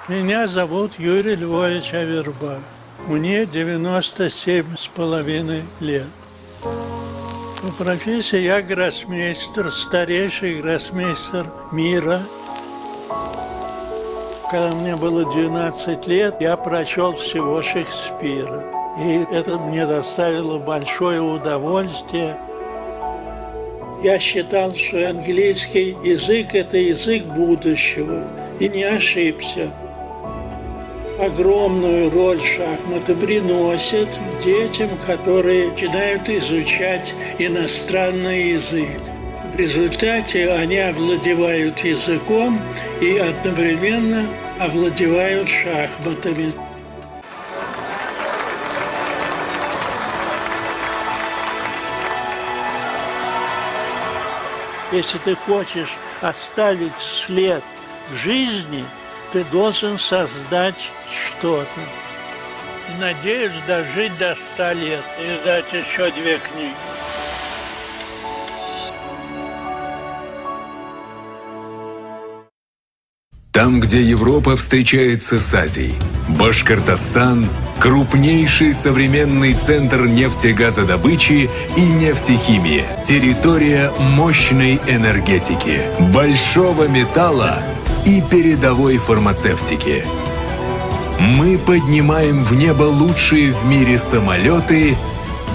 Меня зовут Юрий Львович Авербах. Мне 97,5 лет. По профессии я гроссмейстер, старейший гроссмейстер мира. Когда мне было 12 лет, я прочел всего Шекспира. И это мне доставило большое удовольствие. Я считал, что английский язык – это язык будущего. И не ошибся. Огромную роль шахматы приносят детям, которые начинают изучать иностранный язык. В результате они овладевают языком и одновременно овладевают шахматами. Если ты хочешь оставить след в жизни, ты должен создать что-то. Надеюсь дожить до 100 лет и издать еще 2 книги. Там, где Европа встречается с Азией, Башкортостан – крупнейший современный центр нефтегазодобычи и нефтехимии, территория мощной энергетики, большого металла и передовой фармацевтики. Мы поднимаем в небо лучшие в мире самолеты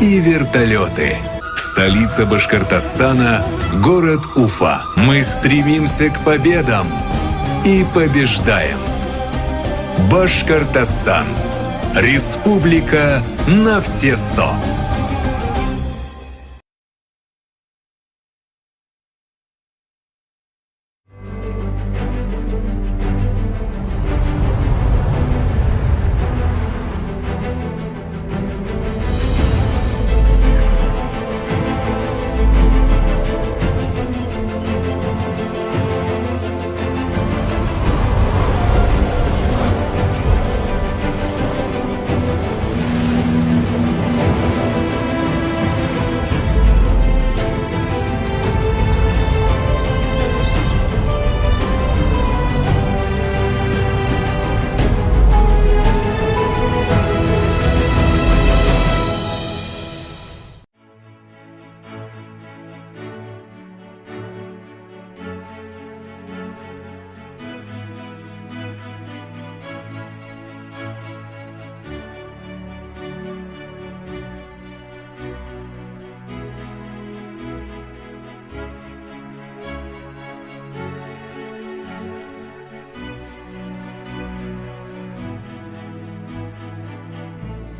и вертолеты. Столица Башкортостана – город Уфа. Мы стремимся к победам и побеждаем. Башкортостан. Республика на все 100.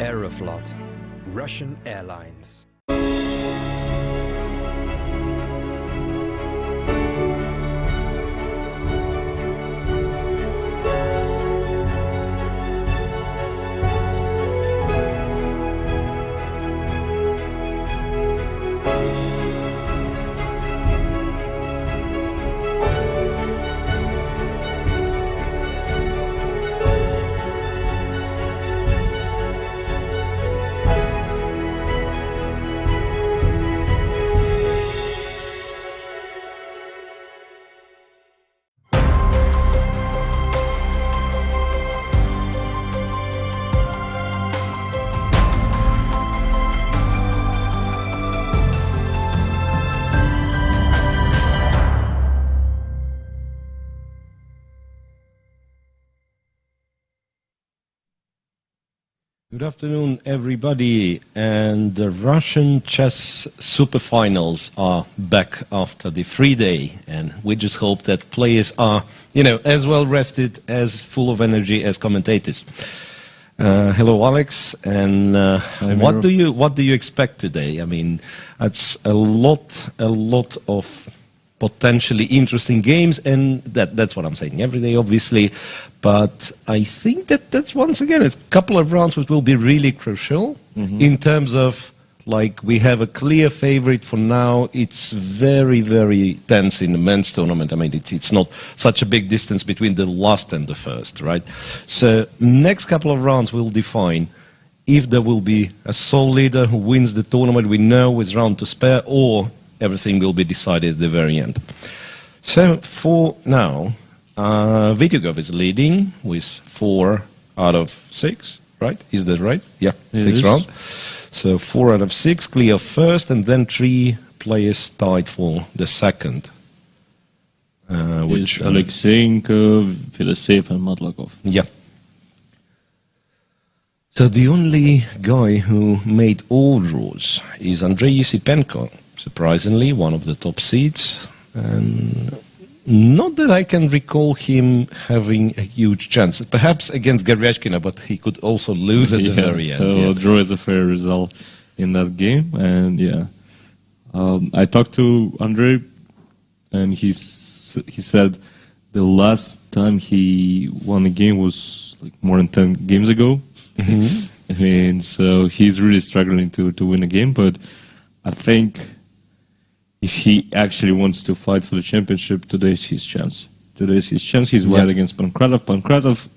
Aeroflot, Russian Airlines. Good afternoon, everybody. And the Russian chess Superfinals are back after the free day, and we just hope that players are, as well rested, as full of energy as commentators. Hello, Alex. And what do you expect today? I mean, it's a lot of potentially interesting games, and that's what I'm saying every day, obviously. But I think that's once again a couple of rounds which will be really crucial in terms of, like, we have a clear favorite for now. It's very, very tense in the men's tournament. I mean, it's not such a big distance between the last and the first, right? So next couple of rounds will define if there will be a sole leader who wins the tournament, we know, with round to spare, or everything will be decided at the very end. So for now, Vityugov is leading with 4 out of 6, right? Is that right? Yeah, It 6 is. round. So 4 out of 6 clear first, and then 3 players tied for the second. Which Aleksandr, Fedoseev, and Matlakov. Yeah. So the only guy who made all draws is Andrei Yesipenko, surprisingly, one of the top seeds. And not that I can recall him having a huge chance. Perhaps against Goryachkina, but he could also lose at the very end. So draw is a fair result in that game. And I talked to Andrei, and he said the last time he won a game was like more than 10 games ago. And so he's really struggling to win a game, but I think if he actually wants to fight for the championship, today's his chance. He's wide against Pankratov. Pankratov,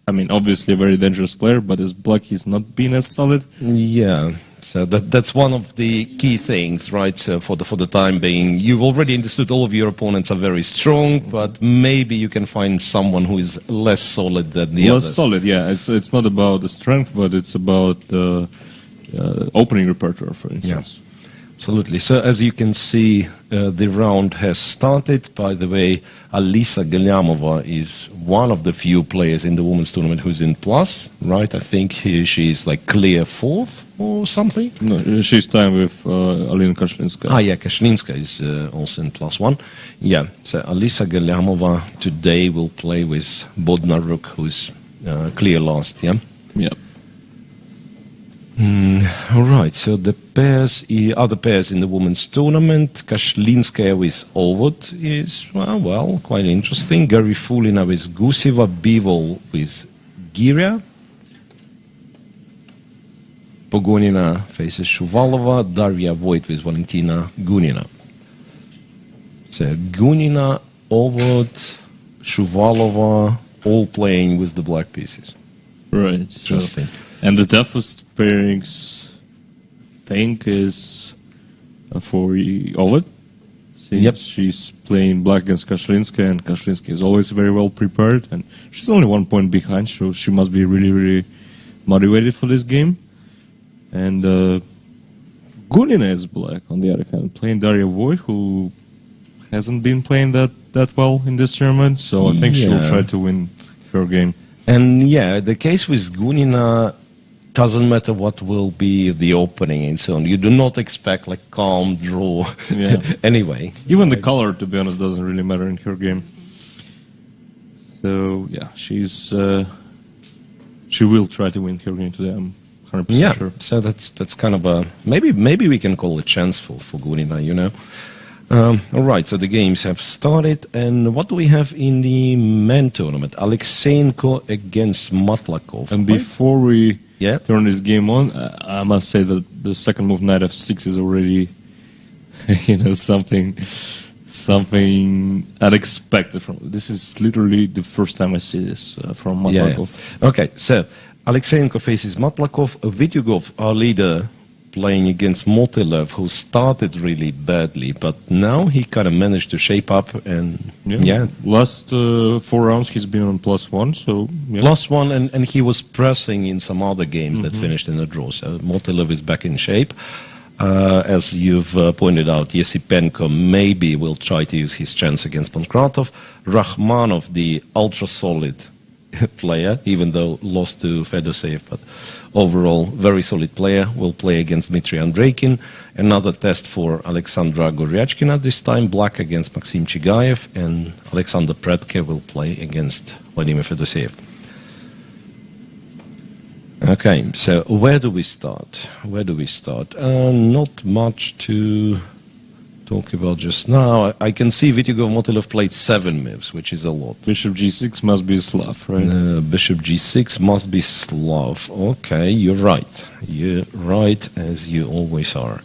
I mean, obviously a very dangerous player, but as black, he's not been as solid. Yeah, so that's one of the key things, right? So for the time being, you've already understood all of your opponents are very strong, but maybe you can find someone who is less solid than the others. Less solid, yeah. It's not about the strength, but it's about the opening repertoire, for instance. Yeah. Absolutely. So as you can see, the round has started. By the way, Alisa Galyamova is one of the few players in the women's tournament who's in plus, right? I think she's like clear 4th or something. No, she's tied with Alina Kashlinska. Yeah, Kashlinska is also in +1. Yeah, so Alisa Galyamova today will play with Bodnaruk, who's clear last, yeah? Yeah. All right, so the other pairs in the women's tournament, Kashlinskaya with Ovod is, well, quite interesting. Garifulina with Guseva, Bivol with Giria. Pogonina faces Shuvalova, Darya Voit with Valentina Gunina. So Gunina, Ovod, Shuvalova, all playing with the black pieces. Right. Interesting. And the toughest pairings, I think, is for Ovod. Since she's playing black against Kashlinska, and Kashlinska is always very well prepared, and she's only 1 point behind, so she must be really, really motivated for this game. And Gunina is black, on the other hand, playing Darya Voit, who hasn't been playing that well in this tournament, so I think she'll try to win her game. And the case with Gunina doesn't matter what will be the opening and so on. You do not expect like calm draw anyway. Even the color, to be honest, doesn't really matter in her game. So she will try to win her game today. I'm 100% sure. So that's kind of a maybe we can call it a chance for Gunina, you know. All right, so the games have started, and what do we have in the men tournament? Alekseyenko against Matlakov. And before we turn this game on, I must say that the second move, knight f6, is already, something unexpected. This is literally the first time I see this from Matlakov. Yeah. Okay, so Alekseyenko faces Matlakov, Vityugov, our leader, playing against Motilev, who started really badly, but now he kind of managed to shape up and last 4 rounds he's been on +1, so +1, and he was pressing in some other games that finished in a draw. So Motilev is back in shape. As you've pointed out, Yesipenko maybe will try to use his chance against Pankratov. Rakhmanov, the ultra solid player, even though lost to Fedoseev, but overall very solid player, will play against Dmitry Andreikin. Another test for Aleksandra Goryachkina, this time black against Maxim Chigayev, and Alexander Predke will play against Vladimir Fedoseev. Okay, so where do we start? Not much to talk about just now. I can see Vityugov Motilev played 7 moves, which is a lot. Bishop g6 must be Slav, right? Bishop g6 must be Slav. Okay, you're right. You're right, as you always are.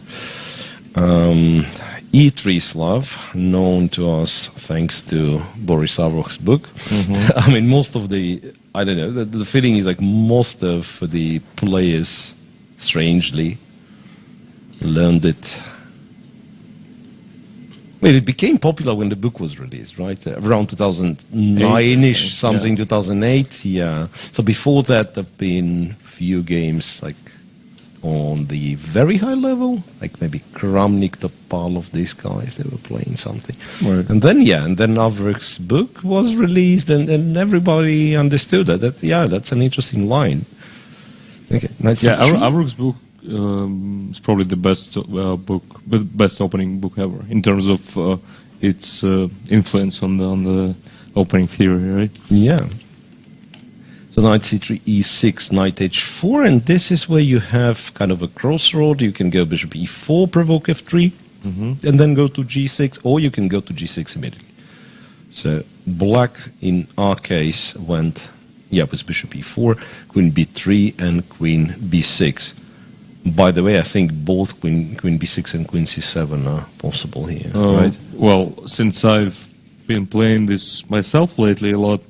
E3 Slav, known to us thanks to Boris Avrokh's book. I mean, most of the feeling is like most of the players, strangely, learned it Well, it became popular when the book was released, right? Around 2009-ish, something, 2008, yeah. So before that, there have been few games like on the very high level, like maybe Kramnik, Topalov, these guys, they were playing something. Right. And then, Avrek's book was released, and everybody understood that, that's an interesting line. Okay, that's Avrek's book is probably the best best opening book ever in terms of its influence on the opening theory, right? Yeah. So knight c3, e6, knight h4, and this is where you have kind of a crossroad. You can go bishop e4, provoke f3, and then go to g6, or you can go to g6 immediately. So black, in our case, went, with bishop e4, queen b3, and queen b6. By the way, I think both queen b6 and queen c7 are possible here, right? Well, since I've been playing this myself lately a lot,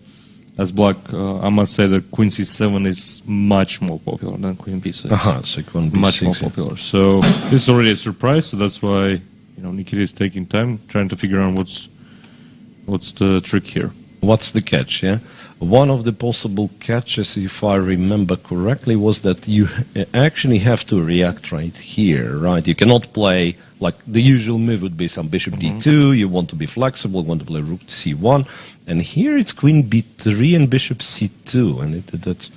as black, I must say that queen c7 is much more popular than queen b6. So queen b6. Much more popular. So this is already a surprise. So that's why Nikita is taking time, trying to figure out what's the trick here. What's the catch? Yeah, one of the possible catches, if I remember correctly, was that you actually have to react right here. Right, you cannot play. Like the usual move would be some bishop d2, you want to be flexible, you want to play rook to c1, and here it's queen b3 and bishop c2, and that's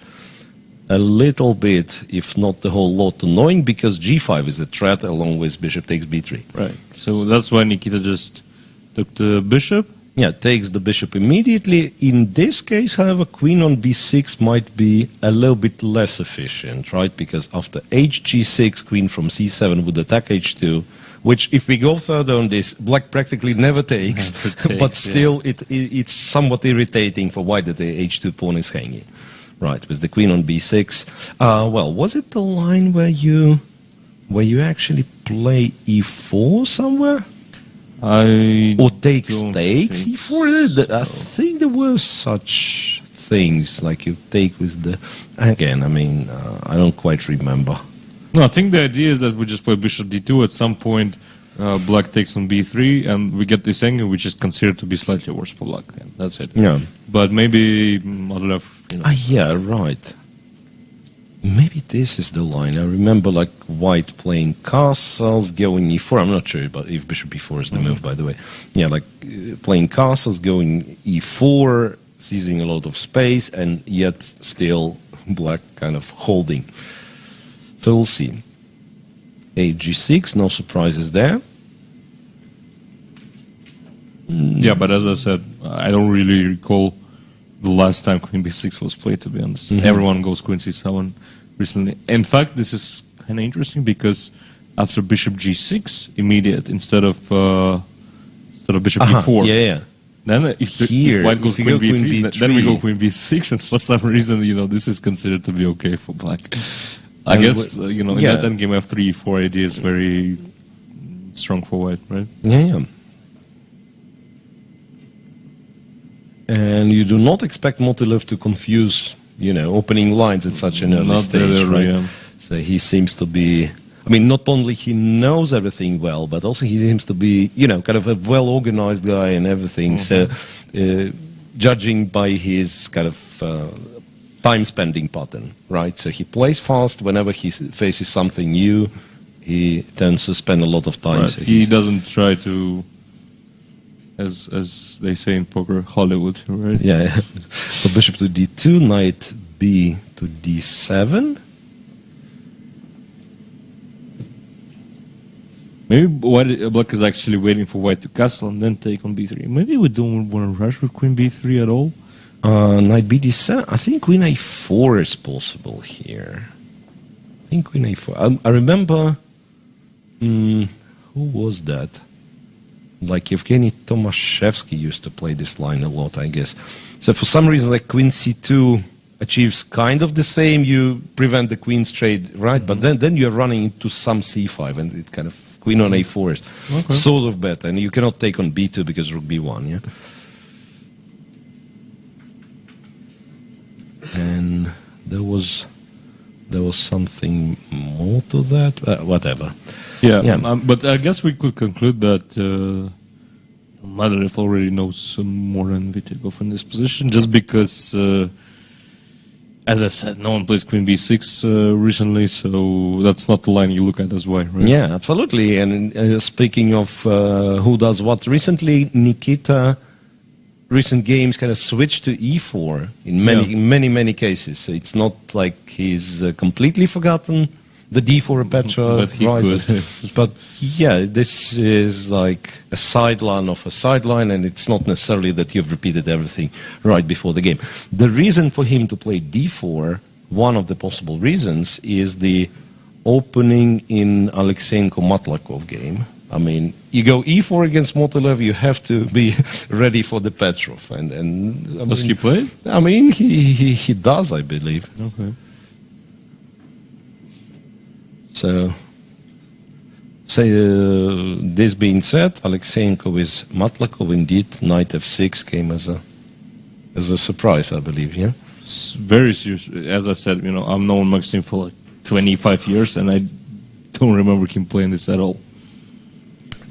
a little bit, if not the whole lot, annoying, because g5 is a threat along with bishop takes b3. Right, so that's why Nikita just took the bishop? Yeah, takes the bishop immediately. In this case, however, queen on b6 might be a little bit less efficient, right? Because after hg6, queen from c7 would attack h2, which, if we go further on this, black practically never takes, but still it's somewhat irritating for white that the h2 pawn is hanging. Right, with the queen on b6. Well, was it the line where you actually play e4 somewhere? Or takes e4? I think there were such things, like you take with the... Again, I mean, I don't quite remember. No, I think the idea is that we just play bishop d2. At some point, black takes on b3, and we get this angle, which is considered to be slightly worse for black. And that's it. Yeah. But maybe Adlev... yeah, right. Maybe this is the line. I remember like white playing castles, going e4. I'm not sure but if bishop e4 is the move, by the way. Yeah, like playing castles, going e4, seizing a lot of space, and yet still black kind of holding. So we'll see. G6, no surprises there. Yeah, but as I said, I don't really recall the last time queen b6 was played, to be honest. Everyone goes queen c7 recently. In fact, this is kind of interesting because after bishop g6, immediate, instead of bishop e4. Then if white goes queen b3, then we go queen b6, and for some reason, this is considered to be okay for black. I guess, in that endgame f3, e4 idea is very strong for white, right? Yeah. And you do not expect Motilev to confuse, opening lines at such an early stage, right? Yeah. So he seems to be, I mean, not only he knows everything well, but also he seems to be, kind of a well-organized guy and everything. So judging by his kind of time-spending pattern, right? So he plays fast. Whenever he faces something new, he tends to spend a lot of time. Right. So he doesn't try to, as they say in poker, Hollywood, right? Yeah. So bishop to d2, knight b to d7. Maybe black is actually waiting for white to castle and then take on b3. Maybe we don't want to rush with queen b3 at all. Knight b d7. I think queen a4 is possible here. I think queen a4. I remember. Who was that? Like Evgeny Tomaszewski used to play this line a lot, I guess. So for some reason, like queen c2 achieves kind of the same. You prevent the queen's trade, right? But then you're running into some c5, and it kind of queen on a4 is sort of better. And you cannot take on b2 because rook b1, yeah? And there was something more to that. Whatever. Yeah. But I guess we could conclude that Madrev already knows more than Vitigov in this position, just because, as I said, no one plays Queen B6 recently, so that's not the line you look at as well, right? Yeah, absolutely. And speaking of who does what, recently Nikita, recent games kind of switched to E4 in many cases. So it's not like he's completely forgotten the D4 Petra, but he right? could. But yeah, this is like a sideline of a sideline, and it's not necessarily that you've repeated everything right before the game. The reason for him to play D4, one of the possible reasons, is the opening in Aleksandr-Matlakov game. I mean, you go E4 against Motilev, you have to be ready for the Petrov. And Does he play? I mean, he does, I believe. Okay. So, this being said, Aleksandr with Matlakov, indeed, knight f6 came as a surprise, I believe, yeah? It's very serious. As I said, I've known Maxim for like 25 years, and I don't remember him playing this at all.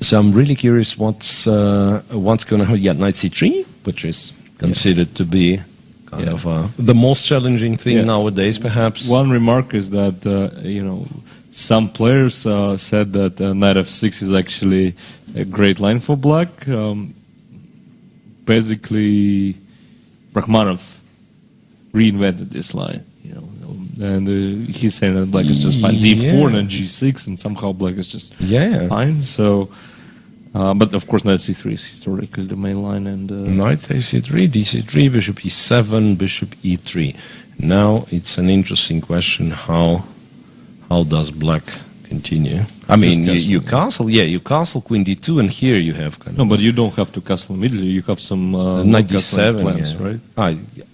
So I'm really curious what's going to happen. Yeah, knight c3, which is considered to be kind of the most challenging thing nowadays, perhaps. One remark is that, some players said that knight f6 is actually a great line for black. Basically, Rachmanov reinvented this line, and he's saying that black is just fine. D4 and then g6, and somehow black is just fine. So, but of course, knight c3 is historically the main line. And knight a3, dc3, bishop e7, bishop e3. Now it's an interesting question: how does black continue? I mean, you castle queen d2, and here you have kind of... No, but you don't have to castle immediately. You have some knight d7 plans, right?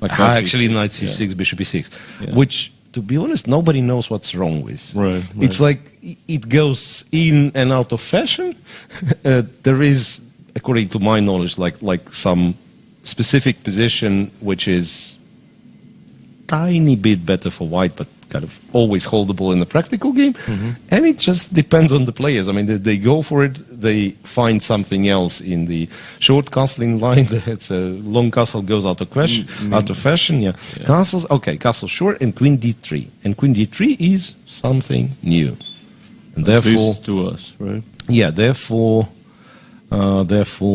Actually, knight c6, bishop e6, which, to be honest, nobody knows what's wrong with. Right. It's like it goes in and out of fashion. There is, according to my knowledge, like some specific position which is tiny bit better for white, but kind of always holdable in the practical game. And it just depends on the players. I mean, they go for it, they find something else in the short castling line. It's a long castle goes out of fashion. Castles, castle short, and queen d3. And queen d3 is something new. And therefore, to us, right? Yeah, therefore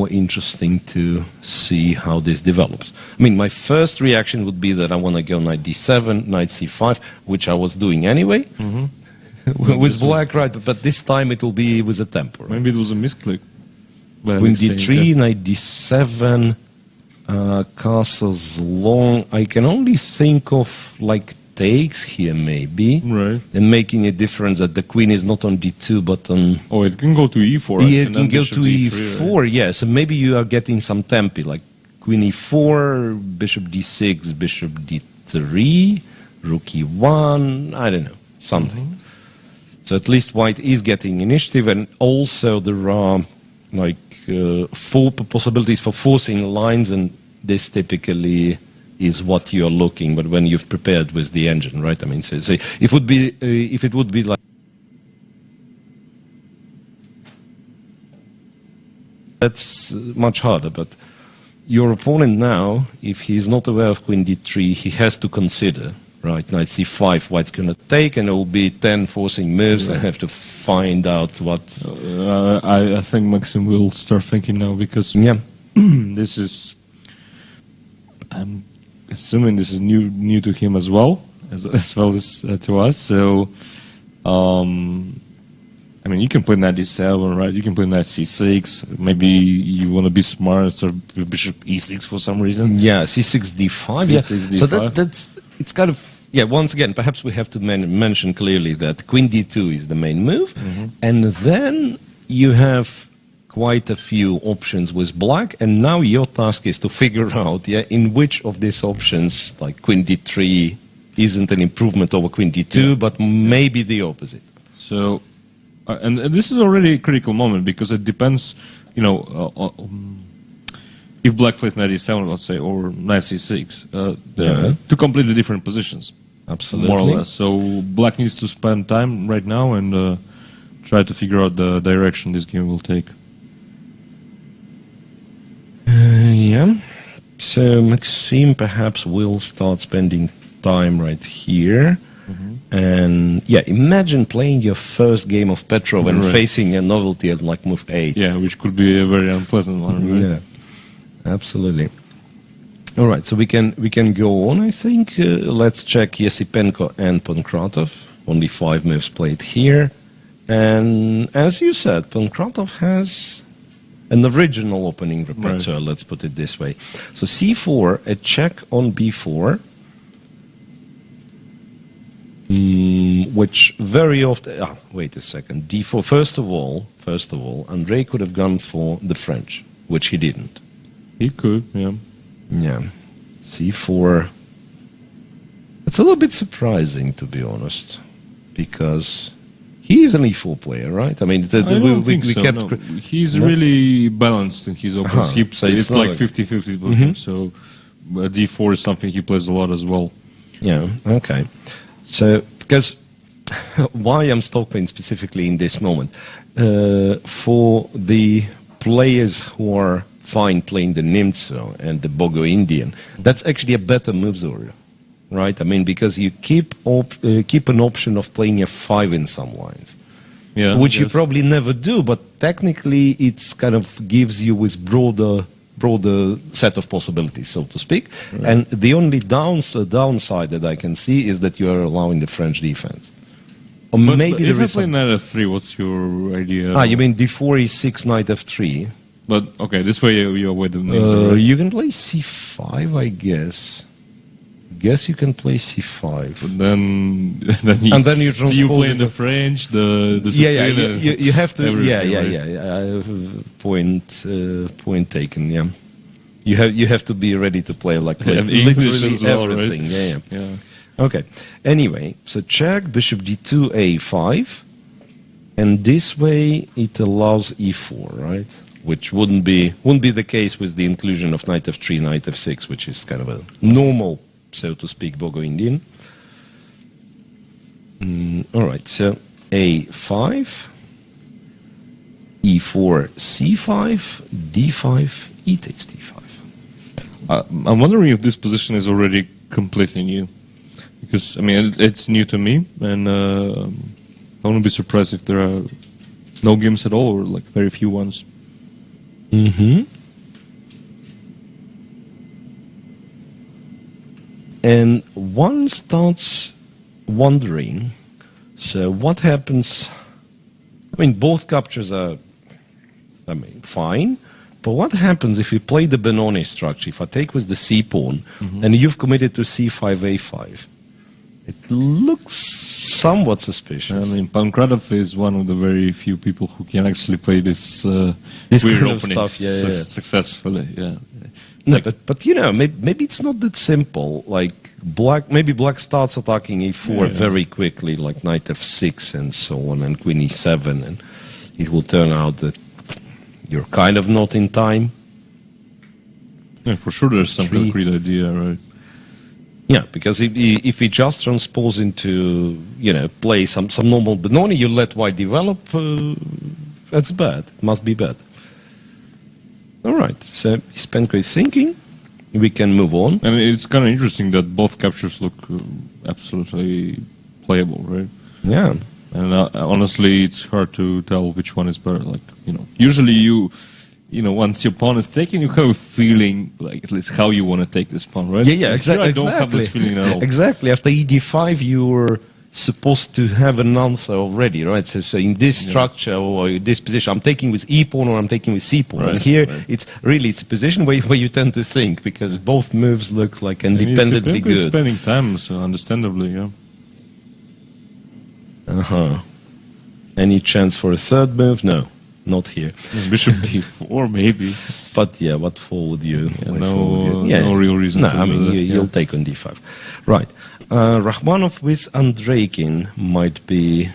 interesting to see how this develops. I mean, my first reaction would be that I want to go knight d7, knight c5, which I was doing anyway with black, right? But this time it will be with a tempo. Right? Maybe it was a misclick. Queen d3, knight d7, castles long. I can only think of like takes here, maybe, right, and making a difference that the queen is not on d2 but on... Oh, it can go to e4. Yeah, it can go to e4, right? Yeah, so maybe you are getting some tempi, like queen e4, bishop d6, bishop d3, rook e1, I don't know, something. So at least white is getting initiative, and also there are like 4 possibilities for forcing lines, and this typically is what you're looking, but when you've prepared with the engine, right? I mean, so if it would be like that's much harder. But your opponent now, if he's not aware of queen d3, he has to consider, right? Knight c5, white's going to take, and it will be 10 forcing moves. I have to find out what. I think Maxim will start thinking now, because this is. I'm assuming this is new to him as well as to us. So, I mean, you can play knight d7, right? You can play knight c6. Maybe you want to be smart and start with bishop e6 for some reason. Yeah, c6 d5. C6 d5. So that's it's kind of once again, perhaps we have to mention clearly that queen d2 is the main move, and then you have quite a few options with black, and now your task is to figure out in which of these options, like queen d3 isn't an improvement over queen d2, but maybe the opposite. So, and this is already a critical moment, because it depends, if black plays knight e7, let's say, or knight c6, two completely different positions. Absolutely. More or less. So black needs to spend time right now and try to figure out the direction this game will take. Yeah. So Maxim perhaps will start spending time right here. And yeah, imagine playing your first game of Petrov and facing a novelty at like move 8. Yeah, which could be a very unpleasant one, right? Yeah, absolutely. All right, so we can go on, I think. Let's check Yesipenko and Pankratov. Only 5 moves played here. And as you said, Pankratov has an original opening repertoire, let's put it this way. So C4, a check on B4. Which very often... wait a second. D4. First of all, Andrei could have gone for the French, which he didn't. He could, yeah. Yeah. C4. It's a little bit surprising, to be honest, because he's an E4 player, right? I mean, we kept... No. He's really balanced in his opens. So it's like 50-50 for him, so D4 is something he plays a lot as well. Yeah, okay. So, because why I'm stopping specifically in this moment, for the players who are fine playing the Nimzo and the Bogo Indian, that's actually a better moves order, right? I mean, because you keep an option of playing F5 in some lines, which you probably never do, but technically it's kind of gives you with broader set of possibilities, so to speak. Right. And the only downside that I can see is that you are allowing the French defense. Or but maybe if there I is play knight f3, what's your idea? You mean d4 e6, knight f3? But okay, this way you avoid the names. Right? You can play c5, I guess. Guess you can play c5. But then you transpose you play the French, the Sicilian. You have to. Point taken. Yeah, you have to be ready to play like English as well, everything. Right? Yeah. Okay. Anyway, so check bishop d2 a5, and this way it allows e4, right? Which wouldn't be the case with the inclusion of knight f3, knight f6, which is kind of a normal, so to speak, Bogo Indian. All right, so a5, e4, c5, d5, e takes d5. I'm wondering if this position is already completely new. Because, I mean, it's new to me, and I wouldn't be surprised if there are no games at all, or like very few ones. And one starts wondering, so what happens? I mean, both captures are, fine, but what happens if you play the Benoni structure? If I take with the c pawn, and you've committed to c5, a5, it looks somewhat suspicious. I mean, Pankratov is one of the very few people who can actually play this weird kind of opening stuff, successfully. Yeah. No, but you know, maybe it's not that simple. Like maybe black starts attacking a4 very quickly, like knight f6 and so on, and queen e7, and it will turn out that you're kind of not in time. Yeah, for sure, there's some concrete idea, right? Yeah, because if we just transpose into, play some normal Benoni, you let white develop, that's bad. It must be bad. All right, so Ispenko is thinking. We can move on. I mean, it's kind of interesting that both captures look absolutely playable, right? Yeah. And honestly, it's hard to tell which one is better. Like, usually once your pawn is taken, you have a feeling, like, at least how you want to take this pawn, right? Yeah, exactly. I don't have this feeling at all. Exactly. After ed5, you're supposed to have an answer already, right? So in this structure or this position, I'm taking with e pawn or I'm taking with c pawn. Right, and here, it's a position where you tend to think, because both moves look like independently good. Spending time, so understandably, yeah. Any chance for a third move? No, not here. Bishop d4, maybe. But yeah, what for would you? No real reason. No, to I mean do that, you'll take on d5, right? Rachmanov with Andreikin might be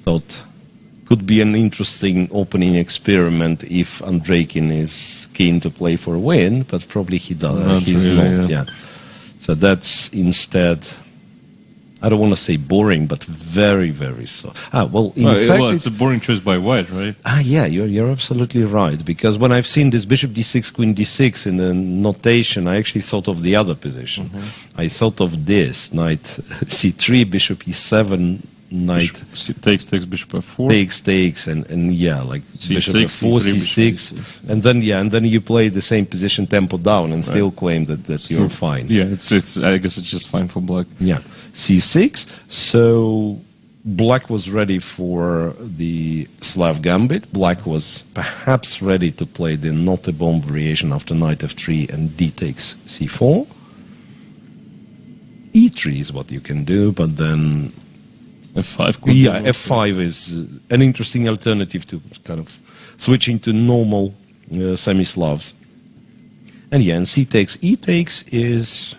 thought could be an interesting opening experiment if Andreikin is keen to play for a win, but probably he doesn't. He's really, not. Yeah. So that's instead. I don't want to say boring, but very, very so. It's a boring choice by white, right? Yeah, you're absolutely right. Because when I've seen this bishop d6, queen d6 in the notation, I actually thought of the other position. I thought of this, knight c3, bishop e7, knight takes bishop f4. Takes, and yeah, like C6, bishop f4, c6, and then you play the same position tempo down and still claim that you're fine. Yeah, it's I guess it's just fine for black. Yeah, c6. So black was ready for the Slav gambit. Black was perhaps ready to play the not a bomb variation after knight f3 and d takes c4. e3 is what you can do, but then f5. Yeah, f5 is an interesting alternative to kind of switching to normal semi-Slavs. And yeah, and c takes, e takes is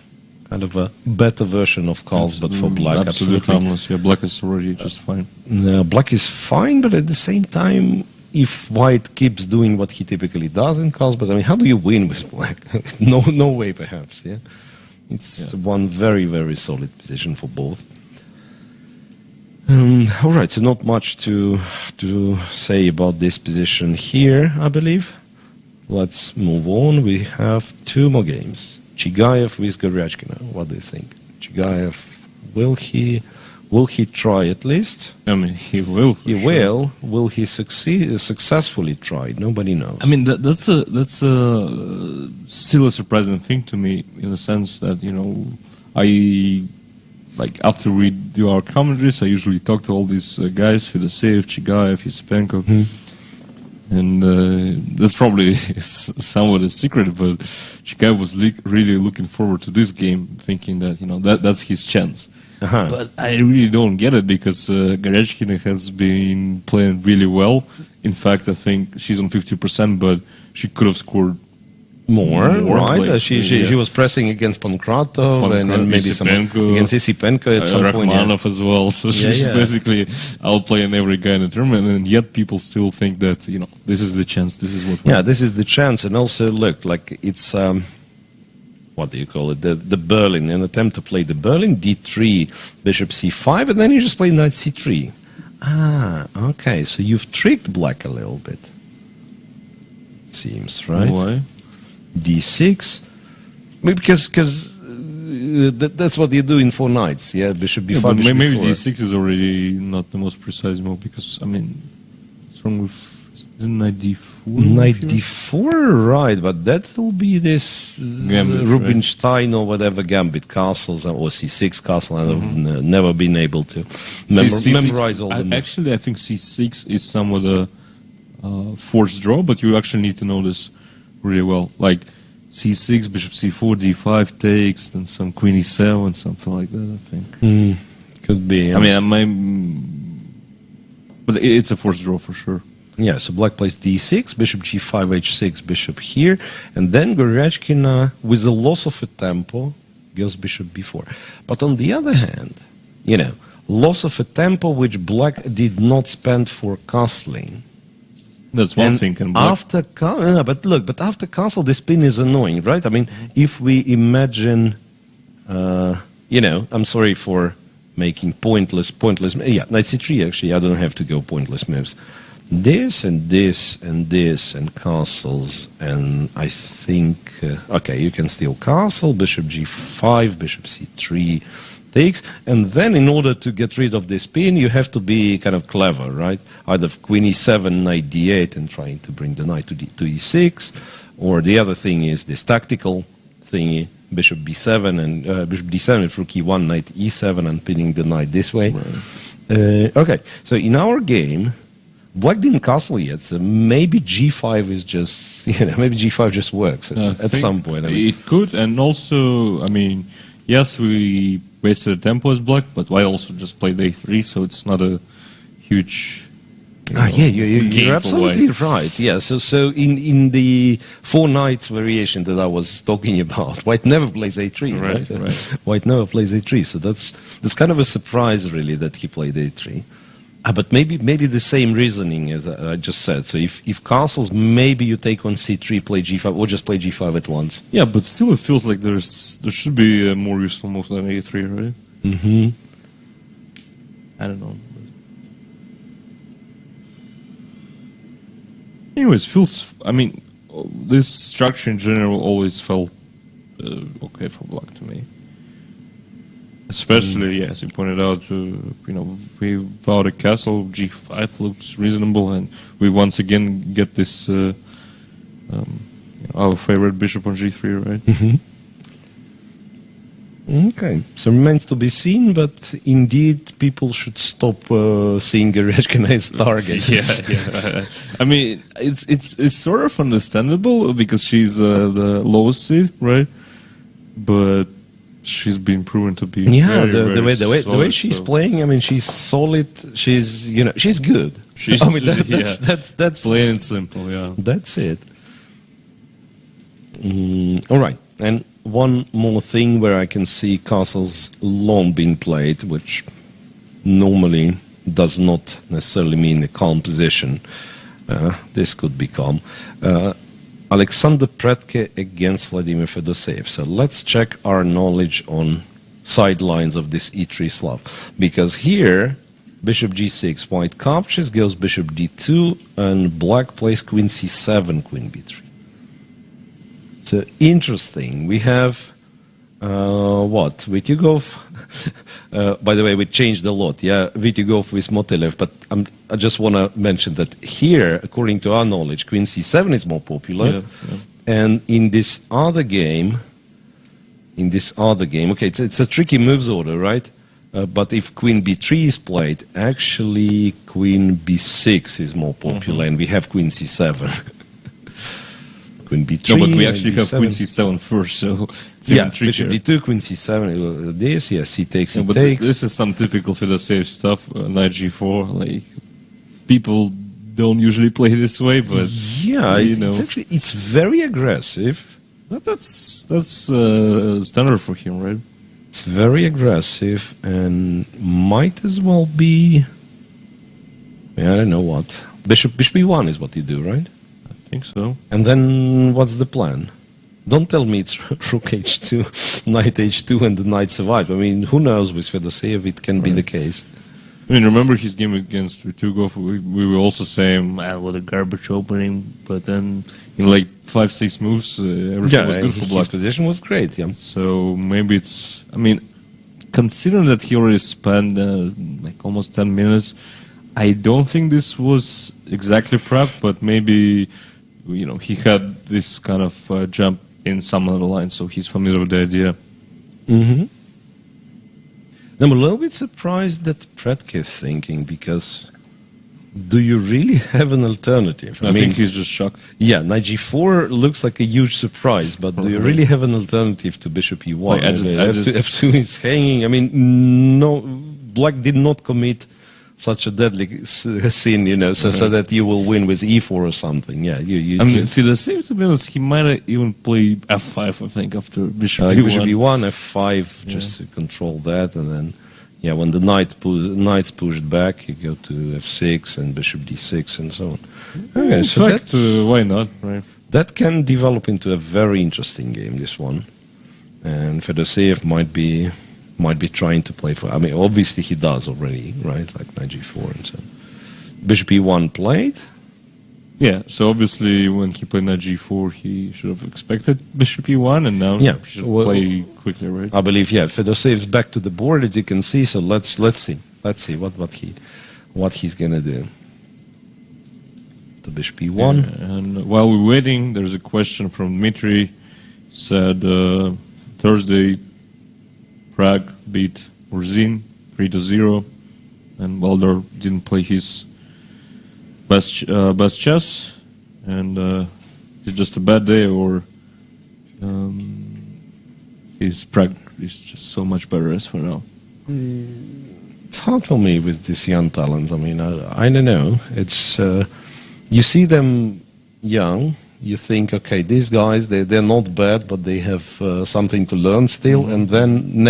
kind of a better version of Karl's, but for black, absolutely. Harmless. Yeah, black is already just fine. Black is fine, but at the same time, if white keeps doing what he typically does in Karl's, but I mean, how do you win with black? No way, perhaps. Yeah, it's one very, very solid position for both. All right, so not much to say about this position here, I believe. Let's move on. We have two more games. Chigayev with Goryachkina. What do you think? Chigayev, will he try at least? I mean, he will. He will. Will he successfully try? Nobody knows. I mean, that's still a surprising thing to me, in the sense that, you know, after we do our commentaries, I usually talk to all these guys, Fedoseev, Chigayev, Yesipenko, and that's probably somewhat a secret, but Chigayev was really looking forward to this game, thinking that, you know, that's his chance. But I really don't get it, because Goryachkina has been playing really well. In fact, I think she's on 50%, but she could have scored more, right? Like, she was pressing against Pankratov and maybe some against Yesipenko at some point. Rachmanov as well. So she's basically outplaying every guy in the tournament, and yet people still think that, you know, this is the chance. This is what. Yeah, this is the chance, and also look, like it's what do you call it? The Berlin, an attempt to play the Berlin d3, bishop c5, and then you just play knight c3. Okay, so you've tricked black a little bit. It seems, right? Why? d6, because that's what you do in 4 knights, yeah. Bishop b5. But bishop maybe b4. d6 is already not the most precise move, because I mean, what's wrong with knight d4? Knight d4, right? But that will be this Rubinstein or whatever gambit castles or c6 castle. I've never been able to memorize all the moves. Actually, I think c6 is somewhat a forced draw, but you actually need to know this really well. Like c6, bishop c4, d5 takes, and some queen e7, something like that, I think. Could be. I mean, but it's a forced draw for sure. Yeah, so black plays d6, bishop g5, h6, bishop here, and then Goryachkina, with the loss of a tempo, goes bishop b4. But on the other hand, you know, loss of a tempo which black did not spend for castling. That's one thing. And after but after castle, the spin is annoying, right? I mean, if we imagine, you know, I'm sorry for making pointless. Yeah, knight c3. Actually, I don't have to go pointless moves. This and this and this and castles, and I think okay, you can steal castle, bishop g5, bishop c3 takes, and then in order to get rid of this spin, you have to be kind of clever, right? Either queen e7, knight d8, and trying to bring the knight to e6, or the other thing is this tactical thingy, bishop b7 and bishop d7, rook e1, knight e7, and pinning the knight this way. Right. Okay, so in our game, black didn't castle yet, so maybe g5 is just, you know, maybe g5 just works at some point. I mean, it could, and also, I mean, yes, we wasted a tempo as black, but white also just played a3, so it's not a huge. You're absolutely right. Yeah, so in the 4 knights variation that I was talking about, white never plays a3, right? White never plays a3, so that's kind of a surprise, really, that he played a3. But maybe the same reasoning as I just said. So if castles, maybe you take on c3, play g5, or just play g5 at once. Yeah, but still it feels like there should be a more useful move than a3, right? I don't know. Anyways, feels. I mean, this structure in general always felt okay for black to me. Especially, as you pointed out, without a castle, G5 looks reasonable, and we once again get this our favorite bishop on G3, right? Mm-hmm. Okay, so remains to be seen, but indeed people should stop seeing Gereshkina as target. Yeah. I mean, it's sort of understandable because she's the lowest seed, right? But she's been proven to be the way she's playing. I mean, she's solid. She's she's good. That's plain and simple. Yeah, that's it. All right, and one more thing where I can see castles long being played, which normally does not necessarily mean a calm position. This could be calm. Aleksandr Predke against Vladimir Fedoseev. So let's check our knowledge on sidelines of this E3 Slav. Because here, bishop g6, white captures, goes bishop d2, and black plays queen c7, queen b3. So interesting. We have, Vityugov. By the way, we changed a lot. Yeah, Vityugov with Motilev, but I just want to mention that here, according to our knowledge, queen c7 is more popular. Yeah. And in this other game, okay, it's a tricky moves order, right? But if queen b3 is played, actually queen b6 is more popular, and we have queen c7. Queen b3. No, but we actually have queen c7 first, so it's even trickier. Bishop d2, queen c7. This, yes, c takes, but takes. This is some typical Fedoseev stuff. Knight g4, like people don't usually play this way, but it's very aggressive. But that's standard for him, right? It's very aggressive and might as well be. I don't know what. Bishop e1 is what you do, right? I think so. And then what's the plan? Don't tell me it's rook h2, knight h2, and the knight survives. I mean, who knows with Fedoseev, it can be the case. I mean, remember his game against Vityugov? We were also saying, what a garbage opening, but then in like 5-6 moves, everything was good for black. His position was great, yeah. So maybe it's, I mean, considering that he already spent like almost 10 minutes, I don't think this was exactly prep, but maybe, he had this kind of jump in some other line, so he's familiar with the idea. Mm-hmm. I'm a little bit surprised that Predke is thinking, because do you really have an alternative? I think he's just shocked. Yeah, knight g4 looks like a huge surprise, but do you really have an alternative to bishop e1? F2 is hanging. I mean, no, black did not commit such a deadly sin, so that you will win with e4 or something. Yeah, Fedoseev, to be honest, he might even play f5, I think, after bishop e1. Bishop e1, f5, just to control that, and then, when the knight's pushed back, you go to f6 and bishop d6 and so on. Okay, in fact, why not, right? That can develop into a very interesting game, this one. And Fedoseev might be trying to play for. I mean, obviously he does already, right? Like knight g4 and so on. Bishop e1 played. Yeah, so obviously when he played knight g4, he should have expected bishop e1, and now he should play quickly, right? I believe, Fedoseev's back to the board, as you can see. So let's see what he's gonna do. The bishop e1. Yeah, and while we're waiting, there's a question from Dmitry. Said Thursday, Prague beat Murzin 3-0, and Waldor didn't play his best chess, and it's just a bad day, or his Prague is just so much better as for now. It's hard for me with these young talents. I mean, I don't know. It's you see them young. You think, okay, these guys, they're not bad, but they have something to learn still. Mm-hmm. And then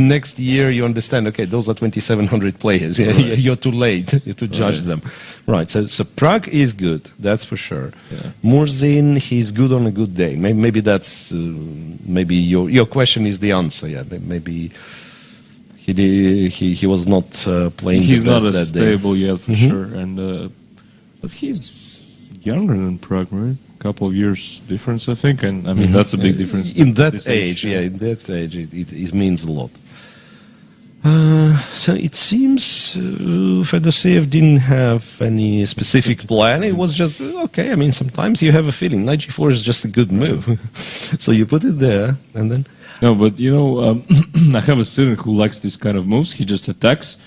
next year, you understand, okay, those are 2,700 players. Right. You're too late to judge them. Right, so Prague is good, that's for sure. Yeah. Murzin, he's good on a good day. Maybe that's, maybe your question is the answer, yeah. Maybe He was not playing. He's the best not as that day. stable yet, for sure. And but he's younger than Prague, right? A couple of years difference, I think. And I mean, that's a big difference. In at that this age, yeah. in that age, it means a lot. So it seems Fedoseev didn't have any specific plan. It was just, okay, I mean, sometimes you have a feeling knight g4 is just a good move. So you put it there, and then... No, but you know, I have a student who likes this kind of moves. He just attacks.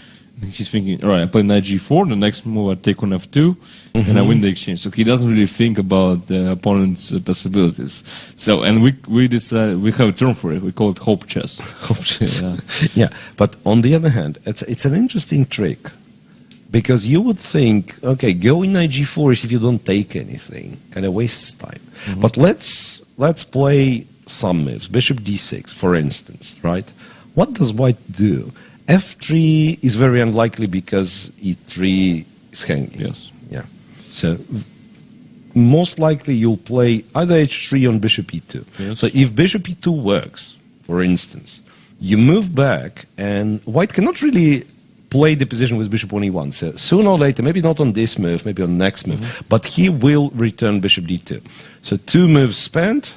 He's thinking, all right, I play knight g4, the next move I take on f2, and I win the exchange. So he doesn't really think about the opponent's possibilities. So, and we decide, we have a term for it. We call it hope chess. Hope chess. Yeah, but on the other hand, it's an interesting trick. Because you would think, okay, going knight g4 is if you don't take anything, kind of wastes time. But let's play some moves. Bishop d6, for instance, right? What does white do? f3 is very unlikely because e3 is hanging. Yes. Yeah. So most likely you'll play either h3 on bishop e2. Yes. So if bishop e2 works, for instance, you move back and white cannot really play the position with bishop on e1. So sooner or later, maybe not on this move, maybe on the next move, but he will return bishop d2. So two moves spent,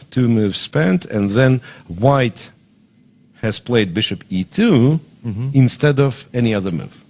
and then white has played bishop e2 instead of any other move.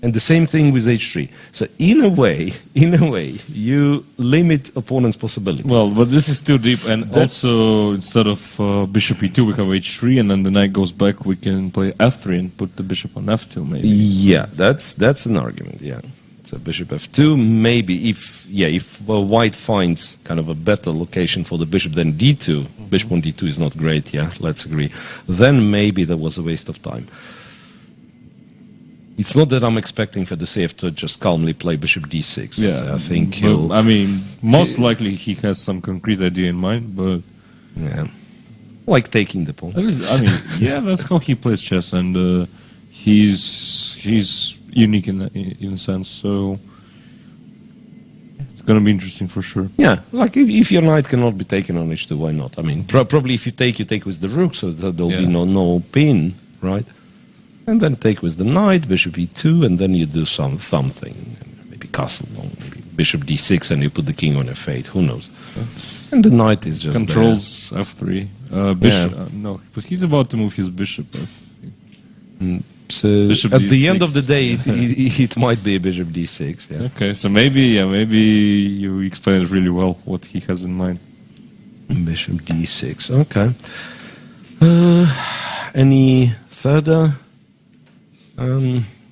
And the same thing with h3. So in a way, you limit opponent's possibility. Well, but this is too deep, and also instead of bishop e2, we have h3, and then the knight goes back. We can play f3 and put the bishop on f2, maybe. Yeah, that's an argument. Yeah, so bishop f2, maybe if white finds kind of a better location for the bishop than d2. Bishop on d2 is not great. Yeah, let's agree. Then maybe there was a waste of time. It's not that I'm expecting Fedoseev to just calmly play bishop d6. Yeah, I think I mean, most likely he has some concrete idea in mind, but yeah, like taking the pawn. at least, I mean, yeah, that's how he plays chess, and he's unique in a sense. So it's going to be interesting for sure. Yeah, like if your knight cannot be taken on h2, why not? I mean, probably if you take with the rook, so that there'll be no pin, right? And then take with the knight, bishop e2, and then you do something. Maybe castle long, maybe bishop d6, and you put the king on f8, who knows? And the knight is just controls f3. Bishop, no, but he's about to move his bishop. So bishop at d6. the end of the day, it might be bishop d6. Yeah. Okay, so maybe you explained it really well what he has in mind. Bishop d6. Okay. Any further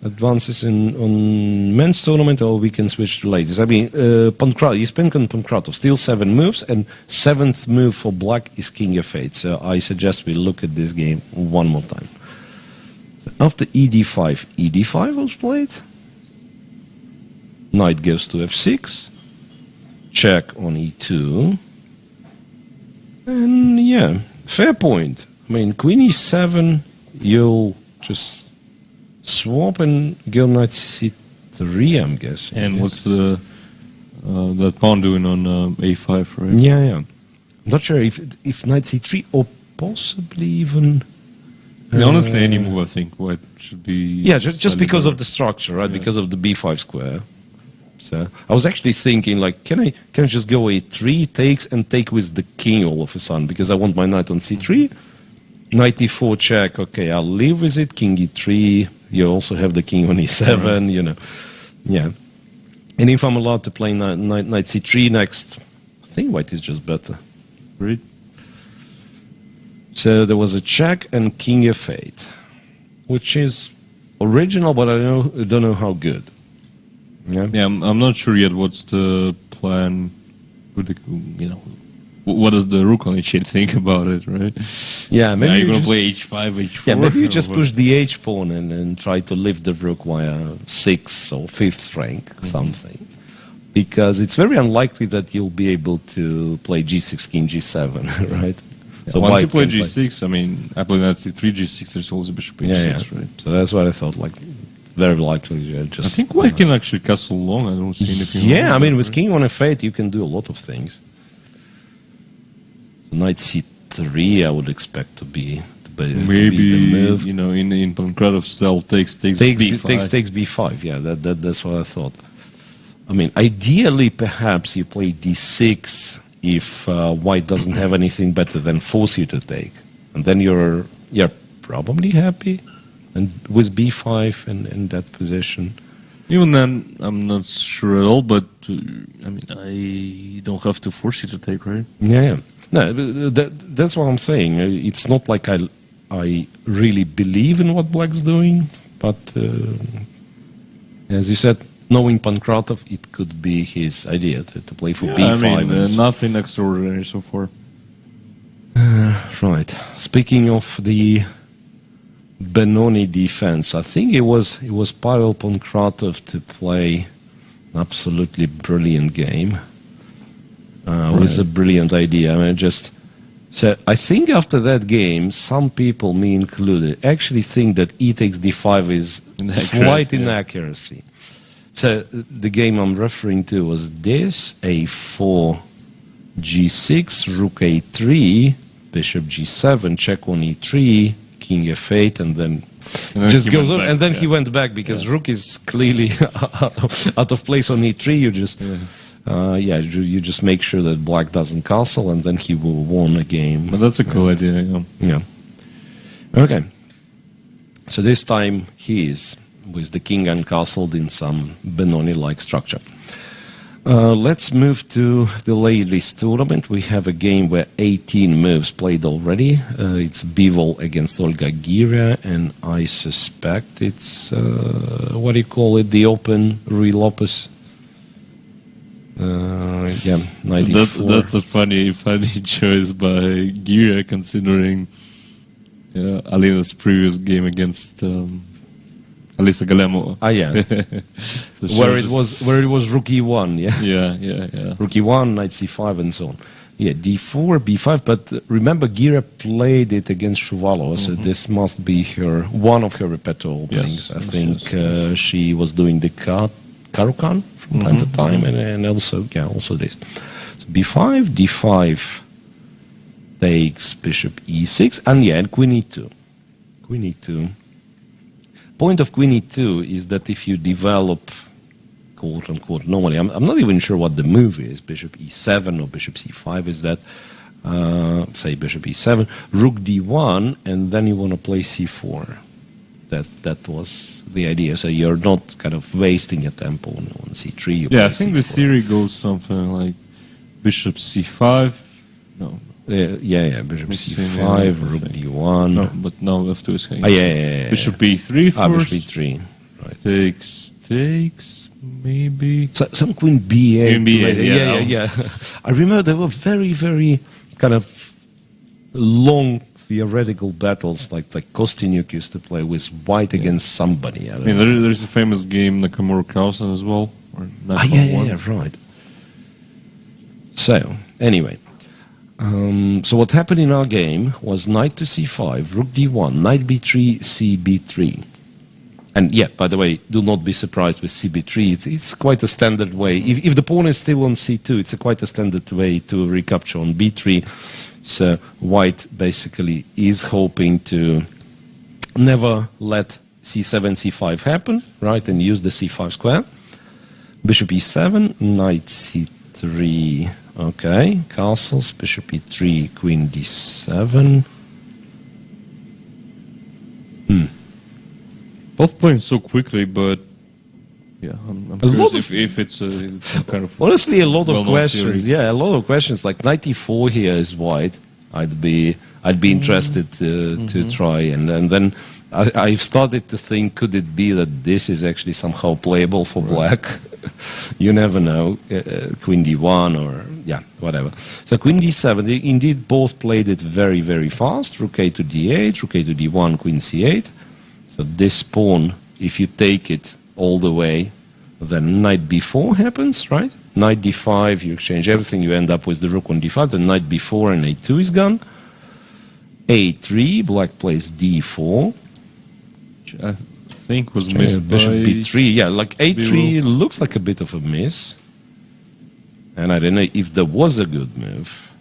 advances on men's tournament, or we can switch to ladies? I mean, Yispinko and Pankratov, still 7 moves, and 7th move for black is king f8. So I suggest we look at this game one more time. So after ed5 was played. Knight goes to f6. Check on e2. And yeah, fair point. I mean, queen e7, you'll just swap and go knight c3, I'm guessing. And what's the that pawn doing on a5, right? Yeah. I'm not sure if knight c3 or possibly even... honestly, any move I think white should be... Yeah, just because of the structure, right? Yeah. Because of the b5 square. So I was actually thinking, like, can I just go a3, takes, and take with the king all of a sudden, because I want my knight on c3. Knight e4 check, okay, I'll live with it. King e3, you also have the king on e7, you know. Yeah. And if I'm allowed to play knight c3 next, I think white is just better. Right. So there was a check and king f8, which is original, but I don't know how good. Yeah, I'm not sure yet what's the plan with the, what does the rook on h8 think about it, right? Yeah, maybe you're going to play h5, h4. Yeah, maybe you just push the h pawn and try to lift the rook via 6th or 5th rank, something. Because it's very unlikely that you'll be able to play g6, king g7, right? Yeah, so once you play g6, I mean, I play knight c3, g6, there's always a bishop h6, right? So that's what I thought, like, very likely just... I think white can actually castle long, I don't see anything wrong. Yeah, I mean, with king on f8, you can do a lot of things. So knight c3, I would expect to be the to be the Maybe move. in Pankratov style takes Takes b5. b5. Yeah, that's what I thought. I mean, ideally, perhaps you play d6 if white doesn't have anything better than force you to take, and then you're probably happy, and with b5 in that position. Even then, I'm not sure at all. But I don't have to force you to take, right? Yeah. No, that's what I'm saying. It's not like I really believe in what Black's doing, but as you said, knowing Pankratov, it could be his idea to play for b5. Nothing extraordinary so far. Right. Speaking of the Benoni defense, I think it was Pavel Pankratov to play an absolutely brilliant game. With a brilliant idea. So I think after that game, some people, me included, actually think that e takes d5 is slight inaccuracy. So the game I'm referring to was this: a4, g6, rook a3, bishop g7, check on e3, king f8, and then just goes on. And then he went back because rook is clearly out of place on e3. You just you just make sure that Black doesn't castle, and then he will win a game. But that's a cool idea. Yeah. Okay. So this time he is with the king uncastled in some Benoni-like structure. Let's move to the ladies tournament. We have a game where 18 moves played already. It's Bivol against Olga Gira, and I suspect it's what do you call it? The open Rui Lopez. 94. That's a funny choice by Gira, considering Alina's previous game against Alisa Galemova. So where it was rook e1, yeah. Rook e1, knight c5, and so on. Yeah, d4, b5. But remember, Gira played it against Shuvalova, so this must be one of her repertoire openings. Yes, I think she was doing the Karukan from time to time, and also this. So b5, d5 takes bishop e6, and queen e2. Queen e2. Point of queen e2 is that if you develop, quote unquote, normally, I'm not even sure what the move is, bishop e7 or bishop c5, is that, say bishop e7, rook d1, and then you want to play c4. That was the idea. So you're not kind of wasting your tempo on c3. I think the theory goes something like bishop c5. No. Bishop c5, rook d1. No, but now we have to escape. Bishop e3 first. Bishop e3, right. Takes, maybe. Some queen b8. B8, yeah. I remember there were very, very kind of long theoretical battles like Kostyuk used to play with white against somebody. There's a famous game, Nakamura-Carlsen as well. Or right. So, anyway. So what happened in our game was knight to c5, rook d1, knight b3, c b3. And by the way, do not be surprised with c b3. It's quite a standard way. If the pawn is still on c2, it's quite a standard way to recapture on b3. So white basically is hoping to never let c7, c5 happen, right, and use the c5 square. Bishop e7, knight c3. Okay, castles, bishop e3, queen d7. Both playing so quickly, but I'm curious if it's some kind of honestly a lot of questions. theory. A lot of questions. Like knight e4 here is white. I'd be interested to try, and then I've started to think, could it be that this is actually somehow playable for black? You never know. Queen d1 or whatever. So queen d7. They indeed both played it very, very fast. Rook a to d8, rook a to d1, queen c8. So this pawn, if you take it all the way, then knight b4 happens, right? Knight d5, you exchange everything, you end up with the rook on d5, then knight b4 and a2 is gone. a3, black plays d4. I think was missed bishop by b3. Like a3 looks like a bit of a miss. And I don't know if there was a good move.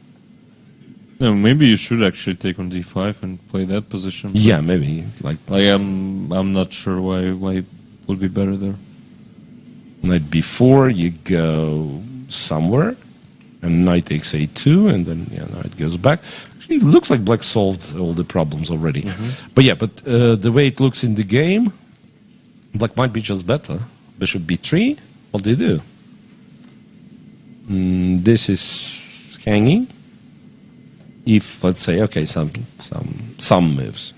No, maybe you should actually take on d5 and play that position. Yeah, maybe. Like I'm not sure why it would be better there. knight b4, you go somewhere, and knight takes a2, and then knight goes back. Actually, it looks like black solved all the problems already. But the way it looks in the game, black might be just better. Bishop b3, what do you do? This is hanging. If, let's say, okay, some moves.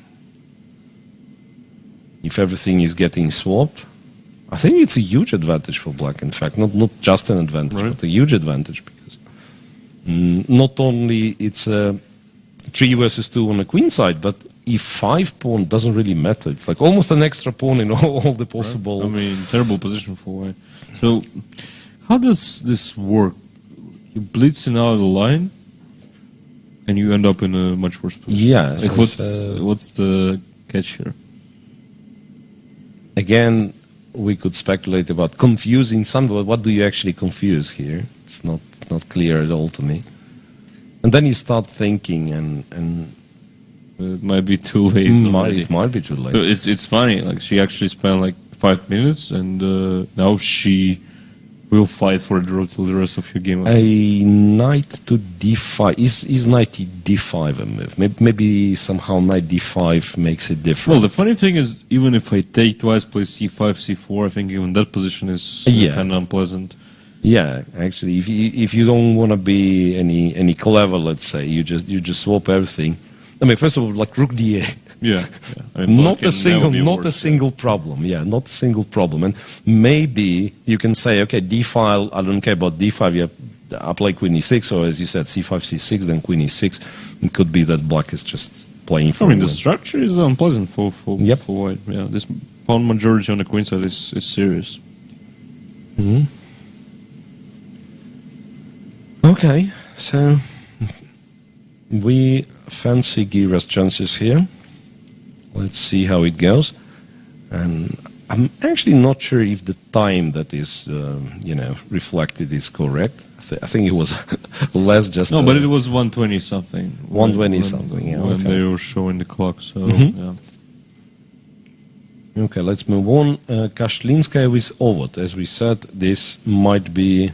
If everything is getting swapped, I think it's a huge advantage for black. In fact, not just an advantage, but a huge advantage, because not only it's a 3 versus 2 on the queen side, but e5 pawn doesn't really matter. It's like almost an extra pawn in all the possible. I mean, terrible position for white. So, how does this work? You blitzing out of the line, and you end up in a much worse position. Yeah. Like what's the catch here? Again, we could speculate about confusing something, but what do you actually confuse here? It's not clear at all to me. And then you start thinking, and it might be too late. it might be too late. So it's funny. Like, she actually spent like 5 minutes, and now she will fight for a draw till the rest of your game. A knight to d5 is knight to d5 a move. Maybe somehow knight d5 makes it different. Well, the funny thing is, even if I take twice, play c5, c4, I think even that position is kind of unpleasant. Yeah, actually, if you don't want to be any clever, let's say, you just swap everything. I mean, first of all, like rook d8. Yeah. I mean, Not a single problem. Yeah, not a single problem. And maybe you can say, okay, d5. I don't care about d5. You I play queen e6, or as you said, c5, c6, then queen e6. It could be that black is just playing for. I mean, the structure is unpleasant for Yep. white. Yeah, this pawn majority on the queen side is serious. Okay, so we fancy Gira's chances here. Let's see how it goes. And I'm actually not sure if the time that is, reflected is correct. I think it was less just... No, but it was 120 something. 120 something, yeah. When they were showing the clock, so, yeah. Okay, let's move on. Kashlinskaya with Ovod. As we said, this might be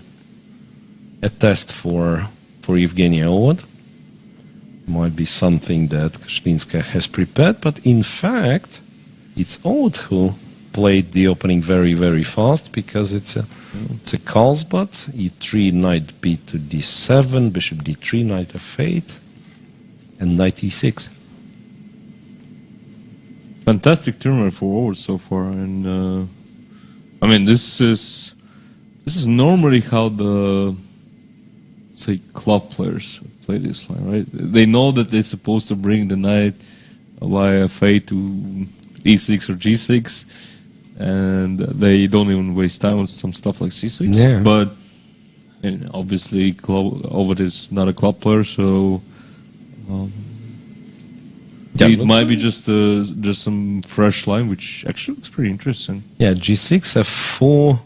a test for Evgenij Ovod. Might be something that Kashlinskaya has prepared, but in fact, it's Ovod who played the opening very, very fast, because it's a Carlsbad. E3, knight b to d7, bishop d3, knight f8, and knight e6. Fantastic tournament for Ovod so far, and I mean, this is normally how the, say, club players play this line, right? They know that they're supposed to bring the knight via f8 to e6 or g6, and they don't even waste time with some stuff like c6. Yeah. But obviously, Ovod is not a club player, so it might be just some fresh line, which actually looks pretty interesting. Yeah, g6, f4.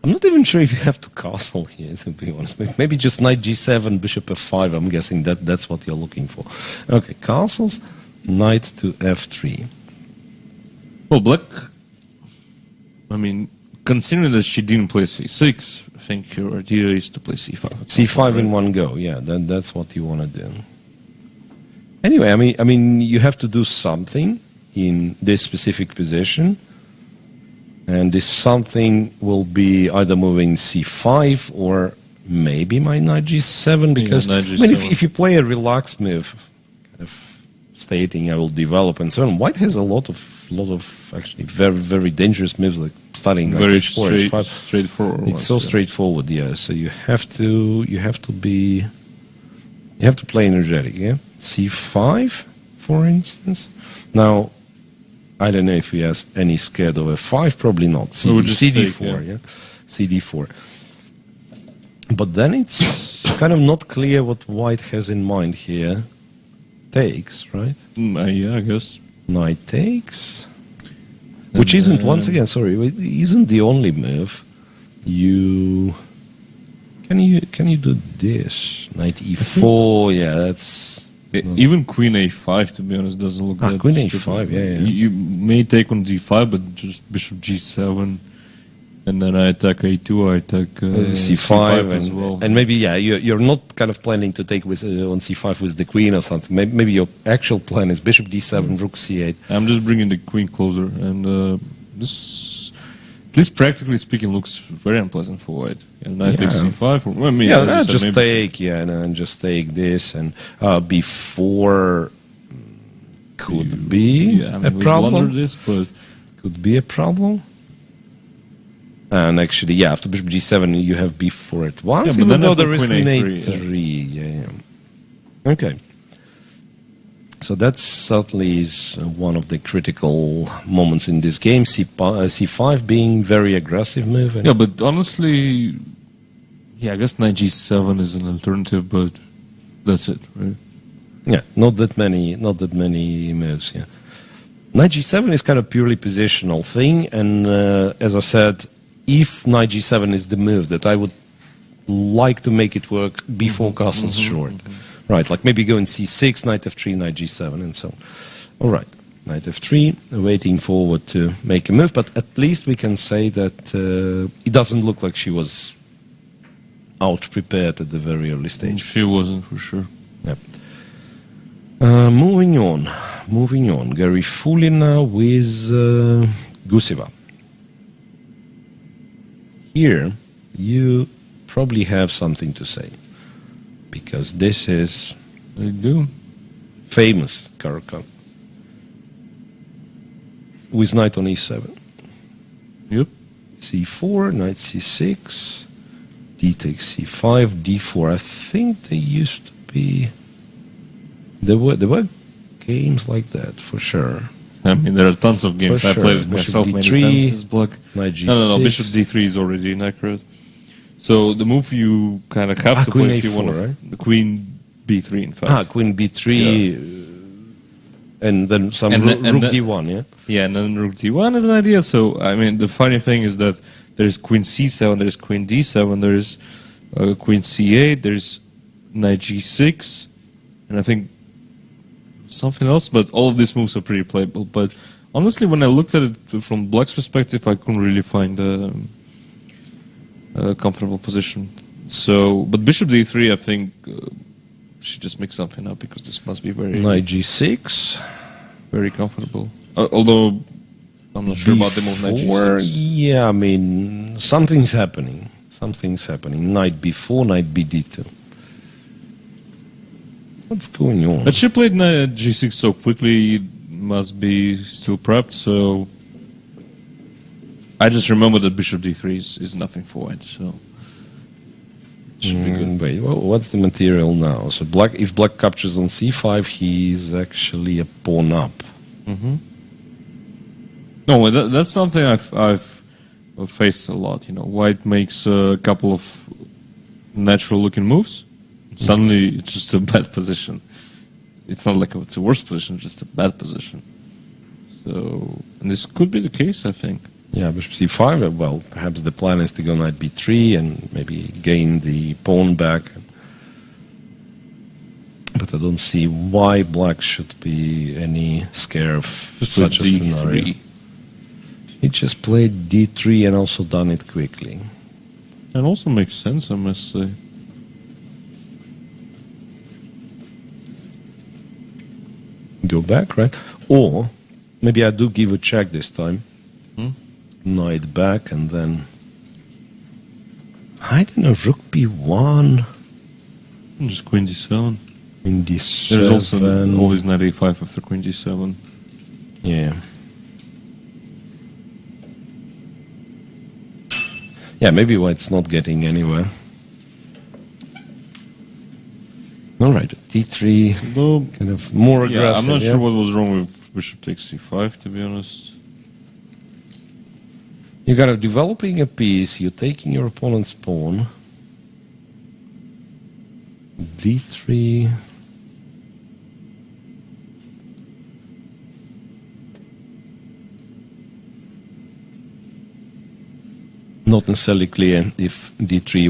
I'm not even sure if you have to castle here, to be honest. Maybe just knight g7, bishop f5. I'm guessing that's what you're looking for. Okay, castles, knight to f3. Well, black, I mean, considering that she didn't play c6, I think your idea is to play c5. c5 in one go, yeah, that's what you want to do. Anyway, I mean, you have to do something in this specific position. And this something will be either moving c5 or maybe my knight g7, because knight G7. I mean, if you play a relaxed move, kind of stating I will develop and so on, white has a lot of actually very, very dangerous moves, like starting like very h4, straightforward. It's so straightforward, yeah. So you have to play energetic, yeah. c5, for instance. Now, I don't know if he has any scared of f5, probably not. CD4, yeah. CD4. But then it's kind of not clear what white has in mind here. Takes, right? Yeah, I guess. Knight takes. Which isn't, once again, sorry, isn't the only move. Can you do this? Knight e4, yeah, that's... Even queen a5, to be honest, doesn't look that queen stupid. a5, yeah. You may take on d5, but just bishop g7, and then I attack a2, I attack c5 as well. and maybe you're not kind of planning to take with on c5 with the queen or something. Maybe your actual plan is bishop d7, rook c8. I'm just bringing the queen closer, and this, at least practically speaking, looks very unpleasant for white. And knight takes c5. Or, I mean, just take, and just take this, and b4 could be a problem. This, but could be a problem. And actually, after bishop g7, you have b4 at once, but even then though after there is queen queen a3. a3. Okay. So that certainly is one of the critical moments in this game. C5 being very aggressive move. Yeah, but honestly, I guess knight g7 is an alternative, but that's it, right? Yeah, not that many moves. Yeah, knight g7 is kind of purely positional thing, and as I said, if knight g7 is the move that I would like to make it work before castle's short. Right, like maybe go in c6, knight f3, knight g7, and so on. All right, knight f3, waiting forward to make a move, but at least we can say that it doesn't look like she was out-prepared at the very early stage. She wasn't, for sure. Yep. Moving on. Garifulina with Guseva. Here, you probably have something to say, because this is famous Caro-Kann with knight on e7. Yep. c4, knight c6, d takes c5, d4. I think they used to be... There were games like that, for sure. I mean, there are tons of games. I played it myself many times as black. Knight g6. No, bishop d3 is already inaccurate. So the move you kind of have to play if you want to... right? The queen b3, in fact. Queen b3, and then some rook d1, yeah? Yeah, and then rook d1 is an idea. So, I mean, the funny thing is that there's queen c7, there's queen d7, there's queen c8, there's knight g6, and I think something else, but all of these moves are pretty playable. But honestly, when I looked at it from black's perspective, I couldn't really find a comfortable position. So, but bishop d3, I think she just makes something up, because this must be very... Knight g6. Very comfortable. Although, I'm not sure about the move knight g6. Yeah, I mean, something's happening. Knight b4, knight bd2. What's going on? But she played knight g6 so quickly, it must be still prepped, so... I just remember that bishop d3 is nothing for white, so... It should be good. Wait, what's the material now? So if black captures on c5, he's actually a pawn up. No, that's something I've faced a lot, White makes a couple of natural-looking moves. Suddenly, it's just a bad position. It's not like it's a worse position, just a bad position. So, and this could be the case, I think. Yeah, bishop c5, well, perhaps the plan is to go knight b3 and maybe gain the pawn back. But I don't see why black should be any scared of such a scenario. He just played d3 and also done it quickly. And also makes sense, I must say. Go back, right? Or maybe I do give a check this time. Knight back, and then I don't know, rook b1. Just queen d7. In d7. There's also always knight a5 after queen d7. Yeah. Yeah, maybe white's not getting anywhere. All right, d3, kind of more aggressive. I'm not sure what was wrong with bishop takes c5, to be honest. You're kind of developing a piece, you're taking your opponent's pawn. d3. Not necessarily clear if d3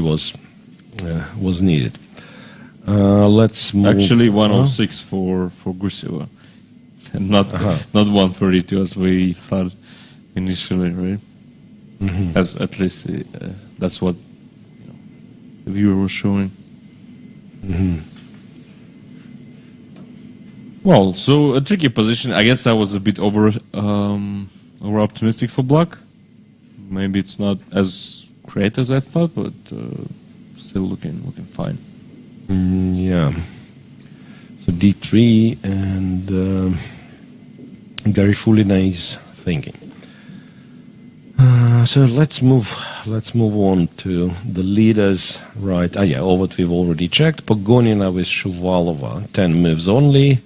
was needed. Let's move. Actually, 106 for Gurseva, and not 132 as we thought initially, right? As at least that's what the viewer was showing. Well, so a tricky position. I guess I was a bit over optimistic for black. Maybe it's not as great as I thought, but still looking fine. Yeah. So D3 and Garifulina is thinking. So let's move on to the leaders, right? What we've already checked. Pogonina with Shuvalova, 10 moves only.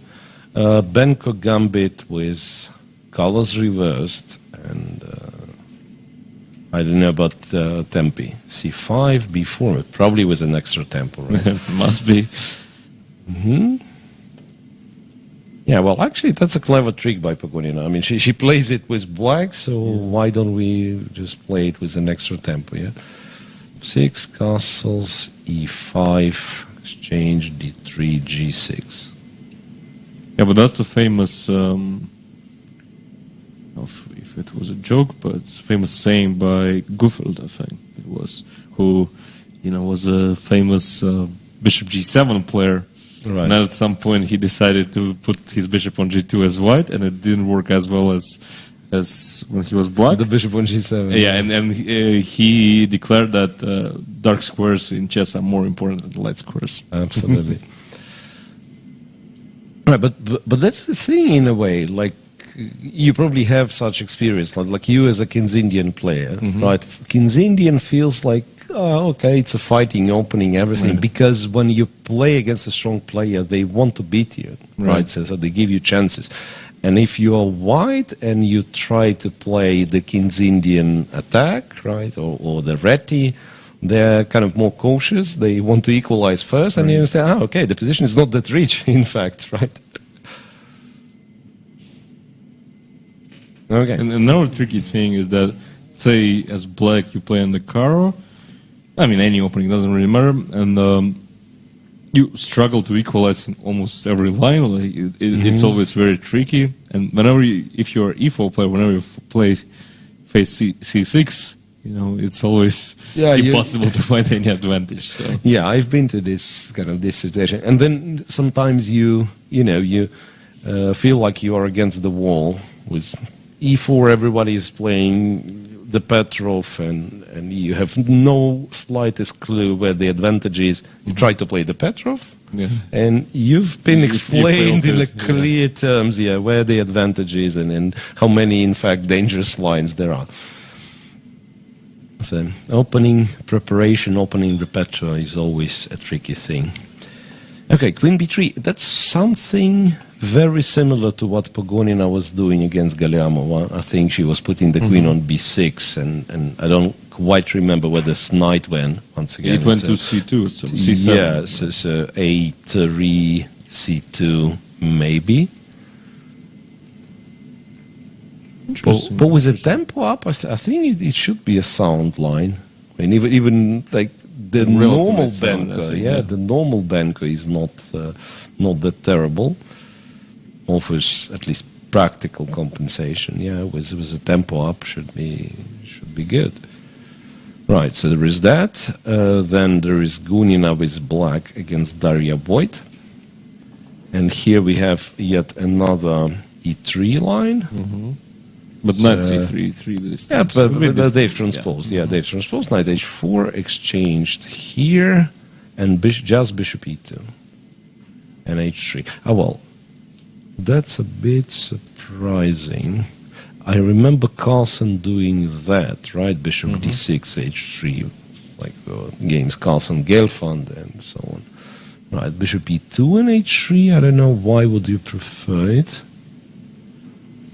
Benko Gambit with colors reversed, and I don't know about tempi. C5, B4, probably with an extra tempo, right? Must be. Yeah, well, actually, that's a clever trick by Pogonina. I mean, she plays it with black, so why don't we just play it with an extra tempo, yeah? 6 castles, E5, exchange, D3, G6. Yeah, but that's a famous, if it was a joke, but it's a famous saying by Guffeld, I think it was, who, was a famous bishop G7 player. Right. And at some point he decided to put his bishop on G2 as white, and it didn't work as well as when he was black. The bishop on G7. Yeah, and he declared that dark squares in chess are more important than light squares. Absolutely. Right, but that's the thing in a way. Like, you probably have such experience, like you as a King's Indian player, right? King's Indian feels like, oh, okay, it's a fighting, opening, everything. Because when you play against a strong player, they want to beat you, right? So they give you chances. And if you are white and you try to play the King's Indian attack, right, or the Reti, they're kind of more cautious. They want to equalize first, and you understand, okay, the position is not that rich, in fact, right? Okay. And another tricky thing is that, say, as black, you play on the Caro. I mean, any opening doesn't really matter, and you struggle to equalize in almost every line. Like it's always very tricky. And if you're an E4 player, whenever you face C6, it's always impossible to find any advantage. So. Yeah, I've been to this situation, and then sometimes you feel like you are against the wall with E4. Everybody is playing the Petrov, and you have no slightest clue where the advantage is. You try to play the Petrov, and you've been explained in clear terms, where the advantage is and how many, in fact, dangerous lines there are. So opening preparation, opening the Petrov is always a tricky thing. Okay, Queen B3. That's something very similar to what Pogonina was doing against Galiamova. I think she was putting the queen on B6, and I don't quite remember where this knight went once again. It went to C2, so C7. Yeah, so A3, C2, maybe. But with the tempo up, I think it should be a sound line. I mean, even like the normal banker, the normal banker is not that terrible. Offers at least practical compensation. Yeah, with a tempo up should be good. Right. So there is that. Then there is Gunina with black against Daria white, and here we have yet another E3 line. But not C3, this time. Yeah, but they've transposed. Yeah, they've transposed. Knight H4 exchanged here, and just Bishop E2 and H3. Well. That's a bit surprising. I remember Carlsen doing that, right? Bishop D6, H3, like games Carlsen, Gelfand, and so on. Right, Bishop E2 and H3. I don't know, why would you prefer it?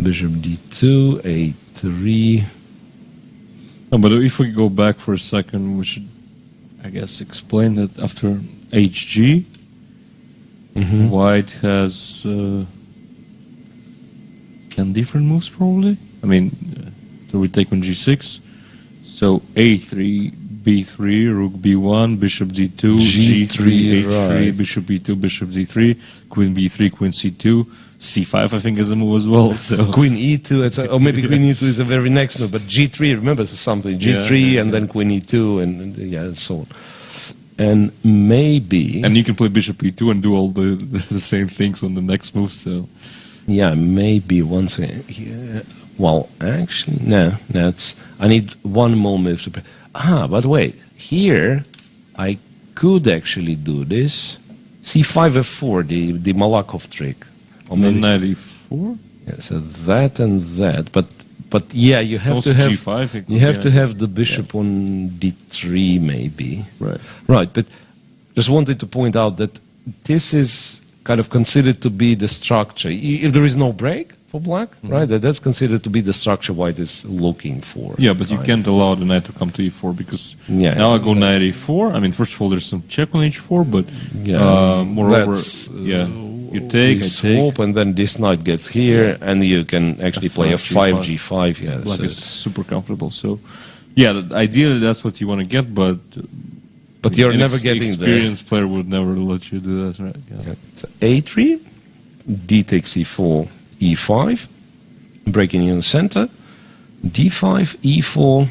Bishop D2, A3. No, but if we go back for a second, we should, I guess, explain that after HG, white has 10 different moves, probably. I mean, so we take on G6. So A3, b3, rook b1, bishop d2, g3, h3, right. bishop b2, bishop d3, queen b3, queen c2, c5 I think is a move as well. So Queen e2, or maybe queen e2 is the very next move, but g3, remember something, g3 and then queen e2 and so on. And maybe... And you can play bishop e2 and do all the same things on the next move, so... Yeah, maybe once again. Yeah. Well, actually, no, I need one more move to play. But wait, here I could actually do this. c5 f4, the Malakhov trick. Or maybe knight e4? Yeah, so that and that, but yeah, you have also to have g5, you have to have the bishop on d3 maybe. Right, but just wanted to point out that this is kind of considered to be the structure. If there is no break for black, right, that's considered to be the structure white is looking for. Yeah, but you can't allow the knight to come to e4 because now I go knight e4. I mean, first of all, there's some check on h4, but moreover, you take, I swap, and then this knight gets here, and you can actually play a 5g5. Yeah, black is super comfortable. So, yeah, ideally that's what you want to get, but you're never getting experienced player would never let you do that, right? Yeah. So a3, d takes e4, e5, breaking in the center, d5, e4,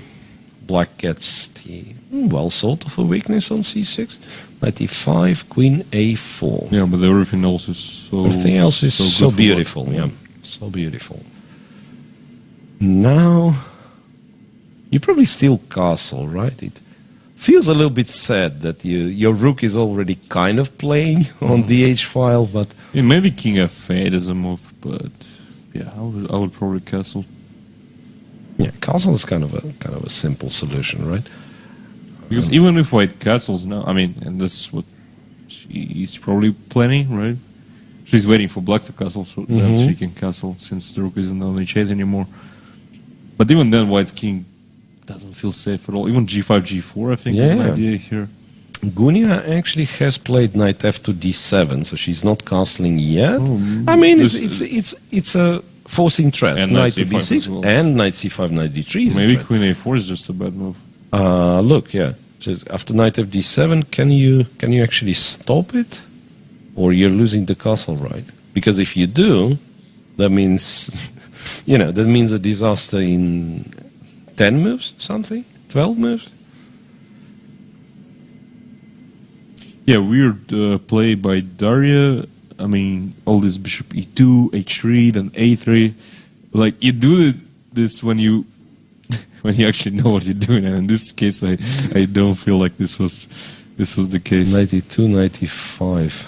black gets the sort of a weakness on c6, knight e5, queen a4. Yeah, but everything else is so beautiful. Yeah, so beautiful. Now, you probably still castle, right? It feels a little bit sad that your rook is already kind of playing on the h file, but maybe king f8 is a move, but yeah, I would probably castle. Yeah, castle is kind of a simple solution, right? Because even if white castles now, I mean, and that's what she's probably planning, right? She's waiting for black to castle so that she can castle since the rook isn't on h8 anymore. But even then, white's king doesn't feel safe at all. Even g5, g4, I think, is an idea here. Gunia actually has played knight f2 d7, so she's not castling yet. I mean, it's a forcing threat. And knight to b6 well. And knight c5, knight d3. Maybe queen a4 is just a bad move. Look, yeah, just after knight f d7, can you actually stop it, or you're losing the castle, right? Because if you do, that means that means a disaster in 10 moves, something, 12 moves. Yeah, weird play by Daria. I mean, all this bishop e2, h3, then a3. Like, you do this when you actually know what you're doing, and in this case, I don't feel like this was the case. 92, 95.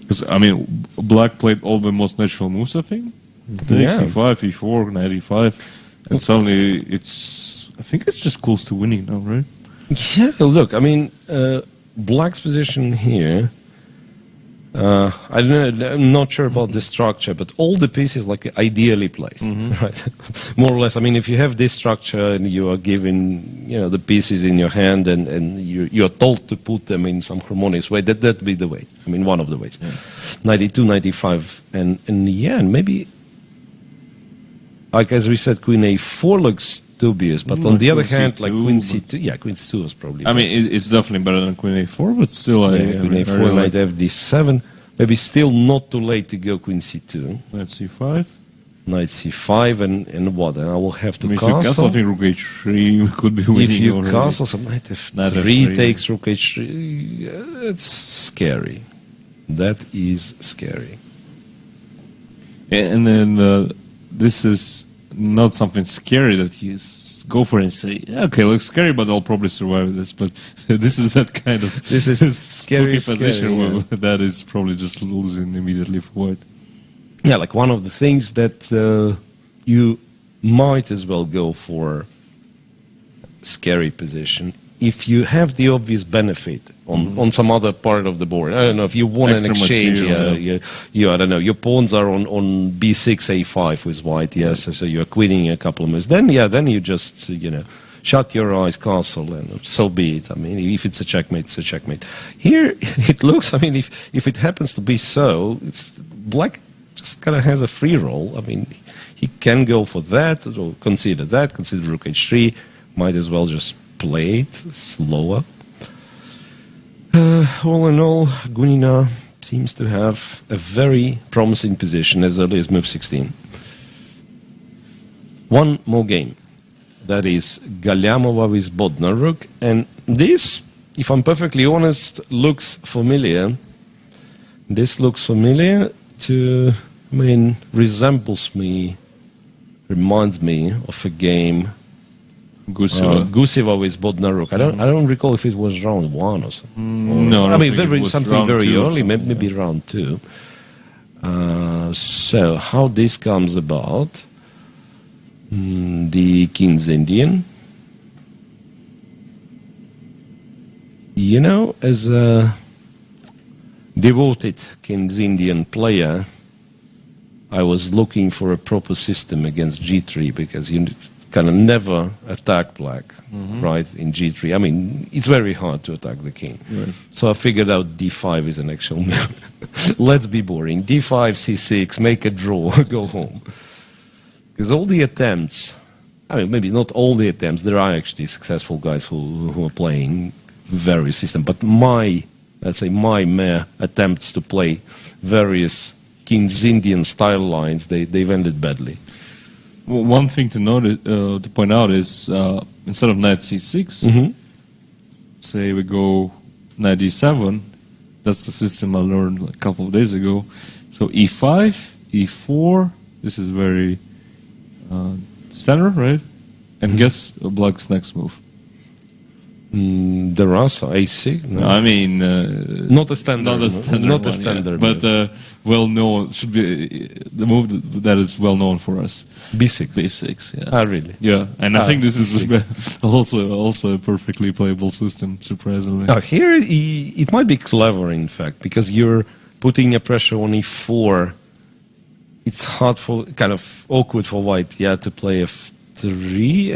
Because I mean, black played all the most natural moves, I think. e5, e4, knight e5, and suddenly I think it's just close to winning now, right? Yeah, look, I mean, black's position here. I don't know, I'm not sure about the structure, but all the pieces like ideally placed, right? More or less. I mean, if you have this structure and you are given, the pieces in your hand, and you are told to put them in some harmonious way, that'd be the way. I mean, one of the ways. 92, 95, and maybe, like as we said, queen a4 looks dubious, but on the other hand, like queen c2, queen c2 is probably better. I mean, it's definitely better than queen a4, but still, queen a4, knight fd7, maybe still not too late to go queen c2. Knight c5. Knight c5, and what? And I will have to castle. If you castle, I think rook h3 could be winning. If you already. castle, some knight f3 takes rook h3, it's scary. That is scary. And then this is not something scary that you go for and say, okay, looks scary, but I'll probably survive this. But this is that kind of scary position where that is probably just losing immediately for white. Yeah, like one of the things that you might as well go for scary position if you have the obvious benefit on some other part of the board. I don't know, if you want an exchange, I don't know, your pawns are on b6, a5 with white, so you're queening a couple of moves. Then you just, shut your eyes, castle, and so be it. I mean, if it's a checkmate, it's a checkmate. Here, it looks, I mean, if it happens to be so, black just kind of has a free roll. I mean, he can go for that, or consider rook h3, might as well just play it slower. All in all, Gunina seems to have a very promising position as early as move 16. One more game. That is Galyamova with Bodnar-Rook. And this, if I'm perfectly honest, looks familiar. This looks familiar to, resembles me, reminds me of a game Guseva with Bodnar-Rook. I don't recall if it was round 1 or something. No, something very early, maybe round 2. So how this comes about? The King's Indian. As a devoted King's Indian player, I was looking for a proper system against G3 because you kind of never attack black, right, in G3. It's very hard to attack the king. Right. So I figured out D5 is an actual move. Let's be boring. D5, C6, make a draw, go home. Because all the attempts, maybe not all the attempts, there are actually successful guys who are playing various systems, but my mere attempts to play various King's Indian style lines, they've ended badly. Well, one thing to point out is instead of knight c6, say we go knight d7. That's the system I learned a couple of days ago. So e5, e4. This is very standard, right? And guess black's next move. The Rasa a6. No, not a standard. Not a standard. Not one, a standard. Yeah. But well known should be the move that is well known for us. B6. B6. Yeah. Really? Yeah, and I think this is also a perfectly playable system. Surprisingly. Here it might be clever, in fact, because you're putting a pressure on e4. It's hard kind of awkward for white, to play f3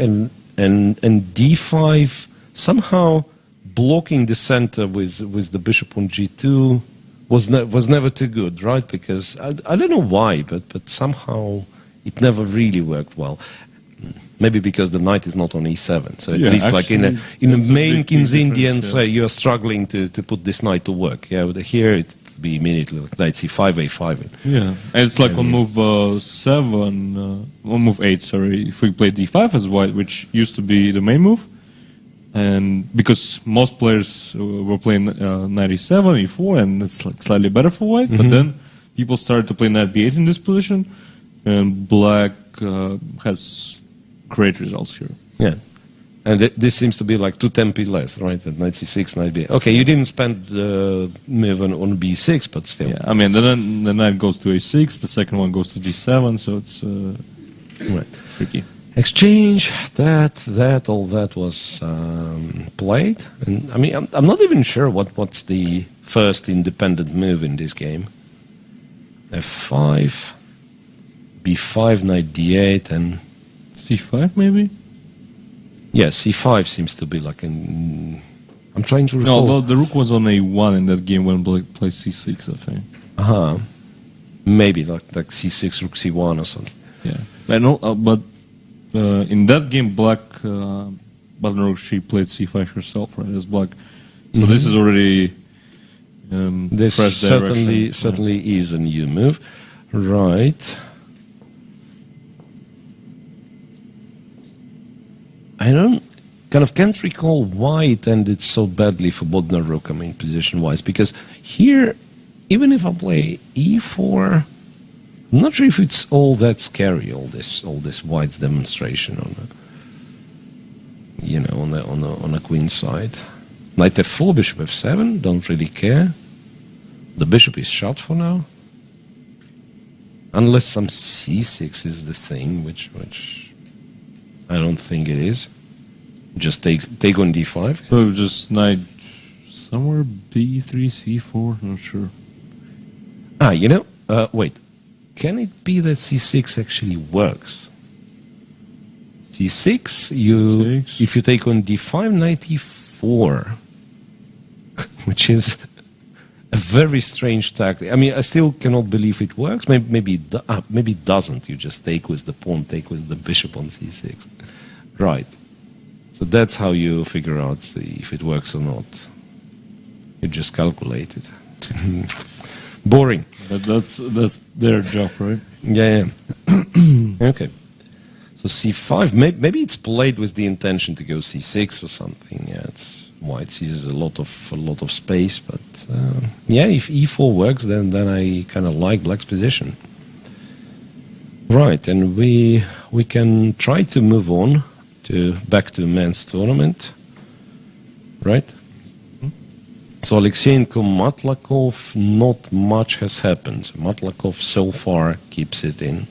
and d5. Somehow blocking the center with the bishop on g2 was never too good, right? Because I don't know why, but somehow it never really worked well. Maybe because the knight is not on e7, so at least actually, like in the main King's Indians, you are struggling to put this knight to work. Yeah, but here it would be immediately like knight c5, a5. Yeah, and it's like on move 8. Sorry, if we play d5 as white, which used to be the main move. And because most players were playing knight e7, e4, and it's like slightly better for white, but then people started to play knight b8 in this position, and black has great results here. Yeah, and this seems to be like 2 tempi less, right? At knight c6, knight b8. Okay, you didn't spend the move on b6, but still. Yeah, then the knight goes to a6, the second one goes to d7, so it's tricky. Exchange, all that was played. And I'm not even sure what's the first independent move in this game. F5, B5, knight D8, and C5 maybe? Yeah, C5 seems to be like an... I'm trying to recall... No, the rook was on A1 in that game when black played C6, I think. Maybe like C6, rook C1 or something. Yeah. I know, but in that game, black... Bodnar-Rook, she played C5 herself, right, as black. So this is already... this fresh certainly is a new move. Right. I can't recall why it ended so badly for Bodnar-Rook, position-wise, because here, even if I play e4, I'm not sure if it's all that scary, all this white's demonstration on a queen side. Knight f4, bishop f7, don't really care. The bishop is shot for now. Unless some c6 is the thing, which I don't think it is. Just take on d5. So just knight somewhere b3, c4, not sure. Wait. Can it be that c6 actually works? c6, if you take on d5, knight e4, which is a very strange tactic. I still cannot believe it works. Maybe it doesn't. You just take with the pawn, take with the bishop on c6. Right. So that's how you figure out if it works or not. You just calculate it. Boring. But that's their job, right? Yeah. Okay. So c5, maybe it's played with the intention to go c6 or something. Yeah, it's white sees a lot of space, but yeah, if e4 works, then I kind of like black's position. Right, and we can try to move on back to men's tournament, right? So Aleksandr Matlakov, not much has happened. Matlakov so far keeps it in.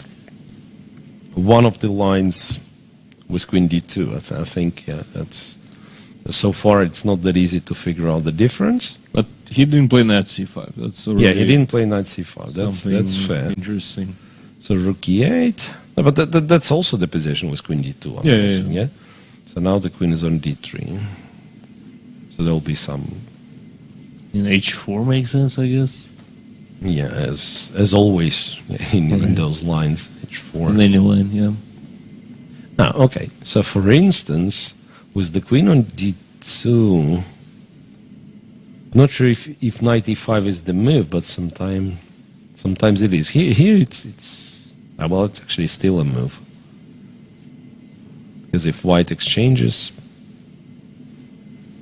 One of the lines was queen d2. I think, yeah, that's so far it's not that easy to figure out the difference. But he didn't play knight c5. That's already he didn't play knight c5. That's fair. Interesting. So rook e8. No, but that's also the position with queen d2. I'm guessing, yeah. So now the queen is on d3. So there'll be some. And h4 makes sense, I guess. Yeah, as always in those lines, h4. In any line, yeah. Ah, okay. So for instance, with the queen on d2, I'm not sure if knight e5 is the move, but sometimes it is. Here it's well, it's actually still a move. Because if white exchanges,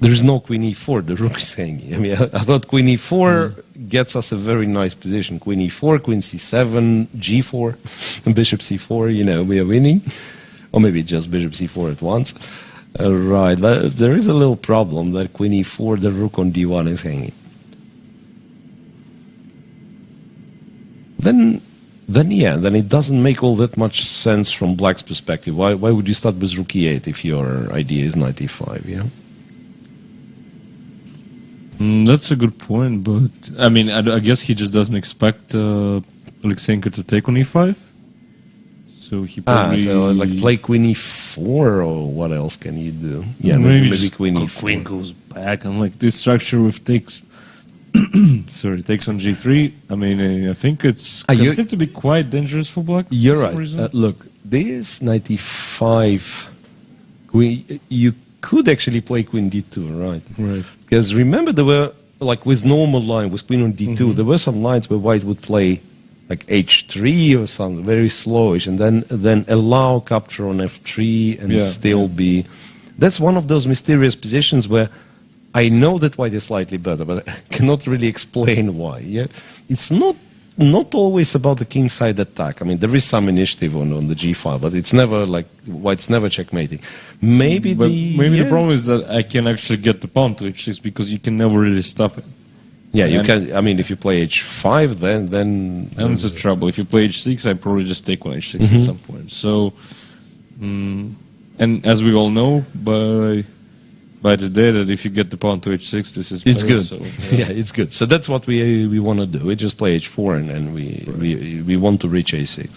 there is no queen e4, the rook is hanging. I mean, I thought queen e4 gets us a very nice position. Queen e4, queen c7, g4, and bishop c4, you know, we are winning. Or maybe just bishop c4 at once. Right, but there is a little problem that queen e4, the rook on d1 is hanging. Then it doesn't make all that much sense from black's perspective. Why would you start with rook e8 if your idea is knight e5, yeah? That's a good point, but I mean, I guess he just doesn't expect Aleksandr to take on e5. So he probably... so like play queen e4, or what else can you do? Yeah, maybe queen e4. Queen goes back, and like this structure with takes... sorry, takes on g3. I mean, I think it's seem to be quite dangerous for black. You're right. Look, this knight e5, you could actually play queen d2, right? Right. Because remember, there were, like with normal line, with queen on d2, there were some lines where white would play like h3 or something, very slowish, and then allow capture on f3 and still be... That's one of those mysterious positions where I know that white is slightly better, but I cannot really explain why. Yeah, it's not always about the king side attack. I mean, there is some initiative on the g file, but it's never like white's never checkmating. Maybe the problem is that I can actually get the pawn to h6 because you can never really stop it. Yeah, you can. I mean, if you play h5, then that's the trouble. If you play h6, I probably just take on h6 at some point. So, and as we all know, by the day that if you get the pawn to h6, this is it's better, good. So, yeah, it's good. So that's what we want to do. We just play h4 and we want to reach a6.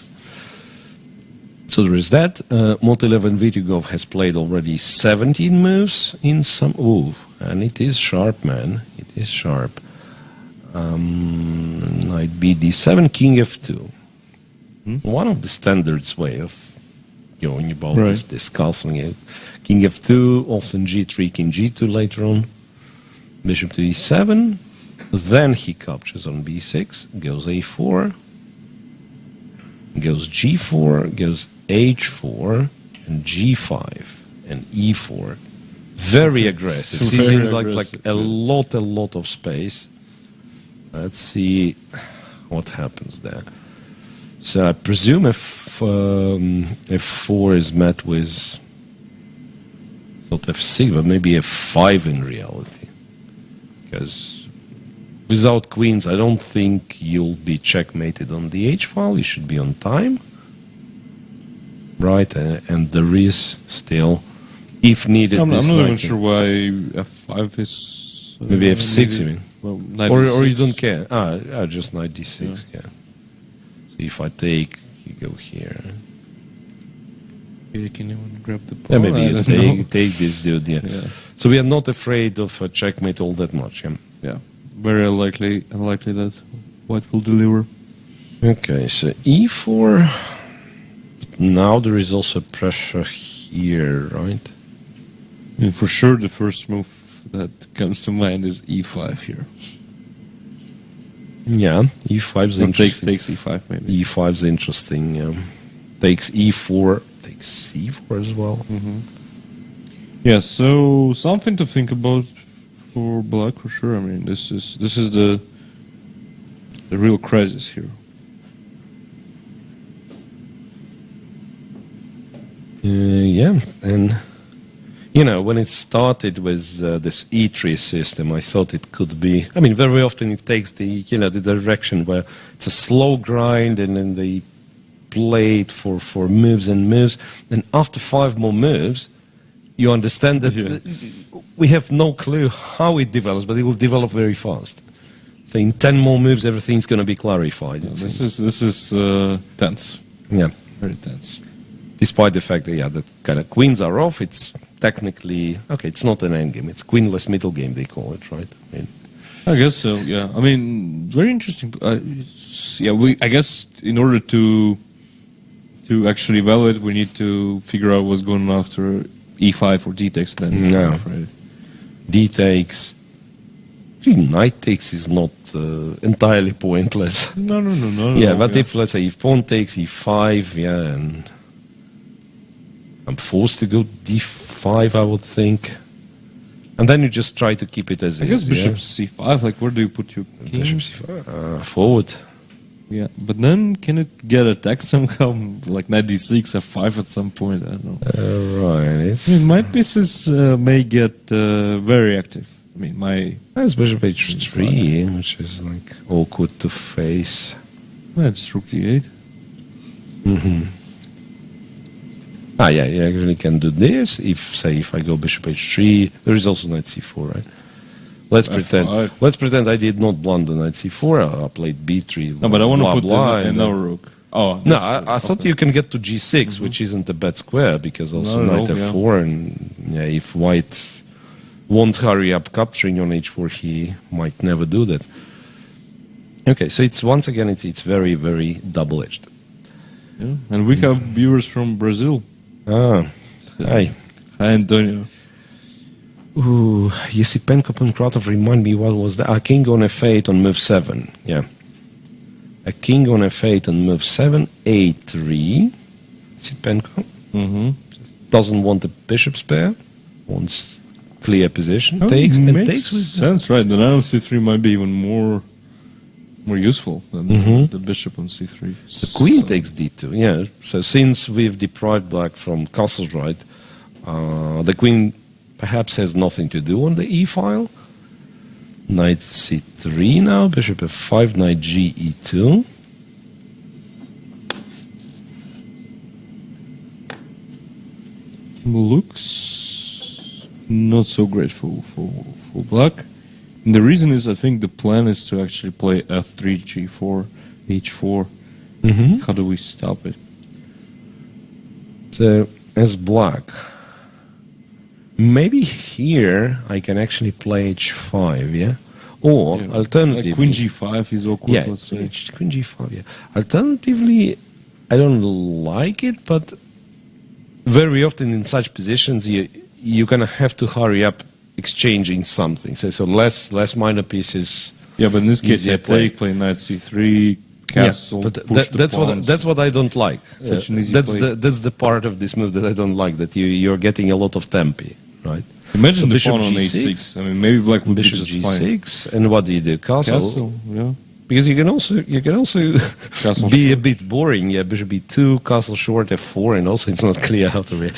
So there is that. Mod11 Vityugov has played already 17 moves in some. Ooh, and it is sharp, man. It is sharp. Knight bd7, king f2. One of the standards way of going about this castling it. King f2, often g3, king g2 later on. Bishop to e7. Then he captures on b6, goes a4, goes g4, goes h4, and g5, and e4. Very aggressive. Seizing like a lot of space. Let's see what happens there. So I presume f4 is met with not f6, but maybe f5 in reality. Because without queens, I don't think you'll be checkmated on the h file. You should be on time. Right, and there is still, if needed, I'm not even sure why f5 is... maybe f6, you mean? Well, or you don't care? Just knight d6, yeah. So if I take, you go here. You can even grab the pawn. Yeah, maybe you take this dude, yeah. So we are not afraid of a checkmate all that much, yeah? Yeah, very unlikely that white will deliver. Okay, so e4. Now there is also pressure here, right? And for sure, the first move that comes to mind is e5 here. Yeah, e5 is Or interesting. takes e5 maybe. E5 is interesting. Takes e4, takes c4 as well. Yeah, so something to think about for black for sure. I mean, this is the real crisis here. Yeah, and you know, when it started with this E3 system, I thought it could be. I mean, very often it takes the the direction where it's a slow grind, and then they play it for moves and moves, and after 5 more moves, you understand that we have no clue how it develops, but it will develop very fast. So in 10 more moves, everything's going to be clarified. Yeah, this is tense. Yeah. Very tense. Despite the fact that that kind of queens are off, it's technically okay. It's not an endgame; it's queenless middle game. They call it, right? I guess so. Yeah. I mean, very interesting. I guess in order to actually evaluate, we need to figure out what's going on after e5 or d takes. Then right? D takes. Knight takes is not entirely pointless. No. Yeah, but if let's say if pawn takes e5, and I'm forced to go d5, I would think. And then you just try to keep it as I guess is. bishop c5, like where do you put your king? Bishop c5. Forward. Yeah, but then can it get attacked somehow? Like knight d6, f5 at some point? I don't know. Right. My pieces may get very active. I mean, That's bishop h3, which is like awkward to face. That's rook d8. Yeah, you actually can do this. If I go bishop h3, there is also knight c4, right? Let's pretend I did not blunder knight c4. I played b3. No, but I want to put another rook. Oh no, I thought you can get to g6, which isn't a bad square because also knight f4, and if white won't hurry up capturing on h4, he might never do that. Okay, so it's once again it's very, very double-edged. Yeah, and we have viewers from Brazil. Hi. Hi, Antonio. Ooh, Yesipenko Pankratov, remind me what was that? A king on f8 on move 7. Yeah. A king on f8 on move 7, a3. Yesipenko. Just doesn't want a bishop's pair. Wants clear position. Takes with sense, right? The knight on c3 might be even more useful than the bishop on c3. The queen takes d2, yeah. So since we've deprived black from castles, right, the queen perhaps has nothing to do on the e-file. Knight c3 now, bishop f5, knight g e2. Looks not so great for black. And the reason is, I think the plan is to actually play f3, g4, h4. How do we stop it? So, as black, maybe here I can actually play h5, yeah? Or, alternatively... Like queen g5 is awkward, let's say. Queen g5, yeah. Alternatively, I don't like it, but very often in such positions, you're going to have to hurry up exchanging something. So less minor pieces. Yeah, but in this case, play knight c3, castle, but that's what I don't like. Such an easy that's the part of this move that I don't like, that you're getting a lot of tempi, right? Imagine the pawn on h6. I mean, maybe black would be just g6, and what do you do? Castle, yeah. Because you can also be a bit boring. Yeah, bishop b2, castle short, f4, and also it's not clear how to read.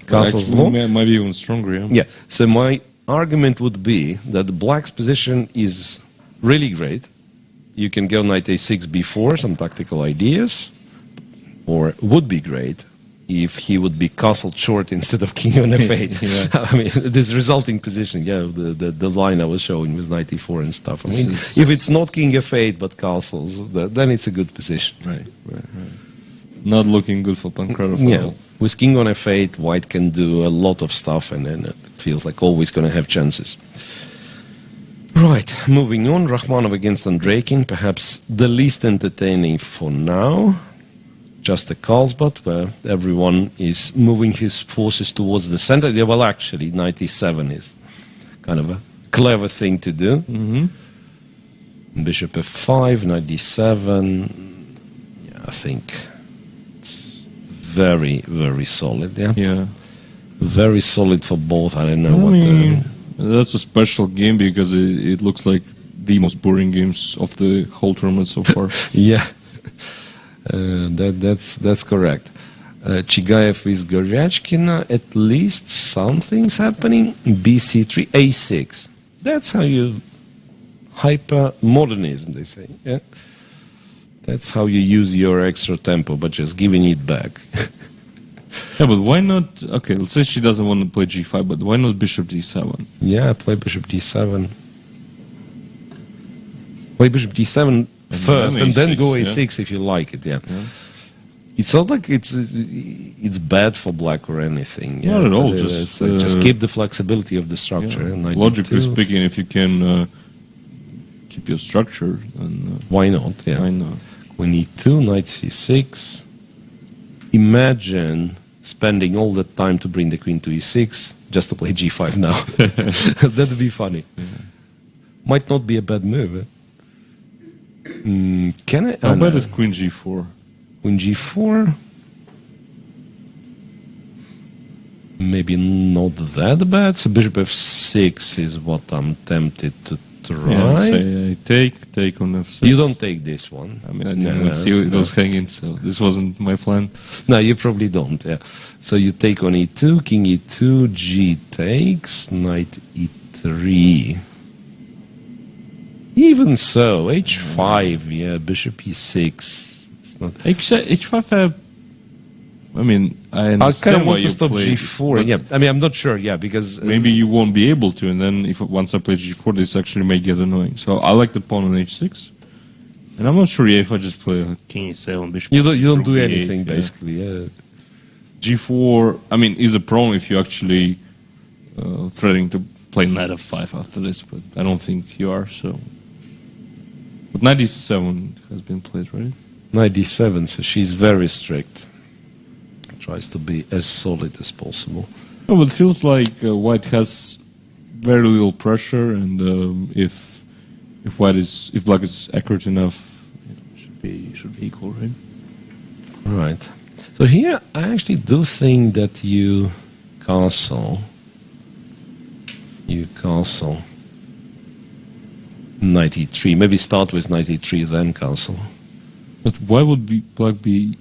Castle's long. Might be even stronger. Yeah. So my argument would be that the black's position is really great. You can go knight a6 b4, some tactical ideas, or would be great if he would be castle short instead of king on f8. I mean, this resulting position, the line I was showing with knight e4 and stuff. I mean, if it's not king f8 but castles, then it's a good position. Right. Not looking good for Pankratov. Yeah. With king on f8, white can do a lot of stuff, and then it feels like always going to have chances. Right, moving on. Rakhmonov against Andreikin, perhaps the least entertaining for now. just a Carlsbad, where everyone is moving his forces towards the center. Yeah, well, actually, knight e7 is kind of a clever thing to do. Bishop f5, knight d7. Yeah, I think it's very, very solid. Yeah, Yeah. very solid for both. I don't know I what. mean, that's a special game because it looks like the most boring games of the whole tournament so far. Yeah, that's correct. Chigayev is Goryachkina. At least something's happening. BC3, A6. That's how you hyper-modernism, they say. Yeah, that's how you use your extra tempo, but just giving it back. Yeah, but why not? Okay, let's say she doesn't want to play g5, but why not bishop d7? Yeah, play bishop d7. Play bishop d7 first, then and then A6, go yeah. a6 if you like it. Yeah. It's not like it's bad for black or anything. Yeah. Not at all, But, just, it's like just keep the flexibility of the structure. Yeah. And knight Logically d2. speaking, if you can keep your structure, then Why not? Yeah. why not? Queen e2, knight c6. Imagine spending all that time to bring the queen to e6 just to play g5 now. That'd be funny. Might not be a bad move. Eh? Can I? How no. bad is queen g4? Queen g4? Maybe not that bad. So bishop f6 is what I'm tempted to try. Yeah, say I take on f6. You don't take this one. I mean, I didn't see it was hanging, so this wasn't my plan. No, you probably don't. Yeah. So you take on e2, king e2, g takes, knight e3. Even so, h5, yeah, bishop e6. It's not. h5, I mean, I I kind understand of why want you to stop play g4. but Yeah, I mean, I'm not sure. Yeah, because maybe you won't be able to, and then if once I play g4, this actually may get annoying. So I like the pawn on h6, and I'm not sure if I just play king e7, bishop. you e6, don't do rook e8, anything yeah. basically. Yeah. G4, I mean, is a problem if you actually threatening to play knight f5 after this, but I don't think you are. So, but knight e7 has been played, right? Knight d7, so she's very strict. Tries to be as solid as possible. No, but it feels like white has very little pressure, and if black is accurate enough, it should be equal, right? Right. So here, I actually do think that you castle knight e3. Maybe start with knight e3, then castle. But why would black be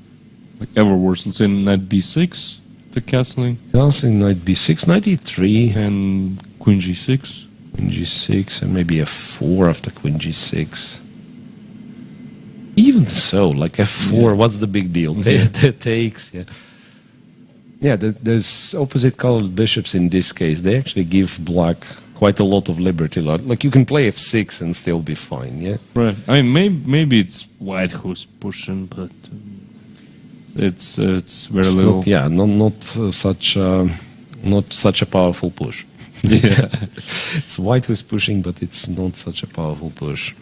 like ever worse? Let's say knight b6, the castling, Castling knight b6, knight e3, and queen g6. queen g6, and maybe f4 after queen g6. Even so, like f4, what's the big deal? That takes, yeah. Yeah, there's opposite colored bishops in this case. They actually give black quite a lot of liberty. Like you can play f6 and still be fine, yeah? Right. I mean, maybe it's white who's pushing, but it's very little. Not such a powerful push. Yeah. It's white who's pushing, but it's not such a powerful push.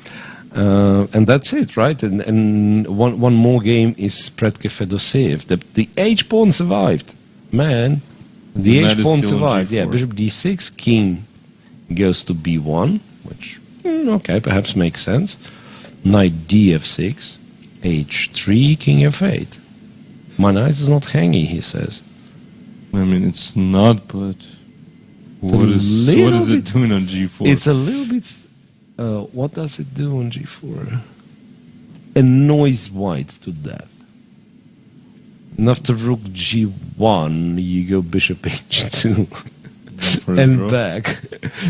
And that's it, right? And one more game is Predke Fedoseev. The H pawn survived, man. The And H that is pawn still on survived. Yeah, G4. bishop d6, king goes to b1, which okay, perhaps makes sense. Knight df6, h3, king f8. My knight is not hanging, he says. I mean, it's not, but what is it doing on g4? It's a little bit. What does it do on g4? Annoys white to death. And after rook g1, you go bishop h2 For a and draw? back.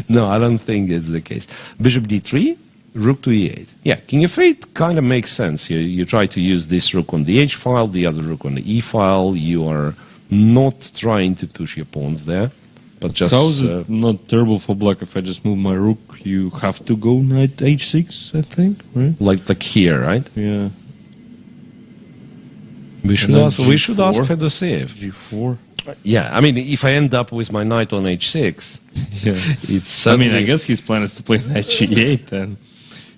No, I don't think it's the case. Bishop d3, rook to e8. Yeah, king f8 kind of makes sense. You try to use this rook on the h file, the other rook on the e file. You are not trying to push your pawns there. But just How is it not terrible for black if I just move my rook? You have to go knight h6, I think, right? like here, right? Yeah. We should And then ask G4? Fedoseev. g4. Yeah, I mean, if I end up with my knight on h6, Yeah. it's I mean, I suddenly- guess his plan is to play knight g8 then.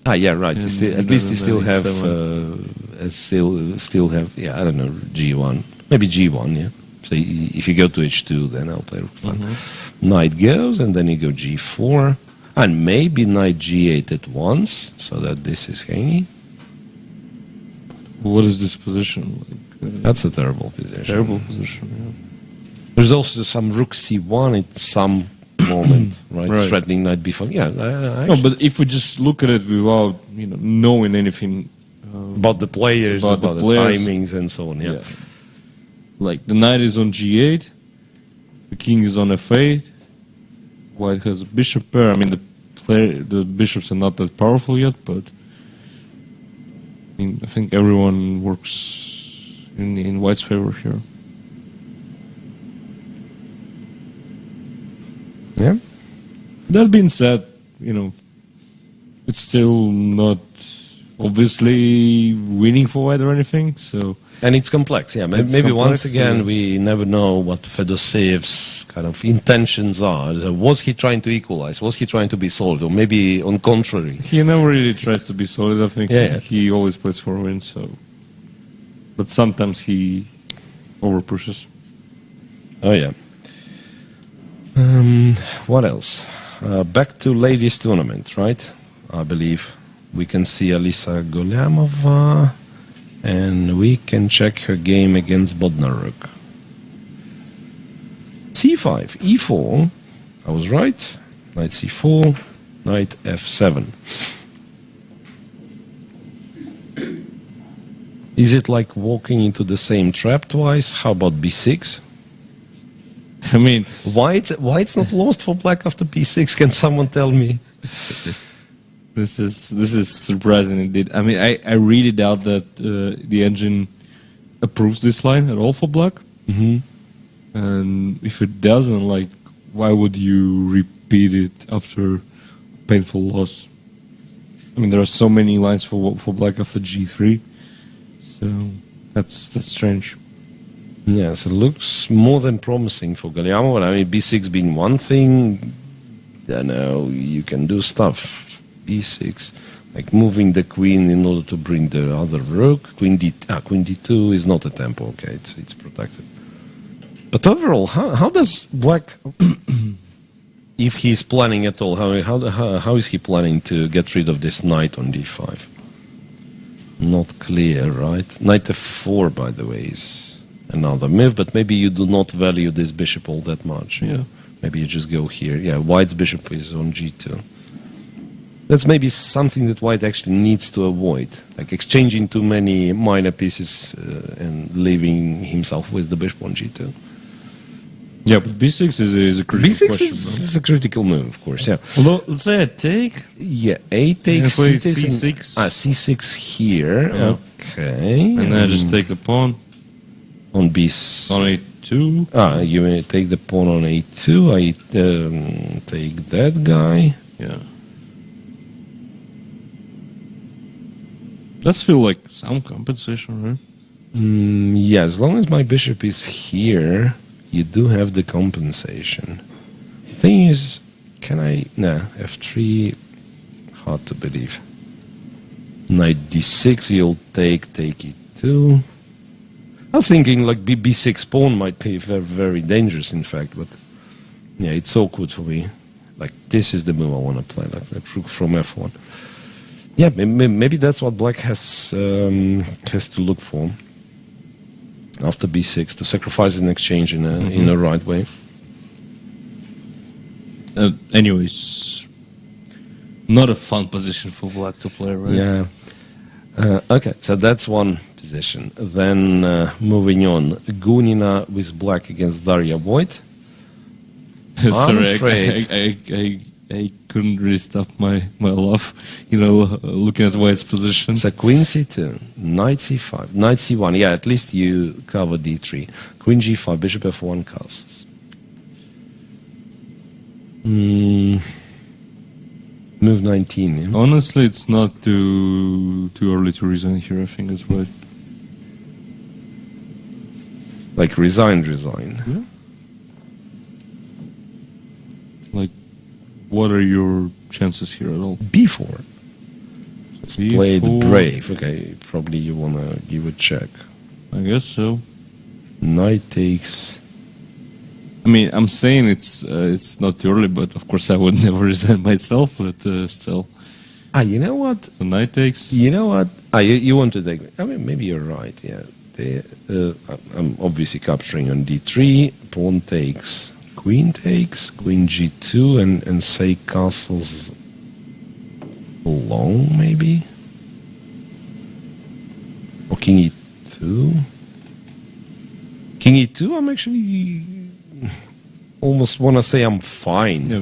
yeah, right. And At least you then still have e7. still have, I don't know, G1. Maybe G1, yeah. So if you go to H2, then I'll play rook 5. Knight goes, and then you go G4. And maybe knight G8 at once, so that this is hanging. What is this position? That's a terrible position. Terrible position, yeah. There's also some rook C1 at some moment, right? Right. Threatening knight B5. Yeah, No, but if we just look at it without knowing anything about the players, about about the the players. timings and so on. Yeah. Like the knight is on G8, the king is on F8, white has a bishop pair. I mean, the bishops are not that powerful yet, but I think everyone works in white's favor here. Yeah. That being said, it's still not obviously winning for white or anything, so... And it's complex, yeah. It's Maybe complex, once again, yes. we never know what Fedoseyev's kind of intentions are. So was he trying to equalize? Was he trying to be solid? Or maybe on contrary? He never really tries to be solid, I think. Yeah. He always plays for a win, so... But sometimes he overpushes. Oh, yeah. What else? Back to ladies tournament, right? I believe we can see Alisa Golyamova, and we can check her game against Bodnaruk. C5, E4. I was right. Knight C4, Knight F7. Is it like walking into the same trap twice? How about B6? I mean, White's not lost for black after B6. Can someone tell me? this is surprising indeed. I mean, I really doubt that the engine approves this line at all for black. And if it doesn't, like, why would you repeat it after painful loss? I mean, there are so many lines for black after G3, so that's strange. Yes, it looks more than promising for Golyamova. I mean, B6 being one thing, you can do stuff. B6, like moving the queen in order to bring the other rook. Queen D2 is not a tempo. Okay, it's protected. But overall, how does black, if he's planning at all, how is he planning to get rid of this knight on D5? Not clear, right? Knight F4, by the way, is another move, but maybe you do not value this bishop all that much. Yeah. Maybe you just go here. Yeah, white's bishop is on G2. That's maybe something that white actually needs to avoid, like exchanging too many minor pieces and leaving himself with the bishop on G2. Yeah, but B6 is a critical B6 question. is a critical move, of course, yeah. Although, let's say I take. Yeah, A takes play C6. C6. C6 here. Yeah. Okay. And then I just take the pawn on B6. on A2. You may take the pawn on A2. I take that guy. Yeah. Does feel like some compensation, right? Yeah, as long as my bishop is here, you do have the compensation. Thing is, can I... Nah, F3, hard to believe. Knight D6, you'll take E2. I'm thinking like B6 pawn might be very, very dangerous, in fact, but yeah, it's awkward for me. Like, this is the move I want to play, like rook from F1. Yeah, maybe that's what black has to look for after B6, to sacrifice an exchange in a right way. Anyways, not a fun position for black to play, right? Yeah. Okay, so that's one position. Then moving on, Gunina with black against Daria Voigt. Sorry, afraid. I couldn't really stop my love, looking at white's position. So queen C2, knight C5, knight C1. Yeah, at least you cover D3. Queen G5, bishop F1 castles. Move 19. Yeah? Honestly, it's not too early to resign here, I think, as well. Like resign. Yeah. Like, what are your chances here at all? B4. Played B4. brave. Okay, probably you want to give a check. I guess so. Knight takes. I mean, I'm saying it's not early, but of course I would never resign myself, but still. You know what? So knight takes. You know what? You want to take. I mean, maybe you're right. Yeah. I'm obviously capturing on d3. Pawn takes. Queen takes. Queen g2 and say castles long maybe. Or king e2. King e2. I'm actually almost want to say I'm fine. Yeah,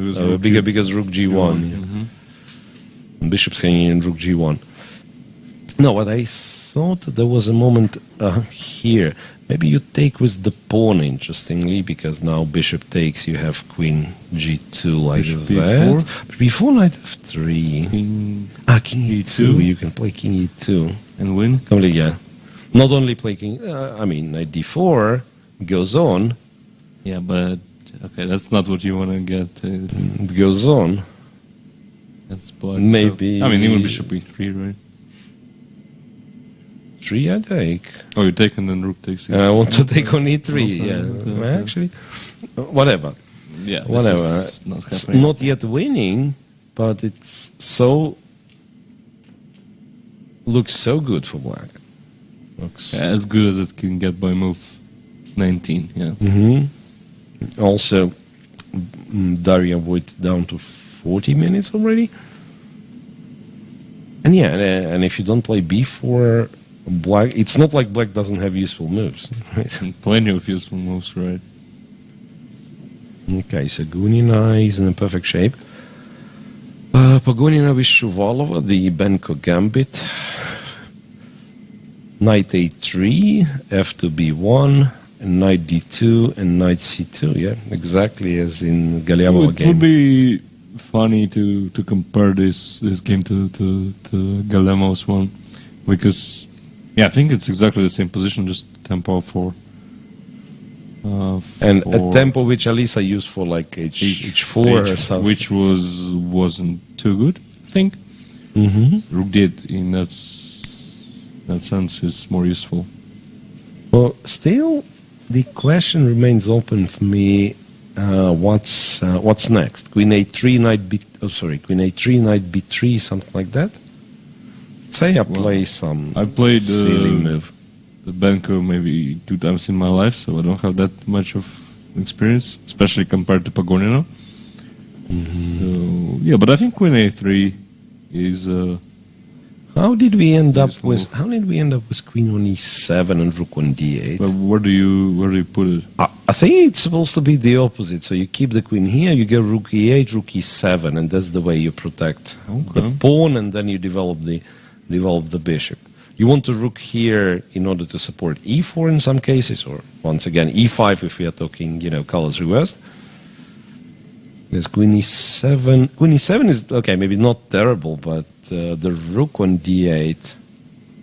because rook g1. Yeah. Bishop's hanging in rook g1. No, but I thought there was a moment here. Maybe you take with the pawn, interestingly, because now bishop takes, you have queen g2 like Bishop that. b4. But before knight f3. King King e2. You can play king e2. and win. Yeah. Not only play king, knight d4 goes on. Yeah, but okay, that's not what you want to get. It goes on. That's black. Maybe- So, I mean, even bishop e3, right? 3 I take. Oh, you take and then rook takes. And I want to take on e3. Okay, Yeah. okay. Actually, whatever. Yeah, this Whatever. is not It's happening. not yet winning, but it's so looks so good for black. Looks As good as it can get by move 19. Yeah. also Daria Voigt down to 40 minutes already. And and if you don't play b4, black, it's not like black doesn't have useful moves. And plenty of useful moves, right? Okay, so Gunina is in a perfect shape. Pagunina with Shuvalova, the Benko gambit. Knight a3, f to b1, and knight d2, and knight c2. Yeah, exactly as in Galiamova It game. would be funny to compare this game to Galemov's one, because I think it's exactly the same position, just tempo for. And for a tempo which Alisa used for like h4 or something. which wasn't too good, I think. Rook did in that sense is more useful. Well, still, the question remains open for me. What's next? Queen a3, knight b. Oh, sorry, Queen a3, knight b3, something like that. Say I play some. I played silly move. the Benko maybe 2 times in my life, so I don't have that much of experience, especially compared to Pagonino. So, but I think Queen a3 is. How did we end up useful with? move. How did we end up with Queen on e7 and Rook on d8? But where do you put it? I think it's supposed to be the opposite. So you keep the queen here, you go Rook e8, Rook e7, and that's the way you protect the pawn, and then you develop the bishop. You want to rook here in order to support e4 in some cases, or once again e5 if we are talking, colors reversed. There's Queen e7. Queen e7 is okay, maybe not terrible, but the Rook on d8.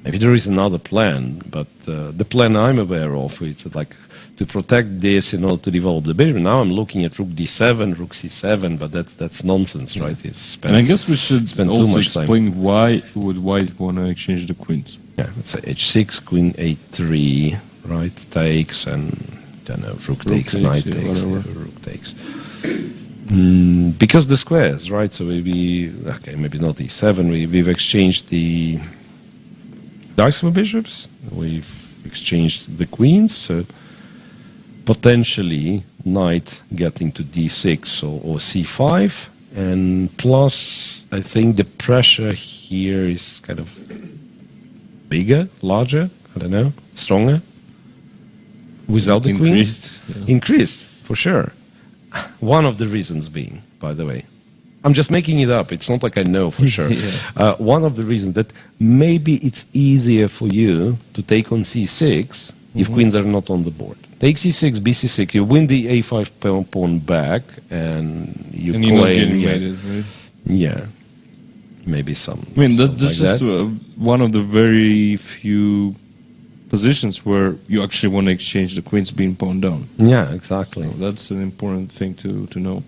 Maybe there is another plan, but the plan I'm aware of is like to protect this in order to develop the bishop. Now I'm looking at Rook d7, Rook c7, but that's nonsense, right? And I guess we should spend too also much time. explain why would white want to exchange the queens. Yeah, let's say h6, Queen a3, right? Takes and Rook takes, knight takes, Rook takes. Because the squares, right? So maybe not e7. We've exchanged the dice for bishops. We've exchanged the queens. So potentially knight getting to d6 or c5, and plus I think the pressure here is kind of bigger, larger. I don't know, stronger. Without the queens, increased for sure. One of the reasons being, by the way, I'm just making it up. It's not like I know for sure. One of the reasons that maybe it's easier for you to take on c6 if queens are not on the board. Take c6, bc6, you win the a5 pawn back, and you and play. It, right? Yeah, maybe some. I mean, that's like just that. one of the very few positions where you actually want to exchange the queens being pawned down. Yeah, exactly. So that's an important thing to know.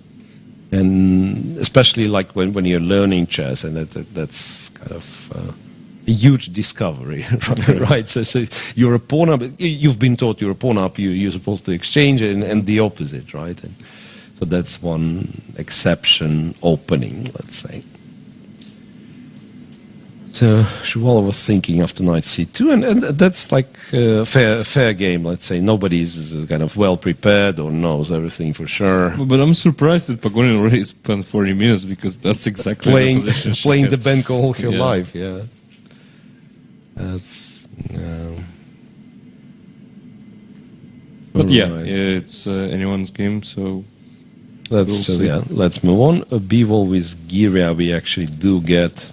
And especially like when you're learning chess, and that's kind of a huge discovery, right? So you're a pawn up. You've been taught you're a pawn up. You're supposed to exchange, and the opposite, right? And so that's one exception opening, let's say. So Shuvalov was thinking after knight c2, and that's like a fair game, let's say. Nobody's kind of well prepared or knows everything for sure. But I'm surprised that Pagonin already spent 40 minutes, because that's exactly Playing the position she playing had. the bank all her Yeah. life, yeah. That's... But yeah, Alright. it's anyone's game, so Let's we'll just, see. yeah, let's move on. Bivol with Giria, we actually do get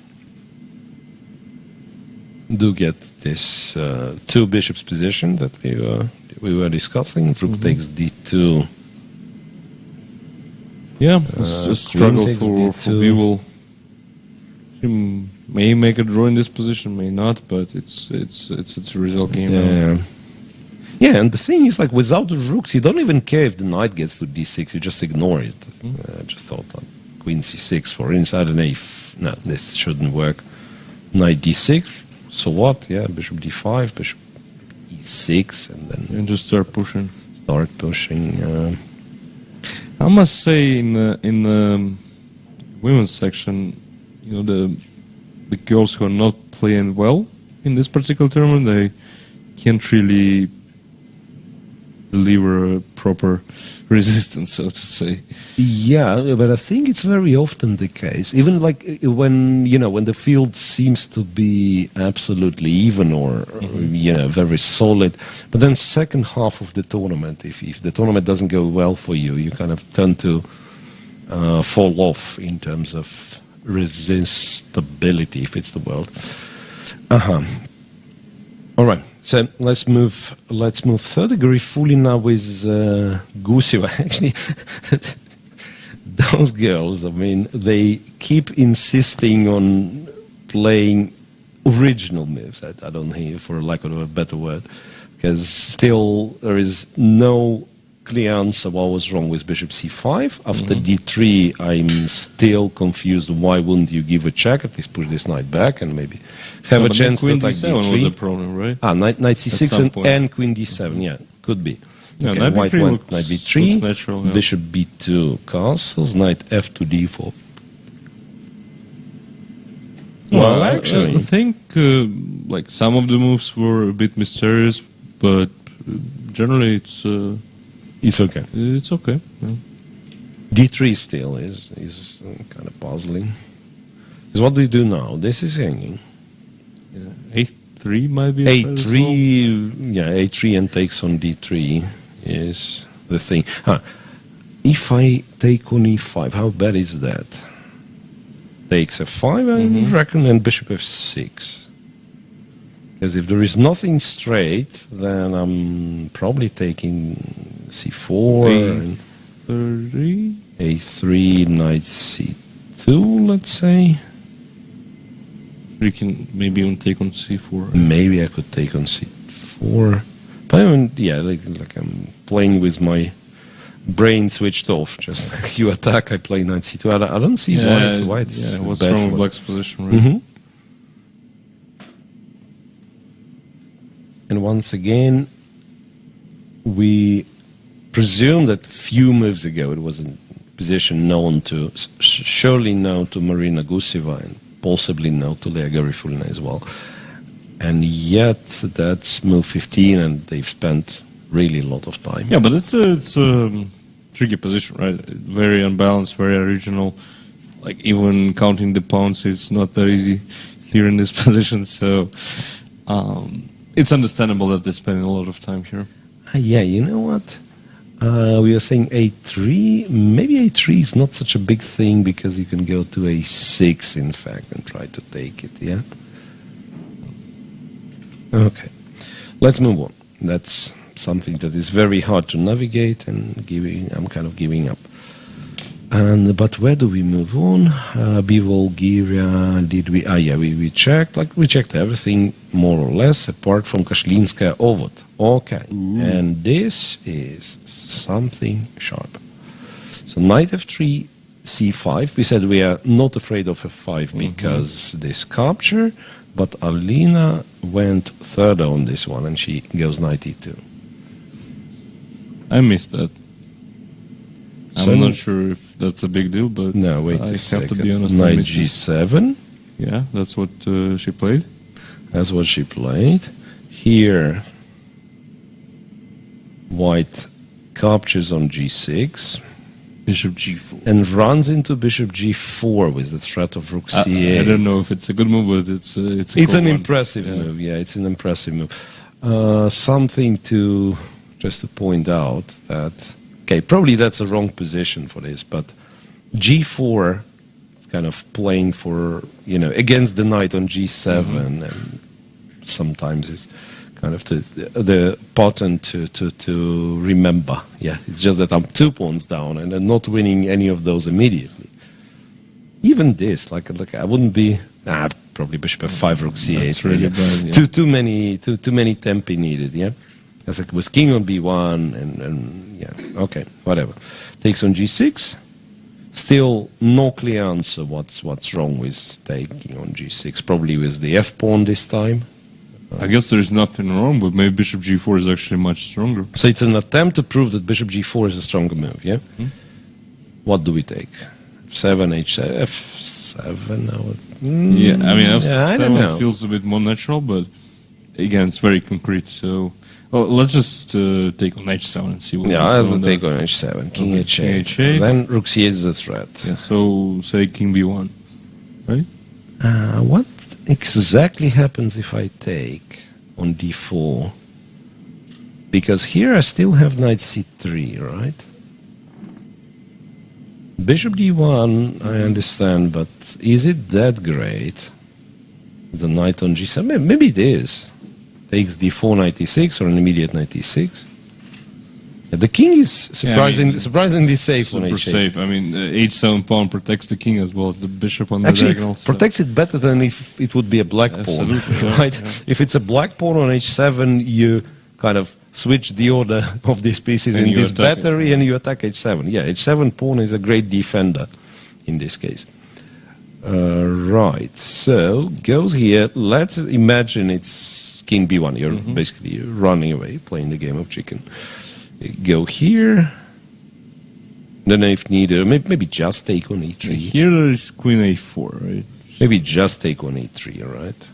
this two bishops position that we were discussing. Rook takes d2. Yeah, it's a struggle takes for d2. Bivol. She may make a draw in this position, may not, but it's a result game. Yeah, and the thing is, like, without the rooks, you don't even care if the knight gets to d6. You just ignore it. I just thought that queen c6, for instance. I don't know if... No, this shouldn't work. Knight d6. So what? Yeah, bishop d5, bishop e6, and then... And just start pushing. I must say, in the women's section, you know, the girls who are not playing well in this particular tournament, they can't really deliver a proper resistance, so to say. Yeah, but I think it's very often the case. Even like when the field seems to be absolutely even or very solid, but then second half of the tournament, if the tournament doesn't go well for you, you kind of tend to fall off in terms of resistibility, if it's the word. All right. So let's move third. Grifuli now with Gusev. Actually, those girls, I mean, they keep insisting on playing original moves. I don't hear, for lack of a better word, because still there is no clear answer what was wrong with bishop c5. After d3, I'm still confused. Why wouldn't you give a check? At least push this knight back and maybe have a chance to queen attack d7 d3. was a problem, right? Knight c6 some point. and queen d7. Yeah, could be. Yeah, Okay, knight white b3 went looks knight b3, natural, yeah. bishop b2 castles, knight f2 d4. Well, actually, I think like some of the moves were a bit mysterious, but generally it's okay. It's okay. Yeah. D3 still is kind of puzzling. Because what do you do now? This is hanging. A3 might be a threat as well. A3, yeah, A3 and takes on D3 is the thing. If I take on E5, how bad is that? Takes F5, I reckon, and bishop F6. Because if there is nothing straight, then I'm probably taking C4, A3? A3, knight C2, let's say. You can maybe even take on C4. Maybe I could take on C4. But I mean, yeah, like I'm playing with my brain switched off. Just you attack, I play knight C2. I don't see why it's what's bad wrong for with Black's position, right? And once again, we presume that few moves ago it was a position surely known to Marina Guseva and possibly known to Lea Garifulina as well. And yet that's move 15 and they've spent really a lot of time. Yeah, but it's a tricky position, right? Very unbalanced, very original. Like even counting the pawns is not that easy here in this position, so it's understandable that they're spending a lot of time here. Yeah, you know what? We were saying A3. Maybe A3 is not such a big thing because you can go to A6, in fact, and try to take it, yeah? Okay. Let's move on. That's something that is very hard to navigate, and I'm kind of giving up. But where do we move on? Bivol, Giria, did we... we checked. We checked everything, more or less, apart from Kashlinskaya Ovod. Okay. And this is something sharp. So knight f3, c5. We said we are not afraid of f5 because this capture. But Alina went third on this one, and she goes knight e2. I missed that. So I'm not sure if that's a big deal, but no, wait I a have second. to be honest. I Knight missed this. g7. Yeah, that's what she played. That's what she played. Here, white captures on g6 Bishop g4. and runs into bishop g4 with the threat of rook c8. I don't know if it's a good move, but it's a It's cool an one. impressive Yeah. move. Yeah, it's an impressive move. Something to just to point out that probably that's a wrong position for this, but g4 is kind of playing for against the knight on g7, and sometimes it's kind of the pattern to remember. Yeah, it's just that I'm 2 pawns down and I'm not winning any of those immediately. Even this, like I wouldn't be. Probably bishop f5, rook c8. That's really bad. Yeah. Too many tempi needed. Yeah, as it was king on b1 and yeah. Okay, whatever. Takes on g6. Still no clear answer. What's wrong with taking on g6? Probably with the f pawn this time. I guess there's nothing wrong, but maybe bishop g4 is actually much stronger. So it's an attempt to prove that bishop g4 is a stronger move. Yeah. What do we take? f7, h7, f7. Yeah, I mean I don't know. f7 feels a bit more natural, but again, it's very concrete. So, well, let's just take on h7 and see what. Yeah, what's as going the on take on h7, king Okay, h8. king h8. Then rook c8 is a threat. there. Yeah, so say king b1, right? What exactly happens if I take on d4? Because here I still have knight c3, right? Bishop d1, I understand, but is it that great? The knight on g7? Maybe it is. Takes d4, knight e6, or an immediate knight e6. Yeah, the king is surprisingly safe on Super h8. safe. I mean, h7 pawn protects the king as well as the bishop on the Actually, diagonal. So. protects it better than if it would be a black pawn, Absolutely, yeah, right? yeah. If it's a black pawn on h7, you kind of switch the order of these pieces And in you this attack it, battery, and you attack h7. Yeah, h7 pawn is a great defender in this case. Right, so goes here. Let's imagine it's king b1. You're basically running away, playing the game of chicken. Go here. Then if needed, maybe just take on e3. Here there is queen a4, right? Maybe just take on e3, right?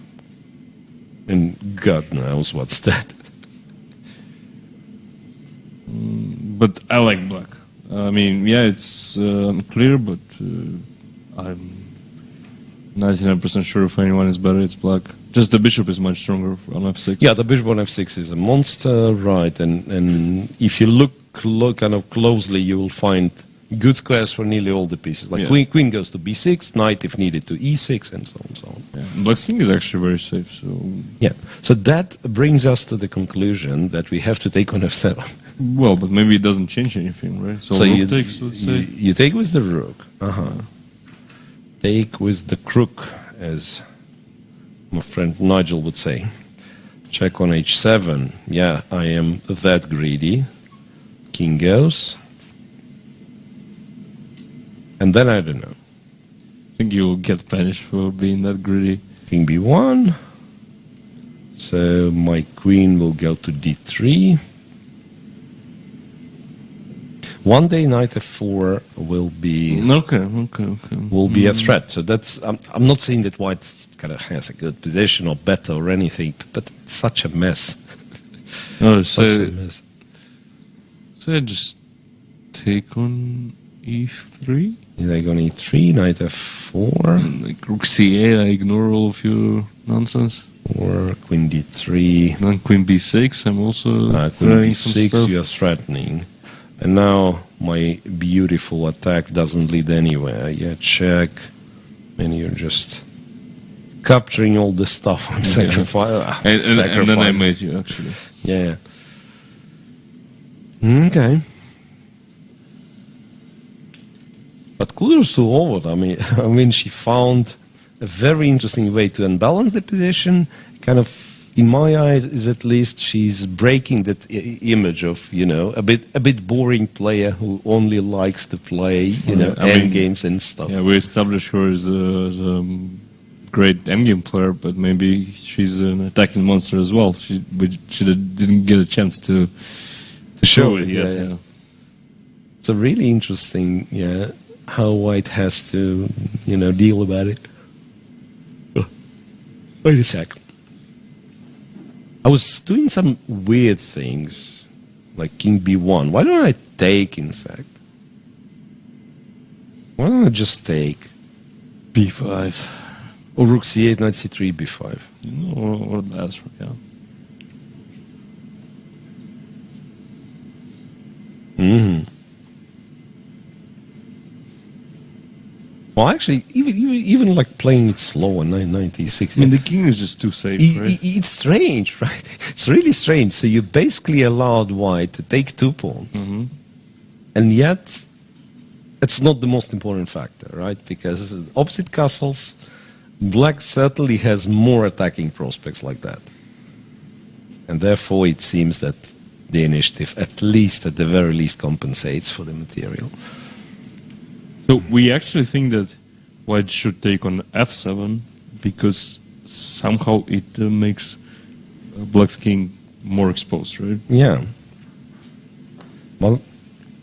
And God knows what's that. But I like black. I mean, yeah, it's unclear, but I'm 99% sure if anyone is better, it's black. Just the bishop is much stronger on f6. Yeah, the bishop on f6 is a monster, right? And if you look kind of closely, you will find good squares for nearly all the pieces. Like Yeah. queen goes to b6, knight if needed to e6, and so on and so on. Yeah. Black's king is actually very safe. So Yeah, so that brings us to the conclusion that we have to take on f7. well, but maybe it doesn't change anything, right? So you rook takes, let's say. you take with the rook. Take with the crook, as my friend Nigel would say. Check on h7. Yeah, I am that greedy. King goes. And then I don't know. I think you'll get punished for being that greedy. King b1. So my queen will go to d3. One day knight f4 will be Okay. a threat. So that's I'm not saying that white kind of has a good position or better or anything, but it's such a mess. Oh, Such a so, mess. so I just take on e3? They go on e3, knight f4, And like rook c8, I ignore all of your nonsense. or queen d3, Then queen b6, I'm also queen throwing some b6. stuff. You are threatening, and now my beautiful attack doesn't lead anywhere. Yeah, check, and you're just capturing all the stuff I'm sacrificing. And then I made you, actually. Yeah. Okay. But kudos to Howard. I mean, she found a very interesting way to unbalance the position. Kind of, in my eyes, at least, she's breaking that image of a bit boring player who only likes to play end games and stuff. Yeah, we established her as a great endgame player, but maybe she's an attacking monster as well. She didn't get a chance to show it yet. Yeah. So really interesting, how White has to, deal about it. Wait a sec. I was doing some weird things, like King B1. Why don't I take, in fact? Why don't I just take B5? Or Rook C8, Knight C3, B5. Or that's, yeah. Mm-hmm. Well, actually, even like playing it slow on 996. I mean, the king is just too safe, right? It's strange, right? It's really strange. So you basically allowed White to take 2 pawns, and yet it's not the most important factor, right? Because opposite castles, Black certainly has more attacking prospects like that, and therefore it seems that the initiative, at the very least, compensates for the material. So we actually think that White should take on f7 because somehow it makes Black's king more exposed, right? Yeah. Well,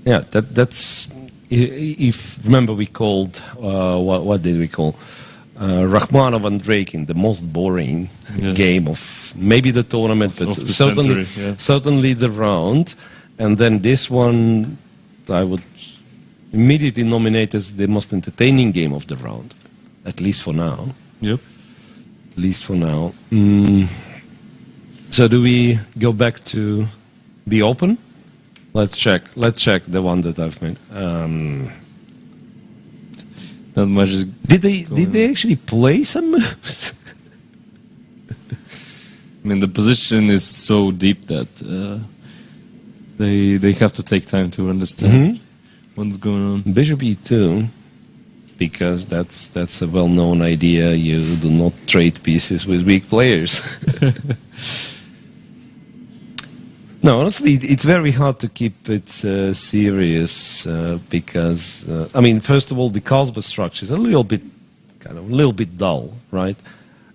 yeah. That's if remember we called what did we call Rachmanov and Draken the most boring game of maybe the tournament, but certainly the round, and then this one I would immediately nominate as the most entertaining game of the round, at least for now. Yep. At least for now. So do we go back to the open? Let's check the one that I've made. Not much is did they actually play some moves? I mean, the position is so deep that they have to take time to understand what's going on. Bishop E2, because that's a well-known idea. You do not trade pieces with weak players. No, honestly, it's very hard to keep it serious because I mean, first of all, the Carlsbad structure is a little bit dull, right?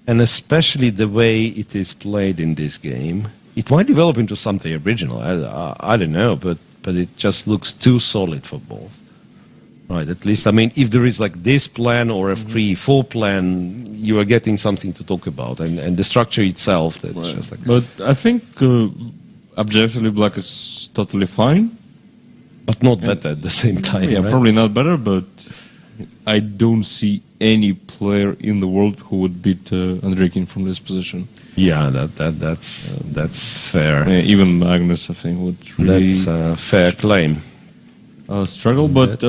And especially the way it is played in this game, it might develop into something original. I don't know, but it just looks too solid for both. Right, at least, I mean, if there is like this plan or a 3-4 plan, you are getting something to talk about. And the structure itself, that's just like... But I think objectively Black is totally fine. But not better at the same time, Yeah, right? probably not better, but I don't see any player in the world who would beat Andreikin from this position. Yeah, that's fair. Yeah, even Magnus, I think, would really... That's a fair claim. Struggle, but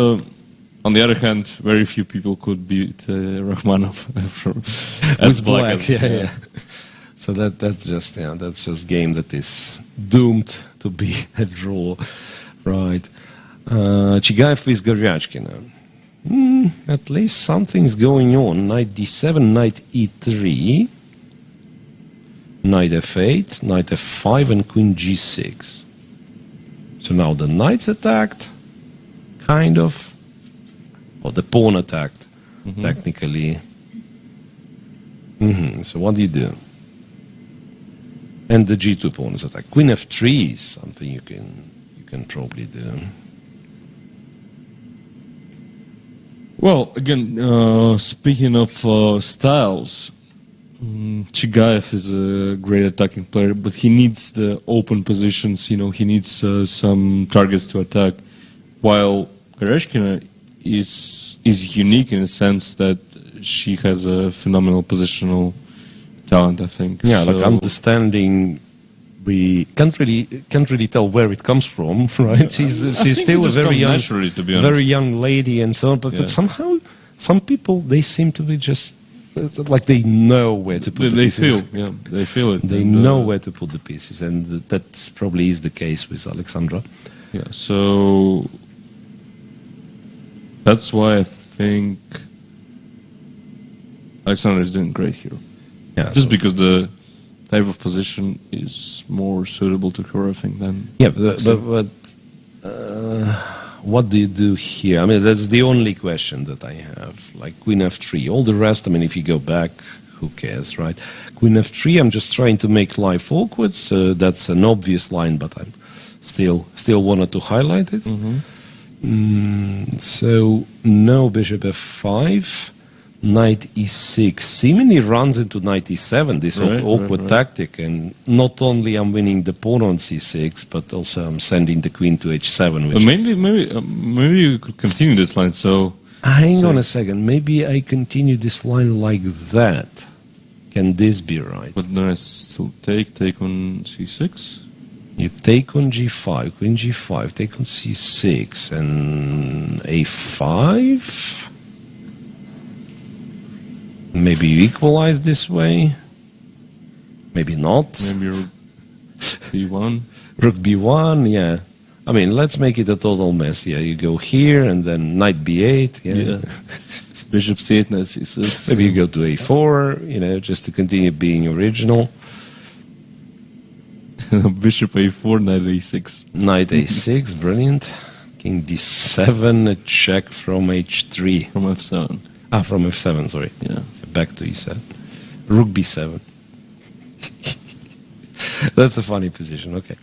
on the other hand, very few people could beat Rachmanov as Black. Yeah. So that's just game that is doomed to be a draw, right? Chigaev with Goryachkina. At least something's going on. Knight D7, Knight E3, Knight F8, Knight F5, and Queen G6. So now the knight's attacked, kind of. Or the pawn attacked, technically. So what do you do? And the G2 pawn is attacked. Queen F3 is something you can probably do. Well, again, speaking of styles, Chigaev is a great attacking player, but he needs the open positions. He needs some targets to attack. While Goryachkina is unique in a sense that she has a phenomenal positional talent, I think. Yeah, like understanding. We can't really tell where it comes from, right? She's still a very young lady and so on. But somehow, some people, they seem to be just like they know where to put the pieces. They feel it. They know where to put the pieces, and that probably is the case with Aleksandra. Yeah, so that's why I think Aleksandr is doing great here. Yeah, just because the type of position is more suitable to her, I think, than... Yeah, but what do you do here? I mean, that's the only question that I have. Like queen f3. All the rest, I mean, if you go back, who cares, right? Queen f3, I'm just trying to make life awkward. So that's an obvious line, but I'm still wanted to highlight it. So no bishop f5. Knight e6 seemingly runs into knight e7, this awkward tactic, and not only I'm winning the pawn on c6, but also I'm sending the queen to h7. Which maybe you could continue this line. So hang on a second. Maybe I continue this line like that. Can this be right? But then I still take on c6. You take on g5, queen g5, take on c6, and a5. Maybe you equalize this way. Maybe not. Maybe rook b1. Rook b1, yeah. I mean, let's make it a total mess. Yeah, you go here and then knight b8. Yeah. Bishop c8, knight c6. Maybe you go to a4, just to continue being original. Bishop a4, knight a6. Knight a6, brilliant. King d7, a check from h3. From f7. From f7, sorry. Yeah. Back to e7. Rook b7. That's a funny position, okay.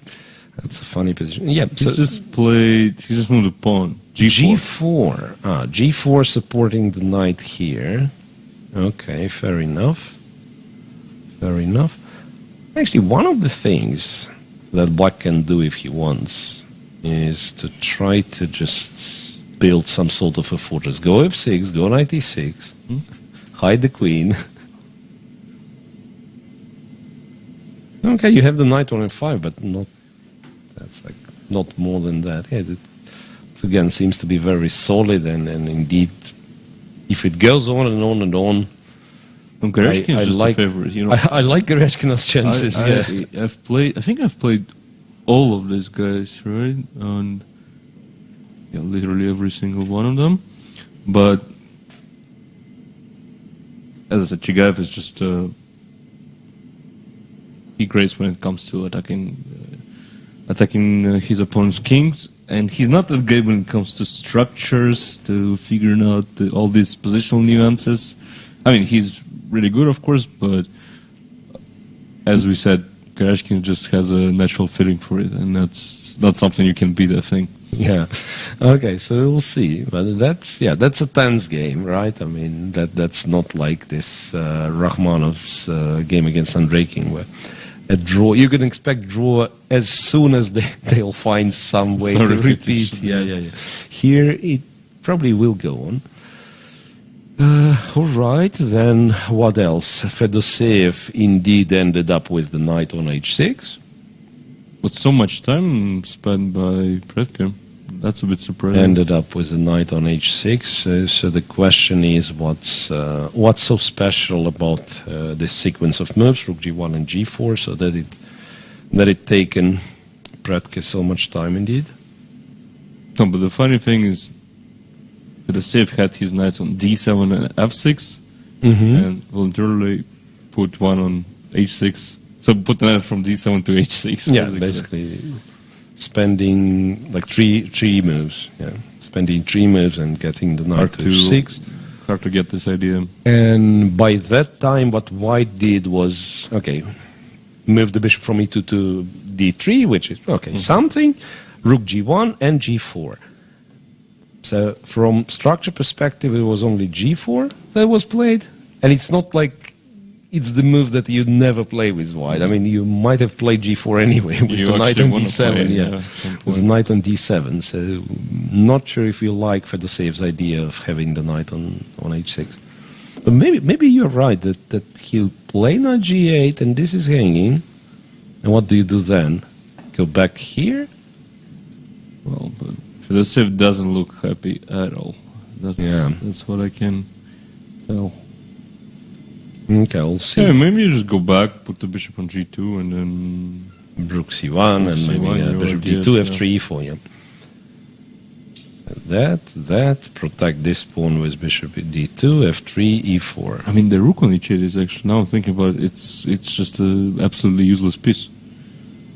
That's a funny position. Yeah. He just moved a pawn. G4. G4 supporting the knight here. Okay, fair enough. Fair enough. Actually, one of the things that Black can do if he wants is to try to just build some sort of a fortress. Go f6, go knight e6, hide the queen. Okay, you have the knight on f5, but not more than that. Yeah, it again seems to be very solid, and indeed, if it goes on and on and on, Gereshkin is just a favorite. I like Gereshkin's chances. I think I've played all of these guys, right? On literally every single one of them. But as I said, Chigaev is just he grates when it comes to attacking his opponent's kings, and he's not that great when it comes to structures, to figuring out all these positional nuances. I mean, he's really good, of course, but as we said, Gereshkin just has a natural fitting for it, and that's not something you can beat, I think. Yeah. Okay, so we'll see. But that's a tense game, right? I mean, that's not like this Rachmanov's game against Andreikin, where a draw, you can expect draw as soon as they'll find some way to repeat. Yeah. Here it probably will go on. All right, then what else? Fedoseev indeed ended up with the knight on h6. But so much time spent by Predke. That's a bit surprising. Ended up with the knight on h6. So the question is, what's so special about this sequence of moves, rook g1 and g4, so that it taken Predke so much time indeed? No, but the funny thing is, Fedoseev had his knights on d7 and f6, and voluntarily put one on h6. So put the knight from d7 to h6. Yeah, basically spending like three moves. Yeah, spending 3 moves and getting the knight to h6. Hard to get this idea. And by that time, what White did was move the bishop from e2 to d3, which is something. Rook g1 and g4. So from structure perspective, it was only g4 that was played, and it's not like it's the move that you never play with White. I mean, you might have played g4 anyway with the knight on d7. With the knight on d7. So not sure if you like Fedoseev's idea of having the knight on h6. But maybe you're right that he'll play knight g8 and this is hanging. And what do you do then? Go back here? Well, but Fedoseev doesn't look happy at all. That's what I can tell. Okay, we'll see. Yeah, maybe you just go back, put the bishop on g2, and then rook c1, and maybe bishop d2, f3, e4. Yeah. That protect this pawn with bishop d2, f3, e4. I mean, the rook on h8 is actually, now I'm thinking about it, it's just an absolutely useless piece.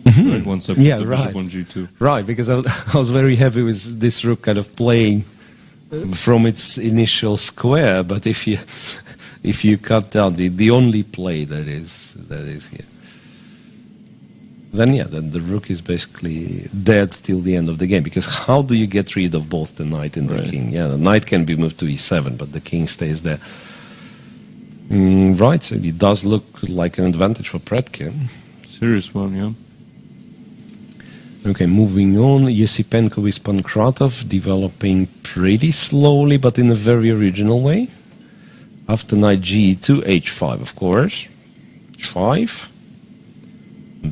right? One step Yeah, after right. bishop on g2. Right, because I was very happy with this rook kind of playing from its initial square, but if you cut down the only play that is here, then the rook is basically dead till the end of the game. Because how do you get rid of both the knight and the Right. king? Yeah, the knight can be moved to e7, but the king stays there. Right, so it does look like an advantage for Predke. Serious one, yeah. Okay, moving on. Yesipenko with Pankratov developing pretty slowly, but in a very original way. After knight g2, h5, of course. h5.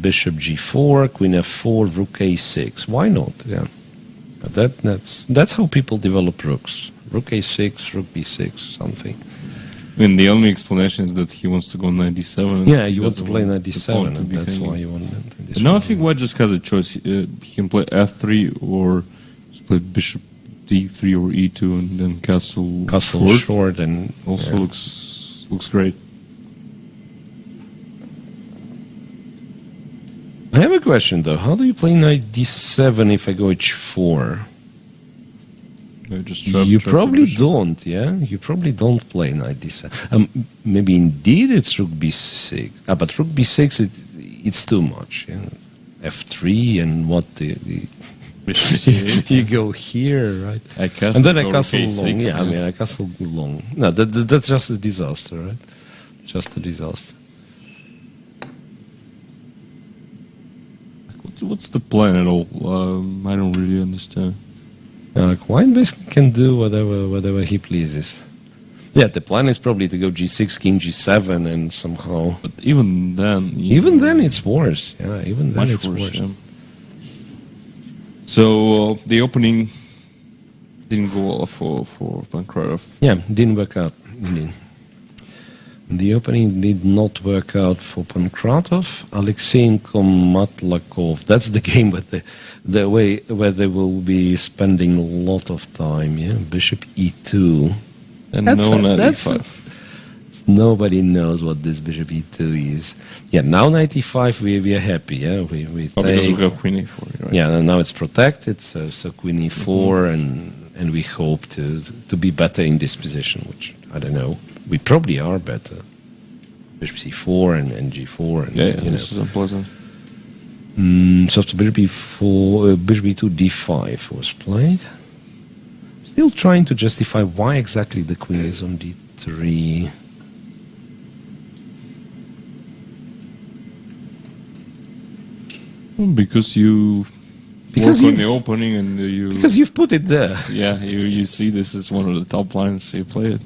Bishop g4, queen f4, rook a6. Why not? Yeah, that's how people develop rooks. Rook a6, rook b6, something. I mean, the only explanation is that he wants to go knight d7. Yeah, you want to That's play the knight d7, point to and be that's hanging. why you want this. But now I think White just has a choice. He can play f3 or just play bishop d3 or e2 and then castle short and also yeah. looks great. I have a question though. How do you play knight d7 if I go h4? You probably don't, yeah? You probably don't play knight d7. Maybe indeed it's rook b6. But rook b6, it's too much. Yeah? f3 and what you go here, right? And then I castle long. Yeah, I mean, I castle long. No, that's just a disaster, right? Just a disaster. What's the plan at all? I don't really understand. White basically can do whatever he pleases. Yeah, the plan is probably to go g6, king g7, and somehow. But even then, it's worse. Yeah, even then much it's worse. Yeah. So the opening didn't go well for Pankratov. Yeah, didn't work out. Indeed. The opening did not work out for Pankratov. Aleksandr Matlakov. That's the game with the way where they will be spending a lot of time. Yeah, bishop e2. And no knight e5. Nobody knows what this bishop e2 is. Yeah, now knight e5 we are happy. Yeah, we because we have queen e4. Right? Yeah, and now it's protected. So queen e4 and we hope to be better in this position, which I don't know. We probably are better. Bishop c4 and g4. And, this is unpleasant. So after bishop e4, bishop e2, d5 was played. Still trying to justify why exactly the queen is on d3. Because you work on the opening and because you've put it there. Yeah, you see this is one of the top lines, so you play it.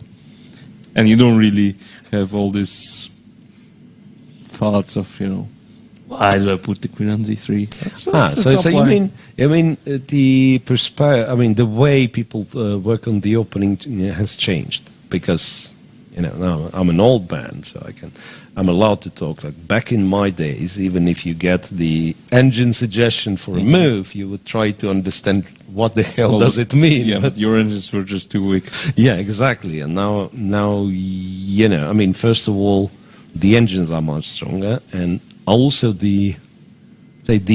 And you don't really have all these thoughts of, why do I put the queen on d3? So you mean the way people work on the opening has changed because now I'm an old man, so I'm allowed to talk. Like back in my days, even if you get the engine suggestion for a move, you would try to understand what the hell does it mean. Yeah, but your engines were just too weak. Yeah, exactly. And now first of all, the engines are much stronger, and also the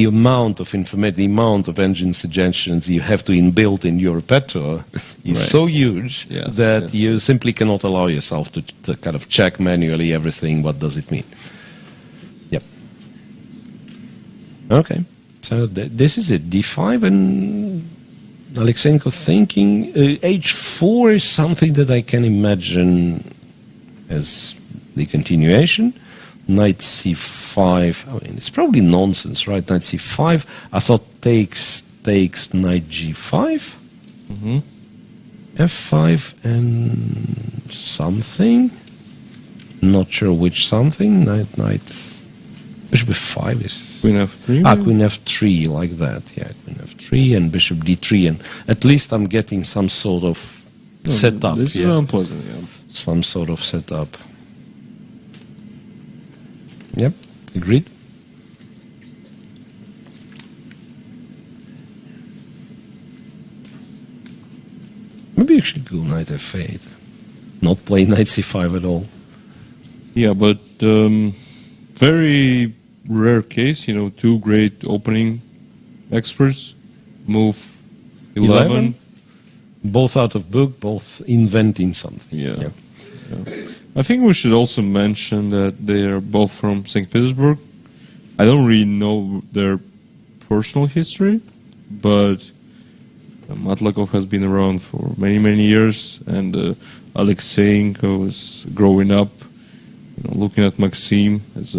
amount of information, the amount of engine suggestions you have to inbuilt in your repertoire is so huge that you simply cannot allow yourself to kind of check manually everything. What does it mean? Yep. Okay. So this is it. d5 and Aleksandr thinking h4 is something that I can imagine as the continuation. Knight c5. It's probably nonsense, right? Knight c5. I thought takes knight g5. f5 and something. Not sure which something. Knight. Bishop f5 is. Queen f3. Queen f3 like that. Yeah, queen f3 and bishop d3, and at least I'm getting some sort of setup. This is unpleasant. Yeah. Some sort of setup. Yep, agreed. Maybe actually go knight f8. Not play knight c5 at all. Yeah, but very rare case, two great opening experts move 11. Both out of book, both inventing something. Yeah. I think we should also mention that they are both from St. Petersburg. I don't really know their personal history, but Matlakov has been around for many, many years, and Aleksandr was growing up, looking at Maxim as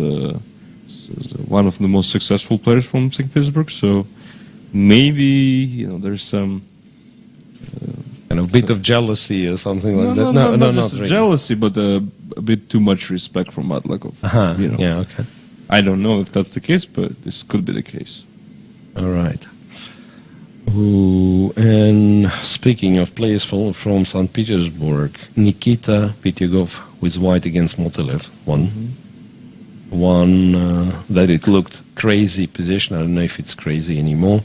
one of the most successful players from St. Petersburg. So maybe there's some kind of bit of jealousy or something like that. No, not not really. jealousy, but a bit too much respect from Matlakov. Yeah, okay. I don't know if that's the case, but this could be the case. All right. Ooh, and speaking of players from St. Petersburg, Nikita Pityugov with white against Motilev won. One that it looked crazy position. I don't know if it's crazy anymore.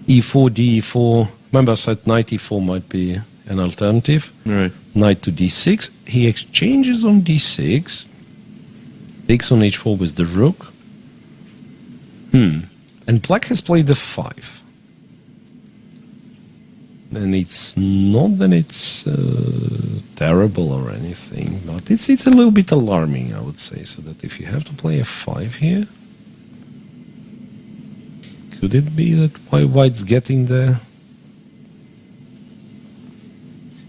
E4, D4. Remember I said knight E4 might be an alternative. Right. Knight to D6. He exchanges on D6. Takes on H4 with the rook. And black has played the 5. And it's not that it's terrible or anything, but it's a little bit alarming, I would say. So that if you have to play a 5 here, could it be that white's getting there?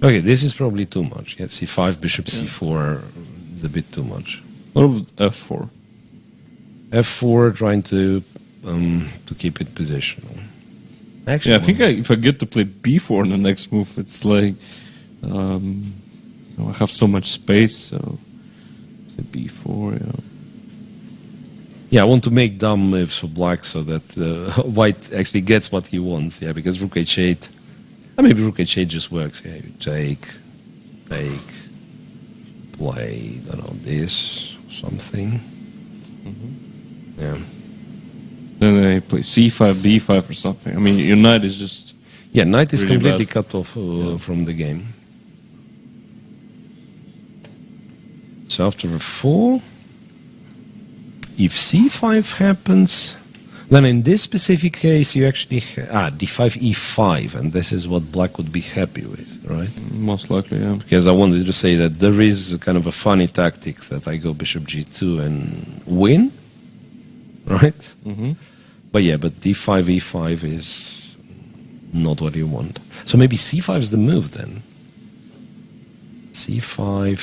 Okay, this is probably too much. Yeah, C5, bishop C4 is a bit too much. What about F4? F4, trying to keep it positional. Actually, I think if I get to play B4 in the next move, it's like I have so much space. So say B4. Yeah, I want to make dumb moves for black so that white actually gets what he wants. Yeah, because rook H8, maybe rook H8 just works. Yeah, you take, play, I don't know, this something. Yeah. Then they play C5, B5 or something. I mean, your knight is just... Yeah, knight is really completely bad. cut off from the game. So after F4, if C5 happens, then in this specific case you actually... D5, E5, and this is what black would be happy with, right? Most likely, yeah. Because I wanted to say that there is kind of a funny tactic that I go bishop G2 and win, right? But yeah, but D5, E5 is not what you want. So maybe C5 is the move then. C5,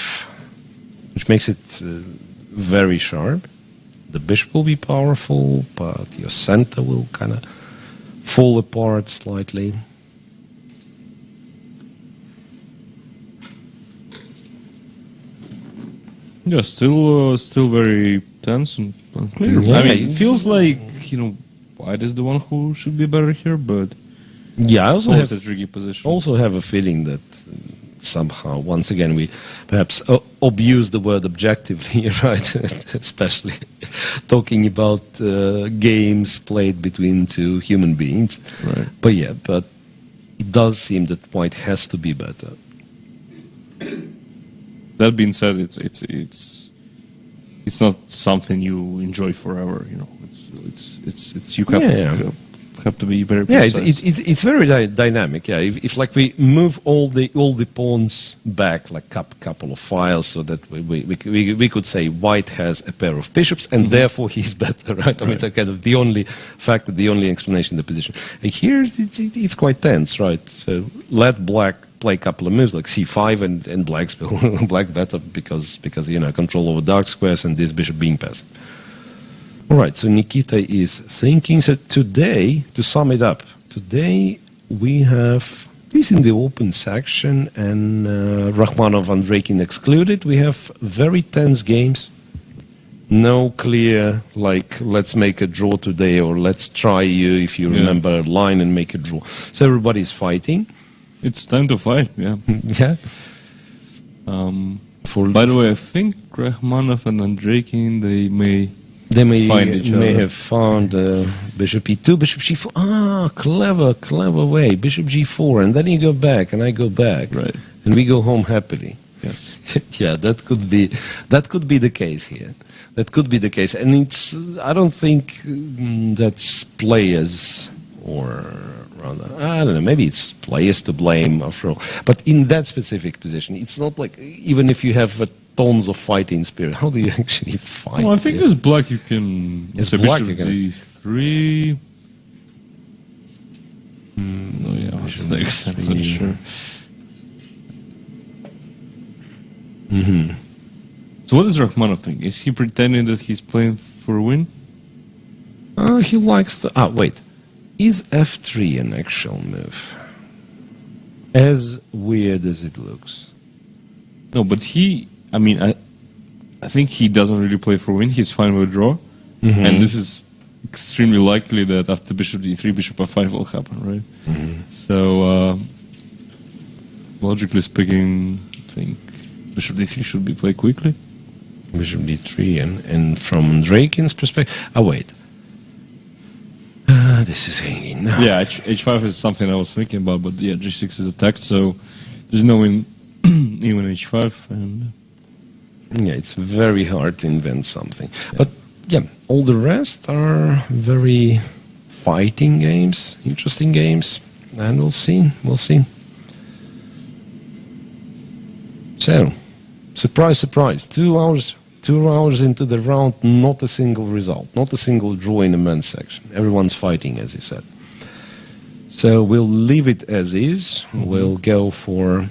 which makes it very sharp. The bishop will be powerful, but your center will kind of fall apart slightly. Yeah, still very tense and unclear. Yeah. I mean, it feels like, white is the one who should be better here, but Yeah, I also always have a tricky position. also have a feeling that somehow, once again, we perhaps abuse the word objectively, right? Especially talking about games played between two human beings. Right. But yeah, but it does seem that white has to be better. That being said, it's not something you enjoy forever. It's you have to be very precise. It's very dynamic. Yeah, if like we move all the pawns back like couple of files, so that we could say white has a pair of bishops and therefore he's better, right? I mean, it's kind of the only factor, the only explanation in the position. And here it's quite tense, right? So let black play a couple of moves like c5 and black better because control over dark squares and this bishop being passive. All right, so Nikita is thinking. So today, to sum it up, today we have, this in the open section, and Rachmanov and Andreikin excluded. We have very tense games. No clear, like, let's make a draw today, or let's try you, if you remember, a line and make a draw. So everybody's fighting. It's time to fight, yeah. Yeah. By the way, I think Rachmanov and Andreikin, they may have found bishop e2, bishop g4. Ah, clever way. Bishop g4, and then you go back, and I go back, Right. and we go home happily. Yes. Yeah, that could be the case here. That could be the case, and I don't think that's players, or rather, I don't know. Maybe it's players to blame after all. But in that specific position, it's not like even if you have tons of fighting spirit, how do you actually fight? Well, I think as black you can. As so black, bishop you can- d3. Oh yeah, what's next? I'm not sure. So what is Rachmanov think? Is he pretending that he's playing for a win? He likes the. Wait. Is f3 an actual move? As weird as it looks. No, but I mean, I think he doesn't really play for a win. He's fine with a draw. And this is extremely likely that after bishop d3, bishop f5 will happen, right? So, logically speaking, I think bishop d3 should be played quickly. Bishop d3, and from Draken's perspective. Wait. This is hanging now. Yeah, h5 is something I was thinking about, but yeah, g6 is attacked, so there's no win even h5. And Yeah, it's very hard to invent something. But yeah, all the rest are very fighting games, interesting games, and we'll see. So, surprise, surprise, 2 hours into the round, not a single result, not a single draw in the men's section. Everyone's fighting, as he said. So we'll leave it as is. We'll go for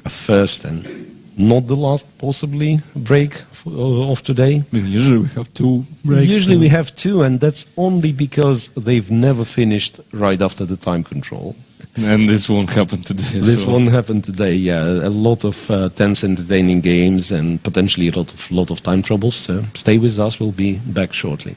a first and not the last, possibly, break of today. I mean, usually we have 2 breaks. Usually we have 2, and that's only because they've never finished right after the time control. And this won't happen today. This so. won't happen today, yeah. A lot of tense, entertaining games and potentially a lot of time troubles. So stay with us, we'll be back shortly.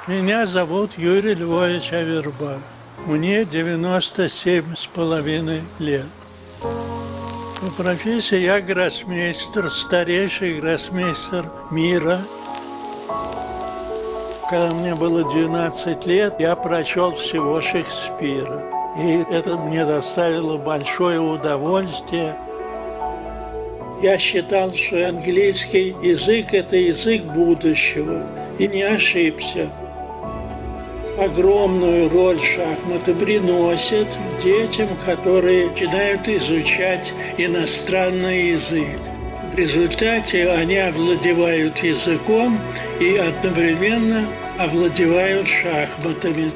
Меня зовут Юрий Львович Аверба. Мне 97,5 лет. По профессии я гроссмейстер, старейший гроссмейстер мира. Когда мне было 12 лет, я прочел всего Шекспира. И это мне доставило большое удовольствие. Я считал, что английский язык – это язык будущего. И не ошибся. Огромную роль шахматы приносят детям, которые начинают изучать иностранный язык. В результате они овладевают языком и одновременно овладевают шахматами.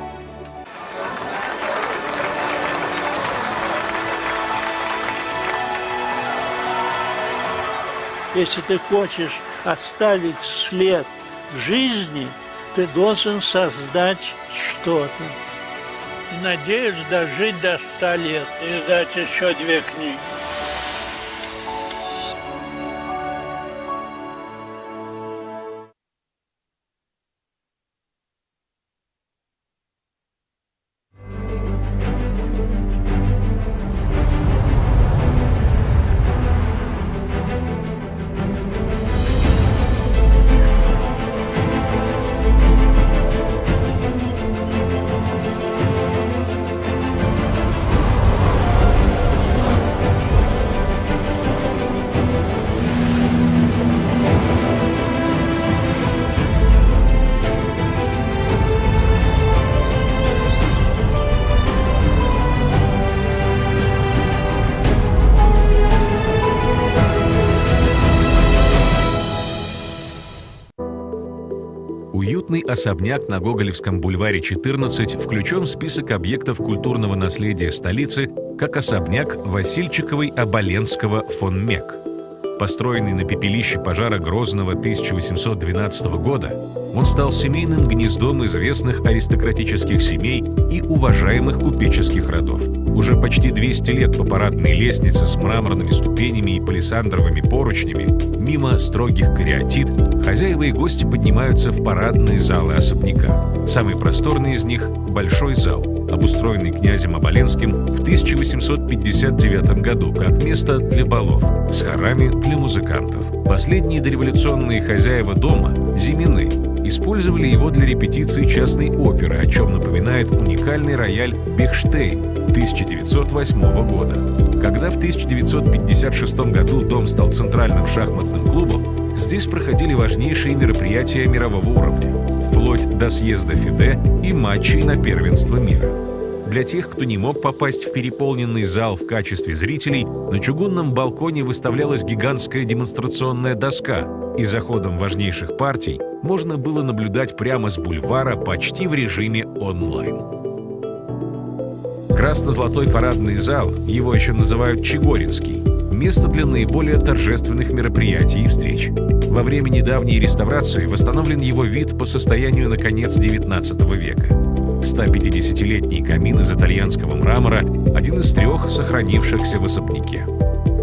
Если ты хочешь оставить след в жизни, ты должен создать что-то. Надеюсь дожить до 100 лет и издать еще 2 книги. Уютный особняк на Гоголевском бульваре 14 включен в список объектов культурного наследия столицы как особняк Васильчиковой-Оболенского фон Мек. Построенный на пепелище пожара Грозного 1812 года, он стал семейным гнездом известных аристократических семей и уважаемых купеческих родов. Уже почти 200 лет по парадной лестнице с мраморными ступенями и палисандровыми поручнями, мимо строгих кариатид, хозяева и гости поднимаются в парадные залы особняка. Самый просторный из них – большой зал, обустроенный князем Оболенским в 1859 году как место для балов, с хорами для музыкантов. Последние дореволюционные хозяева дома, Зимины, использовали его для репетиции частной оперы, о чем напоминает уникальный рояль «Бехштейн» 1908 года. Когда в 1956 году дом стал центральным шахматным клубом, здесь проходили важнейшие мероприятия мирового уровня, вплоть до съезда ФИДЕ и матчей на первенство мира. Для тех, кто не мог попасть в переполненный зал в качестве зрителей, на чугунном балконе выставлялась гигантская демонстрационная доска, и за ходом важнейших партий можно было наблюдать прямо с бульвара почти в режиме онлайн. Красно-золотой парадный зал, его еще называют Чегоринский, место для наиболее торжественных мероприятий и встреч. Во время недавней реставрации восстановлен его вид по состоянию на конец XIX века. 150-летний камин из итальянского мрамора – один из 3 сохранившихся в особняке.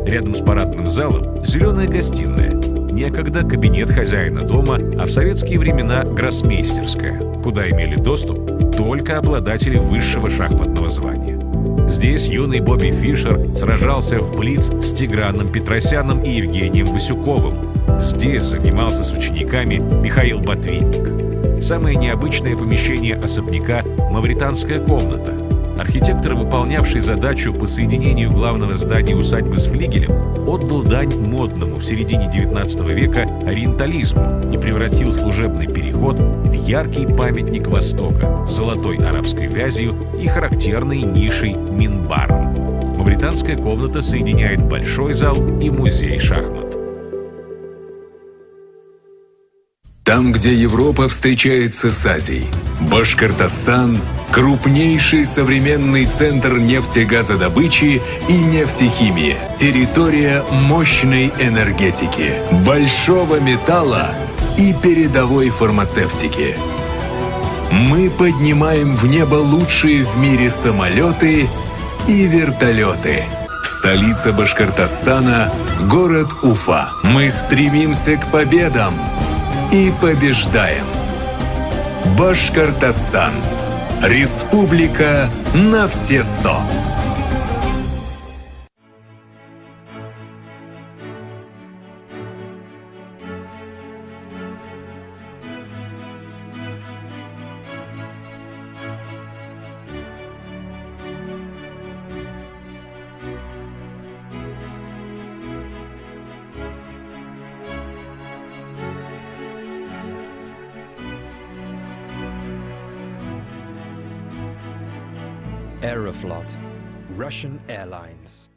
Рядом с парадным залом – зеленая гостиная, некогда кабинет хозяина дома, а в советские времена – гроссмейстерская, куда имели доступ только обладатели высшего шахматного звания. Здесь юный Бобби Фишер сражался в блиц с Тиграном Петросяном и Евгением Васюковым. Здесь занимался с учениками Михаил Ботвинник. Самое необычное помещение особняка – мавританская комната. Архитектор, выполнявший задачу по соединению главного здания усадьбы с флигелем, отдал дань модному в середине XIX века ориентализму и превратил служебный переход в яркий памятник Востока с золотой арабской вязью и характерной нишей минбаром. Мавританская комната соединяет большой зал и музей шахмат. Там, где Европа встречается с Азией. Башкортостан – крупнейший современный центр нефтегазодобычи и нефтехимии. Территория мощной энергетики, большого металла и передовой фармацевтики. Мы поднимаем в небо лучшие в мире самолеты и вертолеты. Столица Башкортостана – город Уфа. Мы стремимся к победам и побеждаем. Башкортостан. Республика на все 100. Aeroflot, Russian Airlines.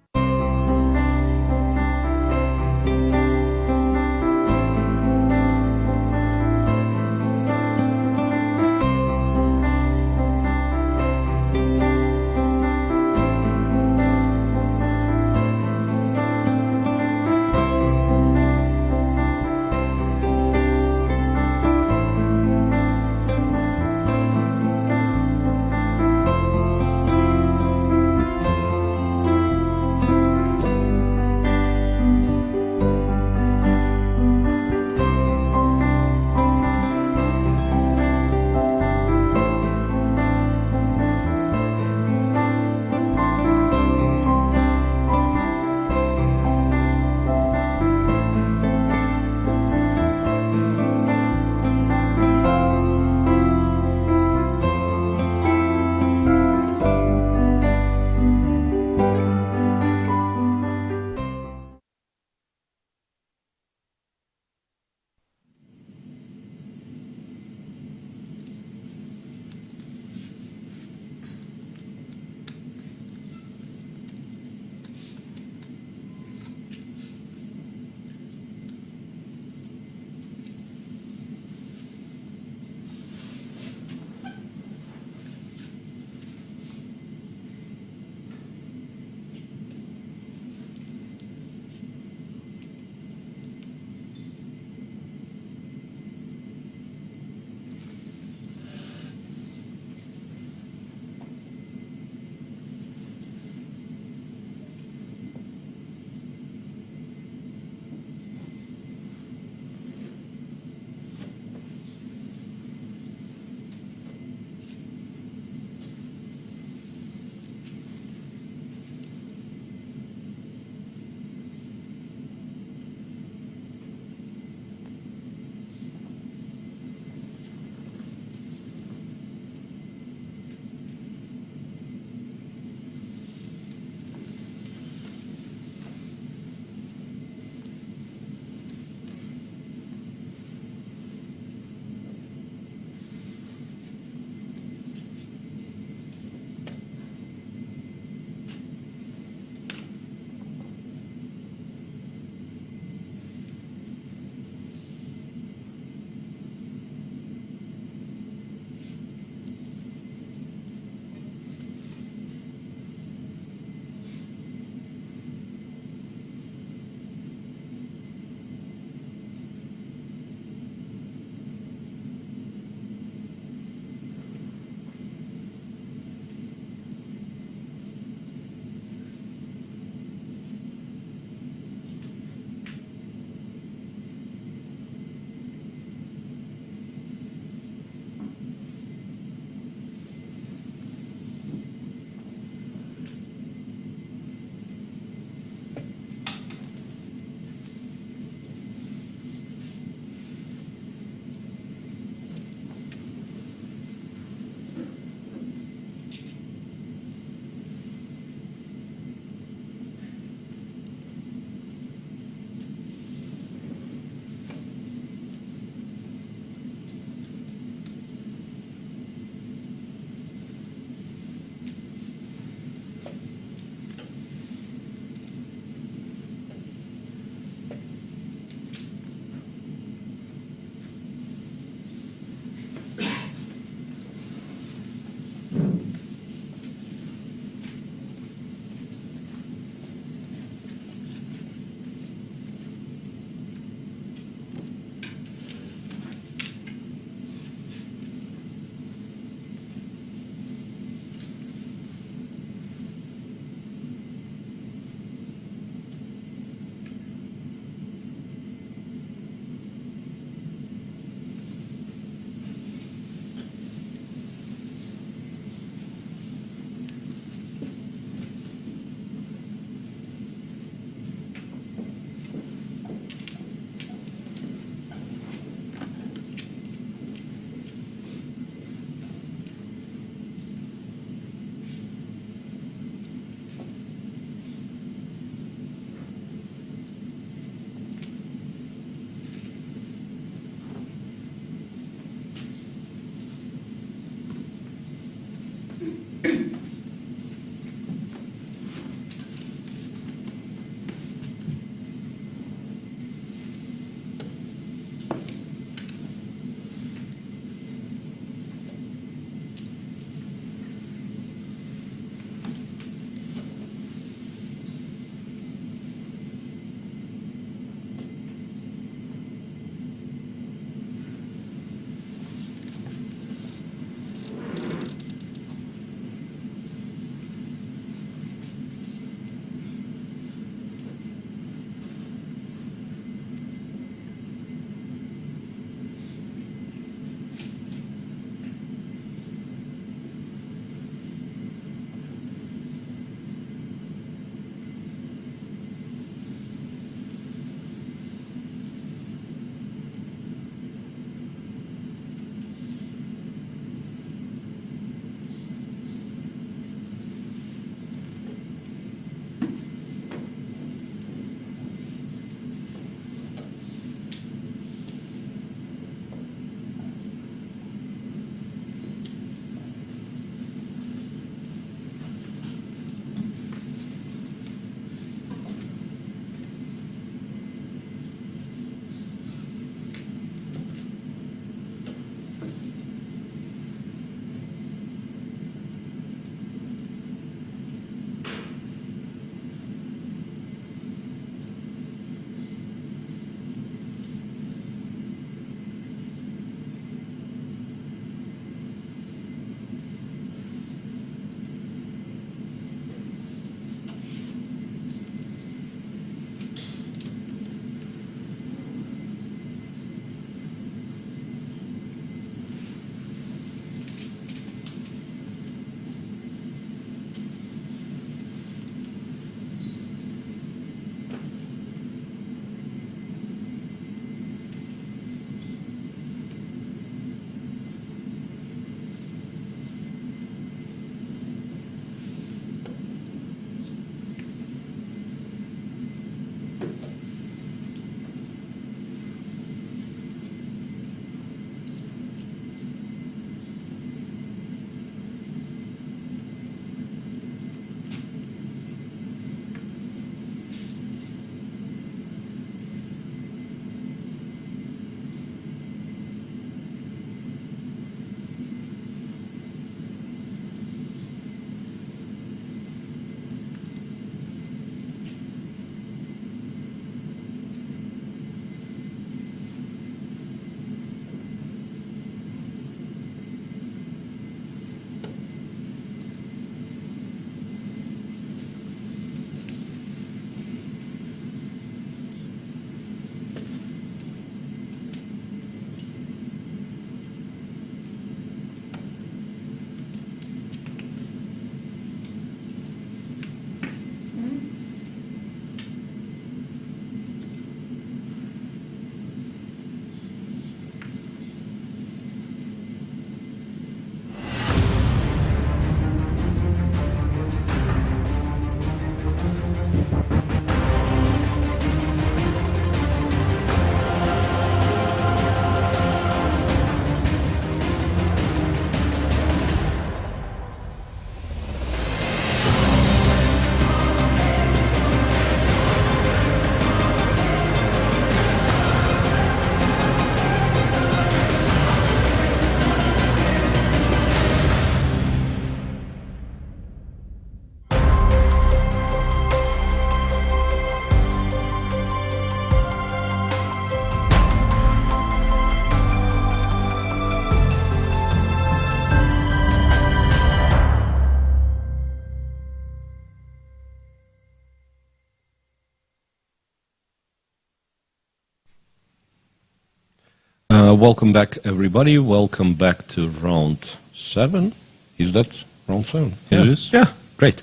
Welcome back, everybody. Welcome back to round 7. Is that round 7? It is. Yeah, great.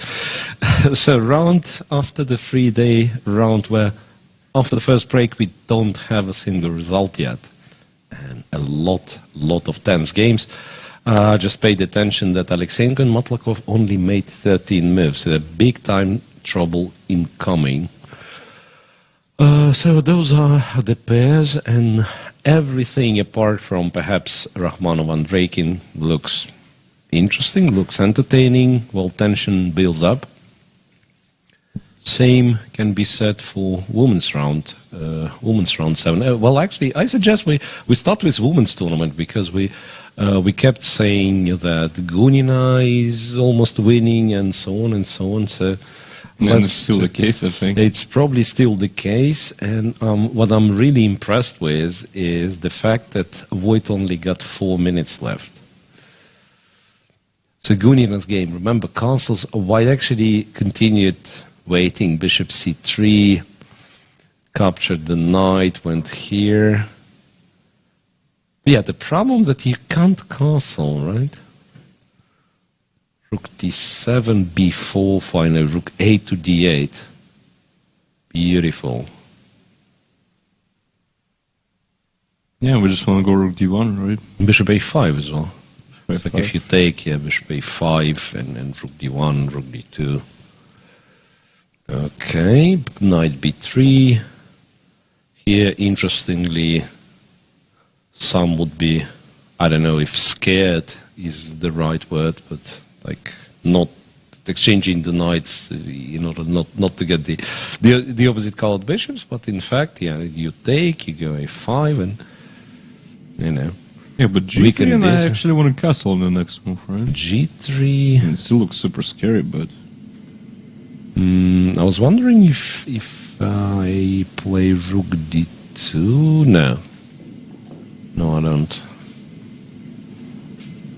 So round after the 3-day round where after the first break we don't have a single result yet. And a lot of tense games. Just paid attention that Aleksandr and Matlakov only made 13 moves. So big time trouble incoming. So those are the pairs, and everything apart from perhaps Rakhmonov and Drakin looks interesting, looks entertaining, while tension builds up. Same can be said for women's round 7. Well, actually, I suggest we start with women's tournament because we kept saying that Gunina is almost winning and so on and so on. So. And it's still the case, I think. It's probably still the case, and what I'm really impressed with is the fact that Voit only got 4 minutes left. So Gunina's game, remember, castles, White actually continued waiting, bishop c3, captured the knight, went here. Yeah, the problem that you can't castle, right? Rook d7, b4, finally, rook a to d8. Beautiful. Yeah, we just want to go rook d1, right? Bishop a5 as well. It's like A5. if you take, bishop a5 and rook d1, rook d2. Okay, knight b3. Here, interestingly, some would be, I don't know if scared is the right word, but like not exchanging the knights in order not to get the opposite colored bishops, but in fact, yeah, you take, you go a5, and you know. Yeah, but g3 and I actually want to castle in the next move, right? g3. It still looks super scary, but I was wondering if I play rook d2. No, I don't.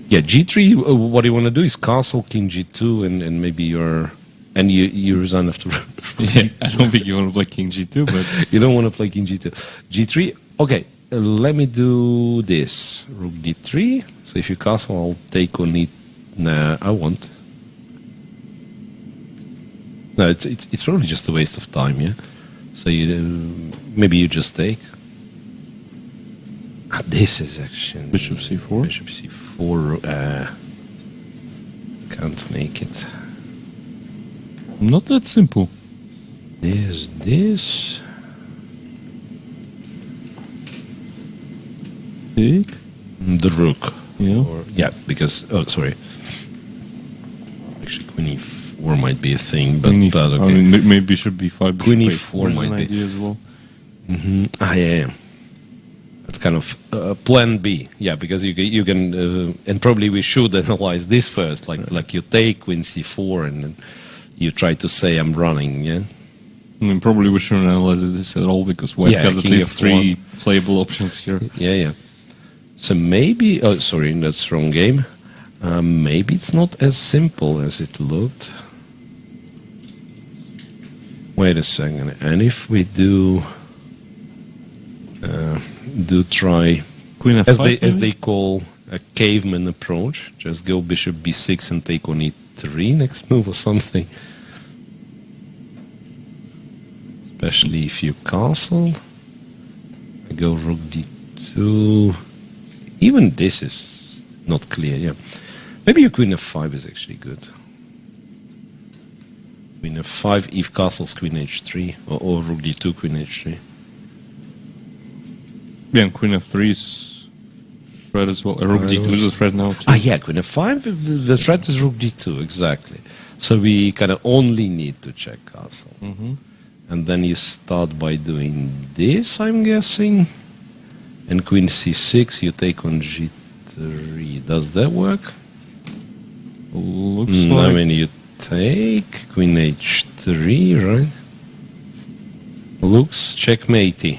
Yeah, g3, what you want to do is castle king g2, and maybe you resign after yeah, I don't think you want to play king g2, but you don't want to play king g2. g3, okay, let me do this. Rook d3, so if you castle, I'll take on it. Nah, I won't. No, it's really just a waste of time, yeah? So maybe you just take. This is actually... bishop c4? Bishop c4. Can't make it. Not that simple. This. Take? The rook. Yeah. Because... Oh, sorry. Actually, queen e4 might be a thing, but Queen e4, okay. I mean, maybe bishop b5, bishop Queen a4 e4 is might an be. idea as well. Yeah. That's kind of plan B. Yeah, because you can... and probably we should analyze this first. Like you take queen c4 and then you try to say I'm running, yeah? I mean, probably we shouldn't analyze this at all because White has at king least f1. 3 playable options here. Yeah. So maybe... Oh, sorry, that's wrong game. Maybe it's not as simple as it looked. Wait a second. And if we do try... Queen f5, as they call a caveman approach, just go bishop b6 and take on e3 next move or something. Especially if you castle. I go rook d2. Even this is not clear, yeah. Maybe your queen f5 is actually good. Queen f5, if castles queen h3, or rook d2, queen h3. Yeah, and queen f3 is threat as well. Rook d2 is a threat now too. Yeah, queen f5, the threat is rook d2, exactly. So we kind of only need to check castle. And then you start by doing this, I'm guessing. And queen c6, you take on g3. Does that work? Looks like... I mean, you take queen h3, right? Looks checkmatey.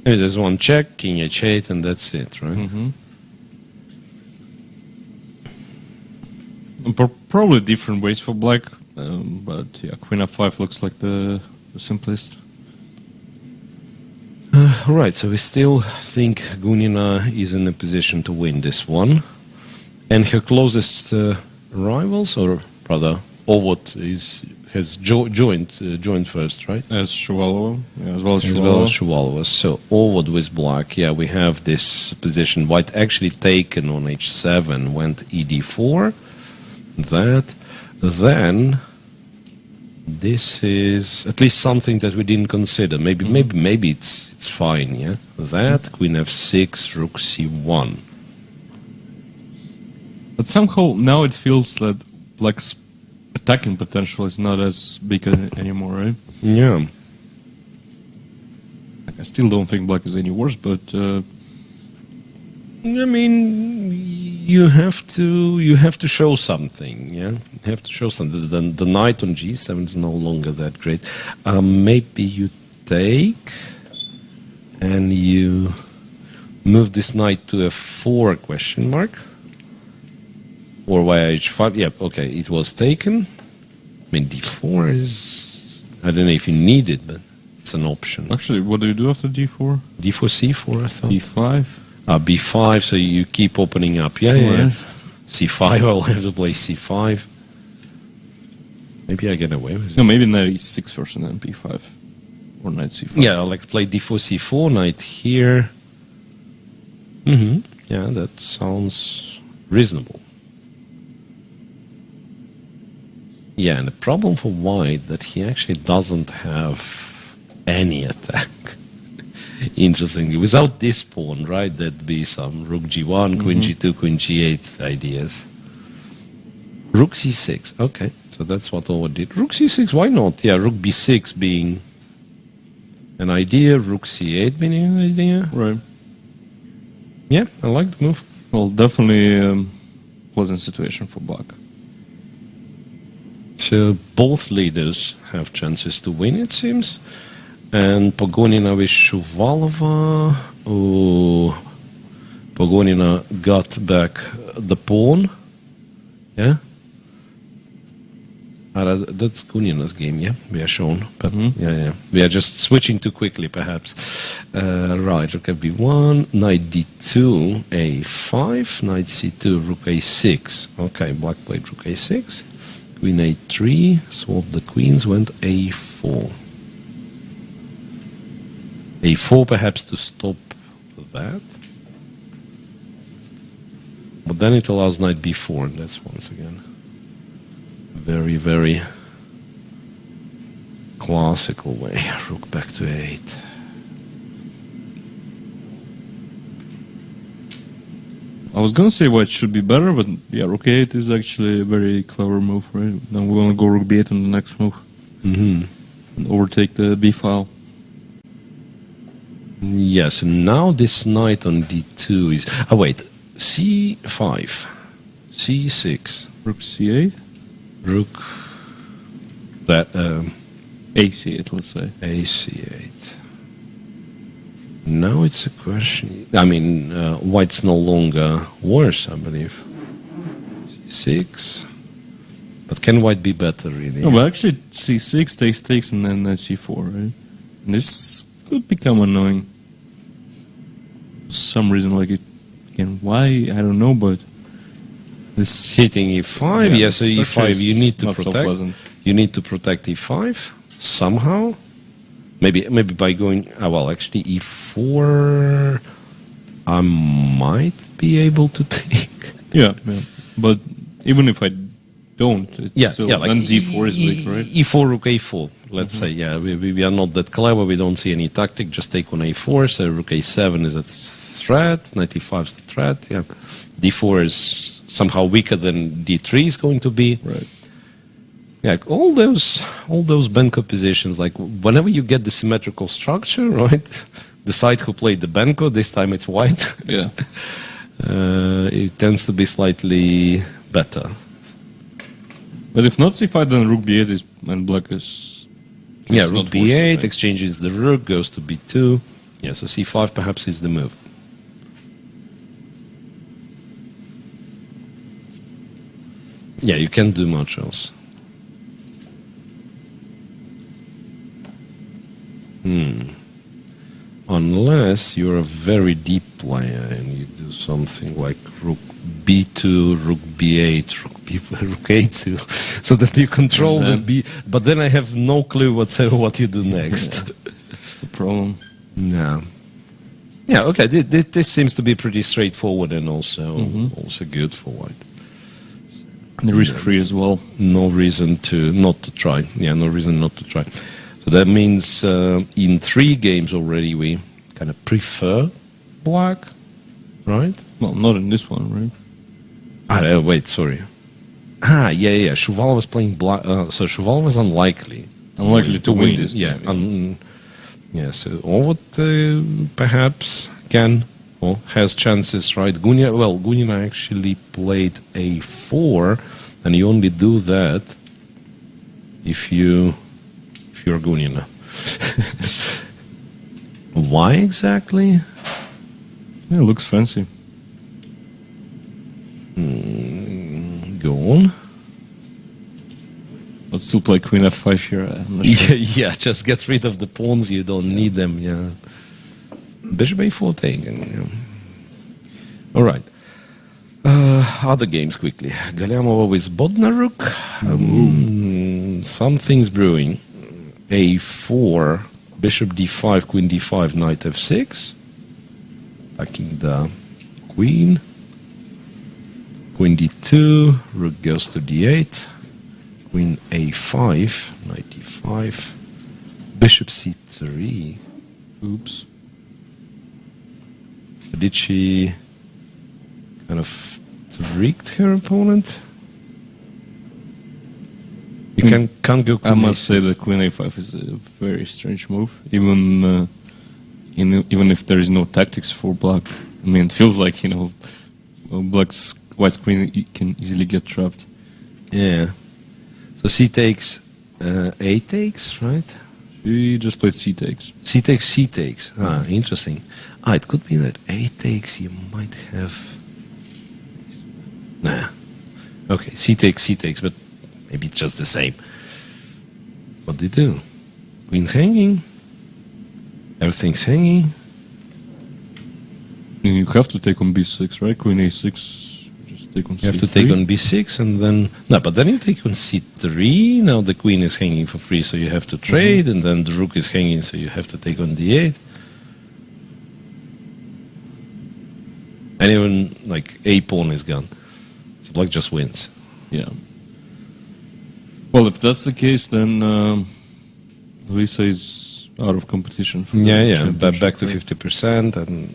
There's one check, king h8, and that's it, right? Probably different ways for black, but yeah, queen f5 looks like the simplest. All right, so we still think Gunina is in a position to win this one. And her closest rivals, or rather, Ovod has joined first, right? As Shuvalova, as well as As well as Shuvalova. So Ovod with black, yeah, we have this position. White actually taken on h7, went ed4. Then this is at least something that we didn't consider. Maybe it's fine, yeah. That queen f6, rook c1. But somehow now it feels that black's attacking potential is not as big anymore, right? Yeah. Like, I still don't think black is any worse, but I mean, you have to show something, yeah. You have to show something. The knight on g7 is no longer that great. Maybe you take and you move this knight to f4 question mark. Or via h5, yeah, okay, it was taken. I mean, d4 is, I don't know if you need it, but it's an option. actually, what do you do after d4? d4, c4, I thought. d5? b5, so you keep opening up. Yeah. c5, I'll have to play c5. Maybe I get away with it. No, maybe knight e6 first and then b5. Or knight c5. Yeah, I'll like play d4, c4, knight here. Yeah, that sounds reasonable. Yeah, and the problem for white that he actually doesn't have any attack. Interestingly, without this pawn, right, there'd be some rook g1, queen g2, queen g8 ideas. Rook c6, okay, so that's what Ovod did. Rook c6, why not? Yeah, rook b6 being an idea, rook c8 being an idea. Right. Yeah, I like the move. Well, definitely pleasant situation for black. So both leaders have chances to win, it seems. And Pogonina with Shuvalova. Oh, Pogonina got back the pawn. Yeah? That's Gunina's game, yeah? We are shown. But yeah. We are just switching too quickly, perhaps. Right, rook b1, knight d2, a5, knight c2, rook a6. Okay, black played rook a6. Queen a3, swapped the queens, went a4. a4 perhaps to stop that. But then it allows knight b4, and that's once again very, very classical way. Rook back to 8. I was gonna say white should be better, but yeah, rook a8 is actually a very clever move, right? Now we want to go rook b8 on the next move. And overtake the b file. Yes, and now this knight on d2 is... Oh, wait. c5. c6. Rook c8? Rook... That... ac8, let's say. ac8. Now it's a question... I mean, white's no longer worse, I believe. c6... But can white be better, really? No, but actually c6 takes and then c4, right? And this could become annoying. For some reason, like it... Again, why? I don't know, but... This... Hitting e5, yes, so e5 you need to not protect. so pleasant. You need to protect e5 somehow. Maybe by going... well, actually e4... I might be able to take. Yeah. But even if I don't, it's still... like then d4 is weak, right? e4, rook a4, let's say. Yeah, we are not that clever. We don't see any tactic. Just take on a4. So rook a7 is a threat. Knight e5 is the threat. Yeah, d4 is somehow weaker than d3 is going to be. Right. Yeah, all those Benko positions. Like whenever you get the symmetrical structure, right? Decide who played the Benko. This time it's white. Yeah. It tends to be slightly better. But if not c5, then rook b8 is, and black is... Yeah, it's rook not worse, b8 right? exchanges the rook, goes to b2. Yeah, so c5 perhaps is the move. Yeah, you can't do much else. unless you're a very deep player and you do something like rook b2, rook b8, rook a2, so that you control the b. But then I have no clue whatsoever what you do next. It's a problem. No. Yeah, okay, this seems to be pretty straightforward and also good for white. And risk-free as well. No reason to not to try. Yeah, no reason not to try. So that means in 3 games already we kind of prefer black, right? Well, not in this one, right? Wait, sorry. Yeah. Shuvalov was playing black. So Shuvalov was unlikely. Unlikely to win this Yeah. game. So Ovot perhaps can or has chances, right? Gunina actually played a4, and you only do that if you're Gunina. Why exactly? Yeah, it looks fancy. Go on. But still play queen f5 here. I'm not sure. Yeah, just get rid of the pawns. You don't need them. Yeah. Bishop a4 taken. Yeah. All right. Other games quickly. Galyamova with Bodnaruk. Something's brewing. A4, bishop d5, queen d5, knight f6. Attacking the queen. Queen d2, rook goes to d8. Queen a5, knight d5. Bishop c3. Oops. Did she kind of tricked her opponent? You can't go. I must say that queen a5 is a very strange move, even if there is no tactics for black. I mean, it feels like white's queen can easily get trapped. Yeah. So c takes, a takes, right? She just played c takes. C takes. Interesting. It could be that a takes. You might have. Nah. Okay, c takes, but maybe it's just the same. What do you do? Queen's hanging. Everything's hanging. You have to take on b6, right? Queen a6. Just take on c3. You have to take on b6 and then... No, but then you take on c3. Now the queen is hanging for free, so you have to trade. And then the rook is hanging, so you have to take on d8. And even, like, a pawn is gone. So black just wins. Yeah. Well, if that's the case, then Lisa is out of competition. Back to 50%, and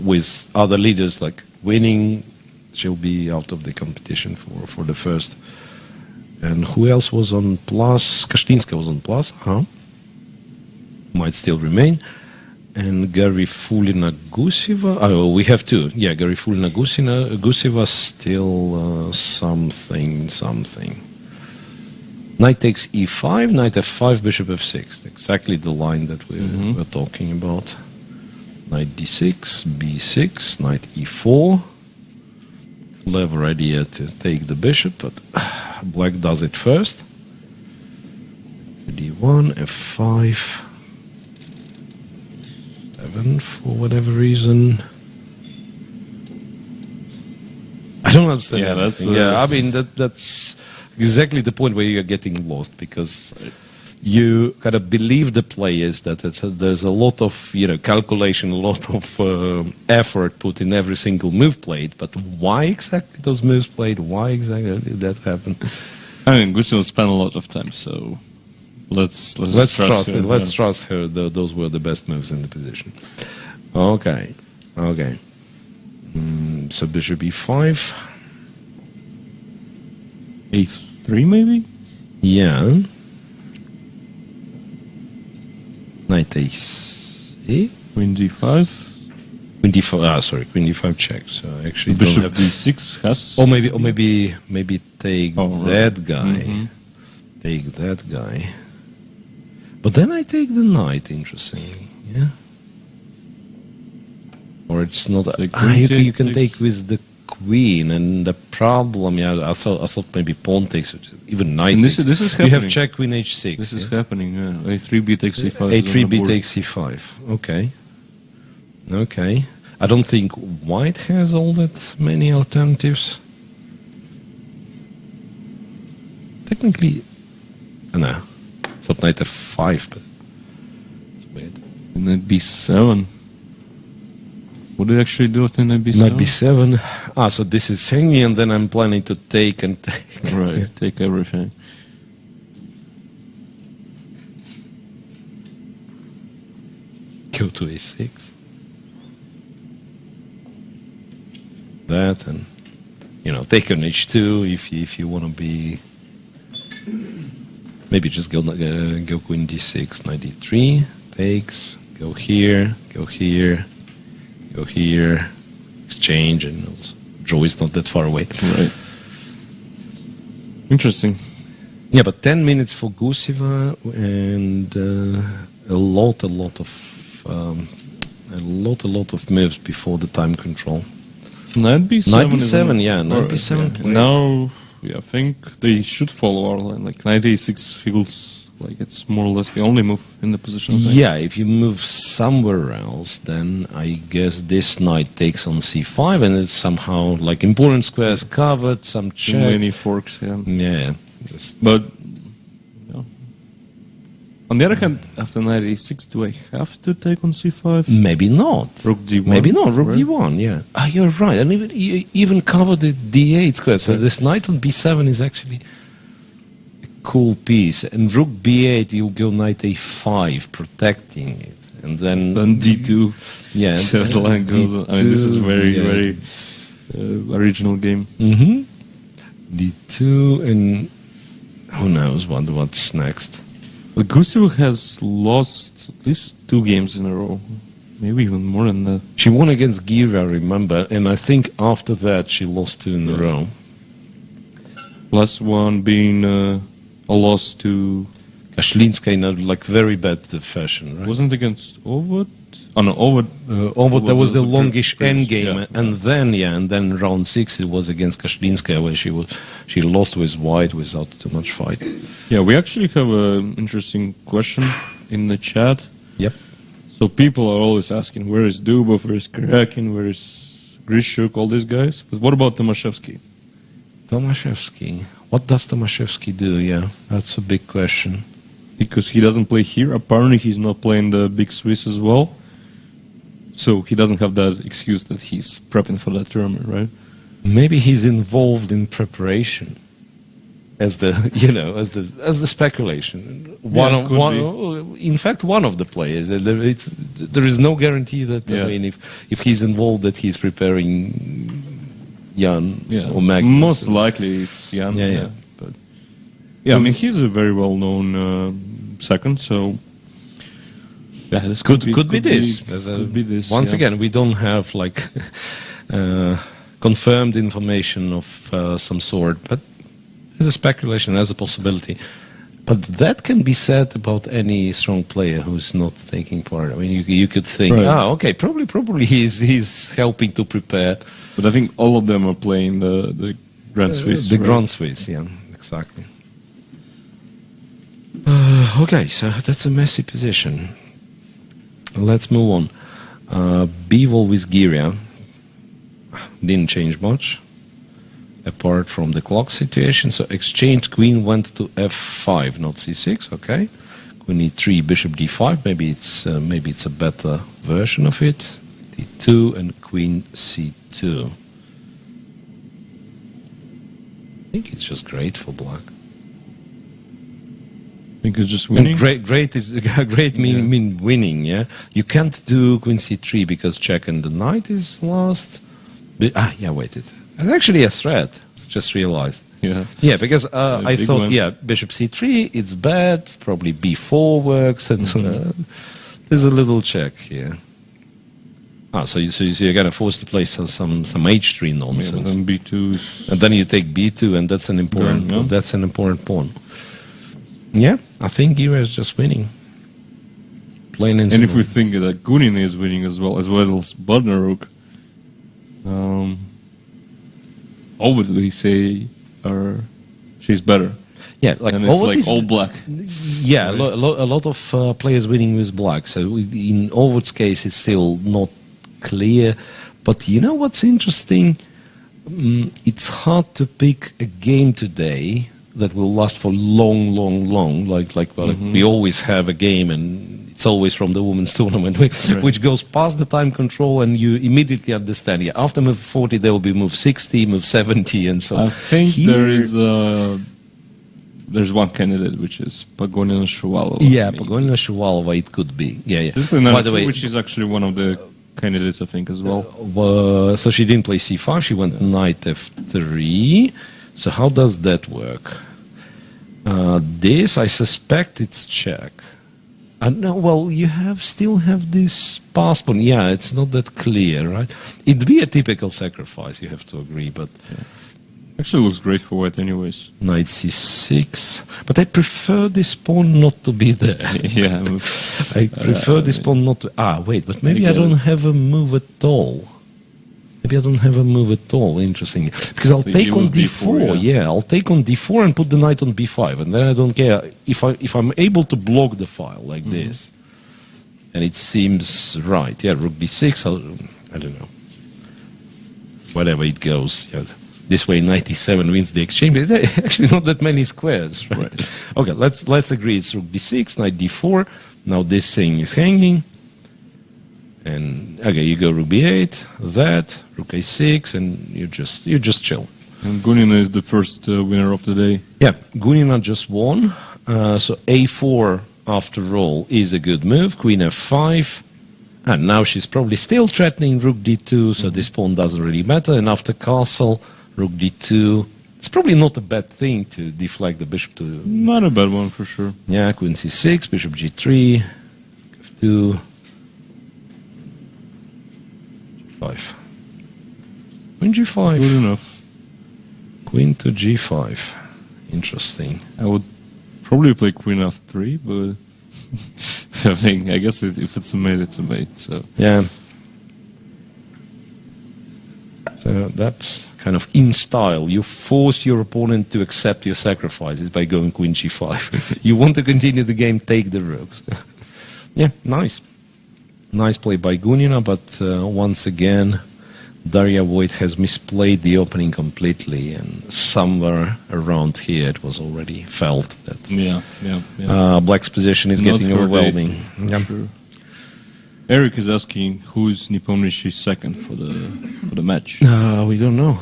with other leaders like winning, she'll be out of the competition for the first. And who else was on plus? Kashtinska was on plus. Might still remain. And Garifulina Guseva. Oh, we have two. Yeah, Garifulina Guseva still something. Knight takes e5, knight f5, bishop f6. Exactly the line that we were talking about. Knight d6, b6, knight e4. Clever idea to take the bishop, but black does it first. d1, f5, 7 for whatever reason. I don't understand. Yeah, I mean that's exactly the point where you're getting lost, because you kind of believe the players that there's a lot of calculation, a lot of effort put in every single move played. But why exactly those moves played? Why exactly did that happen? I mean, Gustav spent a lot of time, so let's trust her. Let's trust her. Those were the best moves in the position. Okay. So bishop e5. a3 maybe? Yeah. Knight a6. Queen d5. Queen d5. Queen d5 check. So actually, bishop d6 has. Or maybe take that guy. Take that guy. But then I take the knight. Interestingly, yeah. Or it's not. You can take with the queen, and the problem. Yeah, I thought maybe pawn takes, even knight. And this is happening. You have check queen h6. This is happening. A3 b takes c5. A3 b takes c5. Okay. Okay. I don't think white has all that many alternatives. Technically, no. Thought knight f5, but it's weird. Knight b7. What do you actually do with knight b7? Knight b7. So this is hanging, and then I'm planning to take and take. Right, take everything. Go to a6. That, and take on h2 if you want to be. Maybe just go queen d6, knight d3, takes, go here, go here, go here, exchange, and also draw is not that far away. Right. Interesting. Yeah, but 10 minutes for Guseva and a lot of moves before the time control. Knight b7. Knight b7, yeah, knight b7. Yeah. Now, I think they should follow our line. Like knight a6 feels like it's more or less the only move in the position. Yeah, if you move somewhere else, then I guess this knight takes on c5, and it's somehow like important squares covered, some check. Too many forks, yeah. Yeah. But on the other hand, after knight a6, do I have to take on c5? Maybe not. Rook d1. Maybe not. Rook right? d1, yeah. You're right. And even cover the d8 square. So this knight on b7 is actually a cool piece. And rook b8, you'll go knight a5, protecting it. And then d2. Yeah. So the line goes on. I mean, this is very original game. Mm-hmm. d2, and who knows what's next. But Guseva has lost at least 2 games in a row. Maybe even more than that. She won against Gira, I remember, and I think after that she lost 2 in a row. Last one being a loss to Kashlinska in a very bad fashion, right? Wasn't against Ovod? Oh no, Ovod. Ovod, that was the longish previous, endgame, and then round 6 it was against Kashlinska, where she lost with white without too much fight. Yeah, we actually have an interesting question in the chat. Yep. So people are always asking, where is Dubov, where is Karakin, where is Grishuk, all these guys? But what about Tomaszewski? Tomaszewski. What does Tomaszewski do? Yeah, that's a big question. Because he doesn't play here. Apparently he's not playing the Big Swiss as well. So he doesn't have that excuse that he's prepping for that tournament, right? Maybe he's involved in preparation. As the as the speculation. In fact, one of the players. There is no guarantee that I mean, if he's involved, that he's preparing Jan or Magnus. Most likely it's Jan. But I mean, he's a very well-known second. So this could be this. Once again, we don't have confirmed information of some sort, but as a speculation, as a possibility. But that can be said about any strong player who's not taking part. I mean, you could think, okay, probably he's helping to prepare. But I think all of them are playing the Grand Swiss. The Grand Swiss, yeah, exactly. Okay, so that's a messy position. Let's move on. Bivol with Giria didn't change much, apart from the clock situation. So exchange, queen went to f5, not c6. Okay, queen e3, bishop d5. Maybe it's a better version of it. d2 and queen c2. I think it's just great for black. I think it's just winning. And great mean winning. Yeah, you can't do queen c3 because check and the knight is lost. Wait, it's actually a threat. Just realized. Yeah, because I thought, bishop c3, it's bad. Probably b4 works, and there's a little check here. So you're gonna force to play some h3 nonsense. Yeah, and then b2, and then you take b2, and that's an important pawn. Yeah, I think Gira is just winning. Plain and simple. And if we think that Gunin is winning as well as Bodnaruk, what would we say she's better? Yeah, and it's all black. Yeah, right? a lot of players winning with black. So in Overt's case, it's still not clear. But you know what's interesting? It's hard to pick a game today that will last for long. Like we always have a game, and it's always from the women's tournament, which goes past the time control, and you immediately understand. Yeah, after move 40, there will be move 60, move 70, and so on. I think there's one candidate, which is Pagonina Shuvalova. Yeah, Pagonina Shuvalova, it could be. Yeah. By the way, which is actually one of the candidates, I think, as well. So she didn't play c5, she went knight f3. So how does that work? This, I suspect it's check. No, well, you still have this pass pawn. Yeah, it's not that clear, right? It'd be a typical sacrifice, you have to agree, but... Yeah. Actually looks great for white anyways. Knight c6. But I prefer this pawn not to be there. Yeah. I prefer this pawn not to... wait, but maybe I don't have a move at all. Maybe I don't have a move at all, interesting. Because I'll take on d4, yeah. I'll take on d4 and put the knight on b5, and then I don't care if I'm able to block the file like this. And it seems right. Yeah, rook b6, I don't know. Whatever it goes, yeah. This way, 97 wins the exchange. But actually, not that many squares, right? Okay, let's agree. It's rook b6, knight d4. Now this thing is hanging, and okay, you go rook b8, that rook a6, and you just chill. And Gunina is the first winner of the day. Yeah, Gunina just won. So a4 after all is a good move. Queen f5. And now she's probably still threatening rook d2, so this pawn doesn't really matter. And after castle, rook d2. It's probably not a bad thing to deflect the bishop to... Not a bad one, for sure. Yeah, queen c6, bishop g3, f2, 5. Queen g5. Good enough. Queen to g5. Interesting. I would probably play queen f3, but... I guess if it's a mate, it's a mate. So yeah. So that's kind of in style. You force your opponent to accept your sacrifices by going queen g5. You want to continue the game, take the rooks. Yeah, nice. Nice play by Gunina, but once again, Daria Voigt has misplayed the opening completely, and somewhere around here it was already felt that Black's position is getting overwhelming. Sure. Eric is asking who's Nepomniachtchi's second for the match. We don't know.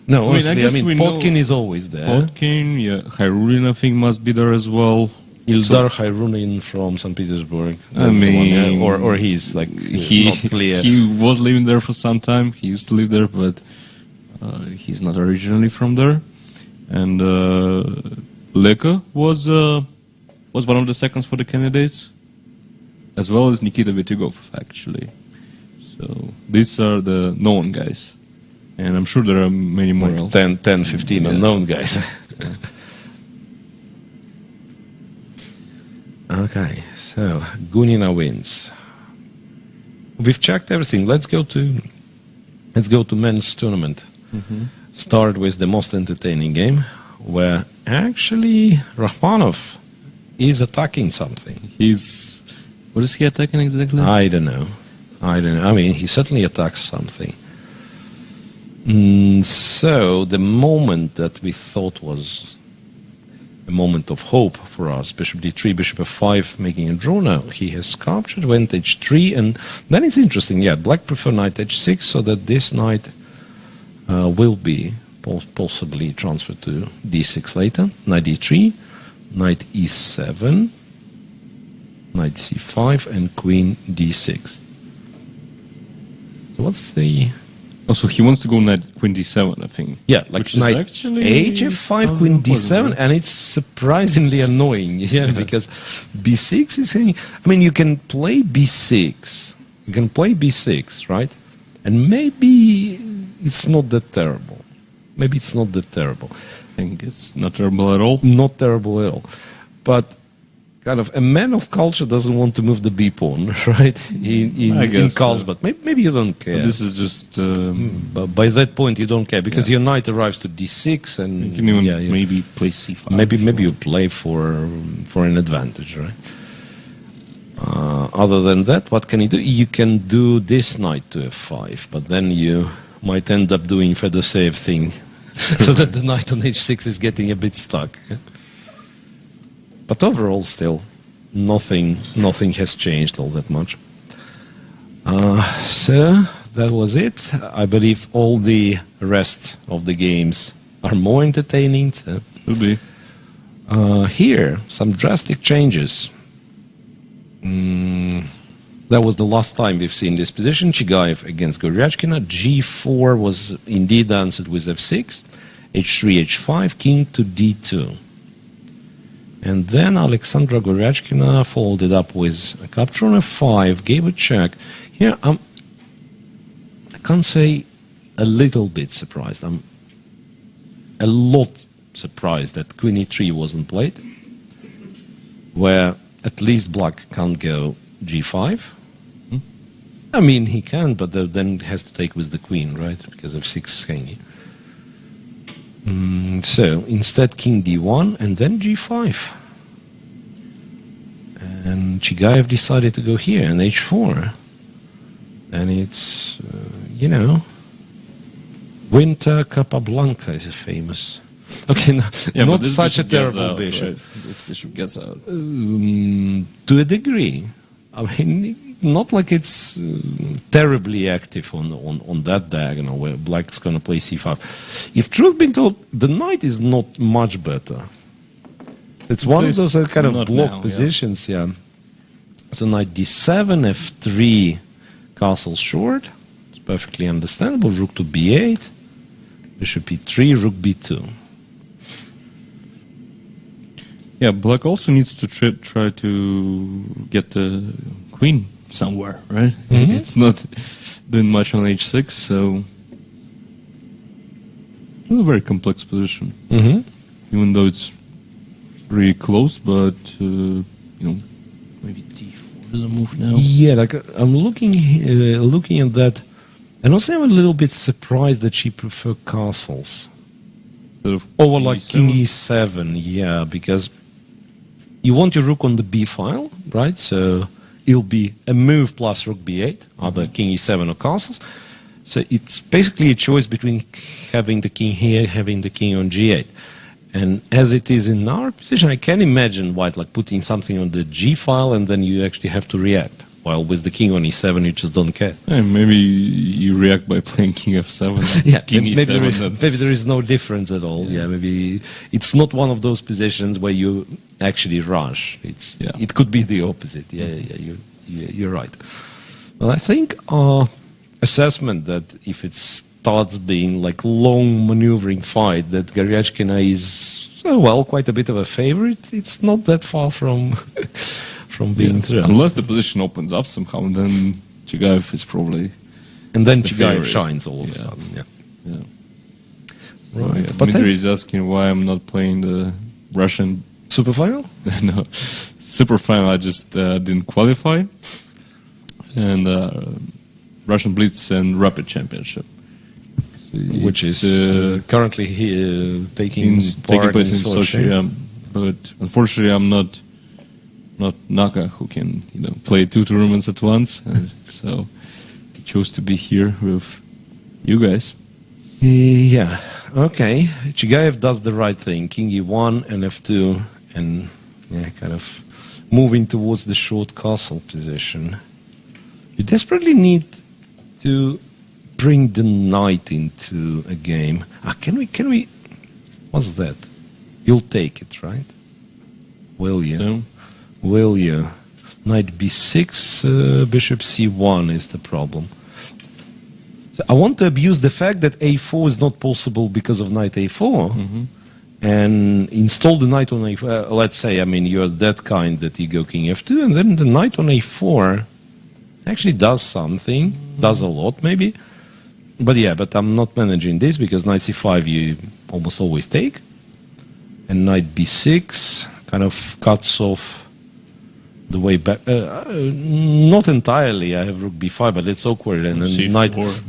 No, honestly, I mean Potkin is always there. Potkin, yeah, Hairulin I think must be there as well. Ildar Hairulin from St. Petersburg. I mean, or he's like not clear. He was living there for some time. He used to live there, but he's not originally from there. And Leka was one of the seconds for the candidates, as well as Nikita Vitigov, actually. So these are the known guys, and I'm sure there are many more like else. 10, 15 unknown guys. Yeah. Okay, so Gunina wins. We've checked everything. Let's go to men's tournament. Start with the most entertaining game, where actually Rachmanov is attacking something. What is he attacking exactly? I don't know. I mean, he certainly attacks something. So the moment that we thought was a moment of hope for us, bishop d3, bishop f5, making a draw. Now he has captured, went h3, and then it's interesting. Yeah, black prefer knight h6, so that this knight will be possibly transferred to d6 later. Knight d3, knight e7, knight c5, and queen d6. So what's the... Also, he wants to go knight queen d7, I think. Yeah, like knight hf5, queen d7, and it's surprisingly annoying. Yeah, because b6 is saying... I mean, you can play b6. You can play b6, right? And maybe it's not that terrible. Maybe it's not that terrible. I think it's not terrible at all. Not terrible at all. But kind of a man of culture doesn't want to move the b pawn, right? In Carlsbad. Maybe you don't care. But this is just. But by that point, you don't care because your knight arrives to d6, and you can even maybe play c5. Maybe you play for an advantage, right? Other than that, what can you do? You can do this knight to f5, but then you might end up doing Fedoseev thing, so that the knight on h6 is getting a bit stuck. But overall, still, nothing has changed all that much. So that was it. I believe all the rest of the games are more entertaining. So. Could be. Here, some drastic changes. That was the last time we've seen this position. Chigayev against Goryachkina. G4 was indeed answered with f6. H3, H5, king to d2. And then Aleksandr Goryachkina followed it up with a capture on f5, gave a check. Here, I can't say a little bit surprised. I'm a lot surprised that Queen e3 wasn't played, where at least black can't go g5. I mean, he can, but then has to take with the queen, right? Because of 6 hanging. So instead, king d1 and then g5. And Chigayev decided to go here and h4. And it's, Winter Capablanca is famous. Okay, not such a terrible bishop. Right? This bishop gets out. To a degree. I mean, not like it's terribly active on that diagonal where black's going to play c5. If truth be told, the knight is not much better. It's one of those kind of block positions, yeah. So knight d7, f3, castle short. It's perfectly understandable. Rook to b8, bishop e3, rook b2. Yeah, black also needs to try to get the queen somewhere, right? Mm-hmm. It's not doing much on h6, so still a very complex position. Mm-hmm. Even though it's really close, but maybe d4 is a move now. Yeah, like I'm looking at that, and also I'm a little bit surprised that she preferred castles over like e7? King e7. Yeah, because you want your rook on the b file, right? So it'll be a move plus rook b8, either king e7 or castles. So it's basically a choice between having the king here, having the king on g8. And as it is in our position, I can imagine white like putting something on the g file and then you actually have to react. While with the king on e7, you just don't care. Yeah, maybe you react by playing king f7. Yeah, king maybe, e7 maybe there is no difference at all. Yeah, maybe it's not one of those positions where you actually rush. It could be the opposite. You're right. Well, I think our assessment that if it starts being like long maneuvering fight, that Goryachkina is quite a bit of a favorite. It's not that far from being through. Unless the position opens up somehow, then Chigayev is probably... And then Chigayev shines all of a sudden, yeah. Right. But Dmitry is asking why I'm not playing the Russian... Superfinal? No. Superfinal, I just didn't qualify. And Russian Blitz and Rapid Championship. Which is currently taking part in Sochi. But unfortunately, I'm not Naka, who can play 2 tournaments at once, so I chose to be here with you guys. Yeah, okay. Chigayev does the right thing. King e1 and f2, and kind of moving towards the short castle position. You desperately need to bring the knight into a game. Can we? What's that? You'll take it, right? Will you? So? Will you? Knight b6, bishop c1 is the problem. So I want to abuse the fact that a4 is not possible because of knight a4, and install the knight on a4. Let's say, you're that kind that you go king f2, and then the knight on a4 actually does something, does a lot maybe. But I'm not managing this because knight c5 you almost always take, and knight b6 kind of cuts off the way back. Not entirely. I have rook b5, but it's awkward, and then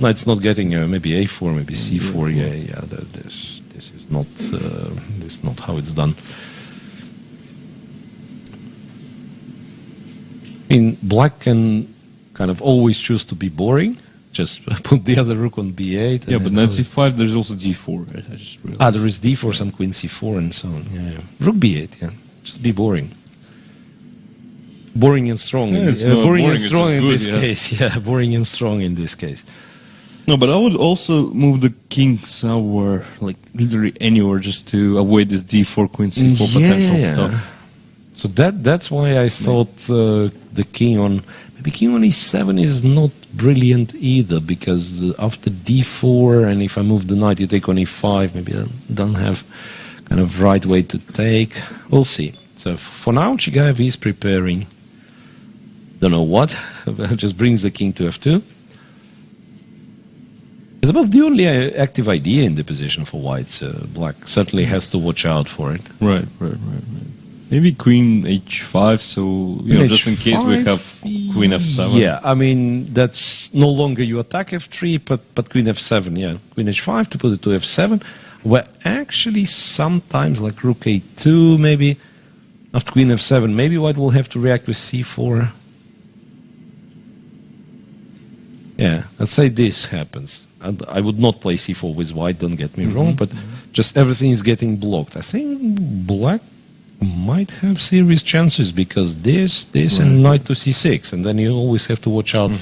knight's not getting maybe a4, maybe c4. Yeah. This is not how it's done. black can kind of always choose to be boring. Just put the other rook on b8. Yeah, but knight c5, there's also d4. Right? I just realized. There is d4, some queen c4 and so on. Yeah. Rook b8, yeah. Just be boring. Boring and strong. Yeah, boring and it's strong just in good, this yeah. case. Yeah, boring and strong in this case. No, but I would also move the king somewhere, like literally anywhere, just to avoid this d4, queen c4 potential stuff. So that's why I thought the king on e7 is not brilliant either, because after d4, and if I move the knight, you take on e5, maybe I don't have kind of right way to take. We'll see. So for now, Chigaev is preparing, don't know what, just brings the king to f2. It's about the only active idea in the position for white, so black certainly has to watch out for it. Right. Maybe queen h5, so just in case we have queen f7. Yeah, I mean, that's no longer you attack f3, but queen f7, yeah. Queen h5 to put it to f7, where actually sometimes, like rook a2, maybe, after queen f7, maybe white will have to react with c4. Yeah, let's say this happens. And I would not play c4 with white, don't get me wrong, but just everything is getting blocked. I think black might have serious chances because this and knight to c6, and then you always have to watch out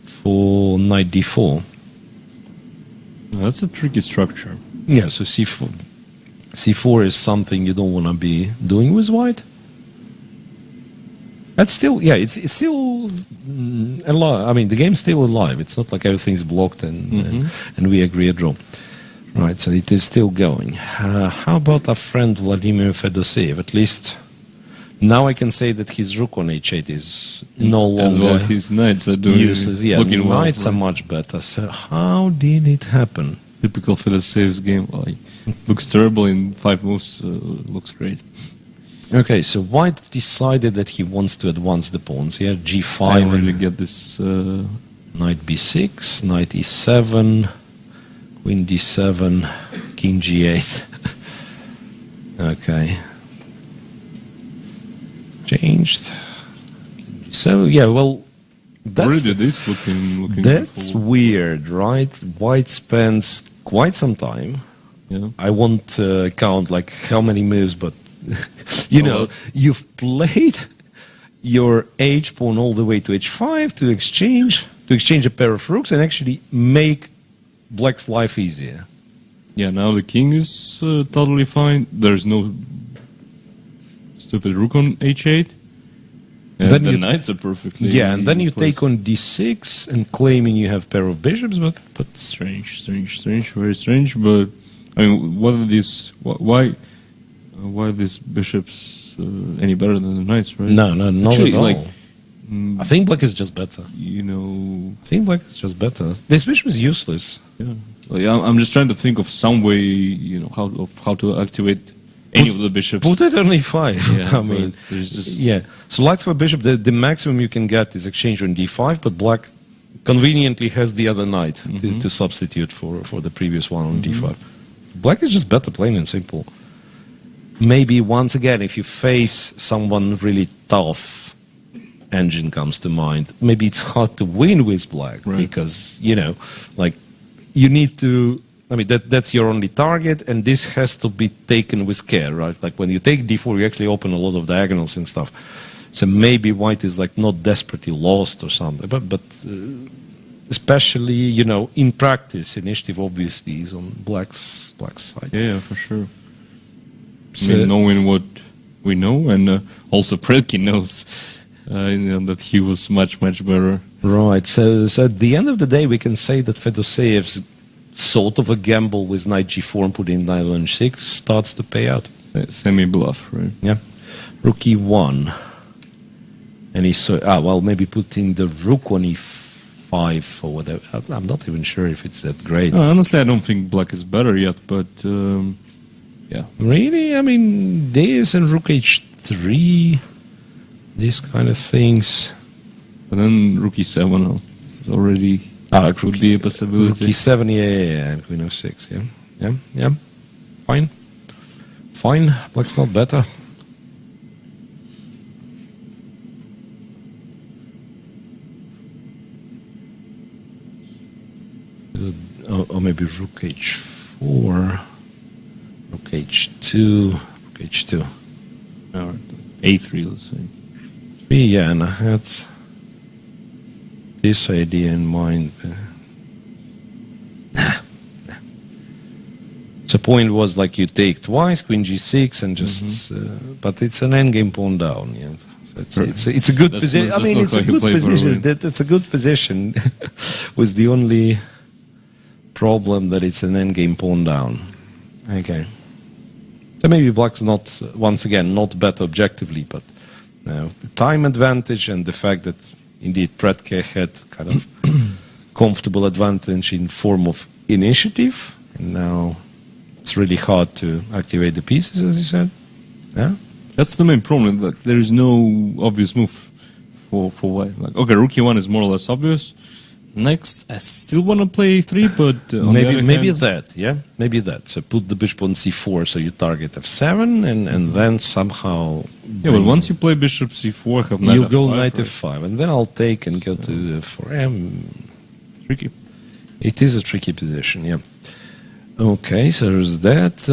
for knight d4. That's a tricky structure. Yeah, so c4 is something you don't want to be doing with white. That's still, yeah, it's still alive. I mean, the game's still alive. It's not like everything's blocked and we agree a draw. Right, so it is still going. How about our friend Vladimir Fedoseev? At least now I can say that his rook on h8 is no longer as well. His knights are doing useless. Yeah, looking well, knights are much better. So how did it happen? Typical Fedoseev's game. Looks terrible in 5 moves. Looks great. Okay, so white decided that he wants to advance the pawns. Yeah, g5. I really get this. Knight b6, knight e7. Queen d7, king g8. Okay. Changed. So yeah, well, that's looking that's weird, right? White spends quite some time. Yeah. I won't count like how many moves, but you know, you've played your h pawn all the way to h5 to exchange a pair of rooks and actually make black's life easier. Yeah, now the king is totally fine. There's no stupid rook on h8. And then the knights are perfectly... Yeah, and then you take on d6 and claiming you have pair of bishops, but... Strange, very strange. But, I mean, what are these... Why are these bishops any better than the knights, right? No, not actually, at all. I think black is just better. I think black is just better. This bishop is useless. Yeah. I'm just trying to think of some way, how to activate any of the bishops. Put it on e5. Yeah, I mean, there's just... yeah. So like for bishop, the maximum you can get is exchange on d5, but black conveniently has the other knight to substitute for the previous one on d5. Black is just better, plain and simple. Maybe once again, if you face someone really tough, engine comes to mind. Maybe it's hard to win with black because you need to. I mean, that's your only target, and this has to be taken with care, right? Like when you take d4, you actually open a lot of diagonals and stuff. So maybe white is like not desperately lost or something, but especially in practice, initiative obviously is on black's side. Yeah, for sure. So, knowing what we know, and also Predkin knows that he was much better. Right. So at the end of the day, we can say that Fedoseev's sort of a gamble with knight g4 and putting knight on h6 starts to pay out. Semi-bluff, right? Yeah. Rook e1. And he saw, maybe putting the rook on e5 or whatever. I'm not even sure if it's that great. Honestly, I don't think black is better yet, but yeah. Really? I mean, this and rook h3, these kind of things. But then rook e7 is already could be a possibility. Rook e7, yeah, and queen f6, yeah. Fine. Black's not better. or maybe rook h4, rook h2, rook h2. Or a3, let's say. Yeah, and I had this idea in mind. The point was like you take twice, queen g6, and just. But it's an endgame pawn down. Yeah, so it's a good position. I mean, it's a good position. It's a good position, with the only problem that it's an endgame pawn down. Okay. So maybe black's not, once again, not better objectively, but the time advantage and the fact that indeed Predke had kind of comfortable advantage in form of initiative, and now it's really hard to activate the pieces, as you said. Yeah, that's the main problem. Like, there is no obvious move for white. Like, okay, rook e1 is more or less obvious. Next, I still want to play e3, but maybe that. So put the bishop on c4, so you target f7, and then somehow. Yeah, but once you play bishop c4, have knight you f5, go knight f5, and then I'll take and go to the 4m. Tricky. It is a tricky position. Yeah. Okay, so there's that.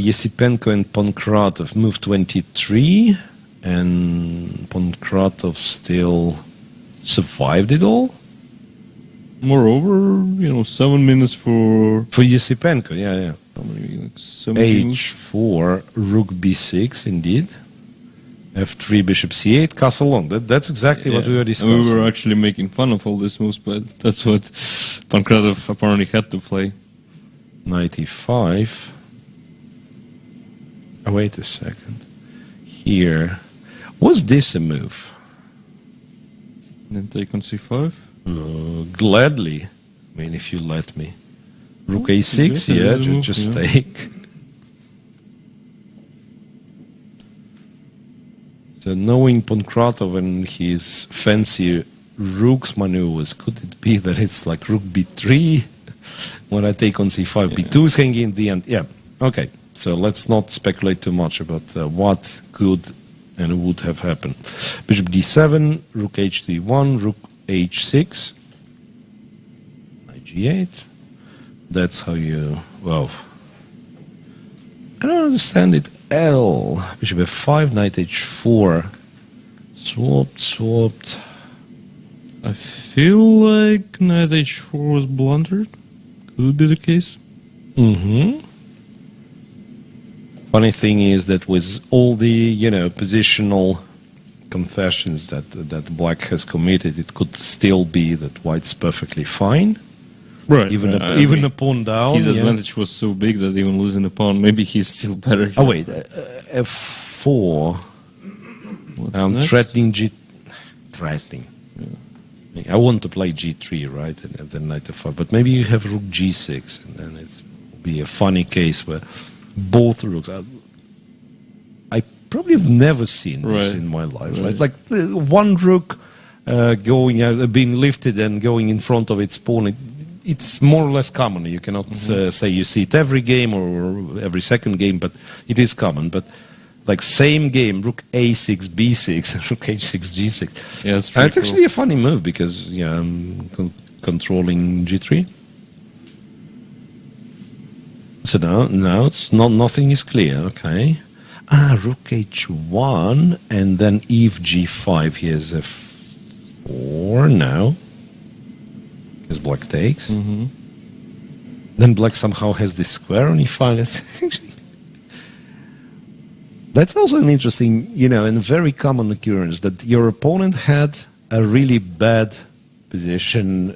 Yesipenko and Pankratov move 23, and Pankratov still survived it all. Moreover, 7 minutes for Yesipenko, yeah. How many, like 17 H4, rook b6, indeed. F3, bishop c8, castle long. That's exactly what we were discussing. And we were actually making fun of all these moves, but that's what Pankratov apparently had to play. Knight e5. Oh, wait a second. Here. Was this a move? Then take on c5. Gladly. I mean, if you let me. Rook a6, yeah, just take. So knowing Pankratov and his fancy rook's maneuvers, could it be that it's like rook b3 when I take on c5, b2 is hanging in the end? Yeah, okay. So let's not speculate too much about what could and would have happened. Bishop d7, rook h3-1, rook h6, knight g8. That's how you, well, I don't understand it. L, bishop f5, knight h4, swapped. I feel like knight h4 was blundered. Could it be the case? Funny thing is that with all the, positional confessions that black has committed, it could still be that white's perfectly fine. Right. Even a pawn down. His advantage was so big that even losing a pawn, maybe he's still better. Oh, wait. F4. I'm next? Threatening. Yeah. I want to play G3, right? And then knight F5. But maybe you have rook G6, and then it will be a funny case where both rooks. I probably have never seen this in my life. Right? Like one rook going out, being lifted and going in front of its pawn. It's more or less common. You cannot say you see it every game or every second game, but it is common. But like same game, rook a6, b6, rook h6, g6. Yeah, it's it's actually a funny move because I'm controlling g3. So now it's nothing is clear. Okay. Rook h1 and then eve g5. Here's f4 now. Because black takes. Then black somehow has this square on e5. That's also an interesting, and very common occurrence that your opponent had a really bad position,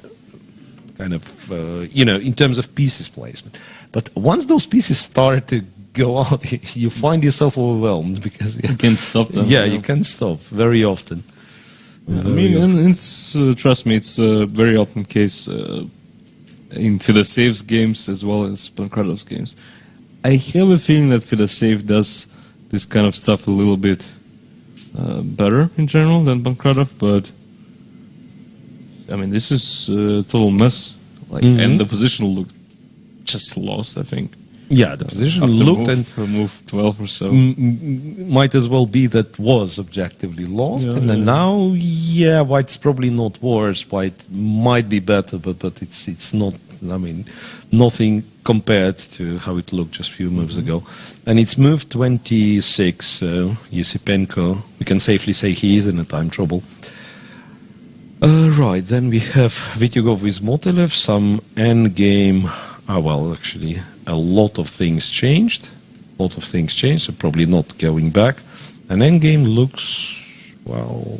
kind of, in terms of pieces placement. But once those pieces start to go out, you find yourself overwhelmed because you can't stop them. Yeah, you can't stop very often. I mean, and it's trust me, it's a very often case in Fedosev's games as well as Pankratov's games. I have a feeling that Fedosev does this kind of stuff a little bit better in general than Pankratov, but I mean, this is a total mess. And the position looked just lost, I think. Yeah, the position looked move 12 or so. Might as well be that was objectively lost. Then now, white's probably not worse. White might be better, but it's not I mean, nothing compared to how it looked just a few moves ago. And it's moved 26, so Yesipenko, we can safely say he is in a time trouble. Right, then we have Vityugov with Motilev, some endgame. Well, actually, a lot of things changed. So probably not going back. And endgame looks, well,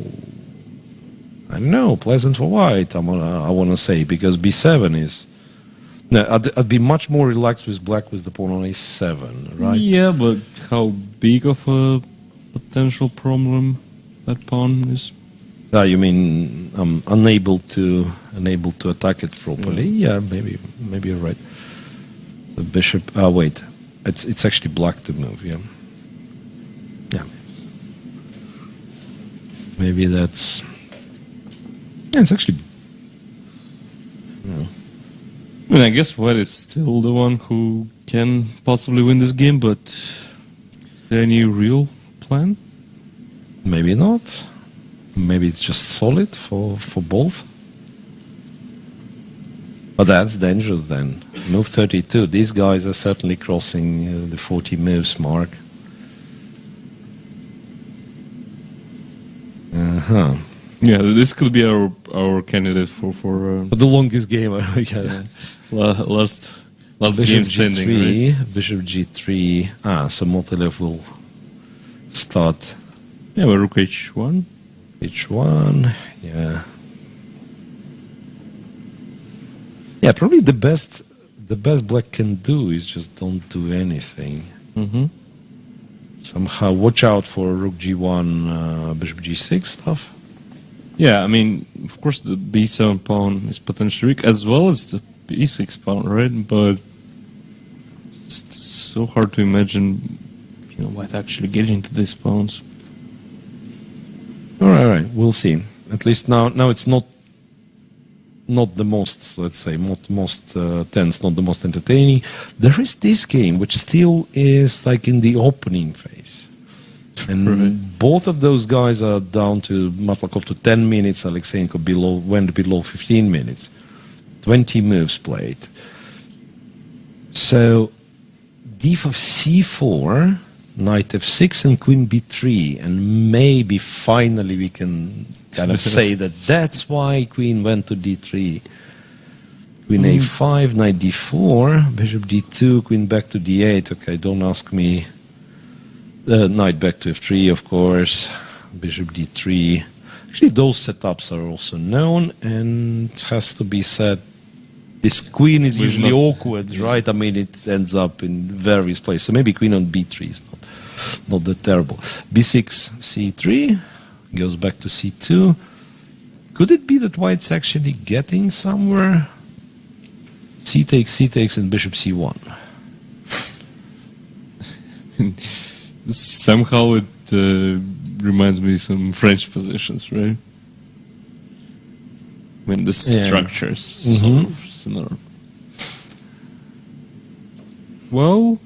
I don't know, pleasant for white, I want to say, because b7 is... No, I'd be much more relaxed with black with the pawn on a7, right? Yeah, but how big of a potential problem that pawn is? You mean I'm unable to attack it properly? Yeah, maybe you're right. The bishop. Wait, it's actually black to move. Yeah. Maybe that's. Yeah, it's actually. I mean, I guess white is still the one who can possibly win this game, but is there any real plan? Maybe not. Maybe it's just solid for both. But that's dangerous then. Move 32. These guys are certainly crossing the 40 moves mark. Yeah, this could be our candidate for the longest game. Yeah. last Bishop game standing. G3, Right? Bishop G3. So Motilev will start. Yeah, but Rook H1. H1, yeah. Yeah, probably the best black can do is just don't do anything. Mm-hmm. Somehow watch out for Rook G1, Bishop G6 stuff. Yeah, I mean, of course the B7 pawn is potentially weak, as well as the B6 pawn, right? But it's so hard to imagine, white actually getting to these pawns. All right, we'll see. At least now it's not the most, let's say, most tense, not the most entertaining. There is this game which still is like in the opening phase, and both of those guys are down to Matlakov to 10 minutes. Aleksandr went below 15 minutes. 20 moves played. So d5 c4. Knight f6 and queen b3, and maybe finally we can kind of say that that's why queen went to d3. Queen a5, knight d4, bishop d2, queen back to d8. Okay, don't ask me. Knight back to f3, of course. Bishop d3. Actually, those setups are also known, and it has to be said, this queen is usually awkward, right? I mean, it ends up in various places. So maybe queen on b3 is not that terrible. b6, c3, goes back to c2. Could it be that white's actually getting somewhere? C takes, and bishop c1. Somehow it reminds me of some French positions, right? When the structures sort of similar. Well,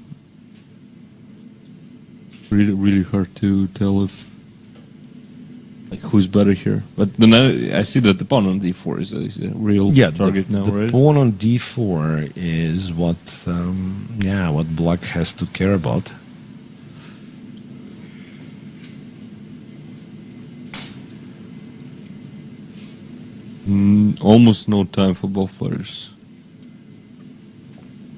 really hard to tell if who's better here. But then I see that the pawn on d4 is a real target now, right? The pawn on d4 is what black has to care about. Almost no time for both players.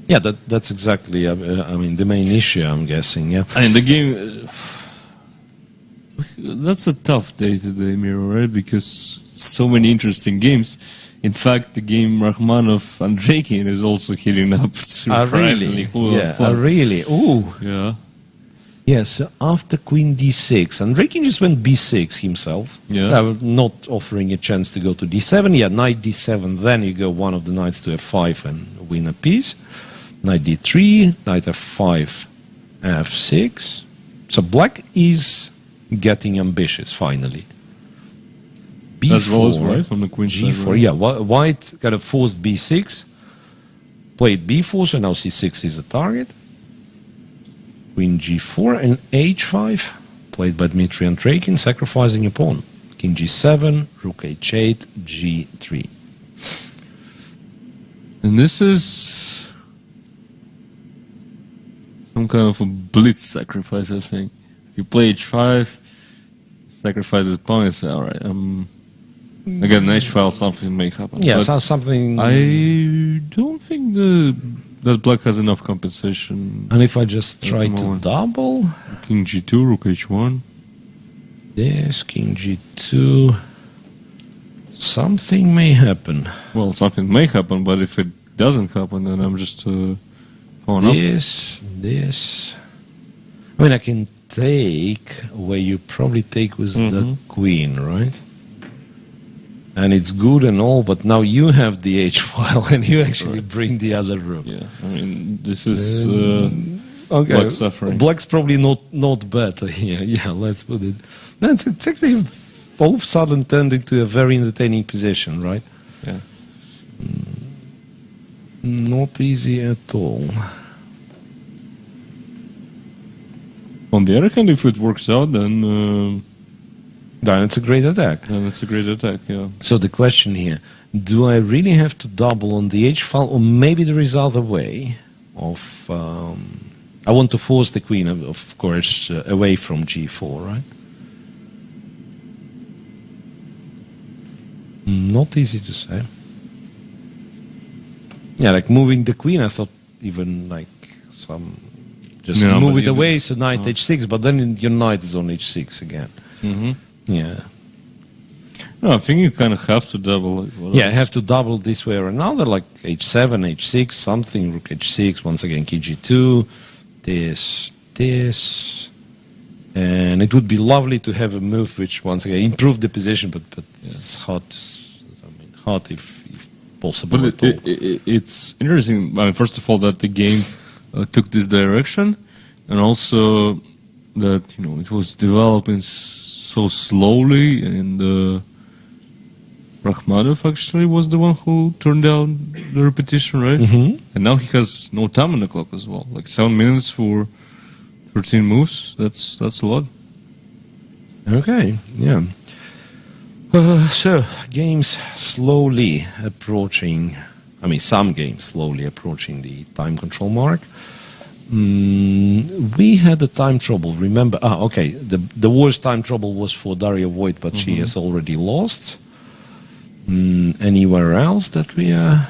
Yeah, that's exactly, the main issue, I'm guessing, yeah. I mean, the game, that's a tough day today, Miro, right? Because so many interesting games. In fact, the game Rachmanov-Andreikin is also heating up surprisingly. Really? Ooh. Yeah. Yes, so after queen d6, Andreikin just went b6 himself, not offering a chance to go to d7. Yeah, knight d7, then you go one of the knights to f5 and win a piece. Knight d3, knight f5, f6. So black is getting ambitious, finally. b4, as well as white on the queen g4, side, right? yeah, white kind of forced b6, played b4, so now c6 is a target. Queen g4 and h5, played by Dmitry Andreikin, sacrificing a pawn. King g7, rook h8, g3. And this is some kind of a blitz sacrifice, I think. You play h5, sacrifice the pawn, and say, alright, again, h5, something may happen. Yeah, But so something. I don't think that black has enough compensation. And if I just try At the to moment. double King g2, rook h1. this, king g2, something may happen. Well, something may happen, but if it doesn't happen, then I'm just pawn up. This. I mean, I can take where you probably take with the queen, right? And it's good and all, but now you have the h file and you actually bring the other rook. Yeah, I mean, this is Okay. black suffering. Black's probably not better here. Yeah, let's put it. It's actually all of a sudden turned into a very entertaining position, right? Yeah. Not easy at all. On the other hand, if it works out, then Then it's a great attack. it's a great attack, yeah. So the question here, do I really have to double on the h file, or maybe there is other way of... I want to force the queen, of course, away from g4, right? Not easy to say. Yeah, like moving the queen, I thought even like some... Just Yeah, move but it away, even- so knight h6, but then your knight is on h6 again. Mm-hmm. Yeah. No, I think you kind of have to double it. What Yeah, I else? have to double this way or another, like h7, h6, something, rook h6, once again king g2, this, and it would be lovely to have a move which, once again, improved the position, but it's hard, hard if possible But at all. it's interesting. I mean, first of all, that the game took this direction, and also that it was developing so slowly, and Rakhmatov actually was the one who turned down the repetition, right? Mhm. And now he has no time on the clock as well, like 7 minutes for 13 moves. That's a lot. Okay, yeah. So, games slowly approaching, some games slowly approaching the time control mark. We had a time trouble, remember? Okay, the worst time trouble was for Daria Voigt, but she has already lost. Anywhere else that we are?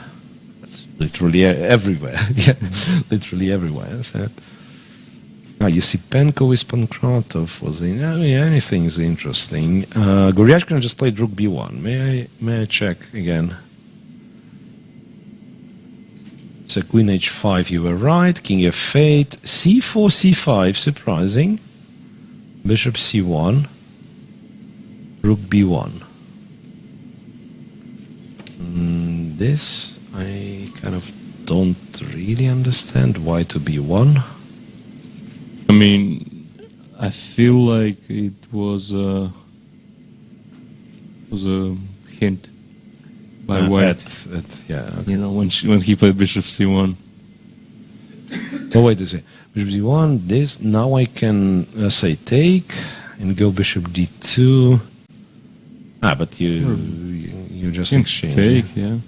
Literally everywhere. Yeah, literally everywhere. So. Yesipenko is Pankratov was in. Anything is interesting. Goryachkin just played rook b1. May I check again? So queen h5, you were right. King f8, c4, c5, surprising. Bishop c1, rook b1. This I kind of don't really understand. Why to b1? I mean, I feel like it was a hint by White. Yeah. Okay. When he played Bishop c1. Oh, wait a second. Bishop d1, this. Now I can, say, take and go bishop d2. But you just exchange. Take, yeah.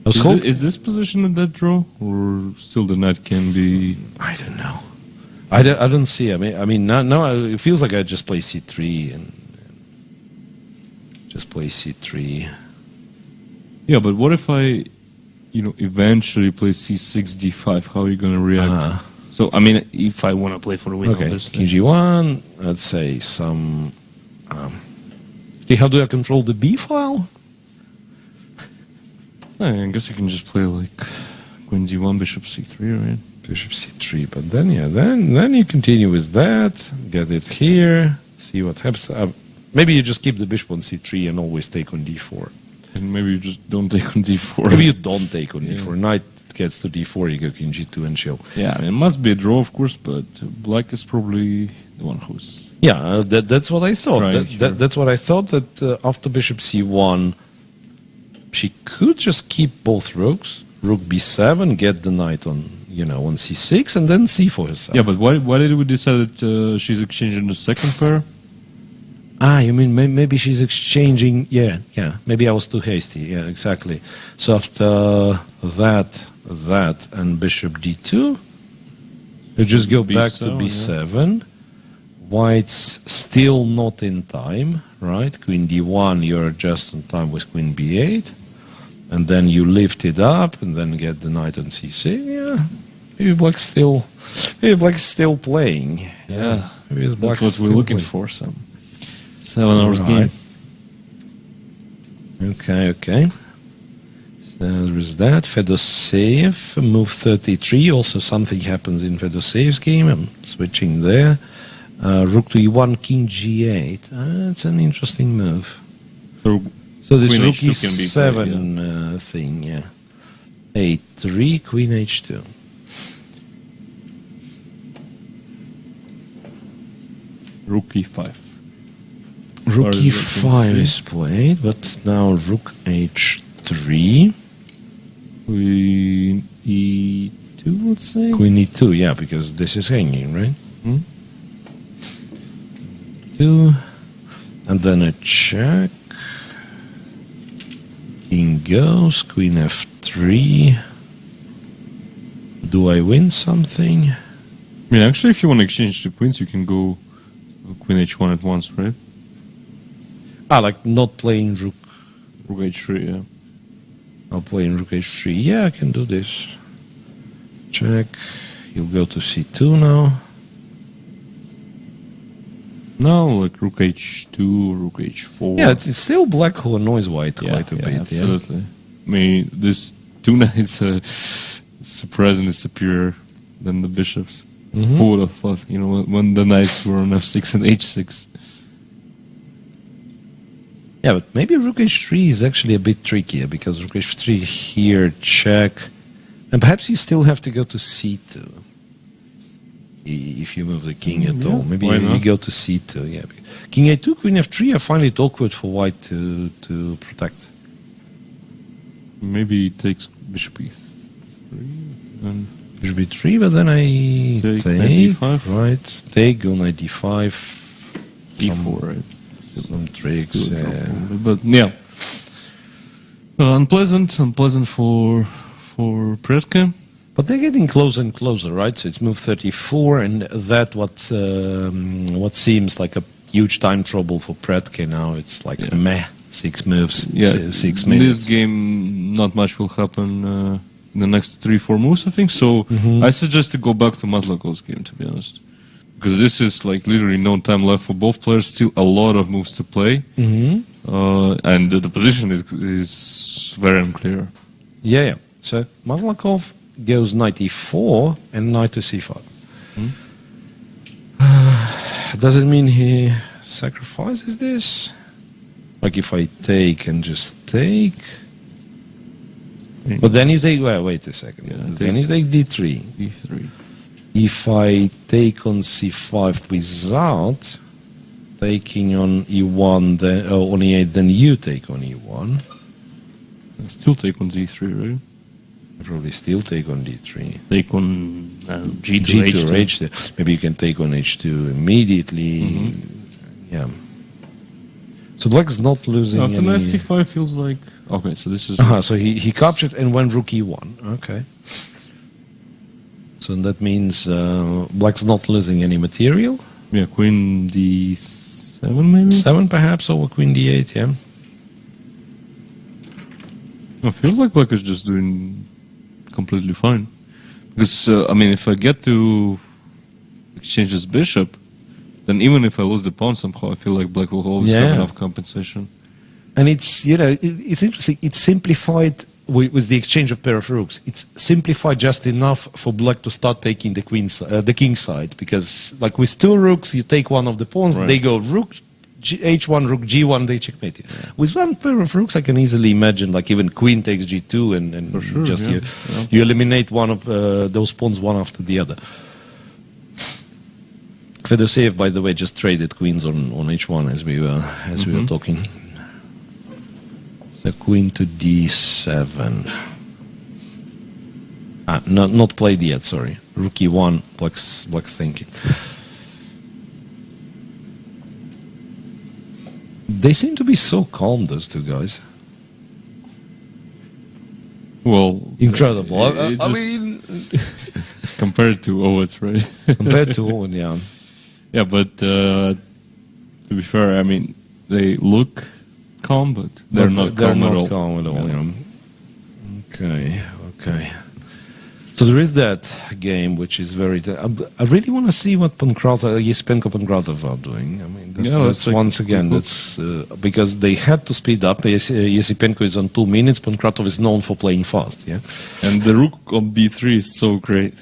I Is this position a dead draw, or still the knight can be? I don't know. I don't see. I mean, now it feels like I just play c3 and just play c3. Yeah, but what if I, eventually play c6, d5? How are you going to react? So, I mean, if I want to play for the win, Okay, obviously. king g1. Let's say some. How do I control the b file? I guess I can just play like queen d1, bishop c3, right? Bishop c3, but then then you continue with that, get it here, see what happens. Maybe you just keep the bishop on c3 and always take on d4. And maybe you just don't take on d4. Maybe you don't take on d4. Knight gets to d4, you go king g2 and chill. Yeah, I mean, it must be a draw, of course, but black is probably the one who's... Yeah, that's what I thought. Right, sure. That's what I thought, that after bishop c1, she could just keep both rooks, rook b7, get the knight on, on c6, and then c for herself. Yeah, but why did we decide that she's exchanging the second pair? You mean maybe she's exchanging? Yeah. Maybe I was too hasty. Yeah, exactly. So after that, and bishop d2. You just go back to B7, b7. White's still not in time, right? Queen d1, you're just on time with queen b8. And then you lift it up and then get the knight on c6. Yeah, maybe Black's still playing. Yeah, maybe that's what we're looking for. Some 7 hours game. Okay. So there's that. Fedoseev, move 33. Also something happens in Fedoseev's game. I'm switching there. Rook to e1, king g8. That's an interesting move. So this Queen rook H2 can be e7 thing, yeah. a3, queen h2. Rook e5. Rook e5 is played, but now rook h3. Queen e2, let's say? Queen e2, yeah, because this is hanging, right? Hmm? 2. And then a check. King goes, queen f3. Do I win something? I mean, actually, if you want to exchange the queens, you can go queen h1 at once, right? Like not playing rook. Rook h3, yeah. I'll play in rook h3. Yeah, I can do this. Check. He'll go to c2 now. No, like rook h2, rook h4. Yeah, it's still black who annoys white quite a bit. Absolutely. I mean, this two knights are surprisingly superior than the bishops. Mm-hmm. Who would have thought, when the knights were on f6 and h6. Yeah, but maybe rook h3 is actually a bit trickier because rook h3 here, check. And perhaps you still have to go to c2. If you move the king at all. Maybe you go to c2, yeah. King a2, queen f3, I find it awkward for white to protect. Maybe he takes bishop e3. And Bishop e3, but then I take take, d5. right? Take, go knight d5. e4, right? Some tricks, But yeah. Unpleasant for Predke. But they're getting closer and closer, right? So it's move 34, and that what seems like a huge time trouble for Predke now. It's like meh, 6 moves, 6 minutes. In this game, not much will happen in the next 3-4 moves, I think. So I suggest to go back to Matlakov's game, to be honest. Because this is like literally no time left for both players. Still a lot of moves to play. And the position is very unclear. Yeah. So Matlakov goes knight e4 and knight to c5. Does it mean he sacrifices this? Like if I take and just take? But then you take, well, wait a second. Then you take d3. e3. If I take on c5 without taking on e1, then, on e8, then you take on e1. Still take on d3, right? Probably still take on d3. Take on g2, G2 or h2. h2. Maybe you can take on h2 immediately. Yeah. So black is not losing After any... knight c5 feels like... Okay, so this is... So he captured and went rook e1. Okay. So that means black's not losing any material. Yeah, queen d7 maybe? 7 perhaps over queen d8, yeah. It feels like black is just doing completely fine. Because, I mean, if I get to exchange this bishop, then even if I lose the pawn somehow, I feel like black will always have enough compensation. And it's, it's interesting. It's simplified with the exchange of pair of rooks. It's simplified just enough for black to start taking the the king side. Because, like with 2 rooks, you take one of the pawns, they go rook, h1, rook g1, they checkmate it. Yeah. With 1 pair of rooks, I can easily imagine, like even queen takes g2, and you eliminate one of those pawns one after the other. Fedoseev, by the way, just traded queens on h1 as we were talking. So queen to d7. Not played yet. Sorry, rook e1. Black thinking. They seem to be so calm, those two guys. Well, Incredible. It I just- mean, compared to Owen's, right? compared to Owen, yeah. Yeah, but to be fair, I mean, they look calm, but they're not calm at all. calm at all, yeah. Okay. So there is that game, which is very... I really want to see what Yesipenko-Pankratov are doing. I mean, that's like- once again, that's because they had to speed up. Yesipenko is on 2 minutes. Pankratov is known for playing fast, yeah? And the rook on b3 is so great.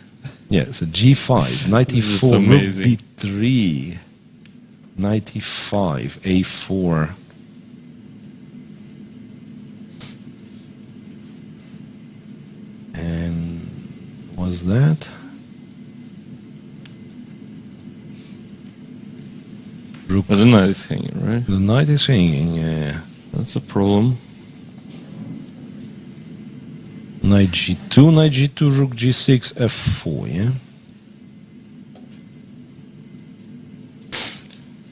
Yeah, so G5, 94, rook amazing. B3, 95, A4. And was that? Rook, But the knight is hanging, right? the knight is hanging, yeah. That's a problem. Knight G2, rook G6, F4, yeah?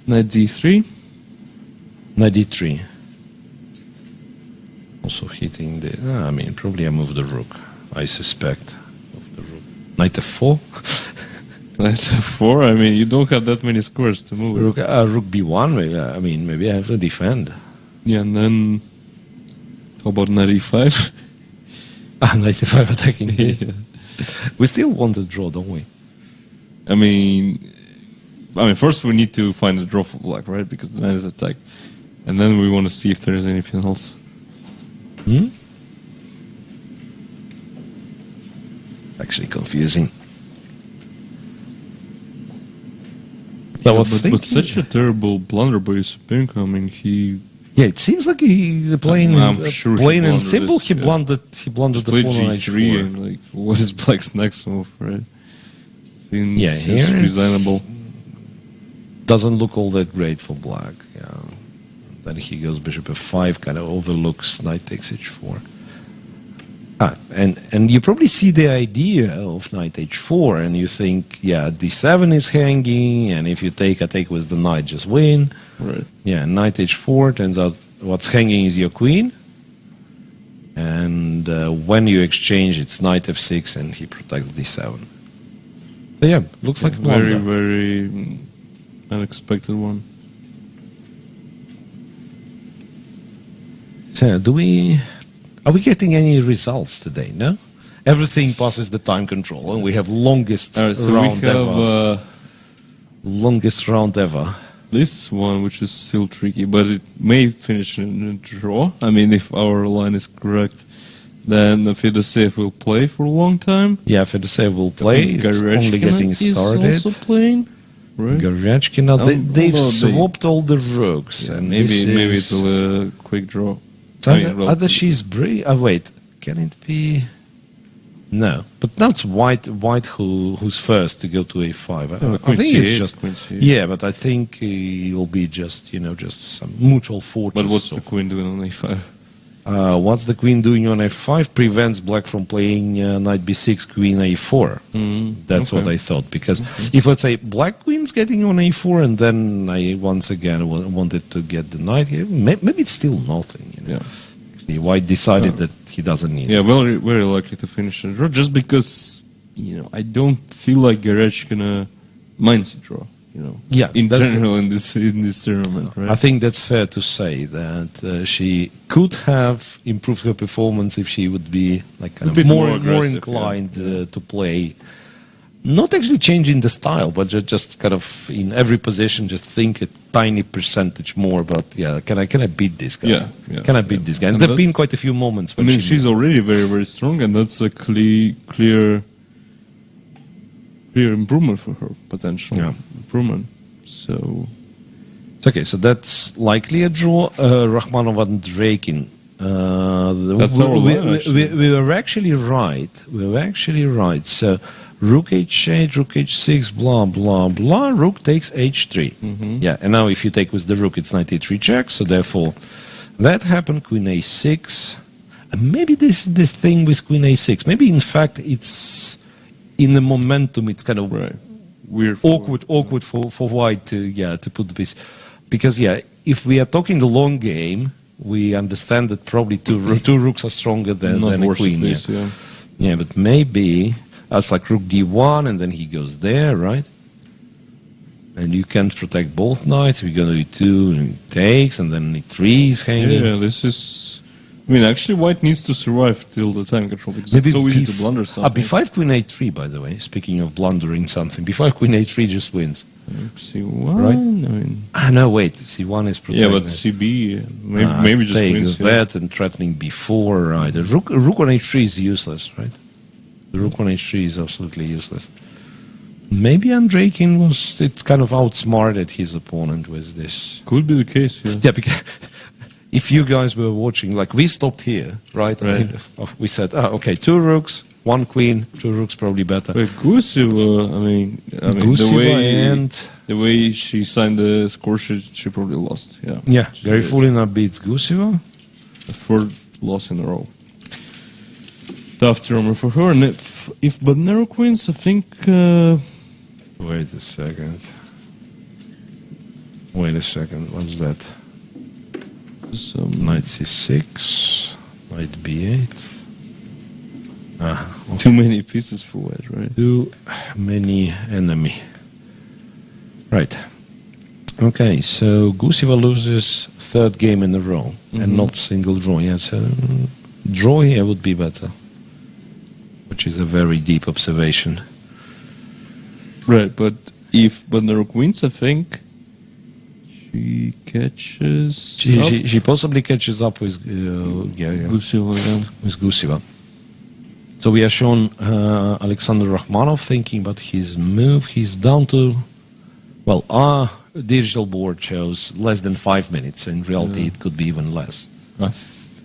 Knight d3. Knight D3. Also hitting the... I mean, probably I move the rook, I suspect. Of the rook. Knight F4. Knight f4. I mean, you don't have that many squares to move. Rook B1, maybe, I mean, maybe I have to defend. Yeah, and then how about knight e5? 95 attacking. Yeah. We still want to draw, don't we? I mean, first we need to find a draw for black, right? Because the knight is attacked, and then we want to see if there is anything else. Actually confusing. But such a terrible blunder by Yesipenko. I mean, he Yeah, it seems like he playing I'm sure he playing in blundered simple. this, He yeah. blundered just the played pawn on g3 H4. and like, what is black's next move, right? Seems here reasonable. Doesn't look all that great for black. Yeah. Then he goes bishop f5, kind of overlooks knight takes h4. And you probably see the idea of knight h4, and you think, yeah, d7 is hanging, and if you take, I take with the knight, just win. Right. Yeah, knight h4, turns out what's hanging is your queen. And when you exchange, it's knight f6, and he protects d7. So yeah, looks like a Very, blunder. very unexpected one. So are we getting any results today? No? Everything passes the time control, and we have longest All right, so we round have ever. Longest round ever. this one, which is still tricky, but it may finish in a draw. I mean, if our line is correct, then Fedoseev will play for a long time. Yeah, Fedoseev will play. It's only getting started. is also playing. Right? Gorechkina, they've although they- swapped all the rooks. Yeah, and maybe this it's is- a quick draw. Either relatively- she's brave. Wait, can it be? No, but now it's white. White who's first to go to a5. I Queen think it's C8, just Queen C8. yeah, but I think it'll be just just some mutual fortress. But what's the queen doing on a5? What's the queen doing on f5? Prevents black from playing knight b6, queen a4. That's what okay. I thought. Because if, let's say, black queen's getting on a4, and then I once again wanted to get the knight here, maybe it's still nothing. Yeah. Actually, white decided that he doesn't need Yeah, it. very, very likely to finish a draw, just because, I don't feel like Gorechkina minds a draw, Yeah, in that's- general in this tournament, right? I think that's fair to say that she could have improved her performance if she would be like kind A bit of more more aggressive, inclined to play. Not actually changing the style, but just kind of in every position, just think a tiny percentage more about, can I beat this guy? Yeah, Can I beat this guy? And And there have been that's- quite a few moments I when mean, she she's already very, very strong, and that's a clear improvement for her, potential improvement. So, Okay, so that's likely a draw. Rachmanov and Drakin. That's our line, actually. We were actually right. So rook h8, rook h6, blah, blah, blah. Rook takes h3. Yeah, and now if you take with the rook, it's knight e3 check. So therefore, that happened. Queen a6. And maybe this thing with queen a6. Maybe, in fact, it's in the momentum. It's kind of right. Weird. for- awkward for white to put the piece, because if we are talking the long game, we understand that probably two rooks are stronger than Not a worse queen. at least, yeah. Yeah, but maybe that's like rook d1, and then he goes there, right? And you can't protect both knights. We're going to do 2, and he takes, and then e3 is hanging. Yeah, this is... I mean, actually, white needs to survive till the time control, because it's so easy to blunder something. b5, queen a3, by the way, speaking of blundering something. b5, queen a3 just wins. C1, right? I mean... No, wait, c1 is protected. Yeah, but CB, maybe just wins. That and threatening b4, right? The rook on a3 is useless, right? The rook on a3 is absolutely useless. Maybe Andreikin it's kind of outsmarted his opponent with this. Could be the case, yeah. Yeah, because if you guys were watching, like we stopped here, right? Right. We said, okay, 2 rooks, 1 queen, 2 rooks probably better. But Guseva, I mean the way she signed the score sheet, she probably lost, yeah. Yeah, Garifulina beats Guseva. A 3rd loss in a row. Tough drummer for her, and if Badnero wins, I think... Wait a second, what's that? Knight c6, knight b8. Okay. Too many pieces for white, right? Too many enemy. Right. Okay, so Guseva loses 3rd game in a row, and not single draw yet. So draw here would be better, which is a very deep observation. Right, but if Badnaruk wins, I think she catches up. She possibly catches up with Guseva. So we are shown Aleksandr Rakhmanov thinking about his move. He's down to, well, our digital board shows less than 5 minutes. In reality, it could be even less.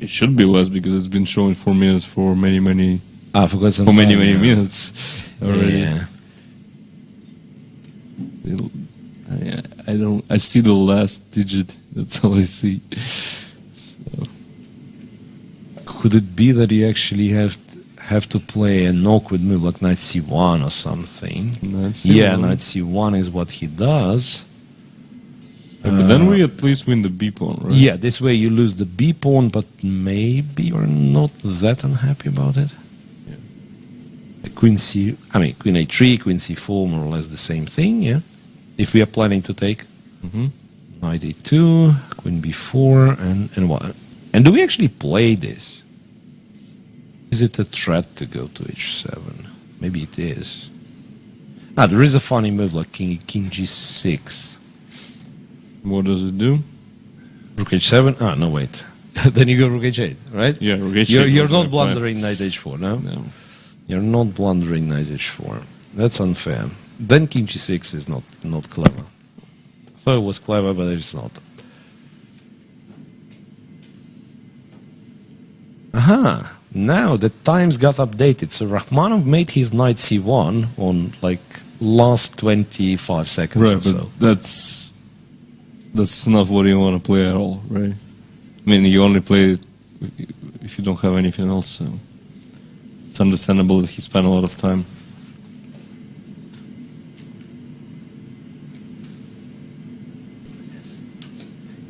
It should be less because it's been showing 4 minutes for many minutes already. Yeah. I see the last digit. That's all I see. So. Could it be that you actually have to play an awkward move like knight c1 or something? Knight C1. Yeah, knight c1 is what he does. But then we at least win the b pawn, right? Yeah, this way you lose the b pawn, but maybe you're not that unhappy about it. Yeah. Queen a3, queen c4, more or less the same thing. Yeah. If we are planning to take knight a2, queen b4, and what? And do we actually play this? Is it a threat to go to h7? Maybe it is. There is a funny move like king g6. What does it do? Rook h7? No, wait. Then you go rook h8, right? Yeah, rook h8. You're not blundering knight h4, no? No. You're not blundering knight h4. That's unfair. Then king g6 is not clever. I thought it was clever, but it's not. Aha! Now the times got updated. So Rakhmanov made his knight c1 on like last 25 seconds right, or so. But that's not what you want to play at all, right? I mean, you only play it if you don't have anything else. So it's understandable that he spent a lot of time.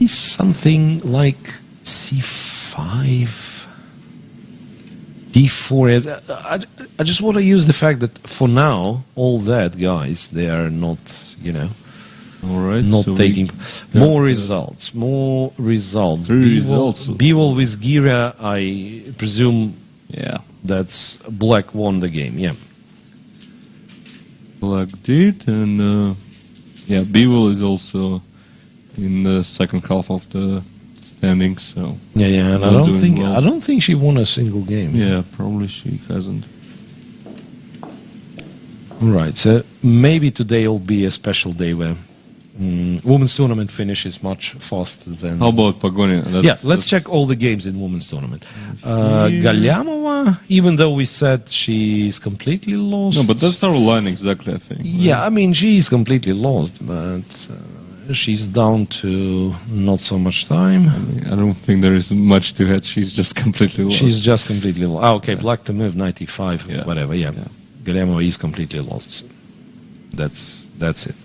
Is something like c5, d4. I just want to use the fact that for now, all that, guys, they are not, all right, not so taking more results. 3 results. B-wall with Gira, I presume. Yeah, that's black won the game. Yeah, black did, and B-wall is also in the second half of the standings. So yeah, and I don't think she won a single game. Yeah, probably she hasn't. Right, so maybe today will be a special day where women's tournament finishes much faster than... How about Pogoni? Let's check all the games in women's tournament. Galyamova, even though we said she's completely lost... No, but that's our line exactly, I think. Yeah, I mean, she's completely lost, but she's down to not so much time. I don't think there is much to it. She's just completely lost. She's just completely lost. Okay, black to move, 95, whatever, yeah. Galyamova is completely lost. That's it.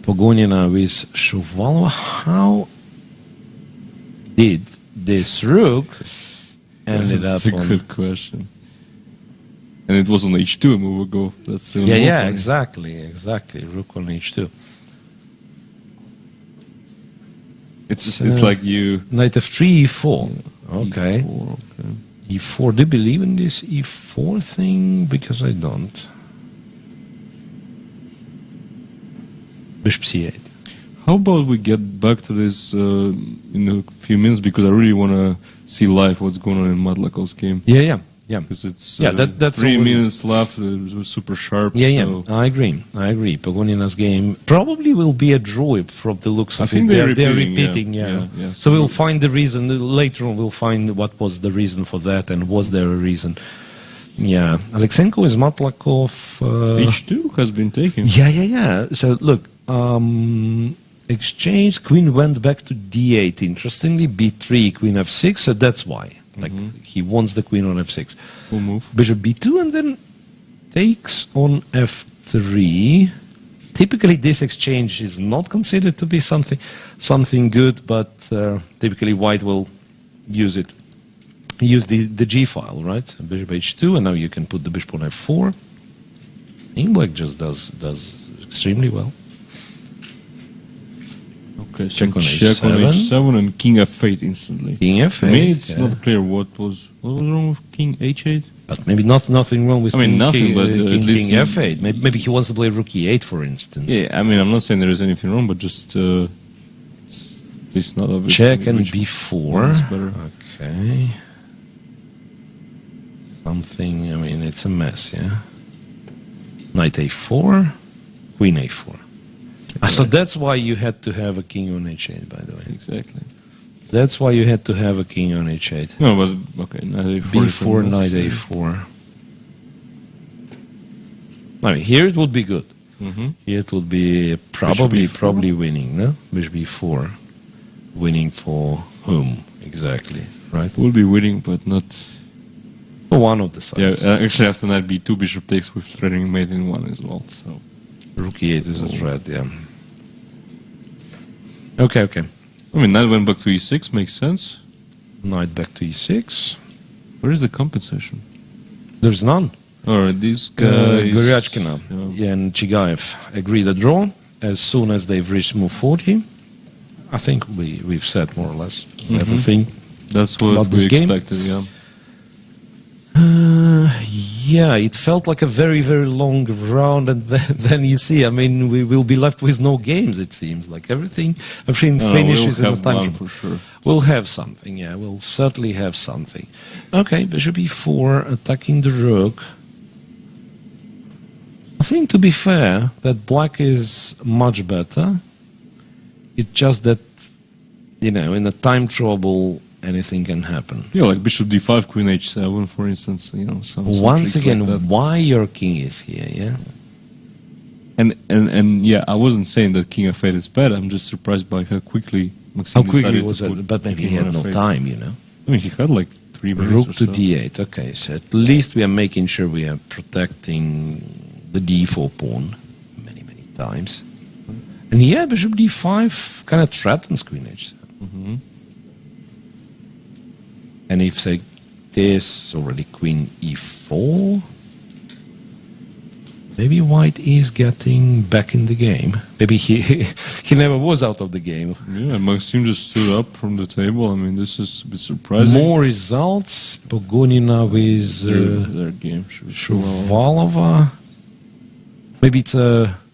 Pogonina with Shuvalova. How did this rook ended That's up a on... good question. And it was on h2 a move ago. That's Yeah, exactly. Rook on h2. It's like you... Knight f3, e4. Okay. E4, okay. E4. Do you believe in this E4 thing? Because I don't. Bishop c8. How about we get back to this in a few minutes, because I really want to see live what's going on in Matlakov's game. Yeah. Because it's that's 3 already... minutes left. It was super sharp. Yeah. So I agree. Pagonina's game probably will be a draw from the looks of I think it. they're repeating. yeah. So we'll find the reason later on. We'll find what was the reason for that, and was there a reason? Yeah, Aleksandr is Matlakov. h2 has been taken. Yeah. So look, exchange. Queen went back to d8. Interestingly, b3, queen f6. So that's why. Like he wants the queen on f6. Full move. Bishop b2 and then takes on f3. Typically, this exchange is not considered to be something good, but typically white will use it. Use the g file, right? Bishop h2, and now you can put the bishop on f4. Black just does extremely well. Okay, so Check on check on h7. h7 and king f8 instantly. King f8. To me, it's not clear what was wrong with king h8. But maybe nothing wrong with nothing, but at least king f8. Maybe he wants to play rook e8, for instance. Yeah, I'm not saying there is anything wrong, but just it's not obvious. Check and b4. Is better. Okay. Something, it's a mess, yeah? Knight a4, queen a4. So that's why you had to have a king on h8, by the way. Exactly. That's why you had to have a king on h8. No, but okay, knight a4. b4, knight a4. Here it would be good. Here it would be probably winning, no? Bishop b4. Winning for whom, exactly, right? Will be winning, but not... For one of the sides. Yeah, actually after knight b2, bishop takes with threatening mate in 1 as well, so... Rook e8 is a threat, yeah. Okay. Knight went back to e6, makes sense. Knight back to e6. Where is the compensation? There's none. Alright, these guys... Goryachkina and Chigaev agreed a draw as soon as they've reached move 40. I think we've said more or less everything. That's what we expected, yeah. Yeah, it felt like a very, very long round, and then you see, we will be left with no games, it seems. Like everything finishes in the time. For sure. We'll have something, yeah, we'll certainly have something. Okay, bishop e4, attacking the rook. I think, to be fair, that black is much better. It's just that, in a time trouble, anything can happen. Yeah, like bishop d5, queen h7, for instance. Some Once tricks again, like that. why your king is here, yeah? And yeah, I wasn't saying that king f8 is bad. I'm just surprised by how quickly Maxim decided was to it? put But maybe he king had on no f8. time, He had like 3 minutes Rook or to so. d8. Okay, so at least we are making sure we are protecting the d4 pawn many times. And yeah, bishop d5 kind of threatens queen h7. And if, say, this already queen e4, maybe white is getting back in the game. Maybe he never was out of the game. Yeah, Maxim just stood up from the table. This is a bit surprising. More results. Pogonina with their game. Shuvalova. Maybe it's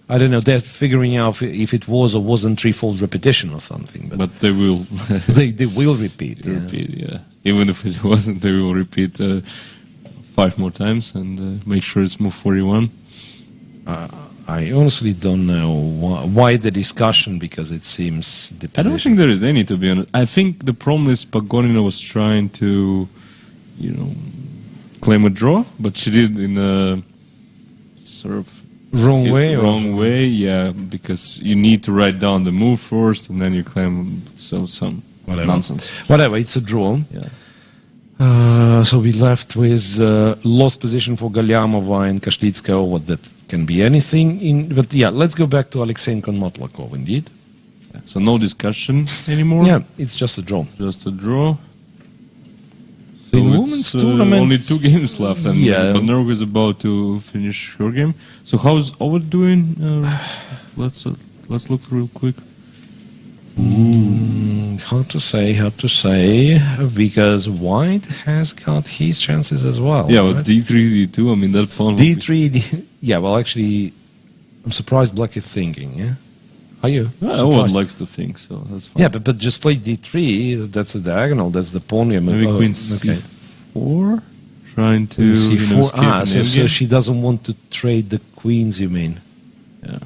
I don't know, they're figuring out if it was or wasn't threefold repetition or something. But they will. they will repeat. Yeah. Even if it wasn't, they will repeat 5 more times and make sure it's move 41. I honestly don't know why the discussion, because it seems the I don't think there is any, to be honest. I think the problem is Pagonina was trying to, claim a draw, but she did in a sort of wrong way, yeah, because you need to write down the move first and then you claim some nonsense. Whatever, it's a draw. Yeah. So we left with lost position for Galyamova and Kashlitskaya, or what that can be anything. But yeah, let's go back to Aleksandr and Matlakov, indeed. Yeah. So no discussion anymore? Yeah, it's just a draw. Just a draw. So In it's women's tournament, only 2 games left, and Bannerg is about to finish her game. So how's Owen doing? Let's look real quick. Hard to say, because White has got his chances as well. Yeah, right? but D3, D2, I mean, that pawn... D3, yeah, well, actually, I'm surprised Black is thinking, yeah? Are you? Owen likes to think, so that's fine. Yeah, but just play D3, that's a diagonal, that's the pawn. Maybe Queen C4? Trying to, C4, so she doesn't want to trade the queens, you mean? Yeah.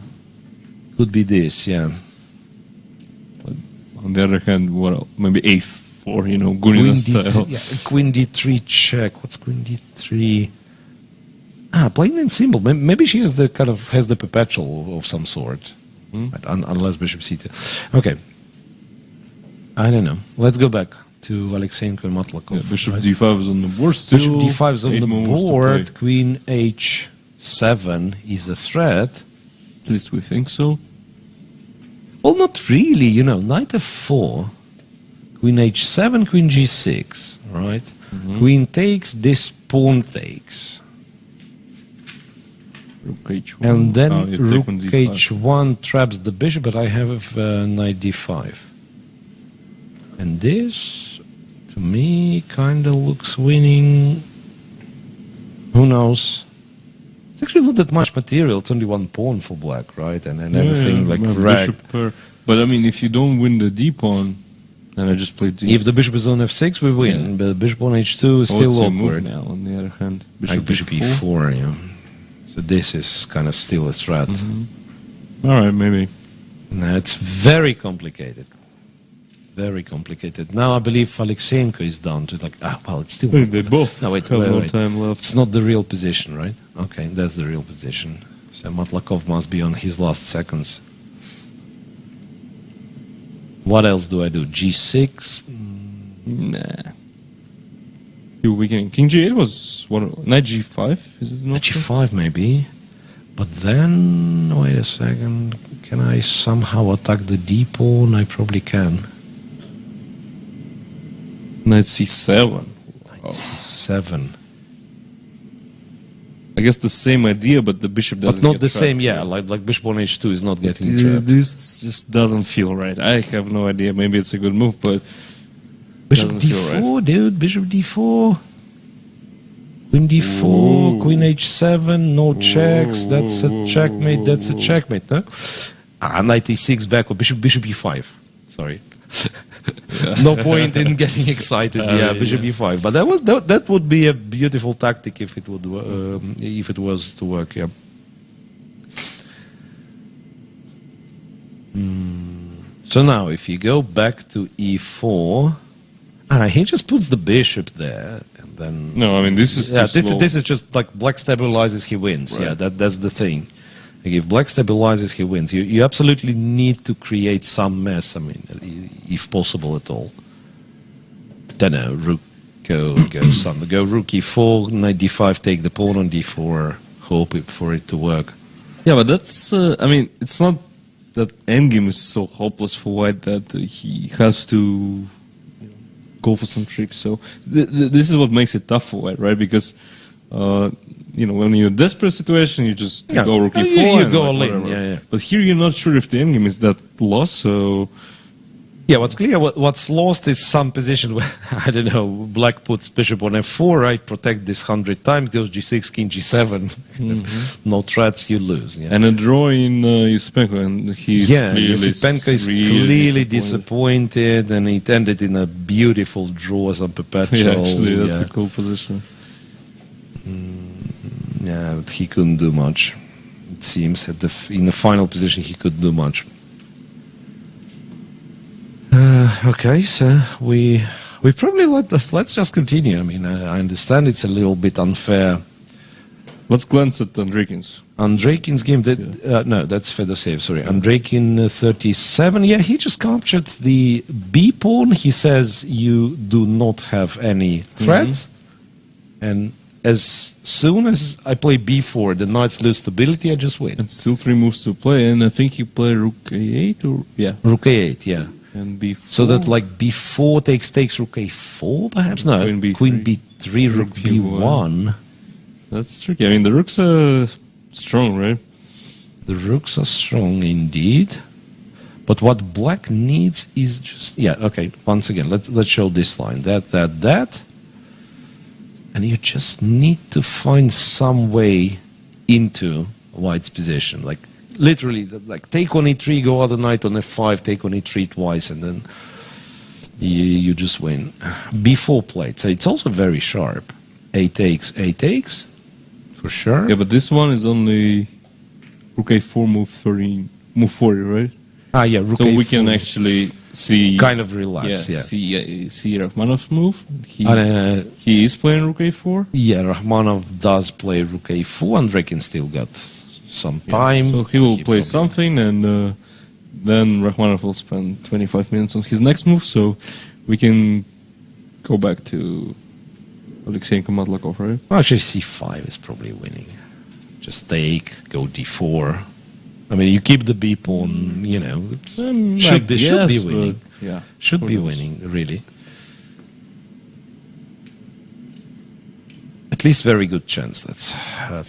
Could be this, yeah. On the other hand, maybe A4, Gurina style. Queen D3 check. What's Queen D3? Playing in symbol. Maybe she has the perpetual of some sort. Right, unless Bishop C2. Okay. I don't know. Let's go back to Aleksandr and Matlakov. Yeah, Bishop D5 is on the board still. Bishop D5 is on the board. Queen H7 is a threat. At least we think so. Well, not really, Knight F4, Queen H7, Queen G6, right? Queen takes, this pawn takes. Rook H1. And then Rook H1 traps the bishop, but I have Knight D5. And this, to me, kind of looks winning. Who knows? It's actually not that much material. It's only 1 pawn for black, right? And everything bishop. But I mean, if you don't win the D pawn, then I just play D. If the bishop is on F6, we win. Yeah. But bishop on H2 is still awkward. Now, on the other hand, Bishop E4, yeah. So this is kind of still a threat. All right, maybe. No, it's very complicated. Very complicated. Now I believe Aleksandr is down to it's still... They both wait. time left. It's not the real position, right? Okay, that's the real position. So Matlakov must be on his last seconds. What else do I do? G6? Nah. You're weakening. King G8 was Knight G5? Is it not? Knight G5 maybe. But then, wait a second. Can I somehow attack the D pawn? I probably can. Knight C7. Knight C7. I guess the same idea, but the bishop doesn't. But not the same, yeah. Like bishop on H2 is not getting trapped. This just doesn't feel right. I have no idea. Maybe it's a good move, but bishop D4, right. Dude. Bishop D4. Queen D4, ooh. Queen H7, no checks. That's a checkmate. That's a checkmate, no? Knight E6 back or bishop E5. Sorry. No point in getting excited. Bishop E5. But that would be a beautiful tactic if it was to work. Yeah. So now, if you go back to E4, he just puts the bishop there, and then. No, I mean this is this is just like black stabilizes, he wins. Right. Yeah, that's the thing. Like if black stabilizes, he wins. You absolutely need to create some mess. I mean, if possible at all. Then rook go rook E4, Knight D5, take the pawn on D4, hope for it to work. Yeah, but that's. I mean, it's not that endgame is so hopeless for White that he has to go for some tricks. So this is what makes it tough for White, right? Because. When you're in a desperate situation, you just go rook E4. You go all in, yeah. But here you're not sure if the endgame is that lost, so... Yeah, what's clear, what's lost is some position where, I don't know, black puts bishop on F4, right, protect this 100 times, goes G6, King G7, no threats, you lose. Yeah. And a draw in Yuspenko, and Yuspenko is clearly disappointed, and it ended in a beautiful draw, some perpetual. Yeah, actually, that's a cool position. Yeah, but he couldn't do much. It seems in the final position he couldn't do much. Okay, so we probably let's just continue. I mean, I understand it's a little bit unfair. Let's glance at Andreikin's. Andreikin's game. No, that's Fedoseev. Sorry, Andreikin 37. Yeah, he just captured the B pawn. He says you do not have any threats, and as soon as I play b4, the knights lose stability, I just win. And still 3 moves to play, and I think you play rook a8 or... Yeah. Rook a8, yeah. And B4. So that like B4 takes rook A4, perhaps? No, Queen B3. B3, rook B1. That's tricky. I mean, the rooks are strong, right? The rooks are strong indeed. But what black needs is just... Yeah, okay, once again, let's show this line. That. And you just need to find some way into white's position. Like, literally, like take on E3, go other knight on F5, take on E3 twice, and then you just win. B4 played, so it's also very sharp. A takes, for sure. Yeah, but this one is only rook A4, move 40, right? Ah, yeah, rook so A4. we can actually see... Kind of relax, yeah. See Rachmanov's move. He is playing rook A4. Yeah, Rachmanov does play rook A4, Andrei can still got some time. So he will play something, and then Rachmanov will spend 25 minutes on his next move, so we can go back to Aleksandr Matlakov, right? Well, actually, C5 is probably winning. Just take, go D4. I mean, you keep the B pawn, you know, should be winning. Yeah, should be winning, really. At least very good chance, let's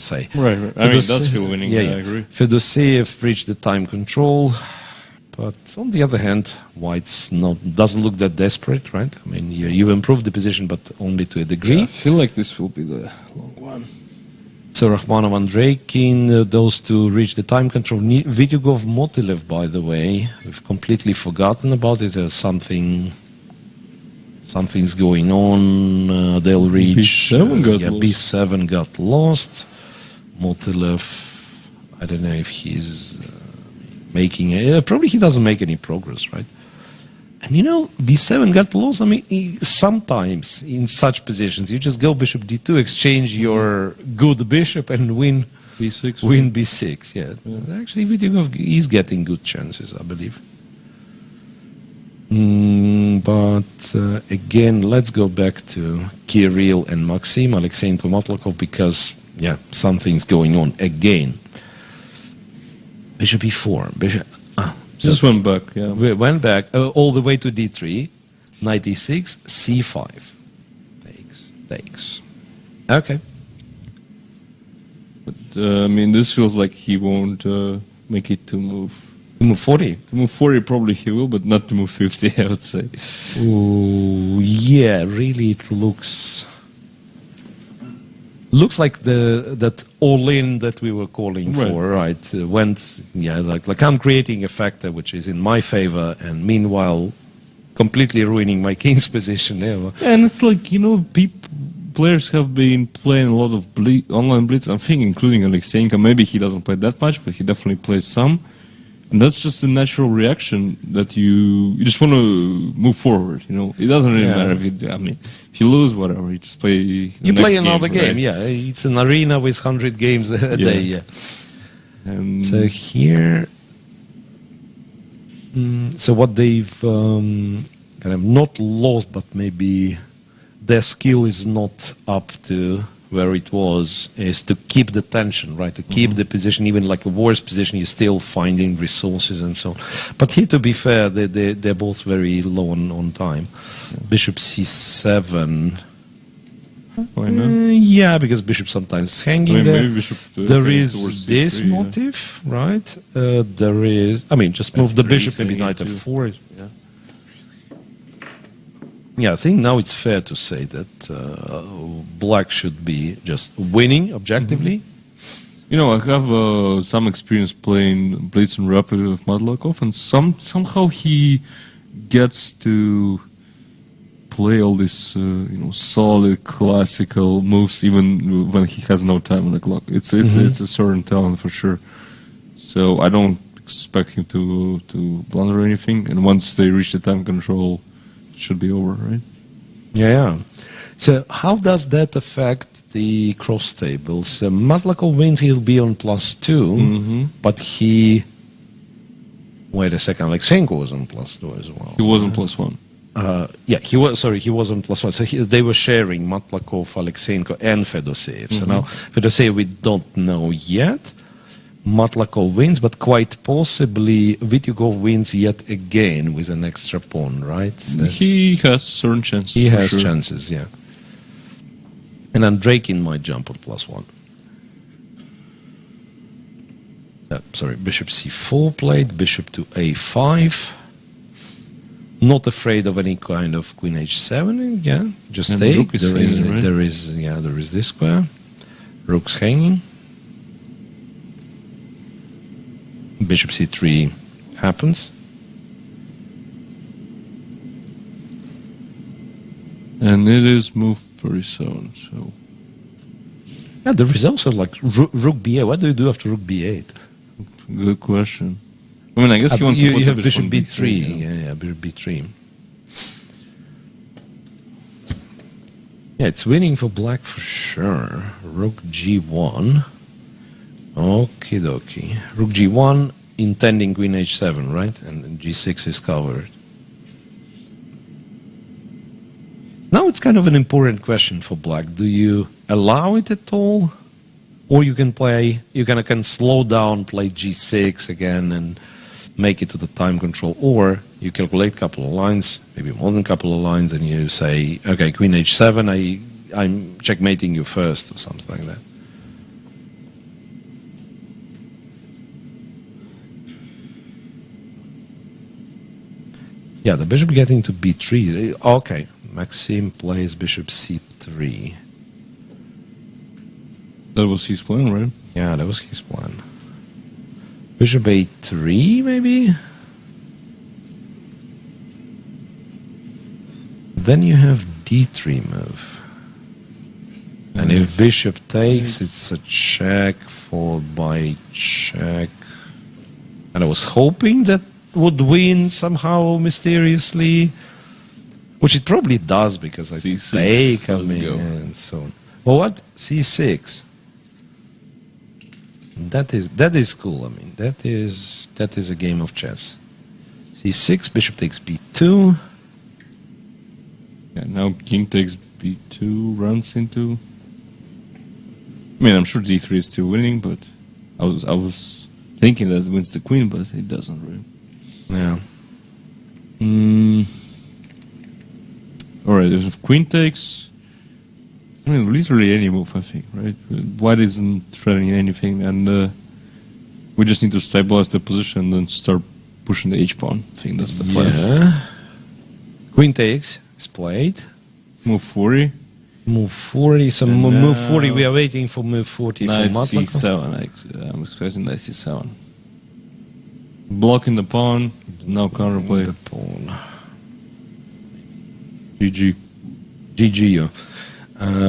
say. Right. I mean, it does feel winning, I agree. Fedoseev reached the time control, but on the other hand, White's doesn't look that desperate, right? I mean, you've improved the position, but only to a degree. Yeah, I feel like this will be the long one. So Rachmanov, Andreikin, those two reach the time control. Vityugov, Motilev, by the way, we've completely forgotten about it. Something's going on. They'll reach. B7 got lost. Motilev, I don't know if he's making. Probably he doesn't make any progress, right? And you know, B7 got lost. I mean, sometimes in such positions, you just go bishop D2, exchange your good bishop, and win B6. Win B6. Yeah. Actually, Vityugov is getting good chances, I believe. But again, let's go back to Kirill and Maxim, Aleksandr Matlakov, because something's going on again. Bishop E4. Just went back, yeah. We went back all the way to D3, knight E6, C5. Takes. Okay. But, I mean, this feels like he won't make it to move. To move 40? To move 40 probably he will, but not to move 50, I would say. Ooh, yeah, really it looks like that all-in that we were calling for, right? Went, like I'm creating a factor which is in my favor, and meanwhile completely ruining my king's position. And it's like, you know, players have been playing a lot of online blitz, I think, including Aleksandr. Maybe he doesn't play that much, but he definitely plays some. And that's just a natural reaction that you just want to move forward, you know. It doesn't really matter if you lose, whatever, you just play You play another game, right? It's an arena with 100 games a day, And so here, so what they've kind of not lost, but maybe their skill is not up to where it was, is to keep the tension, right? To keep the position, even like a worse position, you're still finding resources and so on. But here, to be fair, they're both very low on time. Bishop C7. Why not? Yeah, because bishop sometimes is hanging there. There is this C3, motive, right? There is, just move the bishop, maybe knight F4. Yeah, I think now it's fair to say that black should be just winning objectively. You know, I have some experience playing Blitz and Rapid with Matlakov, and somehow he gets to play all these, solid classical moves even when he has no time on the clock. It's a certain talent for sure. So I don't expect him to blunder anything. And once they reach the time control, should be over, right? Yeah. So how does that affect the cross tables? Matlakov wins, he'll be on +2, but he... Wait a second, Aleksandr was on +2 as well. He was on +1. He was on +1. So they were sharing Matlakov, Aleksandr, and Fedoseev. So now Fedoseev we don't know yet. Matlakov wins, but quite possibly Vityukov wins yet again with an extra pawn, right? He has certain chances. He has sure. chances, yeah. And Andreikin might jump on +1. Sorry, bishop c4 played, bishop to a5. Not afraid of any kind of queen h7, yeah, just And take. rook is hanging, right? There is this square. Rook's hanging. Bishop c3 happens. And it is move 37, so... Yeah, there is also like rook b8. What do you do after rook b8? Good question. I mean, I guess he wants to put you the have bishop on b3. Yeah, bishop b3. Yeah, it's winning for black for sure. Rook g1. Okie dokie. Rook g1, intending queen h7, right? And g6 is covered. Now it's kind of an important question for black. Do you allow it at all? Or you can slow down, play g6 again and make it to the time control. Or you calculate a couple of lines, maybe more than a couple of lines, and you say, okay, queen h7, I'm checkmating you first, or something like that. Yeah, the bishop getting to b3. Okay, Maxim plays bishop c3. That was his plan, right? Yeah, that was his plan. Bishop a3, maybe? Then you have d3 move. And if bishop takes, it's a check followed by check. And I was hoping that would win somehow mysteriously, which it probably does because I C6. take Let's coming go. and so on. Well, what? C6. That is cool. I mean, that is a game of chess. C6, bishop takes b2. Yeah, now king takes b2, runs into... I mean, I'm sure d3 is still winning, but I was thinking that it wins the queen, but it doesn't really. Yeah. Alright, if queen takes... I mean, literally any move, I think, right? White isn't threatening anything, and we just need to stabilize the position and then start pushing the h-pawn. I think that's the plan. Yeah. Queen takes is played. Move 40. Move 40. So And move now- 40. We are waiting for move 40 Knight from Matlakov. c7. I'm expecting knight c7. Blocking the pawn. Now counterplay. The pawn. GG. GG.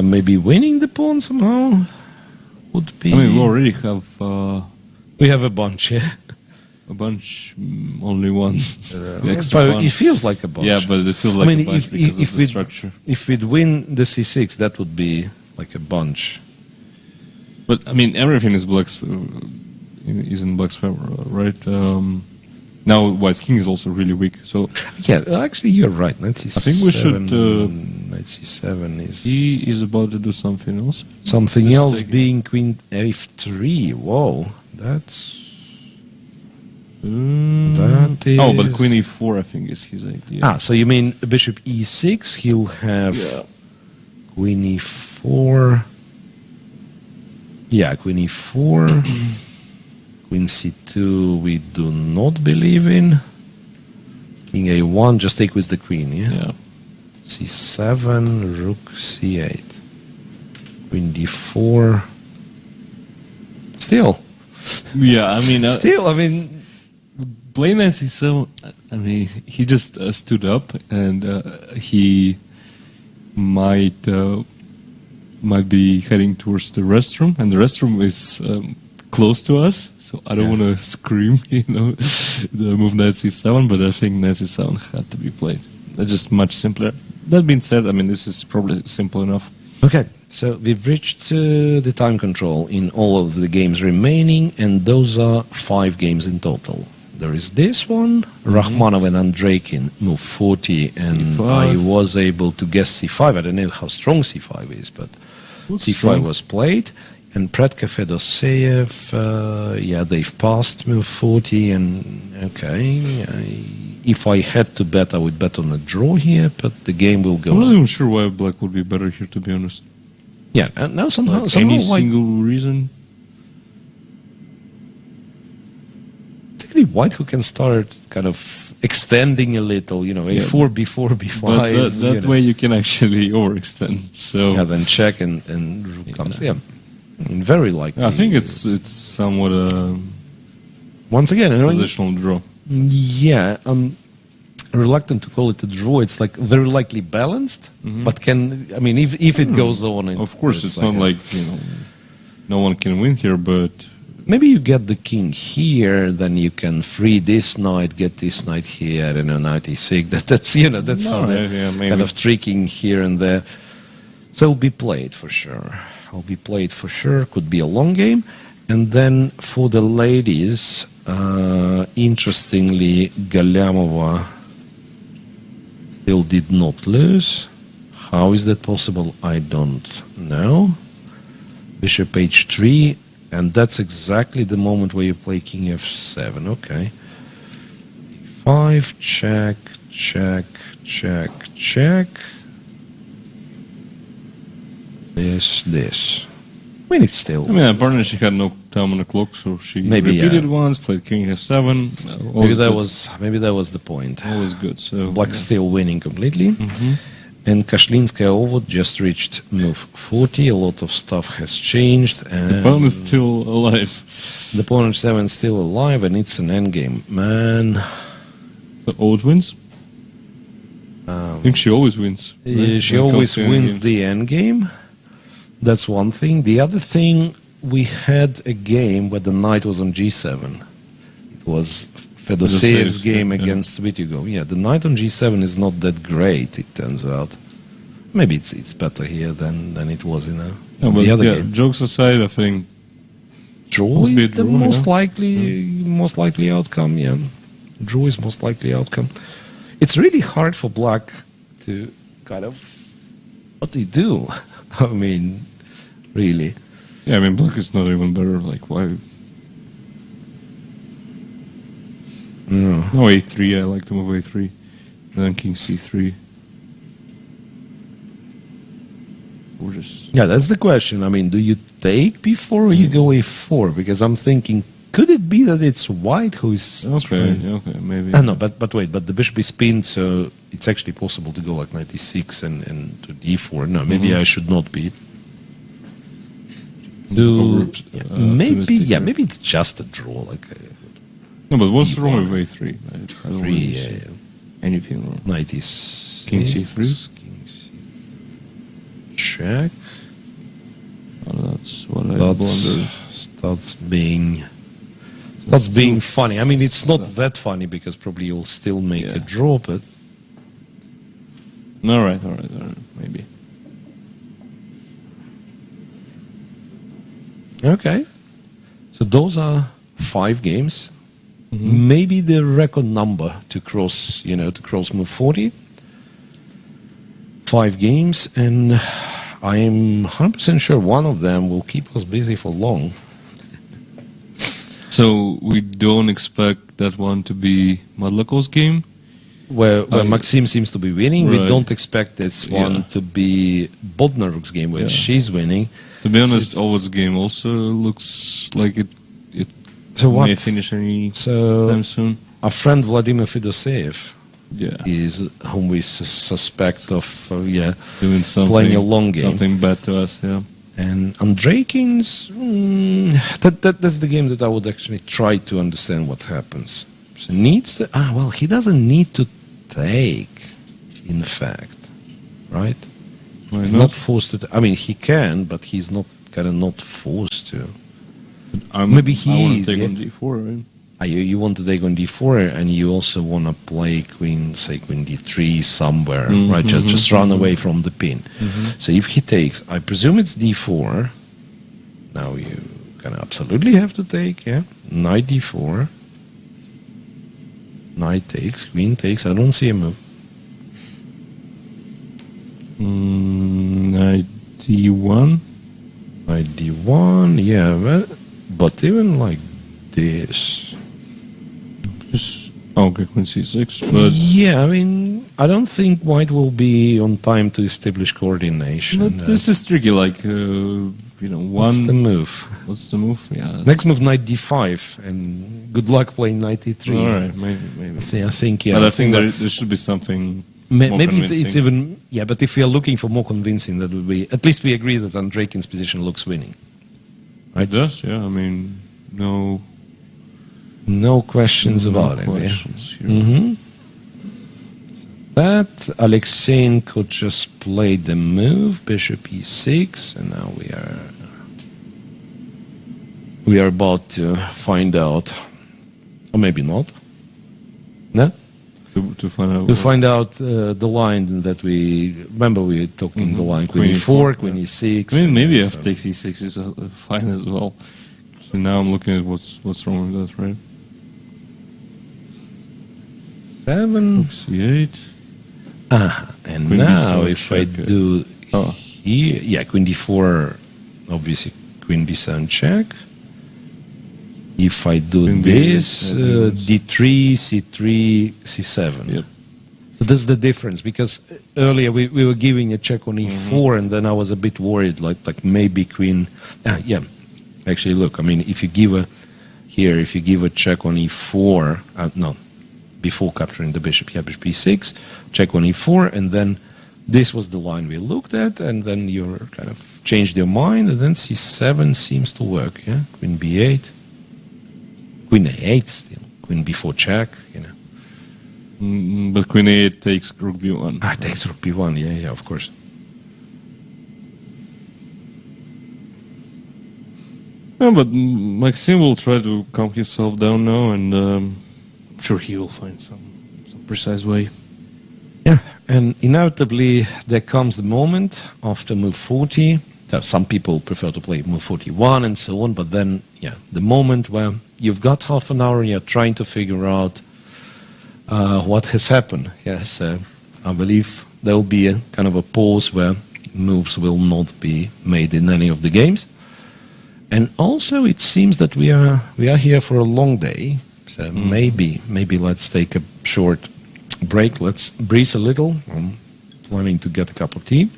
Maybe winning the pawn somehow would be. I mean, we already have we have a bunch, yeah. a bunch, only one extra But pawn. it feels like a bunch. Yeah, but this feels like a bunch because of the structure. If we'd win the c6, that would be like a bunch. But I mean, everything is is in black's favor, right? Now white's king is also really weak, so Yeah, actually, you're right. Knight c7. I think we should. Knight c7 is. He is about to do something else. Something Just else take it. being queen f3. Whoa, that's. That is. Oh, but queen e4, I think, is his idea. Ah, so you mean bishop e6? He'll have queen e4. Yeah, queen e4. Queen c2 we do not believe in. King a1, just take with the queen, yeah? Yeah. c7, rook c8. Queen d4. Still. Yeah, I mean, Still, I mean, Blaine is so. I mean, he just stood up and he might be heading towards the restroom, and the restroom is close to us. So I don't want to scream, the move knight c7, but I think knight c7 had to be played. That's just much simpler. That being said, I mean, this is probably simple enough. okay. So we've reached the time control in all of the games remaining, and those are 5 games in total. There is this one, Rachmanov and Andreikin, move 40, and C5. I was able to guess c5. I don't know how strong c5 is, but c5 was played. And Predka Fedoseev, they've passed move 40, and if I had to bet, I would bet on a draw here, but the game will go I'm not on. even sure why black would be better here, to be honest. Yeah, and now somehow Any like, single reason? it's actually white who can start kind of extending a little, a4, b4, b5. But that way you can actually overextend. So Yeah, then check and rook comes. Yeah, I mean, very likely. I think it's somewhat a Once again, positional draw. yeah, I'm reluctant to call it a draw. It's like very likely balanced, but if it goes on, Of course, it's not like no one can win here, but maybe you get the king here, then you can free this knight, get this knight here. I don't know, knight e6. That's how they're maybe. kind of tricking here and there. So it'll be played for sure. Could be a long game. And then for the ladies, interestingly, Galyamova still did not lose. How is that possible? I don't know. Bishop h3, and that's exactly the moment where you play king f7. Okay. 5, check, check, check, check. This. I mean, it's still. apparently she had no time on the clock, so she repeated once, played king f7. Maybe that was the point. Always good. So Black still winning completely. And Kashlinskaya Ovod just reached move 40. A lot of stuff has changed. And the pawn is still alive. The pawn h7 is still alive, and it's an endgame. Man. So Old wins? I think she always wins. Right? She always wins the endgame. That's one thing. The other thing, we had a game where the knight was on g7. It was Fedoseev's game against Vitugov. Yeah, the knight on g7 is not that great, it turns out. Maybe it's better here than it was in the other game. Jokes aside, I think draw is the most likely outcome. Yeah, draw is most likely outcome. It's really hard for black to kind of what do you do? I mean, really. Yeah, black is not even better. Like, why? No, a3. I like to move a3. Then king c3. Yeah, that's the question. Do you take b4 or you go a4? Because I'm thinking, could it be that it's white who is... Okay, maybe. No, but wait, but the bishop is pinned, so it's actually possible to go like knight e6 and to d4. No, maybe I should not be. Maybe it's just a draw. No, but what's wrong with a3? I don't really see anything wrong. Knight is king c3. Check. That's what I wondered. Starts being funny. It's not that funny because probably you'll still make a draw, but... All right, maybe. Okay. So those are 5 games. Maybe the record number to cross move 40. 5 games, and I am 100% sure one of them will keep us busy for long. So we don't expect that one to be Madlakov's game? Where Maxim seems to be winning. Right. We don't expect this one to be Bodnaruk's game where she's winning. To be honest, Ovod's game also looks like it may finish any time soon. Our friend Vladimir Fedoseev is whom we suspect of doing playing a long game. Something bad to us, And Andreikins, that's the game that I would actually try to understand what happens. So needs to, he doesn't need to take, in fact, right? He's not forced to, he can, but he's not forced to. Maybe he want is. to take on g4, right? You want to take on d4, and you also want to play queen d3 somewhere, right? Just run away from the pin. So if he takes, I presume it's d4. Now you kind of absolutely have to take, knight d4. Knight takes, queen takes. I don't see a move. Knight d1. Knight d1, yeah, but even like this. Okay, queen c6, but Yeah, I mean, I don't think white will be on time to establish coordination. but this is tricky. Like What's the move? What's the move? Yeah. Next move, knight d5, and good luck playing knight e3. All right, maybe. I think, yeah. But I think there should be something. More Maybe it's convincing. even, yeah, but if we are looking for more convincing, that would be, at least we agree that Andreikin's position looks winning. It does, yeah. I mean, no questions about it. questions Yeah? here. That Aleksandr just played the move, bishop e6, and now we are about to find out, or maybe not. No? To find out. To find out the line that we remember, we were talking the line queen e4, queen e6. I mean, maybe and f takes e6 is fine as well. So now I'm looking at what's wrong with that, right? 7. Rook c8. And Queen now b7 if I check, do here, yeah, queen d4, obviously queen b7 check. If I do Queen this, b8, d3, c3, c7. Yep. So that's the difference, because earlier we were giving a check on e4, and then I was a bit worried, like maybe queen. Yeah, actually, look, I mean, if you give a check on e4, no, before capturing the bishop, yeah, bishop e6, check on e4, and then this was the line we looked at, and then you kind of changed your mind, and then c7 seems to work, yeah, queen b8. Queen a8 still, queen b4 check, But queen a8 takes rook b1. Takes rook b1, yeah, of course. Yeah, but Maxim will try to calm himself down now, and I'm sure he will find some precise way. Yeah, and inevitably there comes the moment after move 40. Some people prefer to play move 41 and so on, but then, yeah, the moment where you've got half an hour and you're trying to figure out what has happened. Yes, I believe there will be a kind of a pause where moves will not be made in any of the games. And also it seems that we are here for a long day, so maybe let's take a short break. Let's breathe a little. I'm planning to get a cup of tea.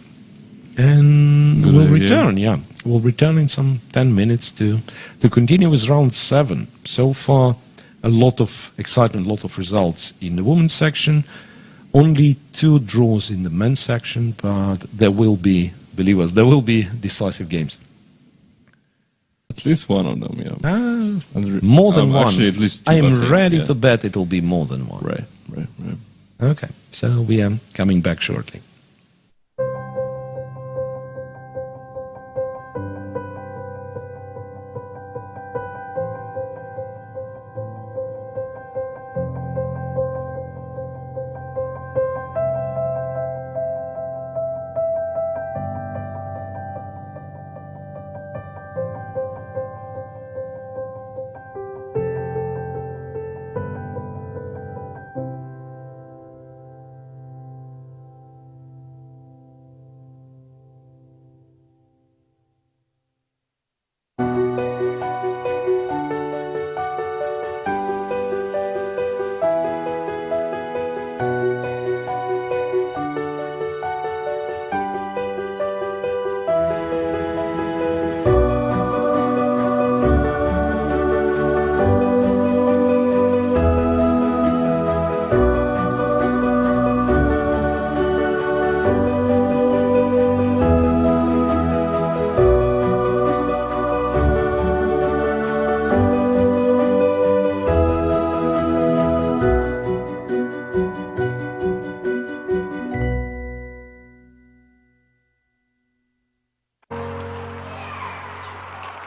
And we'll return, yeah. We'll return in some 10 minutes to continue with round 7. So far, a lot of excitement, a lot of results in the women's section. Only 2 draws in the men's section, but there will be, believe us, there will be decisive games. At least one of them, yeah. More than one. Actually, at least 2, I am think, ready yeah. to bet it will be more than one. Right. Okay, so we are coming back shortly.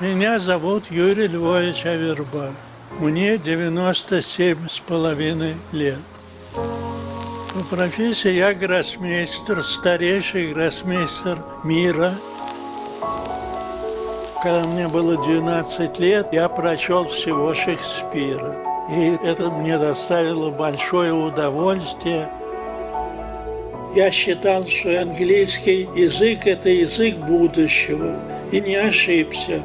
Меня зовут Юрий Львович Аверба. Мне 97,5 лет. По профессии я гроссмейстер, старейший гроссмейстер мира. Когда мне было 12 лет, я прочел всего Шекспира. И это мне доставило большое удовольствие. Я считал, что английский язык – это язык будущего, и не ошибся.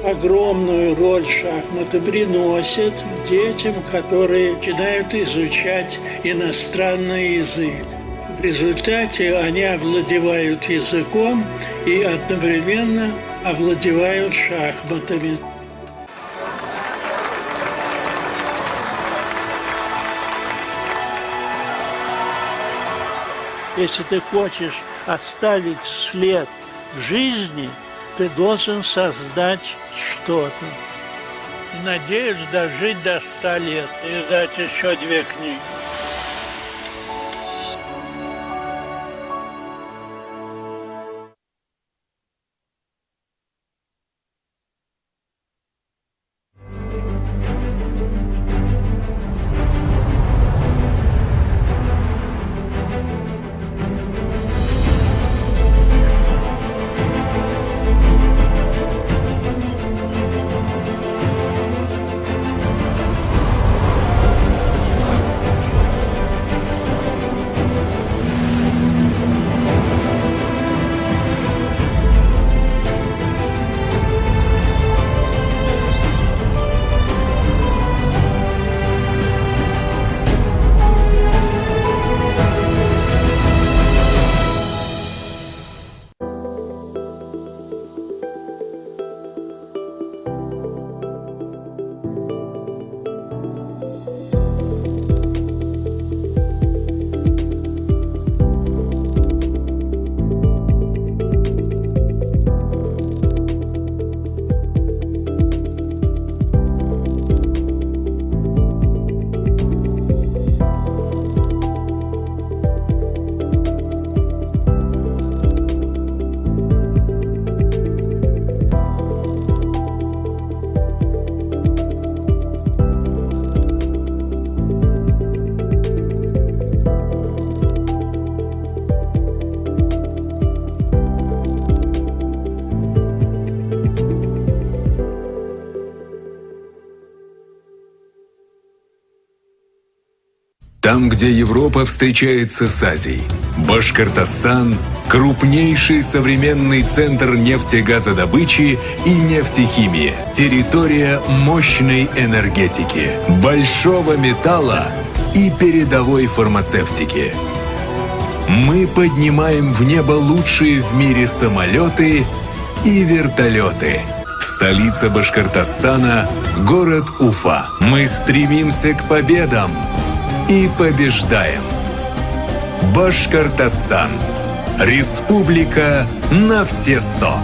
Огромную роль шахматы приносят детям, которые начинают изучать иностранный язык. В результате они овладевают языком и одновременно овладевают шахматами. Если ты хочешь оставить след в жизни, ты должен создать что-то. Надеюсь дожить до 100 лет и издать еще 2 книги. Там, где Европа встречается с Азией. Башкортостан – крупнейший современный центр нефтегазодобычи и нефтехимии. Территория мощной энергетики, большого металла и передовой фармацевтики. Мы поднимаем в небо лучшие в мире самолеты и вертолеты. Столица Башкортостана – город Уфа. Мы стремимся к победам и побеждаем. Башкортостан. Республика на все 100.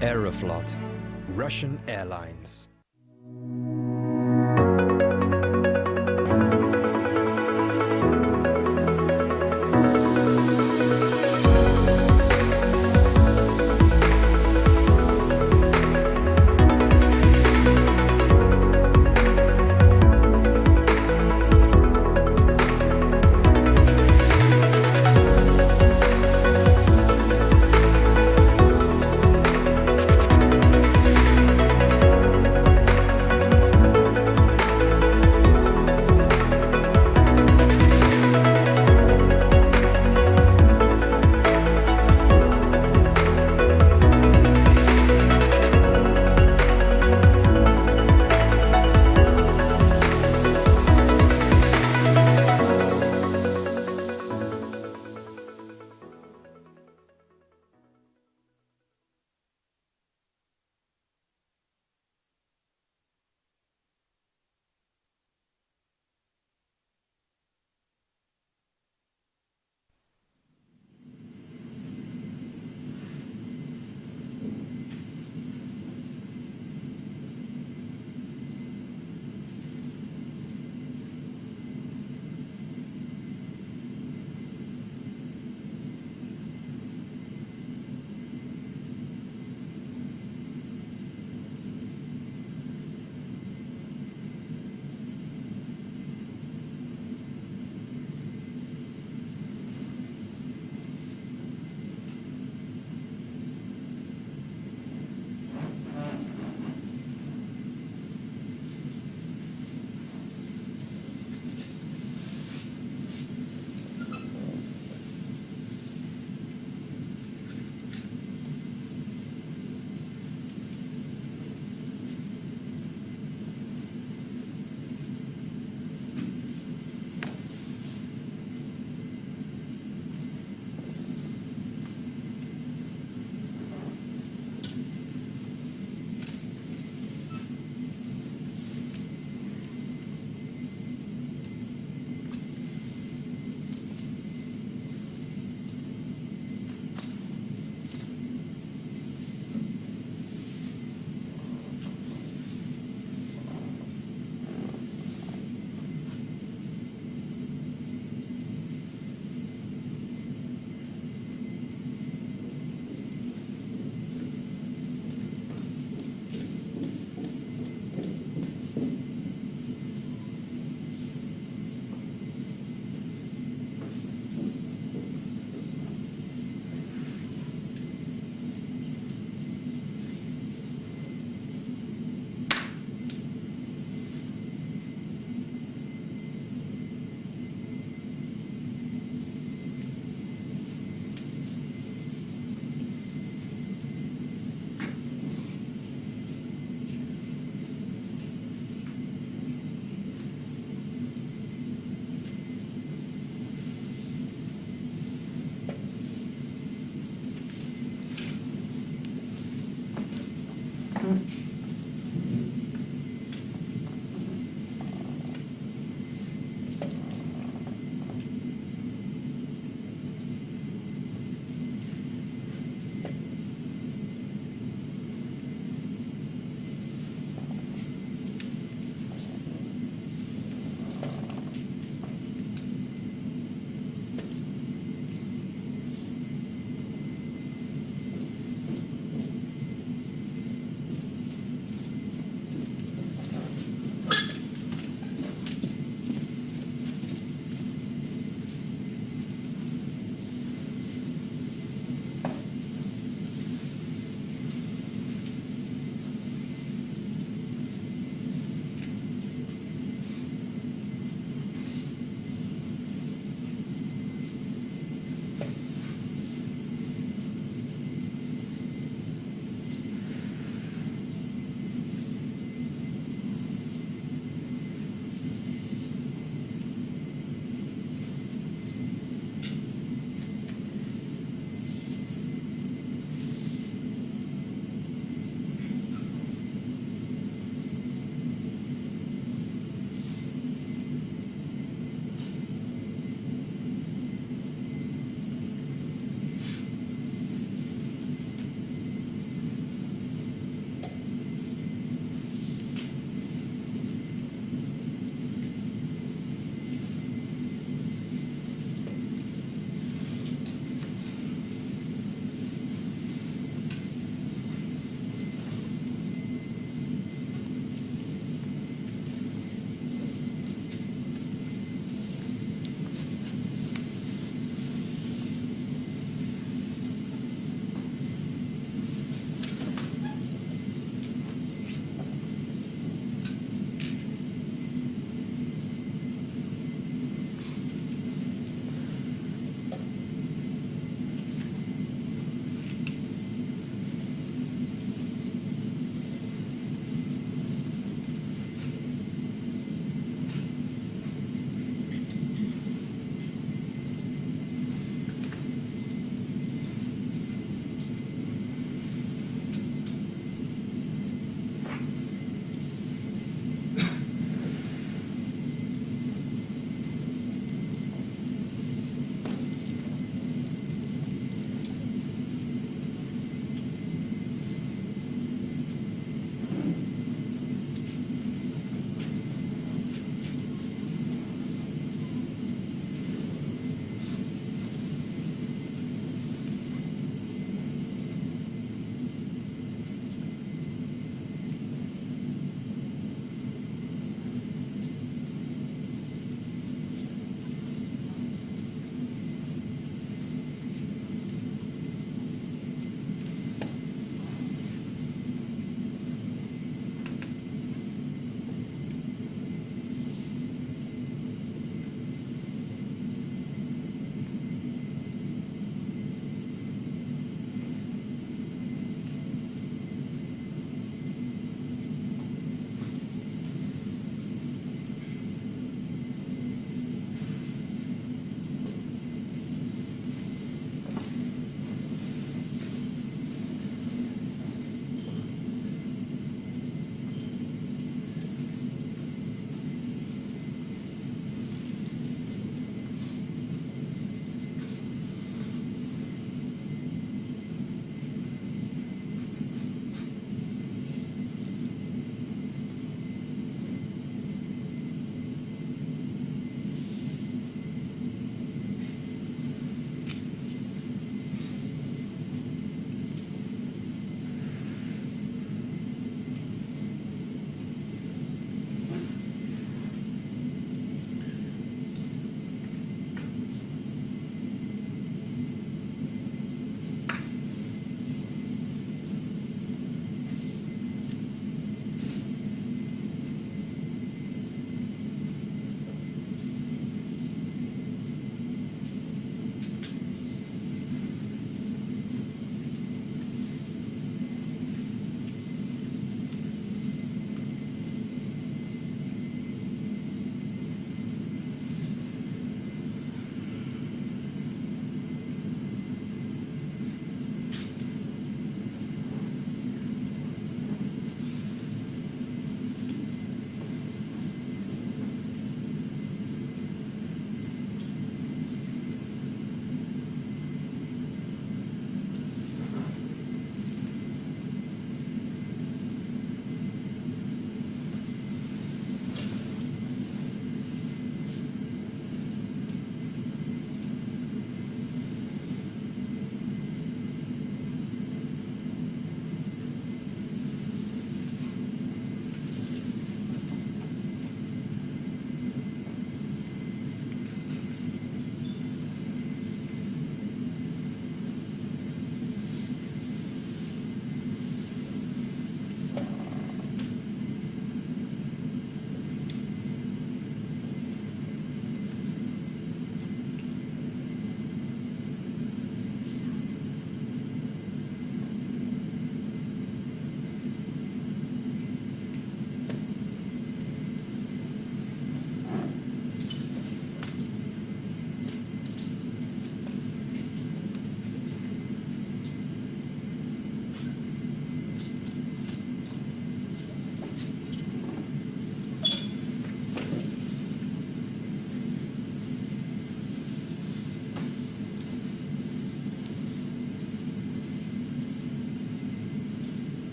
Aeroflot, Russian Airlines.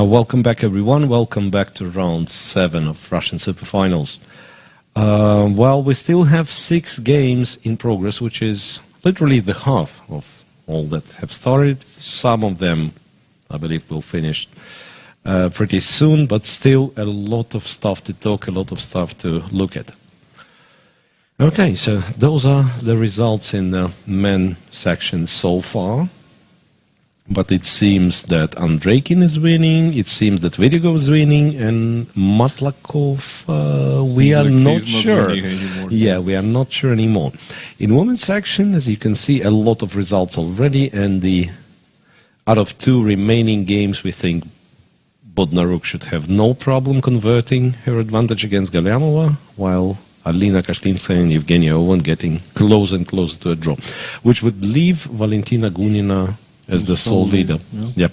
Welcome back, everyone. Welcome back to round 7 of Russian Superfinals. Well, we still have 6 games in progress, which is literally the half of all that have started. Some of them, I believe, will finish pretty soon, but still a lot of stuff to talk, a lot of stuff to look at. Okay, so those are the results in the men section so far. But it seems that Andreikin is winning, it seems that Vidygov is winning, and Matlakov, we are not sure. Yeah, we are not sure anymore. In women's section, as you can see, a lot of results already, and out of 2 remaining games, we think Bodnaruk should have no problem converting her advantage against Galyamova, while Alina Kashlinskaya and Evgenia getting closer and closer to a draw, which would leave Valentina Gunina as the sole leader. Yeah. Yep.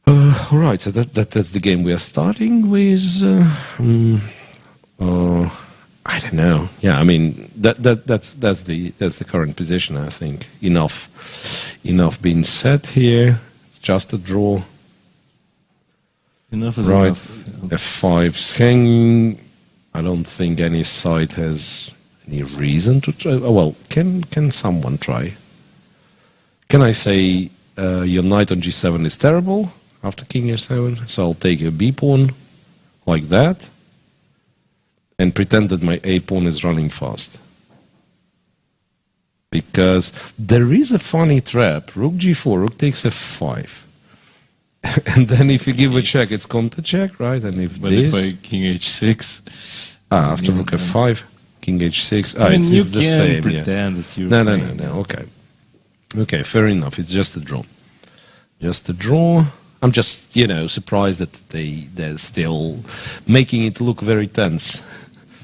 All right, so that's the game we are starting with. I don't know. Yeah, I mean that's the current position. I think enough being said here. It's just a draw. Enough is right. enough. F5's hanging. I don't think any side has any reason to try. Oh, well, can someone try? Can I say your knight on g7 is terrible after king h7, so I'll take a b pawn like that and pretend that my a pawn is running fast? Because there is a funny trap. Rook g4, rook takes f5. And then if you give a check, it's counter check, right? And if if I king h6... after rook f5, king h6... I mean, it's the same. Pretend that you're No, okay. Okay, fair enough. It's just a draw. Just a draw. I'm just, surprised that they're still making it look very tense.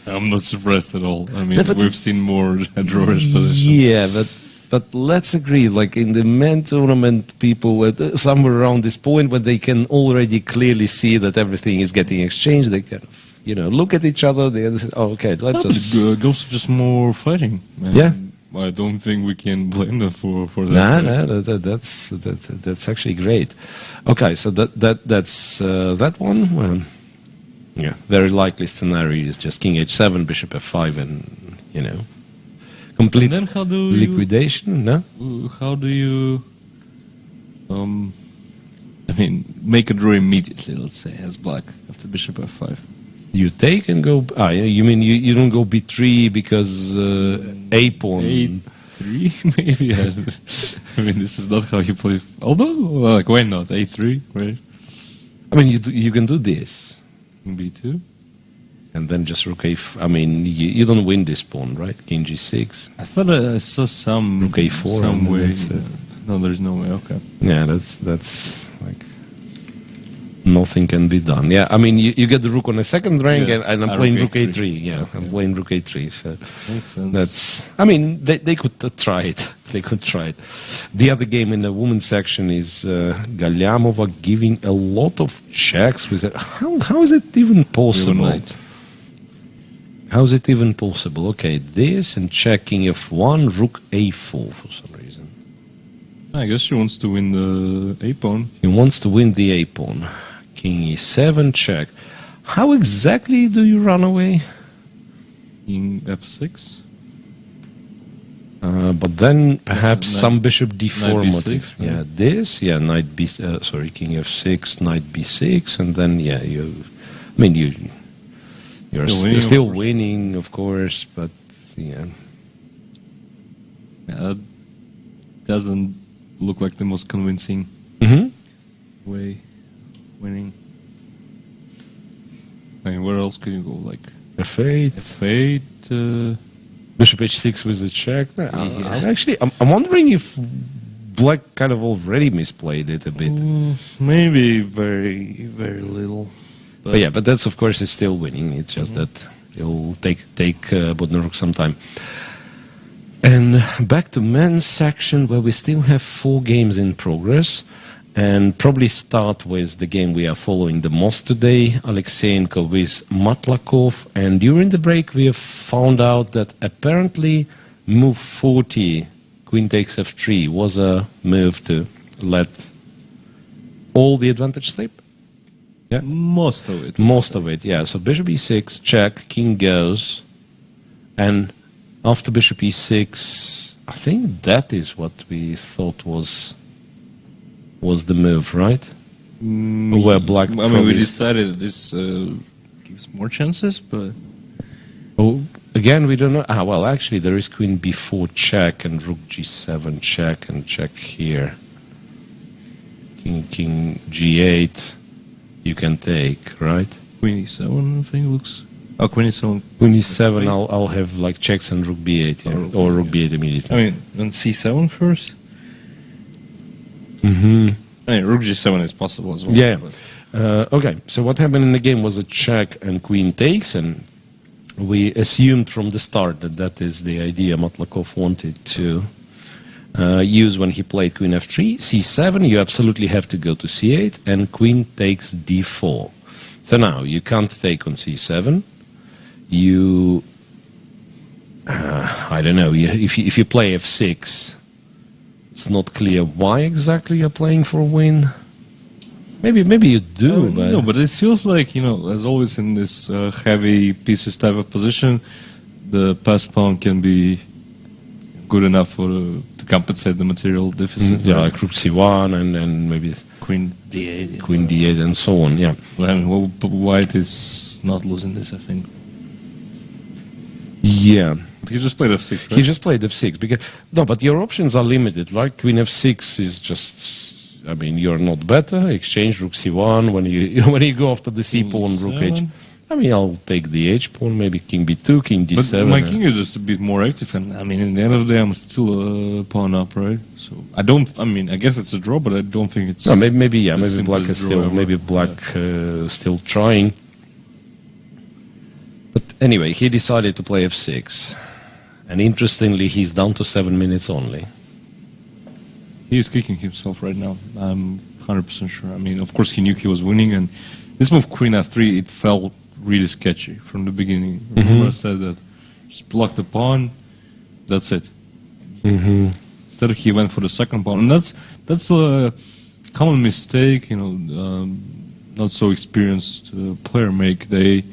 I'm not surprised at all. I mean, we've seen more drawers positions. Yeah, but let's agree, like in the men tournament, people somewhere around this point when they can already clearly see that everything is getting exchanged, they can, look at each other, they say, oh, okay, let's just... It goes just more fighting. Yeah. I don't think we can blame them for that. No, that's actually great. Okay, so that's that one. Well, yeah, very likely scenario is just king h7, bishop f5, and complete and then how do liquidation. No, how do you? Make a draw immediately. Let's say as black after bishop f5. You take and go. You mean you don't go b3 because a pawn. a3 maybe. This is not how you play. Although, why not a3, right? You can do this. b2, and then just rook a. You don't win this pawn, right? King g6. I thought I saw some rook a4 some way. No, there's no way. Okay. Yeah, that's like. Nothing can be done. Yeah, you get the rook on a second rank, and I'm playing rook a3. Yeah, I'm playing rook a3. So makes sense. That's. They could try it. They could try it. The other game in the women's section is Galyamova giving a lot of checks with it. How is it even possible? How is it even possible? Okay, this and checking f1, rook a4 for some reason. I guess she wants to win the a pawn. He wants to win the a pawn. King e7 check. How exactly do you run away? King f6. But then perhaps some bishop d4 b6, motif. right? Yeah, this. Yeah, knight b. King f6, knight b6, and then you're still winning, of course. But yeah, that doesn't look like the most convincing way winning. Where else can you go? Like f8, f8, bishop h6 with a check. I'm wondering if black kind of already misplayed it a bit. Maybe very, very little. But that's of course is still winning. It's just that it'll take Bodnaruk some time. And back to men's section, where we still have 4 games in progress, and probably start with the game we are following the most today, Aleksandr with Matlakov. And during the break, we have found out that apparently move 40, queen takes f3, was a move to let all the advantage slip? Yeah. Most of it. Most of it, yeah. So bishop e6, check, king goes, and after bishop e6, I think that is what we thought was the move, right? Where black. I mean, we decided this gives more chances, but again, we don't know. Well, actually, there is queen b4 check and rook g7 check and check here. King g8. You can take, right? Queen e7, I think looks. Oh, Queen e7. Queen e7, I'll have like checks and rook b8, yeah? Or rook b8 immediately. I mean, on c7 first. Mm-hmm. I mean, rook g7 is possible as well. Yeah. Okay. So what happened in the game was a check and queen takes, and we assumed from the start that is the idea Matlakov wanted to use when he played queen f3. c7, you absolutely have to go to c8, and queen takes d4. So now you can't take on c7. You, I don't know. If you play f6, it's not clear why exactly you're playing for a win. Maybe you do, but no. But it feels like, as always in this heavy pieces type of position, the passed pawn can be good enough to compensate the material deficit. Yeah, like rook c1 and maybe queen d8, queen d8 and so on. Yeah. Well, I mean, white is not losing this, I think. Yeah. He just played f6, right? He just played f6 because but your options are limited, right? Queen f6 is just, I mean, you're not better. Exchange rook c1 when you go after the c pawn, rook h. I mean, I'll take the h pawn, maybe king b2, king d7. But my king is just a bit more active, and I mean, in the end of the day, I'm still a pawn up, right? So I guess it's a draw, but I don't think it's. No, maybe black is still trying. But anyway, he decided to play f6, and interestingly, he's down to 7 minutes only. He's kicking himself right now. I'm 100% sure. I mean, of course, he knew he was winning, and this move, queen f3, it felt really sketchy from the beginning. Remember I said that just block the pawn, that's it. Instead, he went for the second pawn, and that's a common mistake. Not so experienced player make. They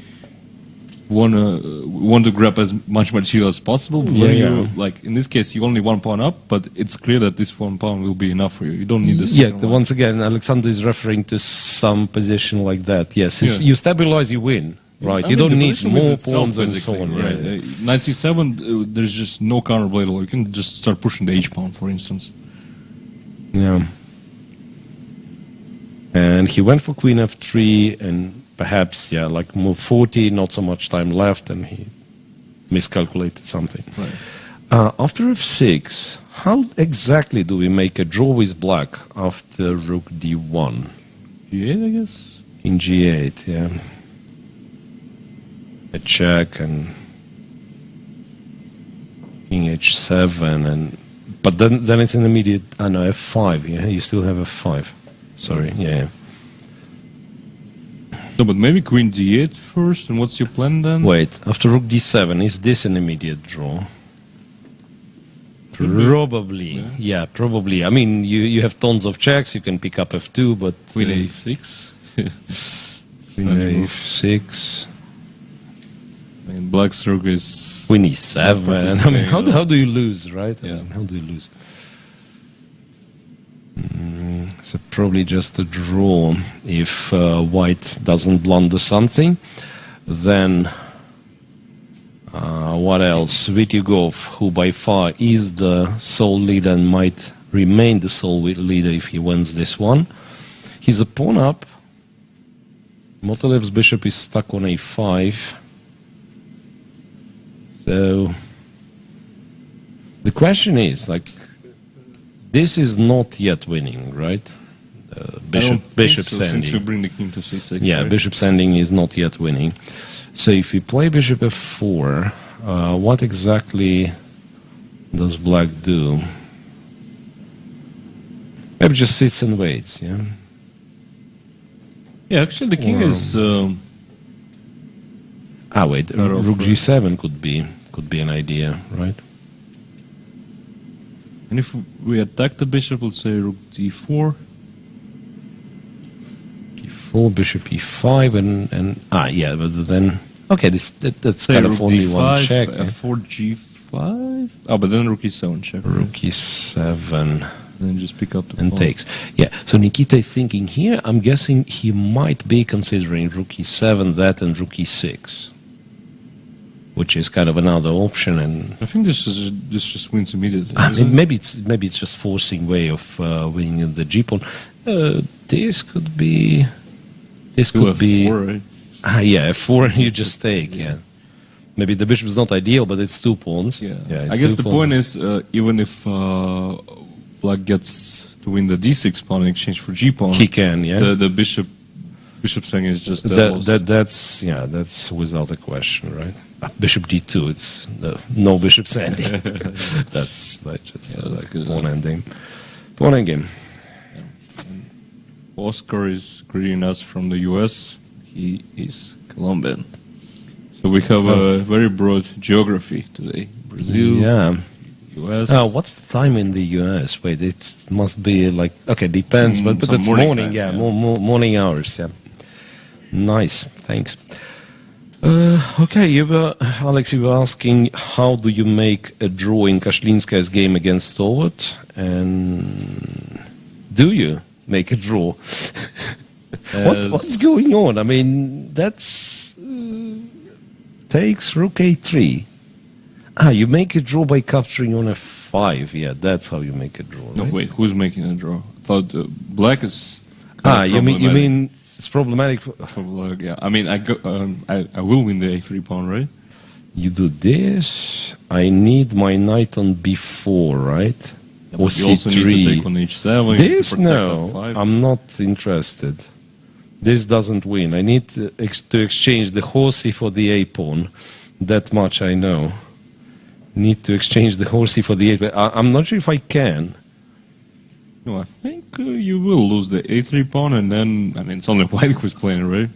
want to grab as much material as possible. Like in this case, you only one pawn up, but it's clear that this one pawn will be enough for you. You don't need the second one. Once again, Aleksandr is referring to some position like that. Yes, you stabilize, you win. Right, you don't need more pawns and so on. Right. Knight c7, there's just no counterblade. You can just start pushing the h pawn, for instance. Yeah. And he went for queen f3, and perhaps, like move 40, not so much time left, and he miscalculated something. Right. After f6, how exactly do we make a draw with black after rook d1? g8, I guess? In g8, yeah. A check and king h7, but then it's an immediate. No, f5. Yeah, you still have f5. Sorry, yeah. No, but maybe queen d8 first, and what's your plan then? Wait, after rook d7, is this an immediate draw? Probably, yeah, probably. I mean, you have tons of checks. You can pick up f2, but queen a6. Queen a6. I mean, black's rook is queen e7. I mean, how do you lose, right? Yeah. I mean, how do you lose? So probably just a draw. If white doesn't blunder something, then what else? Vityugov, who by far is the sole leader and might remain the sole leader if he wins this one. He's a pawn up. Motilev's bishop is stuck on a5. So the question is, this is not yet winning, right? Bishop so, sending. Since we bring the king to c6. Yeah, right? bishop sending is not yet winning. So if we play bishop f4, what exactly does black do? Maybe just sits and waits, yeah? Yeah, actually the king is... wait, rook g7 could be an idea, right? And if we attack the bishop, let's say rook d4. 4, bishop e5, and yeah, but then okay, that's Say kind rook of only d5, one check. f4, g5. Oh, but then rook e7 check. Rook e7 Then just pick up the and pawn. takes. Yeah. So Nikita is thinking here. I'm guessing he might be considering rook e7, that, and rook e6, which is kind of another option. And I think this just wins immediately. maybe it's just forcing way of winning the g pawn. This could be. This could be. F4, right? Yeah, f4. You just take. Yeah. Maybe the bishop is not ideal, but it's 2 pawns. Yeah. Yeah. I guess the pawns. point is, even if Black gets to win the d6 pawn in exchange for g pawn, He can. Yeah. the bishop thing is just That's without a question, right? Bishop d2. It's no bishop's ending. that's just good pawn enough. ending. Pawn endgame. Oscar is greeting us from the US. He is Colombian. So we have a very broad geography today. Brazil, Yeah. US. What's the time in the US? Wait, it must be like okay, depends, Some- but some it's morning morning. time, Yeah, yeah. morning hours. Yeah. Nice. Thanks. Okay, Alex, you were asking how do you make a draw in Kashlinska's game against Stowart, and do you make a draw? What's going on? I mean, that's takes rook a3. You make a draw by capturing on f5. Yeah, that's how you make a draw. No, right? wait, who's making a draw? I thought Black is. You mean it's problematic? For Black, yeah. I mean, I will win the a3 pawn, right? You do this. I need my knight on b4, right? Or But you also need to c3. take on h7. you need This to protect no, f5. I'm not interested. This doesn't win. I need to exchange the horsey for the a pawn. That much I know. Need to exchange the horsey for the a. I'm not sure if I can. No, I think you will lose the a3 pawn, and then I mean it's only White who's playing, right?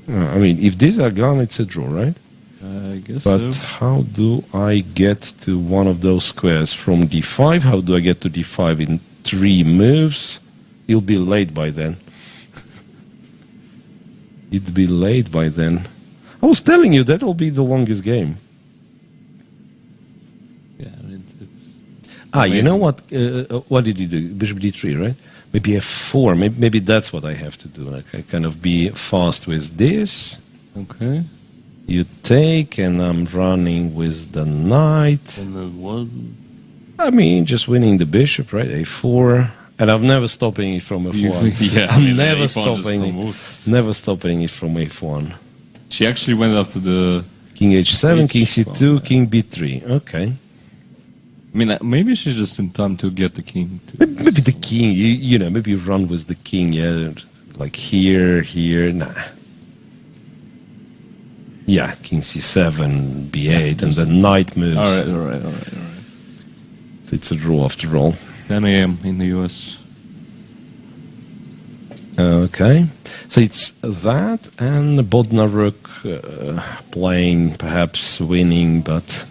I mean, if these are gone, it's a draw, right? I guess But so. how do I get to one of those squares from d5? How do I get to d5 in 3 moves? It'll be late by then. It'll be late by then. I was telling you that will be the longest game. Yeah, it's You know amazing. what? What did you do? Bishop d3, right? Maybe f4. Maybe that's what I have to do. Like I kind of be fast with this. Okay. You take, and I'm running with the knight. And then what? I mean, just winning the bishop, right? a4, and I'm never stopping it from f1. Yeah, I I'm mean, never a4 just stopping it. promotes. Never stopping it from f1. She actually went after the. King h7, king H1, c2, yeah. king b3. Okay. I mean, maybe she's just in time to get the king. Maybe the king. You know, maybe you run with the king. Yeah, like here. Nah. Yeah, king c7, b8, and the knight moves. All right. So it's a draw after all. 10 a.m. in the U.S. Okay, so it's that and Bodnaruk playing, perhaps winning, but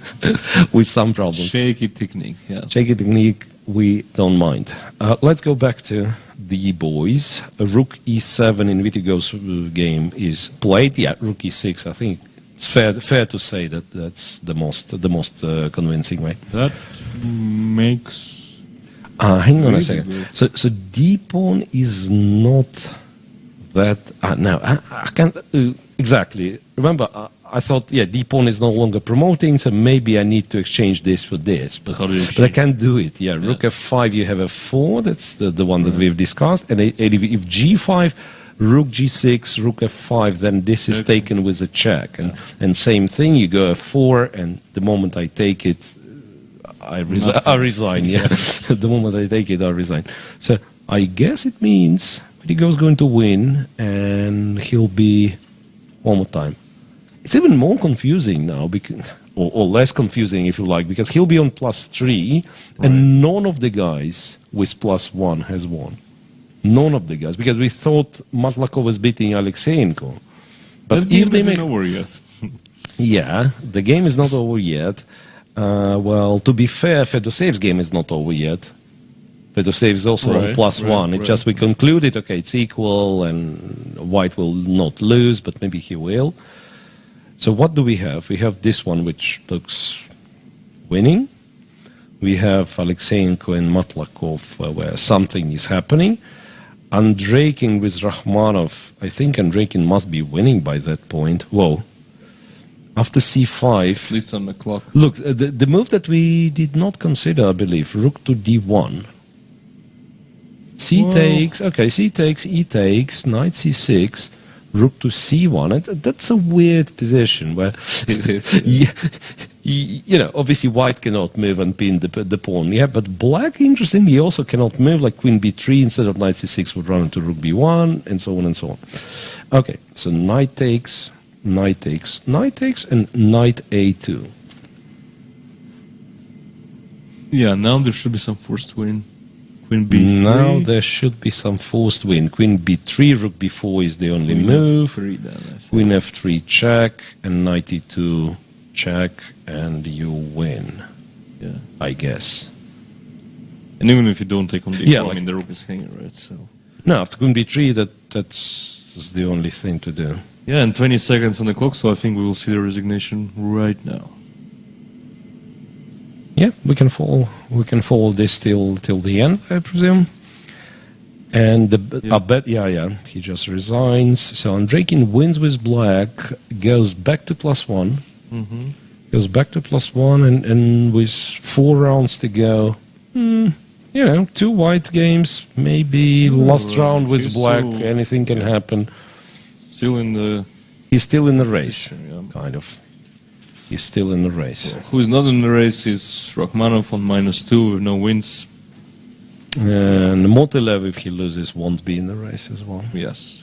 with some problems. Shaky technique, yeah. Shaky technique, we don't mind. Let's go back to the boys. Rook e7 in Vitigo's game is played. Yeah, Rook e6. I think it's fair to say that that's the most convincing way. That makes. Hang on a Really second. good. So d pawn is not that. No, I can't exactly. Remember, I thought d pawn is no longer promoting, so maybe I need to exchange this for this. But How do you but I can't do it. Yeah, Yeah. rook f5. You have f4. That's the one that we've discussed. And if g5, rook g6, rook f5, then this is Okay. taken with a check. And same thing. You go f4, and the moment I take it. I resign, yeah. The moment I take it, I resign. So I guess it means Vitigo's going to win, and he'll be one more time. It's even more confusing now, because, or less confusing, if you like, because he'll be on +3, and none of the guys with +1 has won. None of the guys, because we thought Matlakov was beating Aleksandr. But That game if they isn't make, over yet. yeah, the game is not over yet. Well, to be fair, Fedosev's game is not over yet. Fedoseev is also on +1. It just we concluded, okay, it's equal and white will not lose, but maybe he will. So what do we have? We have this one, which looks winning. We have Aleksandr and Matlakov, where something is happening. Andreikin with Rakhmanov. I think Andreikin must be winning by that point. Whoa. After c5. At least on the clock. Look, the move that we did not consider, I believe, rook to d1. C takes, okay, C takes, E takes, knight c6, rook to c1. That's a weird position where, you know, obviously white cannot move and pin the pawn. Yeah, but black, interestingly, also cannot move, like queen b3 instead of knight c6 would run into rook b1, and so on and so on. Okay, so knight takes, knight takes, knight takes, and knight a2. Yeah, now there should be some forced win. Queen b3. Now there should be some forced win. Queen b3, rook b4 is the only move. Queen f3 then, Queen f3 check, and knight e2 check, and you win. Yeah. I guess. And even if you don't take on d4, Yeah, I mean, the rook is hanging, right? So. No, after queen b3, that's the only thing to do. Yeah, and 20 seconds on the clock, so I think we will see the resignation right now. Yeah, we can follow this till the end, I presume. And I bet, yeah, he just resigns. So Andreikin wins with black, goes back to +1, goes back to +1, and with 4 rounds to go, you know, 2 white games, maybe last round with black, anything can happen. Still in the... He's still in the race, yeah. kind of. He's still in the race. Who is not in the race is Rakhmanov on -2 with no wins. And Motilev, if he loses, won't be in the race as well. Yes.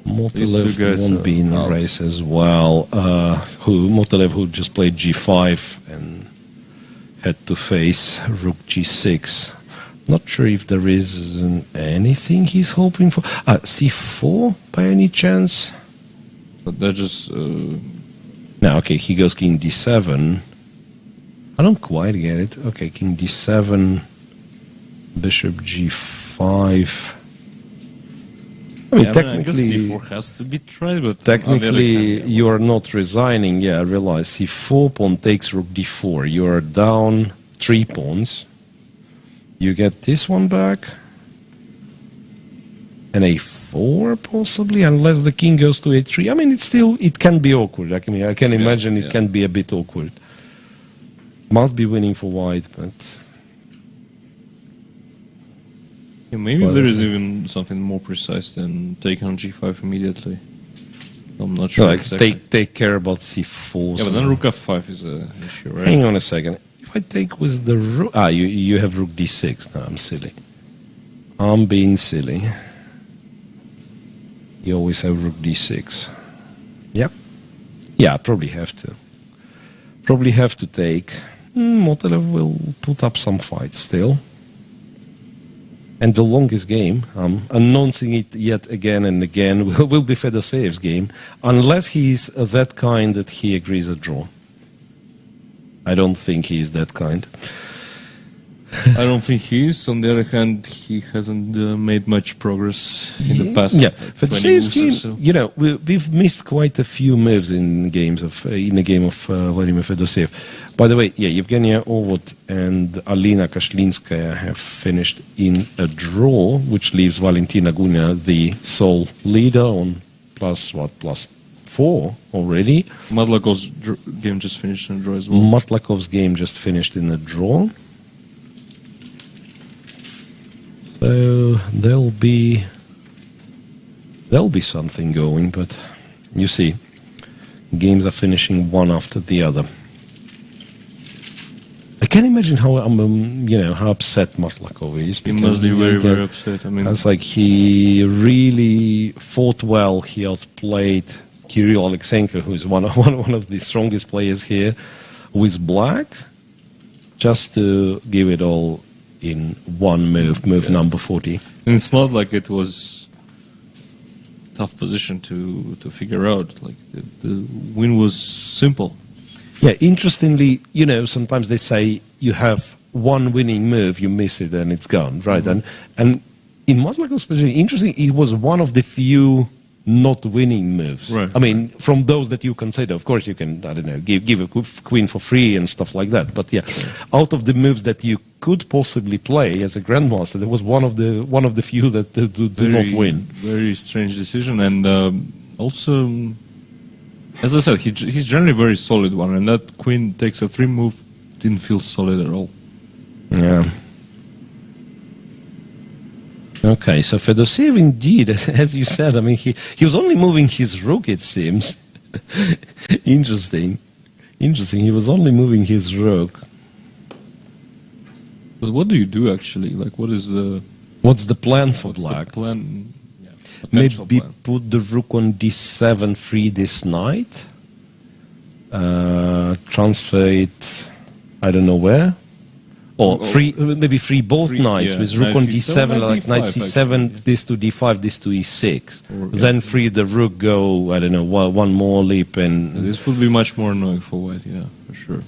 Motilev won't be in the race as well. Motilev, who just played g5 and had to face rook g6. Not sure if there is anything he's hoping for. c4 by any chance? But that just... No, okay, he goes king d7. I don't quite get it. Okay, king d7, bishop g5. I mean, technically, I guess c4 has to be tried, but technically you are not resigning. Yeah, I realize c4 pawn takes rook d4. You are down 3 pawns. You get this one back. And a4 possibly, unless the king goes to a3. I mean, it can be awkward. I can imagine it can be a bit awkward. Must be winning for white, but yeah, maybe there is even something more precise than take on g5 immediately. I'm not sure. Like exactly. take care about c4. Yeah, but then rook f5 is an issue, right? Hang on a second. If I take with the rook, you have rook d6. No, I'm silly. I'm being silly. You always have rook d6. Yep. Yeah, I probably have to. Probably have to take. Motilev will put up some fight still. And the longest game, I'm announcing it yet again and again, will be Fedoseev's game, unless he's that kind that he agrees a draw. I don't think he's that kind. I don't think he is. On the other hand, he hasn't made much progress in the past. Yeah, like 20 moves or so. You know, we've missed quite a few moves in games of in the game of Vladimir Fedoseev. By the way, yeah, Evgenia Ovod and Alina Kashlinskaya have finished in a draw, which leaves Valentina Gunia the sole leader on +4 already. Matlakov's game just finished in a draw as well. Matlakov's game just finished in a draw. So there'll be something going, but you see, games are finishing one after the other. I can't imagine how how upset Matlakov is. He must be very, very upset. I mean, it's like he really fought well. He outplayed Kirill Aleksandr, who is one of the strongest players here, with black, just to give it all in one move number 40. And it's not like it was a tough position to figure out. Like the win was simple. Yeah, interestingly, sometimes they say you have one winning move, you miss it and it's gone, right? And in Maslakov especially, interesting, it was one of the few not winning moves. Right. I mean, from those that you consider, of course you can, I don't know, give a queen for free and stuff like that. But yeah, out of the moves that you could possibly play as a grandmaster, there was one of the few that do not win. Very strange decision, and also, as I said, he's generally a very solid one, and that queen takes a 3 move didn't feel solid at all. Yeah. Okay, so Fedoseev indeed, as you said, I mean, he was only moving his rook, it seems. Interesting. He was only moving his rook. But what do you do actually? Like, what's the plan for black? The plan? Yeah, maybe plan. put the rook on d7, free this knight. Transfer it, I don't know where. Or maybe free both knights with rook on d7, like knight c7, actually. This to d5, this to e6. Then free the rook, go, I don't know, one more leap. And this would be much more annoying for white, yeah, for sure.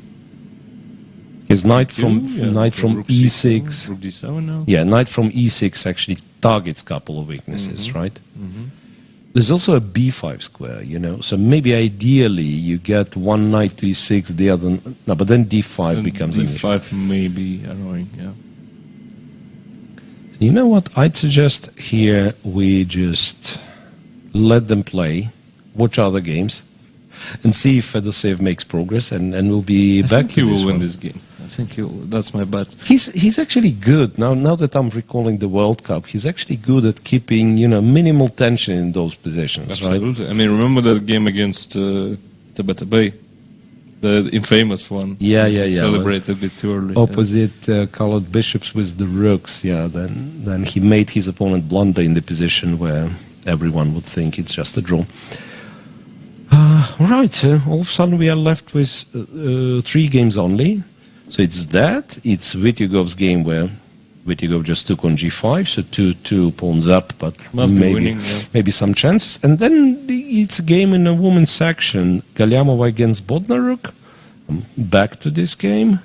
His knight from e6. Rook d7 now? Yeah, knight from e6 actually targets a couple of weaknesses, right? There's also a b5 square, you know, so maybe ideally you get one knight to e6, the other, no, but then d5 and becomes d5 may be annoying, yeah. You know what, I'd suggest here we just let them play, watch other games, and see if Fedoseev makes progress, and we'll be back. I think he will win this game. I think that's my bet. He's actually good. Now that I'm recalling the World Cup, he's actually good at keeping, you know, minimal tension in those positions, Absolutely. right? I mean, remember that game against Tibet Bay? The infamous one. Yeah. Celebrated a bit too early. Opposite colored bishops with the rooks, yeah. Then he made his opponent blunder in the position where everyone would think it's just a draw. Right, all of a sudden we are left with 3 games only. So it's that, it's Vityagov's game where Vityagov just took on g5, so two pawns up, but maybe some chances. And then it's a game in a women's section, Galyamova against Bodnaruk. Back to this game.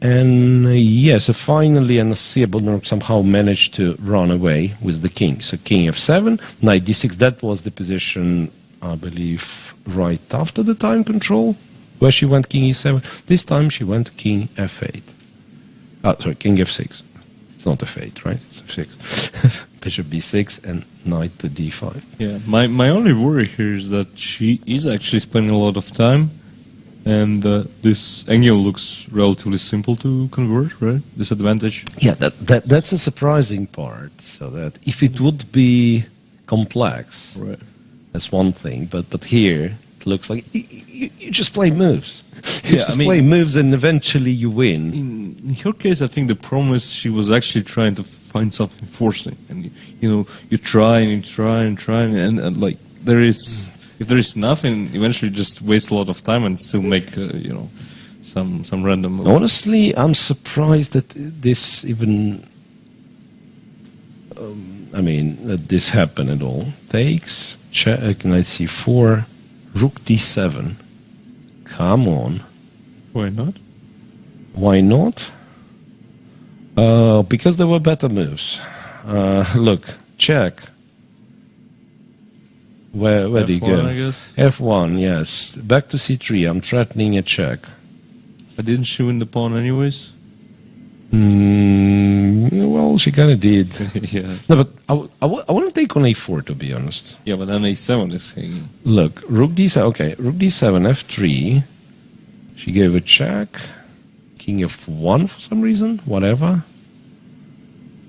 And yes, so finally Anastasia Bodnaruk somehow managed to run away with the king. So king f7, knight d6, that was the position, I believe, right after the time control, where she went king e7. This time she went king f8. King f6. It's not f8, right? It's f6. Bishop b6 and knight to d5. Yeah, my only worry here is that she is actually spending a lot of time, and this angle looks relatively simple to convert, right? Disadvantage. Yeah, that's a surprising part. So that if it would be complex, right, that's one thing. But here it looks like you just play moves. You just play moves and eventually you win. In her case, I think the problem is she was actually trying to find something forcing, and you try and you try and try, and like if there is nothing, eventually just waste a lot of time and still make some random move. Honestly, I'm surprised that this even that this happened at all. Takes, check, knight c4, rook d7. Come on. Why not? Why not? Because there were better moves. Look, check. Where do you go? I guess. F1, yes. Back to c3. I'm threatening a check. But didn't she win the pawn anyways? Well, she kind of did. Yeah. No, but I want to take on a4, to be honest. Yeah, but then a7 is hanging. Look, rook d7. Okay, rook d7, f3. She gave a check. King f1 for some reason. Whatever.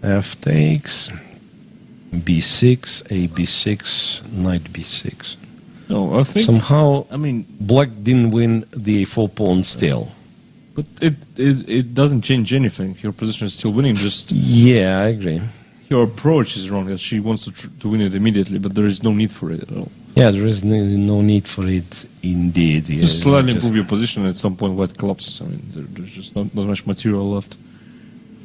F takes. b6, a b6, knight b6. No, I think somehow. Black didn't win the a4 pawn still. But it doesn't change anything. Your position is still winning. Just yeah, I agree. Your approach is wrong. She wants to win it immediately, but there is no need for it at all. Yeah, there is no need for it indeed. Yeah, just slightly improve your position. At some point, white collapses. There's just not much material left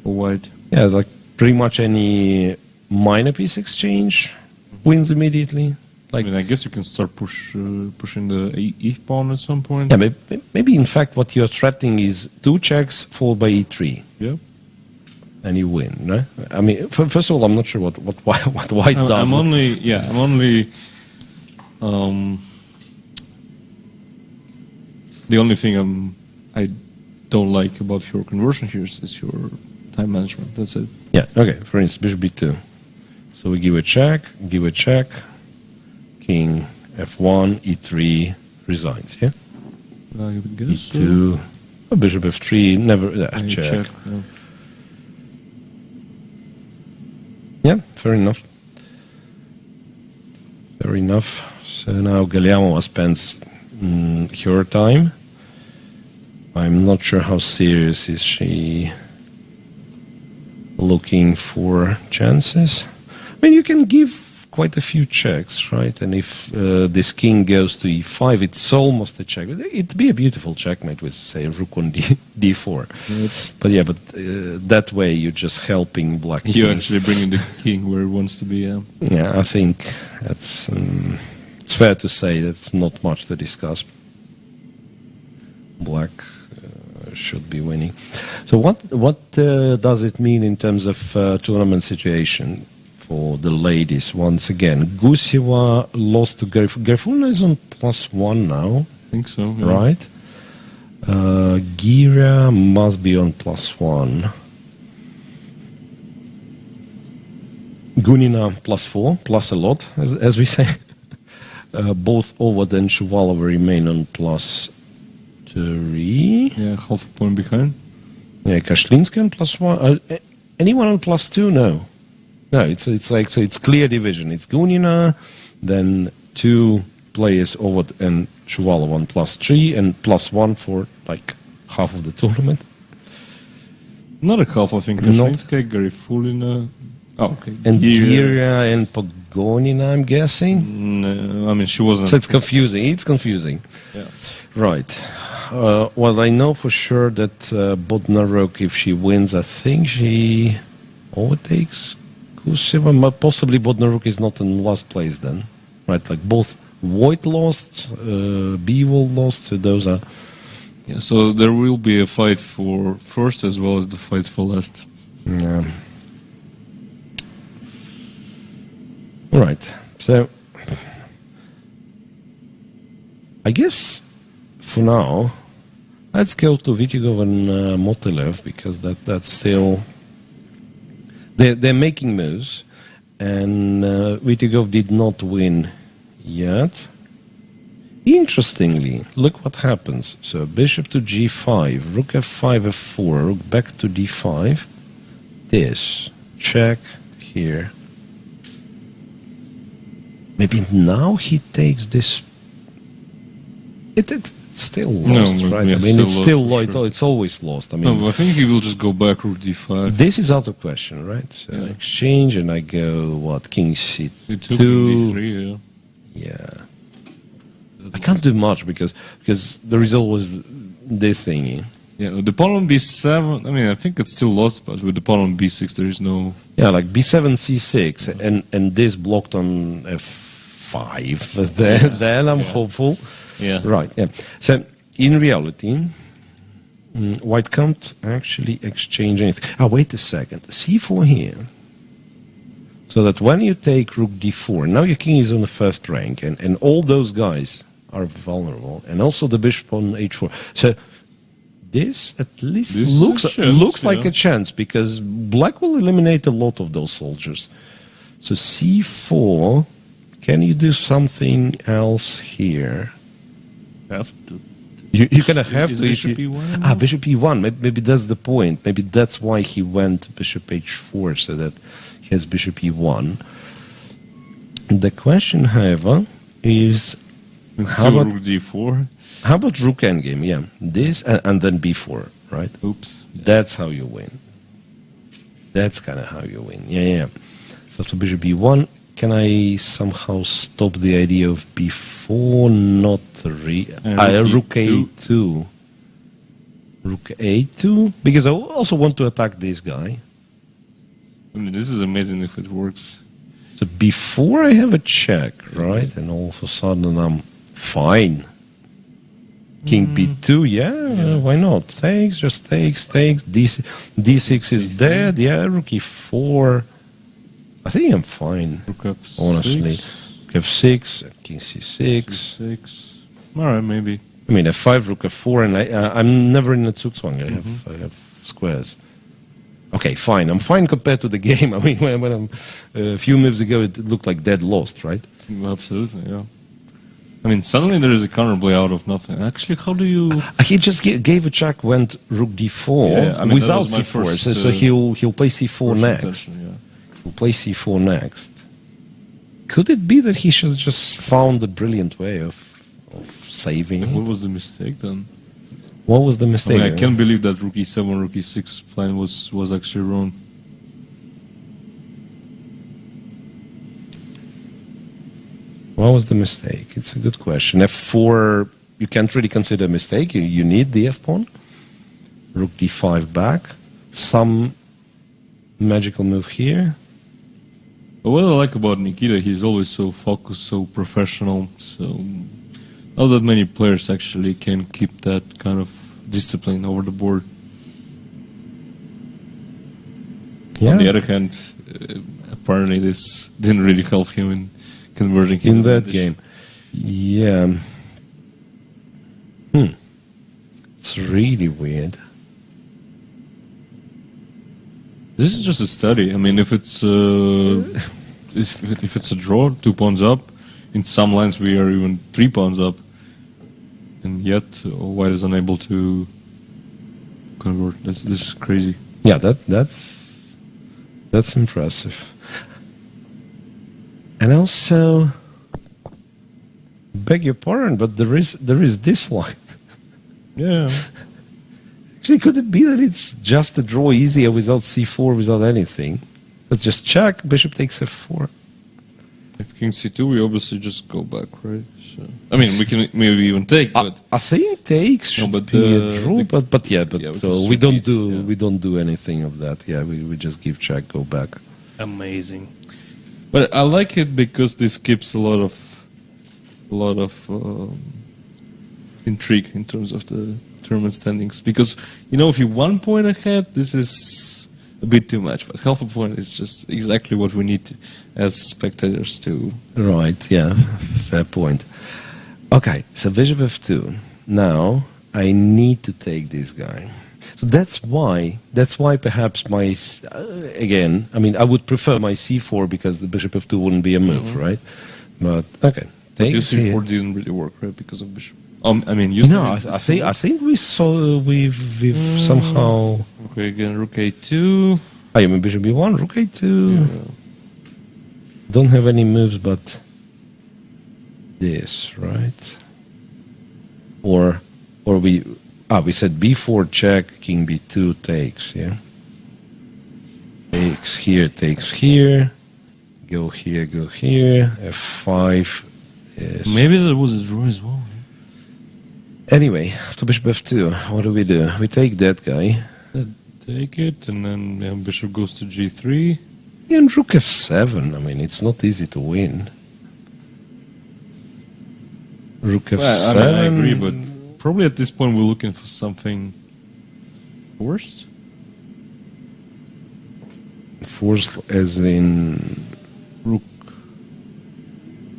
for white. Yeah, like pretty much any minor piece exchange wins immediately. I mean, I guess you can start pushing the e pawn at some point. Yeah, maybe in fact what you're threatening is 2 checks followed by e3. Yeah. And you win, right? I mean, first of all, I'm not sure what white does. I'm only. The only thing I don't like about your conversion here is your time management. That's it. Yeah. Okay. For instance, bishop b2. So we give a check, king f1, e3 resigns. Yeah. I guess e2, bishop f3, never check. Yeah. Yeah, fair enough. Fair enough. So now Galiamova spends her time. I'm not sure how serious is she looking for chances. I mean, you can give quite a few checks, right? And if this king goes to e5, it's almost a check. It'd be a beautiful checkmate with, say, rook on d4. But that way you're just helping black. You're actually bringing the king where it wants to be. Yeah, I think that's it's fair to say that's not much to discuss. Black should be winning. So what does it mean in terms of tournament situation for the ladies? Once again, Guseва lost to Garifuna is on +1 now. I think so. Yeah. Right? Gira must be on +1. Gunina +4, plus a lot, as we say. Both Ovod and Shuvalova remain on +3. Yeah, half a point behind. Yeah, Kashlinska on +1. Anyone on +2? No. No, it's clear division. It's Gunina, then 2 players Ovod and Shuvalova on +3, and +1 for like half of the tournament. Not a half, I think. Kashlinska, Garifulina. Oh, okay. And Gira and Pogonina, I'm guessing. No, I mean, she wasn't. So it's confusing. It's confusing. Yeah. Right. Well, I know for sure that Bodnaruk, if she wins, I think she overtakes Guseва. Possibly Bodnaruk is not in last place then. Right, like both Voigt lost, Bivol lost, so those are... Yeah, so there will be a fight for first as well as the fight for last. Yeah. Right, so I guess for now, let's go to Vitigov and Motilev, because that's still... They're making moves, and Vitigov did not win yet. Interestingly, look what happens. So bishop to g5, rook f5, f4, rook back to d5. This, check here. Maybe now he takes this. It's still lost, right? Yeah, I mean, it's still lost, lost. sure. It's always lost. I mean, No, I think he will just go back rook d5. this is out of question, right? So Yeah. exchange, and I go what? King c2. d3, yeah. Yeah. I can't do much because the result was this thingy. Yeah, the pawn on b7, I mean, I think it's still lost, but with the pawn on b6, there is no... Yeah, like b7, c6, and this blocked on f5. Then I'm hopeful. Yeah. Right, yeah. So, in reality, white can't actually exchange anything. Wait a second. c4 here. So that when you take rook d4, now your king is on the first rank, and all those guys are vulnerable, and also the bishop on h4. So this at least looks like a chance, because black will eliminate a lot of those soldiers. So c4, can you do something else here? Have to. You're gonna have to. Bishop e1? Bishop e1. Maybe that's the point. Maybe that's why he went bishop h4, so that he has bishop e1. The question, however, is How about rook d4? How about rook endgame? Yeah, this and then b4, right? Oops. That's how you win. That's kind of how you win. Yeah. So after bishop b1, can I somehow stop the idea of b4? Not really. Rook a2. Rook a2? Because I also want to attack this guy. I mean, this is amazing if it works. So before I have a check, right? And all of a sudden I'm fine. King B2, yeah, why not? Takes, just takes. D6 is dead, yeah, rook E4. I think I'm fine, Rook F6. honestly. F6, King C6. C6. Alright, maybe. I mean, F5, Rook F4, and I'm never in a Zugzwang. I have squares. Okay, fine. I'm fine compared to the game. I mean, when I'm a few moves ago, it looked like dead lost, right? Absolutely, yeah. I mean, suddenly there is a counterplay out of nothing. Actually, how do you... He just gave a check, went Rook D4 Yeah, I mean, without that was my C4. first, So he'll play C4 first next. intention, yeah. He'll play C4 next. Could it be that he should just found a brilliant way of saving? And what was the mistake then? What was the I mistake? mean, I can't believe that Rook E7, Rook E6 plan was actually wrong. What was the mistake? It's a good question. F4, you can't really consider a mistake. You need the F-pawn. Rook D5 back. Some magical move here. But what I like about Nikita, he's always so focused, so professional. So not that many players actually can keep that kind of discipline over the board. Yeah. On the other hand, apparently this didn't really help him in converting his In that advantage. game. Yeah. It's really weird. This is just a study. I mean, if it's if it's a draw, 2 pawns up, in some lines we are even 3 pawns up, and yet White is unable to convert. This is crazy. Yeah, that's impressive. And also, beg your pardon, but there is this line. Yeah. Actually, could it be that it's just a draw easier without C4, without anything? Let's just check. Bishop takes F4. If King C2, we obviously just go back, right? So, I mean, we can maybe even take, but I think takes should but be the- a draw, the- but we we can don't sweep it, do yeah. we don't do anything of that. Yeah, we just give check, go back. amazing. But I like it because this keeps a lot of intrigue in terms of the tournament standings. Because if you're 1 point ahead, this is a bit too much. But half a point is just exactly what we need as spectators to. Right, yeah, fair point. Okay, so Bishop F2. Now, I need to take this guy. So that's why perhaps my, again, I mean, I would prefer my C4 because the Bishop F2 wouldn't be a move, right? But, okay. But your takes here. C4 didn't really work, right? Because of bishop. I mean, you No, I think we saw, we've somehow, Okay, again, Rook A2. I mean, Bishop B1, Rook A2. Don't have any moves but this, right? Or we said B4 check, King B2 takes, yeah? Takes here, go here, F5 is... Maybe that was a draw as well. Anyway, after Bishop F2, what do? We take that guy. Take it, and then bishop goes to G3. And Rook F7, I mean, it's not easy to win. Rook F7... Well, I agree, but probably at this point we're looking for something worse. Forced as in... Rook.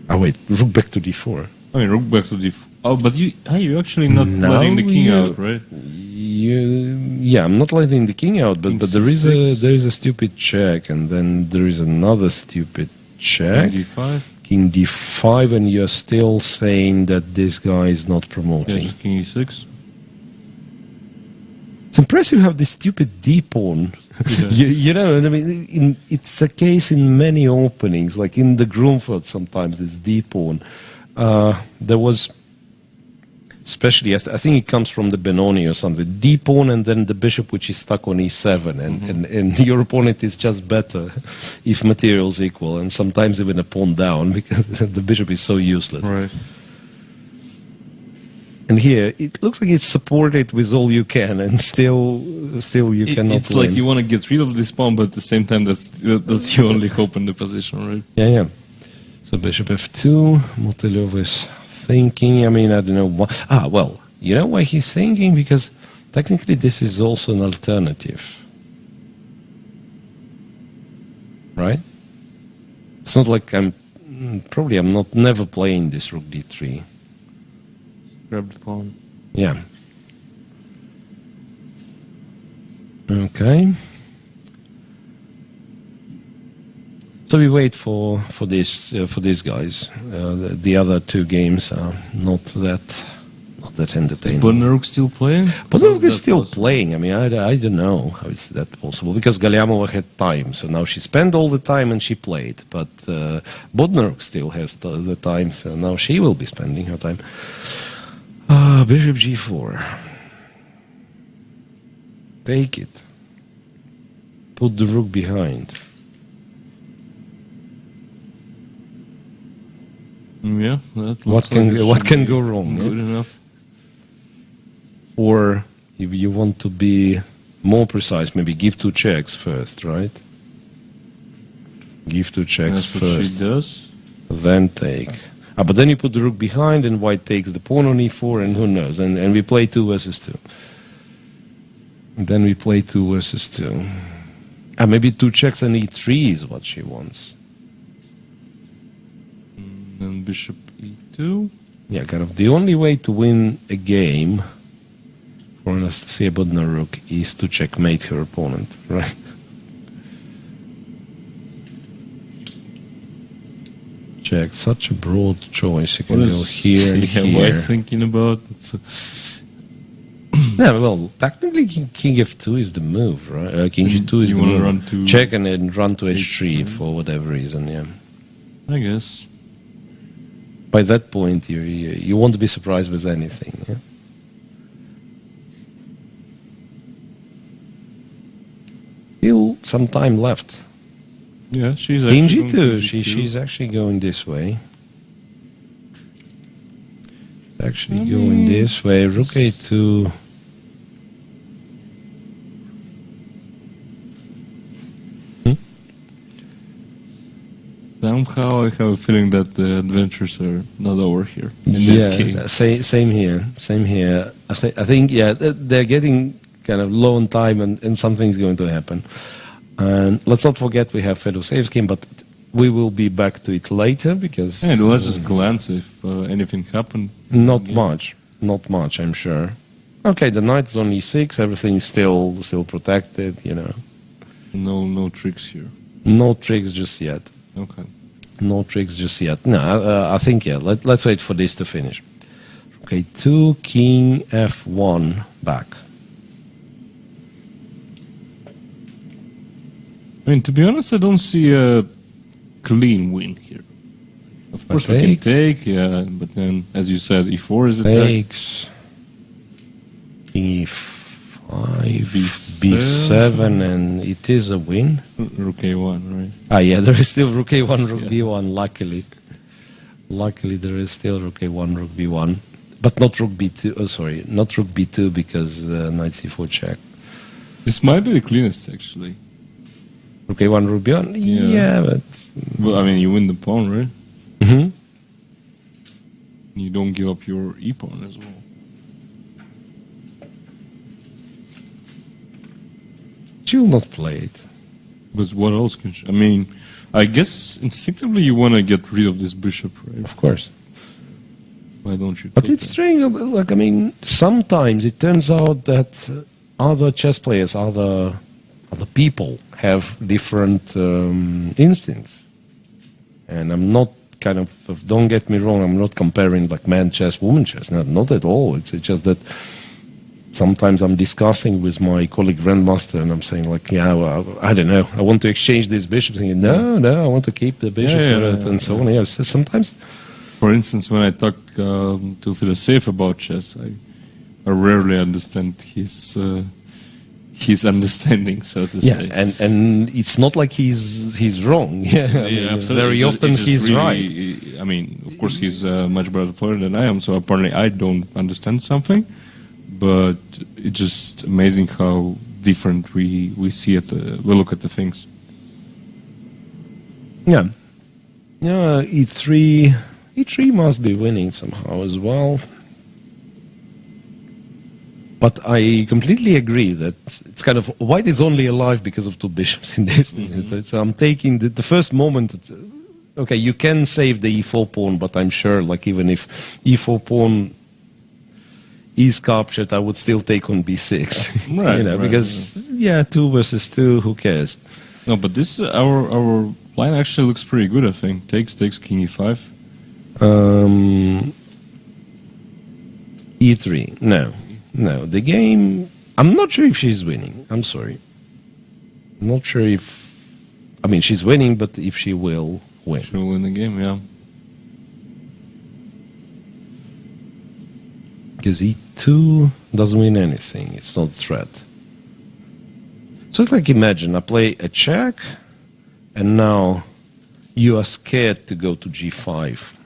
Oh wait, Rook back to D4. I mean, Rook back to D4. Oh, but you're actually not Now letting the king you- out, right? Yeah, I'm not letting the king out, but King there C6. is a stupid check, and then there is another stupid check. King D5. King D5, and you're still saying that this guy is not Yeah, promoting. just King E6. It's impressive how this stupid D pawn. Yeah. you know, I mean, it's a case in many openings, like in the Grunfeld sometimes, this D pawn. There was, especially, I think it comes from the Benoni or something, D pawn and then the bishop which is stuck on E7, and your opponent is just better if materials equal, and sometimes even a pawn down because the bishop is so useless. Right. And here, it looks like it's supported with all you can, and still you cannot It's win. like you want to get rid of this pawn, but at the same time, that's your only hope in the position, right? Yeah. So bishop f2, Motylev is thinking, I don't know why. Well, you know why he's thinking? Because technically this is also an alternative. Right? It's not like I'm never playing this rook d3. Grab the pawn. Yeah. Okay. So we wait for these guys. The other two games are not that entertaining. Is Bodnaruk still playing? Bodnaruk is still playing. I don't know how is that possible, because Galyamova had time, so now she spent all the time and she played. But Bodnaruk still has the time, so now she will be spending her time. Bishop g4. Take it. Put the rook behind. Yeah. What can go wrong? Good enough. Or if you want to be more precise, maybe give 2 checks first, right? Give 2 checks That's first. what she does. Then take. But then you put the rook behind and white takes the pawn on e4, and who knows. And we play 2 versus 2. And then we play 2 versus 2. Maybe 2 checks and e3 is what she wants. Then bishop e2. Yeah, kind of the only way to win a game for Anastasia Bodnaruk is to checkmate her opponent, right? Check, such a broad choice. You can go here and here. White thinking about it. Yeah, well, technically King f2 is the move, right? King g2 is you the wanna move. run to check and then run to h3 for whatever reason, yeah. I guess. By that point, you won't be surprised with anything, yeah? Still some time left. Yeah, she's In actually g2, she's actually going this way. Actually going this way. Rook a2. Somehow I have a feeling that the adventures are not over here in this game. Same here. Same here. I think, yeah, they're getting kind of low on time, and something's going to happen. And let's not forget we have Fedosevsky, but we will be back to it later because... Yeah, let's just glance if anything happened. Not much, I'm sure. Okay, the knight is on e6, everything is still protected, you know. No tricks here. No tricks just yet. Okay. No tricks just yet. No, I think, yeah, let's wait for this to finish. Okay, 2, king f1 back. I mean, to be honest, I don't see a clean win here. Of course, we can take, yeah, but then, as you said, e4 is attack. Takes e5, b7, and it is a win. Rook a1, right? Yeah, there is still rook a1, rook b1, luckily. Luckily, there is still rook a1, rook b1. But not rook b2, not rook b2 because knight c4 check. This might be the cleanest, actually. Rook a1, rook b1? Yeah, but... Well, I mean, you win the pawn, right? Mm-hmm. You don't give up your e-pawn as well. She will not play it. But what else can she... I mean, I guess instinctively you want to get rid of this bishop, right? Of course. Why don't you But take it's it? strange, like, I mean, sometimes it turns out that other chess players, other people have different instincts. And I'm not kind of, don't get me wrong, I'm not comparing like man chess, woman chess, not at all. It's just that sometimes I'm discussing with my colleague grandmaster and I'm saying like, yeah, well, I don't know, I want to exchange this bishop. Thinking, no, I want to keep the bishop and so on. Yeah, so sometimes. For instance, when I talk to Filosev about chess, I rarely understand his his understanding, so to say. and it's not like he's wrong. Yeah, I mean, absolutely. very often he's right. I mean, of course, he's a much better player than I am, so apparently I don't understand something. But it's just amazing how different we see it. We look at the things. Yeah. Yeah, E3 must be winning somehow as well. But I completely agree that it's kind of white is only alive because of two bishops in this. So I'm taking the first moment. Okay, you can save the E4 pawn, but I'm sure, like, even if E4 pawn is captured, I would still take on B6. Right, because 2 versus 2, who cares? No, but this our line actually looks pretty good. I think takes King E5. E3, no. The game, I'm not sure if she's winning. I'm sorry. I'm not sure if, I mean, she's winning, but if she will win. She'll win the game, yeah. Because E2 doesn't win anything. It's not a threat. So it's like, imagine, I play a check, and now you are scared to go to G5.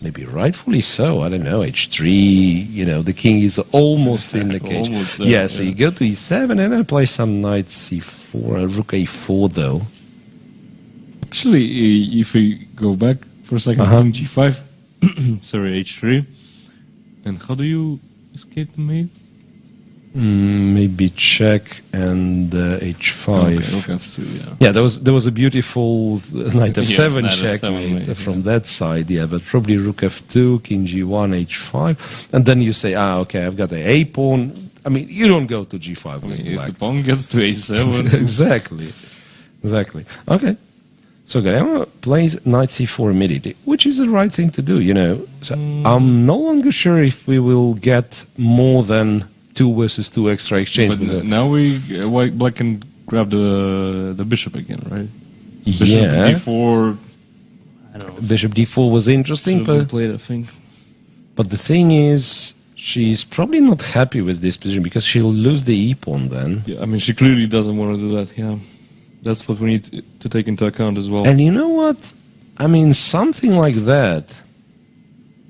Maybe rightfully so, I don't know, H3, the king is almost in the cage. Almost there, So you go to E7, and I play some knight C4, rook A4 though. Actually, if we go back for a second, King G5, sorry, H3, and how do you escape the mate? Maybe check and H5. Okay, rook F2, Yeah, there was a beautiful knight F7 knight checkmate F7 from that side, but probably rook F2, king G1, H5, and then you say, okay, I've got the A pawn. I mean, you don't go to G5 with if black. the pawn gets to A7... Exactly. Okay. So Galema plays knight C4 immediately, which is the right thing to do, So I'm no longer sure if we will get more than 2 versus 2 extra exchange. But now black can grab the bishop again, right? Bishop D4. I don't know. Bishop D4 was interesting, but played, I think. But the thing is, she's probably not happy with this position because she'll lose the E pawn then. Yeah, I mean, she clearly doesn't want to do that. Yeah, that's what we need to take into account as well. And you know what? I mean, something like that.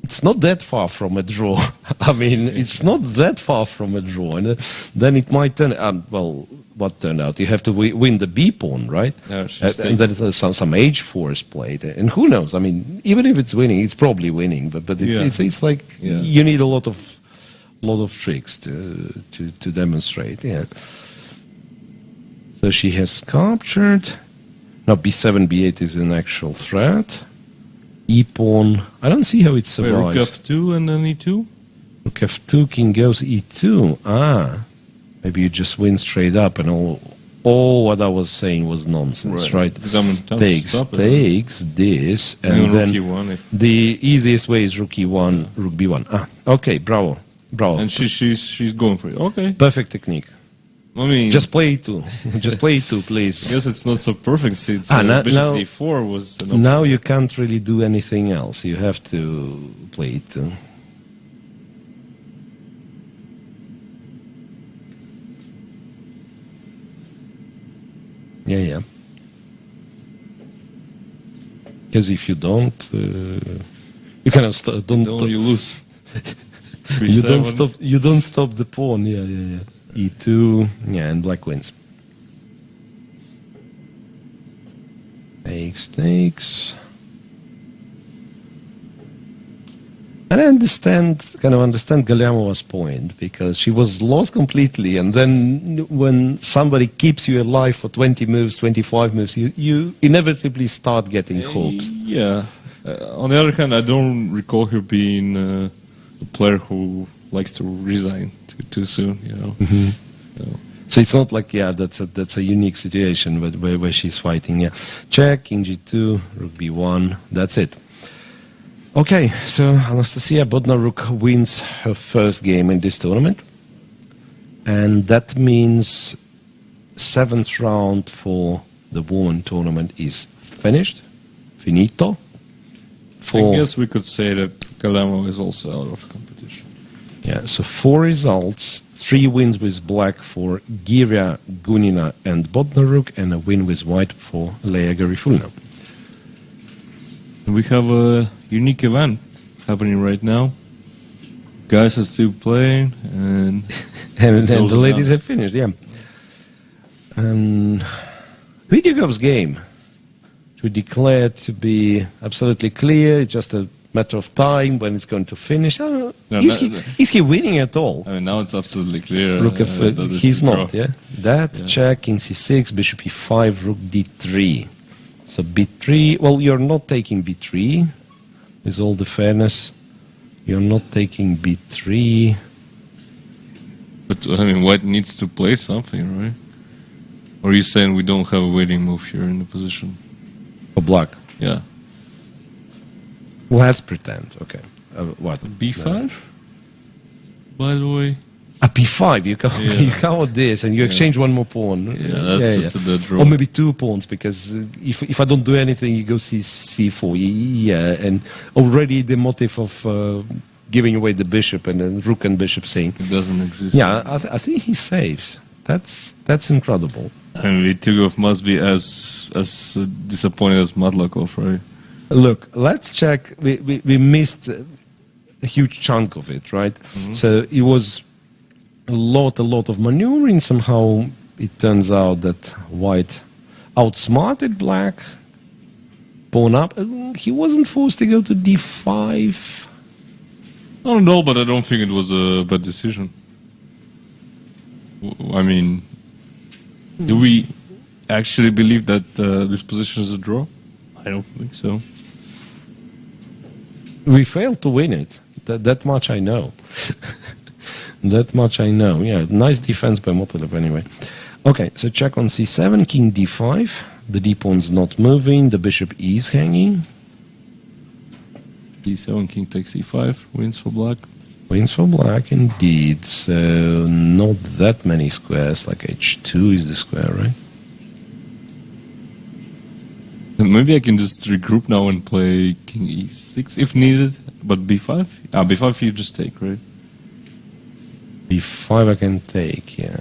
It's not that far from a draw. I mean, it's not that far from a draw. And then it might turn... what turned out? You have to win the B pawn, right? Yeah, and then some H4 is played. And who knows? I mean, even if it's winning, it's probably winning. But it's like you need a lot of tricks to demonstrate. Yeah. So she has captured. Now B7, B8 is an actual threat. E pawn. I don't see how it survives. Rook F2 and then E2? Rook F2, king goes E2. Maybe you just win straight up and all what I was saying was nonsense, right? Takes this, and then E1, the easiest way is rook E1, rook B1. Okay, bravo. And she's going for it. Okay. Perfect technique. I mean, just play E2. Just play E2, please. I guess it's not so perfect since bishop D4 was an option. Now you can't really do anything else. You have to play E2. Yeah. Because if you don't, you cannot stop. You lose. You don't stop the pawn. Yeah. E2, and black wins. Takes. And I understand Galeamova's point, because she was lost completely, and then when somebody keeps you alive for 20 moves, 25 moves, you inevitably start getting hopes. Yeah. On the other hand, I don't recall her being a player who likes to resign too soon, Mm-hmm. So it's not like, that's a unique situation where she's fighting. Check, king G2, rook B1, that's it. Okay, so Anastasia Bodnaruk wins her first game in this tournament. And that means 7th round for the women tournament is finished. Finito. I guess we could say that Galamo is also out of competition. Yeah, so 4 results, 3 wins with black for Giria, Gunina and Bodnaruk, and a win with white for Leia Garifulina. We have a unique event happening right now. Guys are still playing, and and the ladies have finished, yeah. And Vidyugov's game, we declared to be absolutely clear, it's just a matter of time when it's going to finish. Is he winning at all? I mean, now it's absolutely clear. Look, he's not, yeah? That, Yeah. check, king c6, bishop e5, rook d3. So b3, well, you're not taking b3, with all the fairness. You're not taking b3. But, I mean, white needs to play something, right? Or are you saying we don't have a winning move here in the position? For black. Yeah. Let's pretend, okay. What? B5? By the way? A b5, you Yeah. you cover this and you exchange one more pawn. Yeah, that's just a dead draw. Or maybe 2 pawns, because if I don't do anything, you go c4. Yeah, and already the motive of giving away the bishop and then rook and bishop saying. It doesn't exist. Yeah, I think he saves. That's incredible. And Vityugov must be as disappointed as Matlakov, right? Look, let's check. We missed a huge chunk of it, right? Mm-hmm. So it was a lot of maneuvering. Somehow it turns out that white outsmarted black. Pawn up. He wasn't forced to go to d5. I don't know, but I don't think it was a bad decision. I mean, do we actually believe that this position is a draw? I don't think so. We failed to win it. That much I know. That much I know. Yeah, nice defense by Motolev anyway. Okay, so check on c7, king d5. The d-pawn's not moving. The bishop is hanging. d7, king takes e5, wins for black. Wins for black, indeed. So not that many squares, like h2 is the square, right? Maybe I can just regroup now and play king e6 if needed, but b5? B5 you just take, right? b5 I can take, yeah.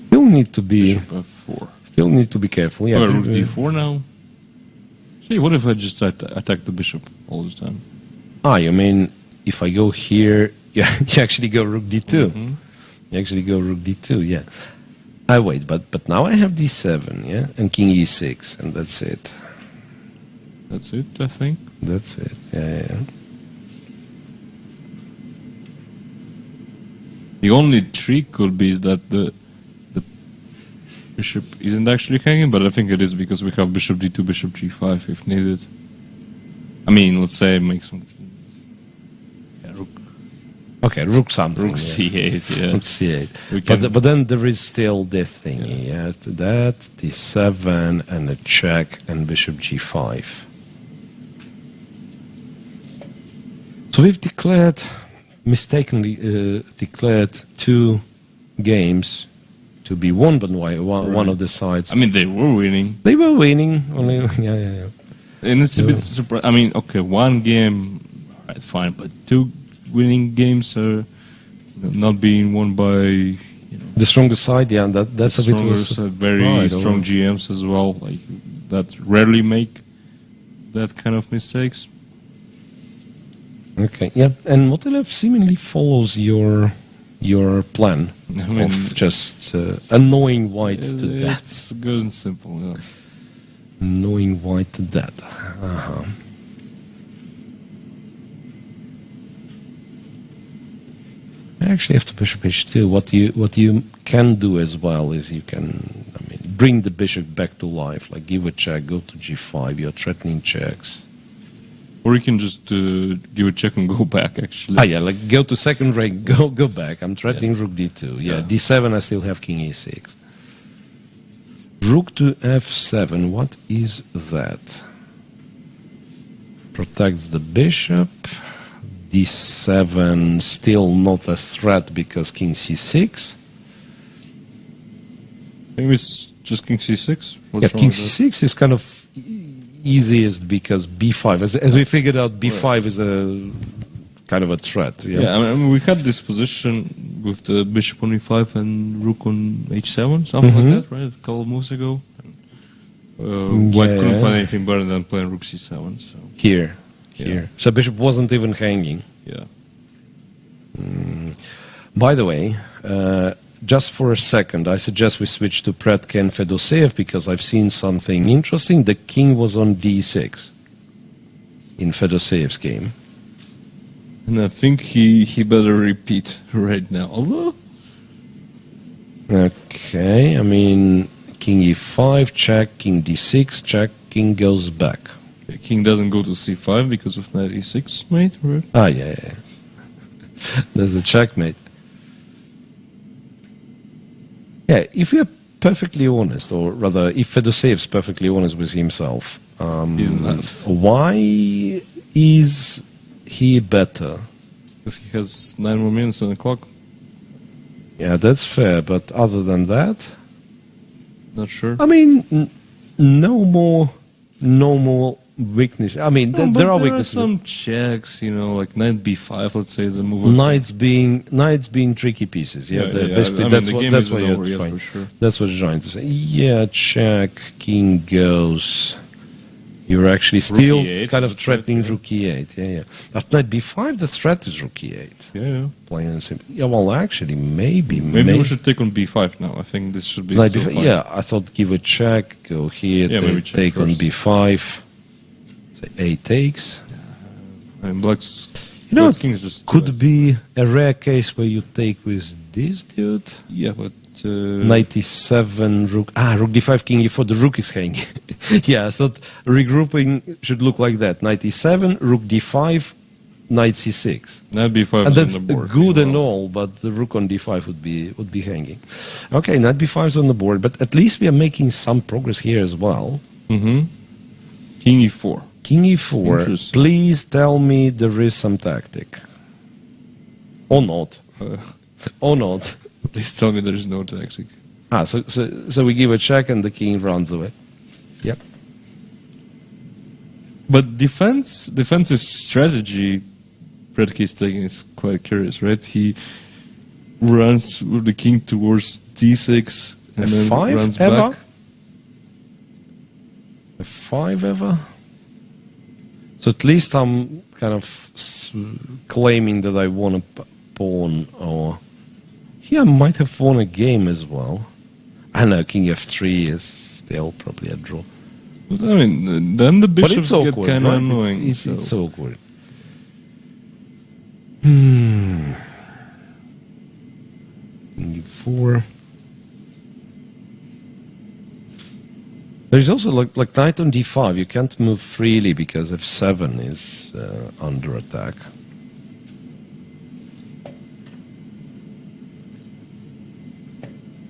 Still need to be... Bishop f4. Still need to be careful, yeah. Rook d4 now? Gee, what if I just attack the bishop all the time? You mean if I go here, you actually go rook d2. Mm-hmm. You actually go rook d2, yeah. I wait, but now I have d7, yeah, and king e6, and that's it. That's it, I think. That's it. Yeah. The only trick could be is that the bishop isn't actually hanging, but I think it is because we have bishop d2, bishop g5 if needed. I mean, let's say make some... rook. Okay, rook something. Rook c8, yeah. Rook c8. We can- But then there is still this thing, yeah. That, d7, and a check, and bishop g5. So we've mistakenly declared 2 games to be won by one of the sides. I mean, they were winning. They were winning. Only, yeah. And it's a bit surprising. I mean, okay, 1 game, alright, fine, but 2 winning games are not being won by The strongest side, yeah, and that's a bit of a very strong GMs as well, like that rarely make that kind of mistakes. Okay, yeah, and Motolev seemingly follows your plan I mean, of just annoying white to death. It's good and simple. Yeah. Annoying white to death. Uh-huh. I actually have to bishop h2. What you can do as well is you can, bring the bishop back to life, like give a check, go to g5. You're threatening checks. Or you can just give a check and go back, actually. Yeah, like go to second rank, go back. I'm threatening Yes. rook d2. Yeah, Yeah. d7 I still have king e6. Rook to f7, what is that? Protects the bishop. d7 still not a threat because king c6. Maybe it's just king c6? What's Yeah, wrong king with that? c6 is kind of... easiest because b5, as we figured out, b5 is a kind of a threat. Yeah, I mean, we had this position with the bishop on e5 and rook on h7, something like that, right? A couple of moves ago. White couldn't find anything better than playing rook c7. So. Here. Yeah. So bishop wasn't even hanging. Yeah. By the way, just for a second, I suggest we switch to Predke and Fedoseev because I've seen something interesting. The king was on d6 in Fedoseev's game. And I think he better repeat right now. Although, Okay, I mean, king e5, check, king d6, check, king goes back. the king doesn't go to c5 because of knight e6, mate, right? Ah, yeah. There's a checkmate. Yeah, if we're perfectly honest, or rather, if Fedoseev's perfectly honest with himself, He's not. why is he better? Because he has 9 more minutes on the clock. Yeah, that's fair, but other than that, Not sure. I mean, no more weakness. I mean, No, but there are weaknesses. some checks, like knight b5, let's say, is a move. Knights being tricky pieces. Yeah, basically I mean, that's the what game that's isn't what you're over yet, trying. for sure. That's what you're trying to say. Yeah, check, king goes. You're actually still e8 kind is of a threat, threatening yeah. rook e8. Yeah. After knight b5, the threat is rook e8. Yeah. Plain and simple. Yeah, well, actually, maybe Maybe we should take on b5 now. I think this should be knight still b5. fine. Yeah, I thought give a check, go here, Yeah, maybe check take on first. b5. Say a takes. I mean, Black's Black's king is just Could be a rare case where you take with this dude. Yeah, but 97 rook. Rook d5, king e4. The rook is hanging. Yeah, I thought regrouping should look like that. 97, rook d5, knight c6. knight b5 And is that's on the board. good and all, but the rook on d5 would be hanging. Okay, knight b5 is on the board, but at least we are making some progress here as well. Mm-hmm. King e4. King e4. Interesting. Please tell me there is some tactic. Or not. Or not. Please tell me there is no tactic. So we give a check and the king runs away. Yep. But defensive strategy, Predke is taking is quite curious, right? He runs with the king towards d6 and then F5 runs ever? back. F5 ever? So at least I'm kind of claiming that I won a pawn, or yeah, I might have won a game as well. I know king f3 is still probably a draw. But I mean, then the But bishops it's get awkward, kind of right? annoying. It's awkward. King e4. There's also like knight on d5. You can't move freely because f7 is under attack.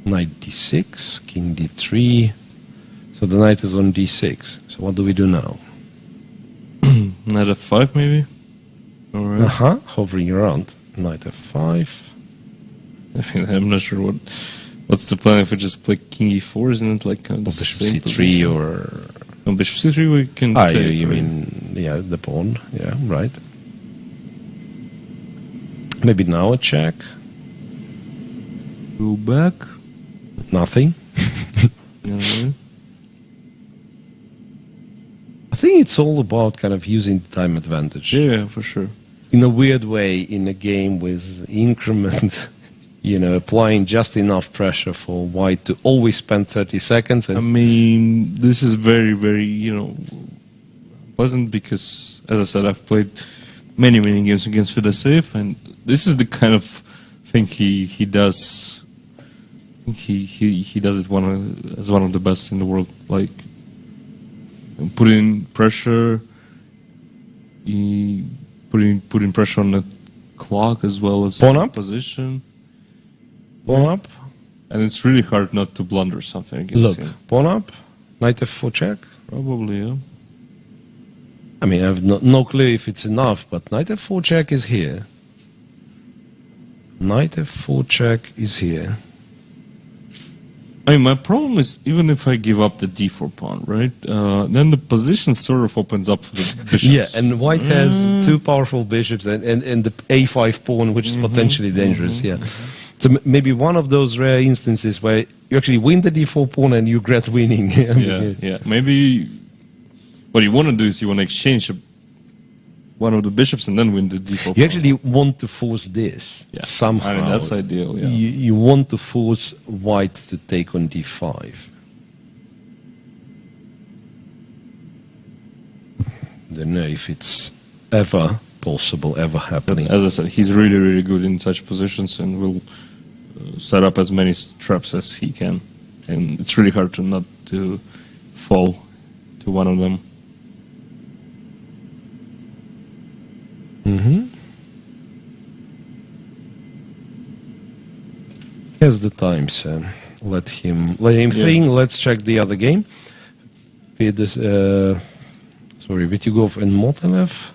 Knight d6, king d3. So the knight is on d6. So what do we do now? Knight f5 maybe? Alright. Hovering around. Knight f5. I mean, I'm not sure what's the plan if we just play king e4, isn't it like kind of the Bishop same c3 position? or... No, bishop c3 we can take, you right? mean, yeah, the pawn. Yeah, right. Maybe now a check. Go back. Nothing. You know? I think it's all about kind of using the time advantage. Yeah, for sure. In a weird way, in a game with increment, applying just enough pressure for white to always spend 30 seconds. I mean, this is very, very, pleasant because, as I said, I've played many games against Fedoseev, and this is the kind of thing he does. He does it as one of the best in the world. Like putting pressure, putting pressure on the clock as well as Pawn up? position. Pawn up. And it's really hard not to blunder something against him. Pawn up. Knight f4 check. Probably, yeah. I mean, I have no clue if it's enough, but knight f4 check is here. Knight f4 check is here. I mean, my problem is even if I give up the d4 pawn, right? Then the position sort of opens up for the bishops. Yeah, and white has two powerful bishops and the a5 pawn, which is potentially dangerous. Yeah, so maybe one of those rare instances where you actually win the d4 pawn and you regret winning. Yeah. Maybe what you want to do is you want to exchange one of the bishops and then win the d4 pawn. You actually want to force this somehow. I mean, that's ideal. Yeah. You want to force white to take on d5. Don't know if it's ever possible, ever happening. As I said, he's really, really good in such positions and will set up as many traps as he can. And it's really hard to not to fall to one of them. Here's the time, so let him think. Let's check the other game. Vityugov and Motolev.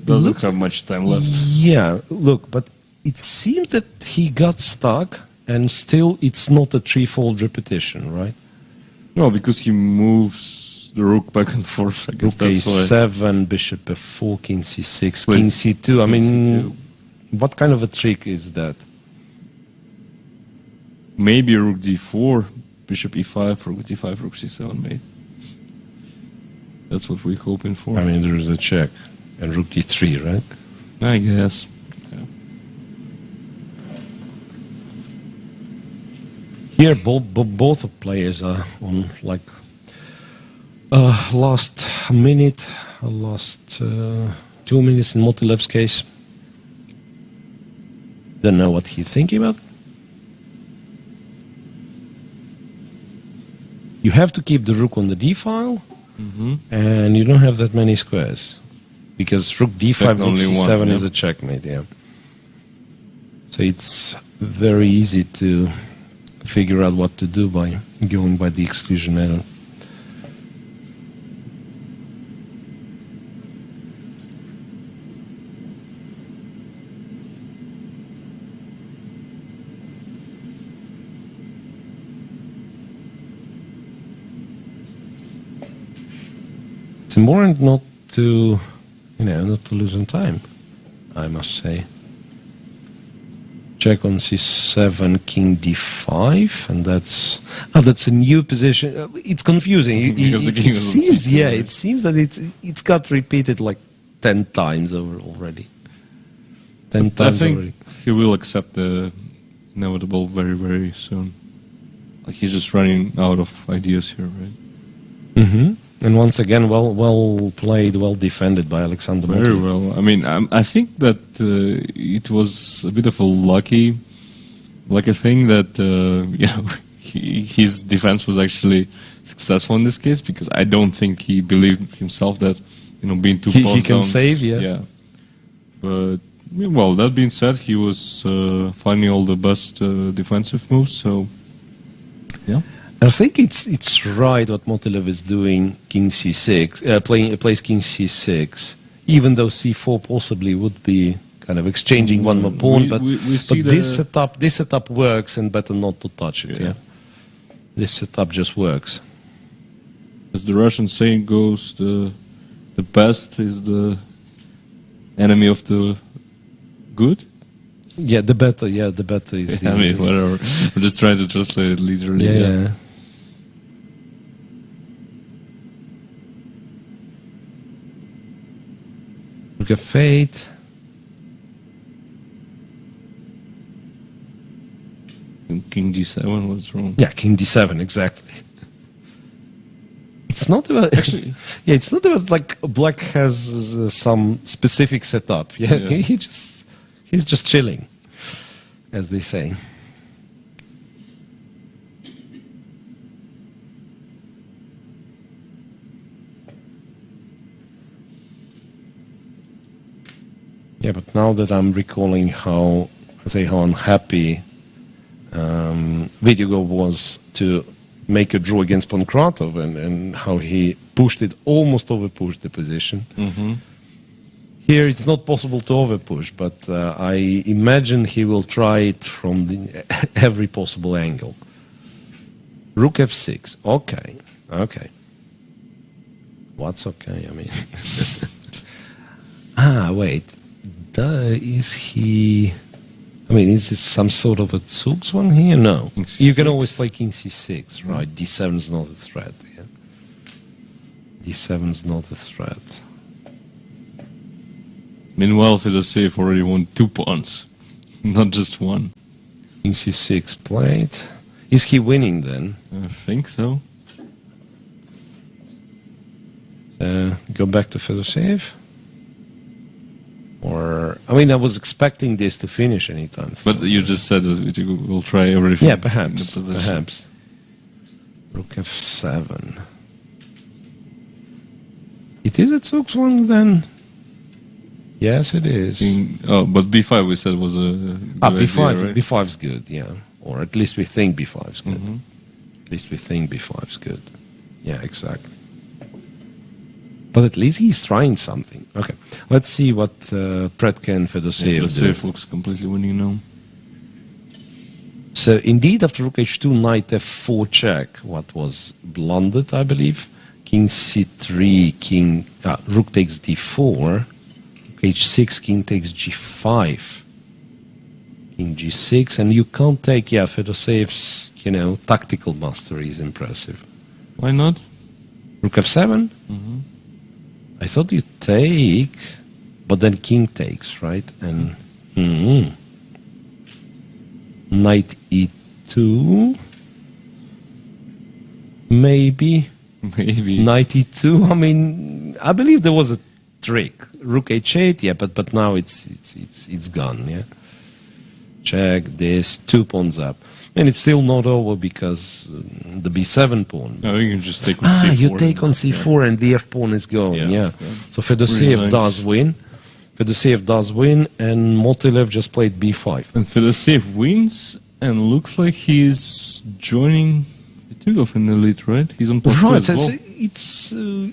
Doesn't have much time left. Yeah, look, but it seems that he got stuck, and still it's not a threefold repetition, right? No, because he moves the rook back and forth. I guess that's why. C7, bishop f4, king c6, king c2. I mean, what kind of a trick is that? Maybe rook d4, bishop e5, rook d5, rook c7, maybe. That's what we're hoping for. I mean, there is a check. And rook d3, right? I guess. Yeah. Here, both players are on like last minute, last 2 minutes in Motilev's case. Don't know what he's thinking about. You have to keep the rook on the d file, and you don't have that many squares. Because rook d5, rook c7 is a checkmate, yeah. So it's very easy to figure out what to do by going by the exclusion method. It's important not to not to lose in time, I must say. Check on c7, king d5, and that's a new position. It's confusing. It seems that it's got repeated like 10 times already. 10 times already. He will accept the inevitable very, very soon. Like he's just running out of ideas here, right? And once again, well played, well defended by Aleksandr. Very well. I mean, I think that it was a bit of a lucky thing that his defense was actually successful in this case, because I don't think he believed himself that being too he can save. Yeah. But well, that being said, he was finding all the best defensive moves. So yeah. I think it's right what Motilev is doing. King c6, plays king c6, even though c4 possibly would be kind of exchanging one more pawn. But this setup works, and better not to touch it. Yeah, this setup just works. As the Russian saying goes, the best is the enemy of the good. Yeah, the better is. I mean, whatever. I'm just trying to translate it literally. Yeah. Look at fate. King d7 was wrong. Yeah, king d7, exactly. It's not about actually. Yeah, it's not about like black has some specific setup. Yeah. He's just chilling, as they say. Yeah, but now that I'm recalling how unhappy Vityugov was to make a draw against Pankratov and how he almost overpushed the position. Here it's not possible to overpush, but I imagine he will try it from every possible angle. Rook f6. Okay. Okay. What's okay? I mean... wait. Is he... I mean, is it some sort of a Zugzwang here? No. You can always play king c6, right? d7 is not a threat. Yeah? d7 is not a threat. Meanwhile, Fedoseev already won 2 pawns, not just one. King c6 played. Is he winning then? I think so. Go back to Fedoseev? Or, I mean, I was expecting this to finish anytime soon. But you just said that you will try everything. Yeah, in the perhaps. position. Perhaps. Rook f7. It is a Zugzwang then? Yes, it is. But b5 we said was a good b5. idea, right? b5 is good, yeah. Or at least we think b5 is good. Mhm. At least we think b5 is good. Yeah, exactly. But at least he's trying something. Okay, let's see what Predke and Fedoseev Fedoseev looks completely winning now. So indeed, after rook h2, knight f4 check, what was blundered, I believe. King c3, rook takes d4. h6, king takes g5, king g6, and you can't take, Fedoseev's, tactical mastery is impressive. Why not? Rook f7? Mm-hmm. I thought you take, but then king takes, right? And knight e2, maybe. Knight e2. I mean, I believe there was a trick. Rook h8, but now it's gone. Yeah. Check this, 2 pawns up, and it's still not over because the b7 pawn. No, you can just take on c4. You take on c4 and the f pawn is gone. Yeah. So Fedoseev Really nice. does win. Fedoseev does win, and Motilev just played b5. And Fedoseev wins, and looks like he's joining Vitugov in the lead, right? He's on plus 2 as well.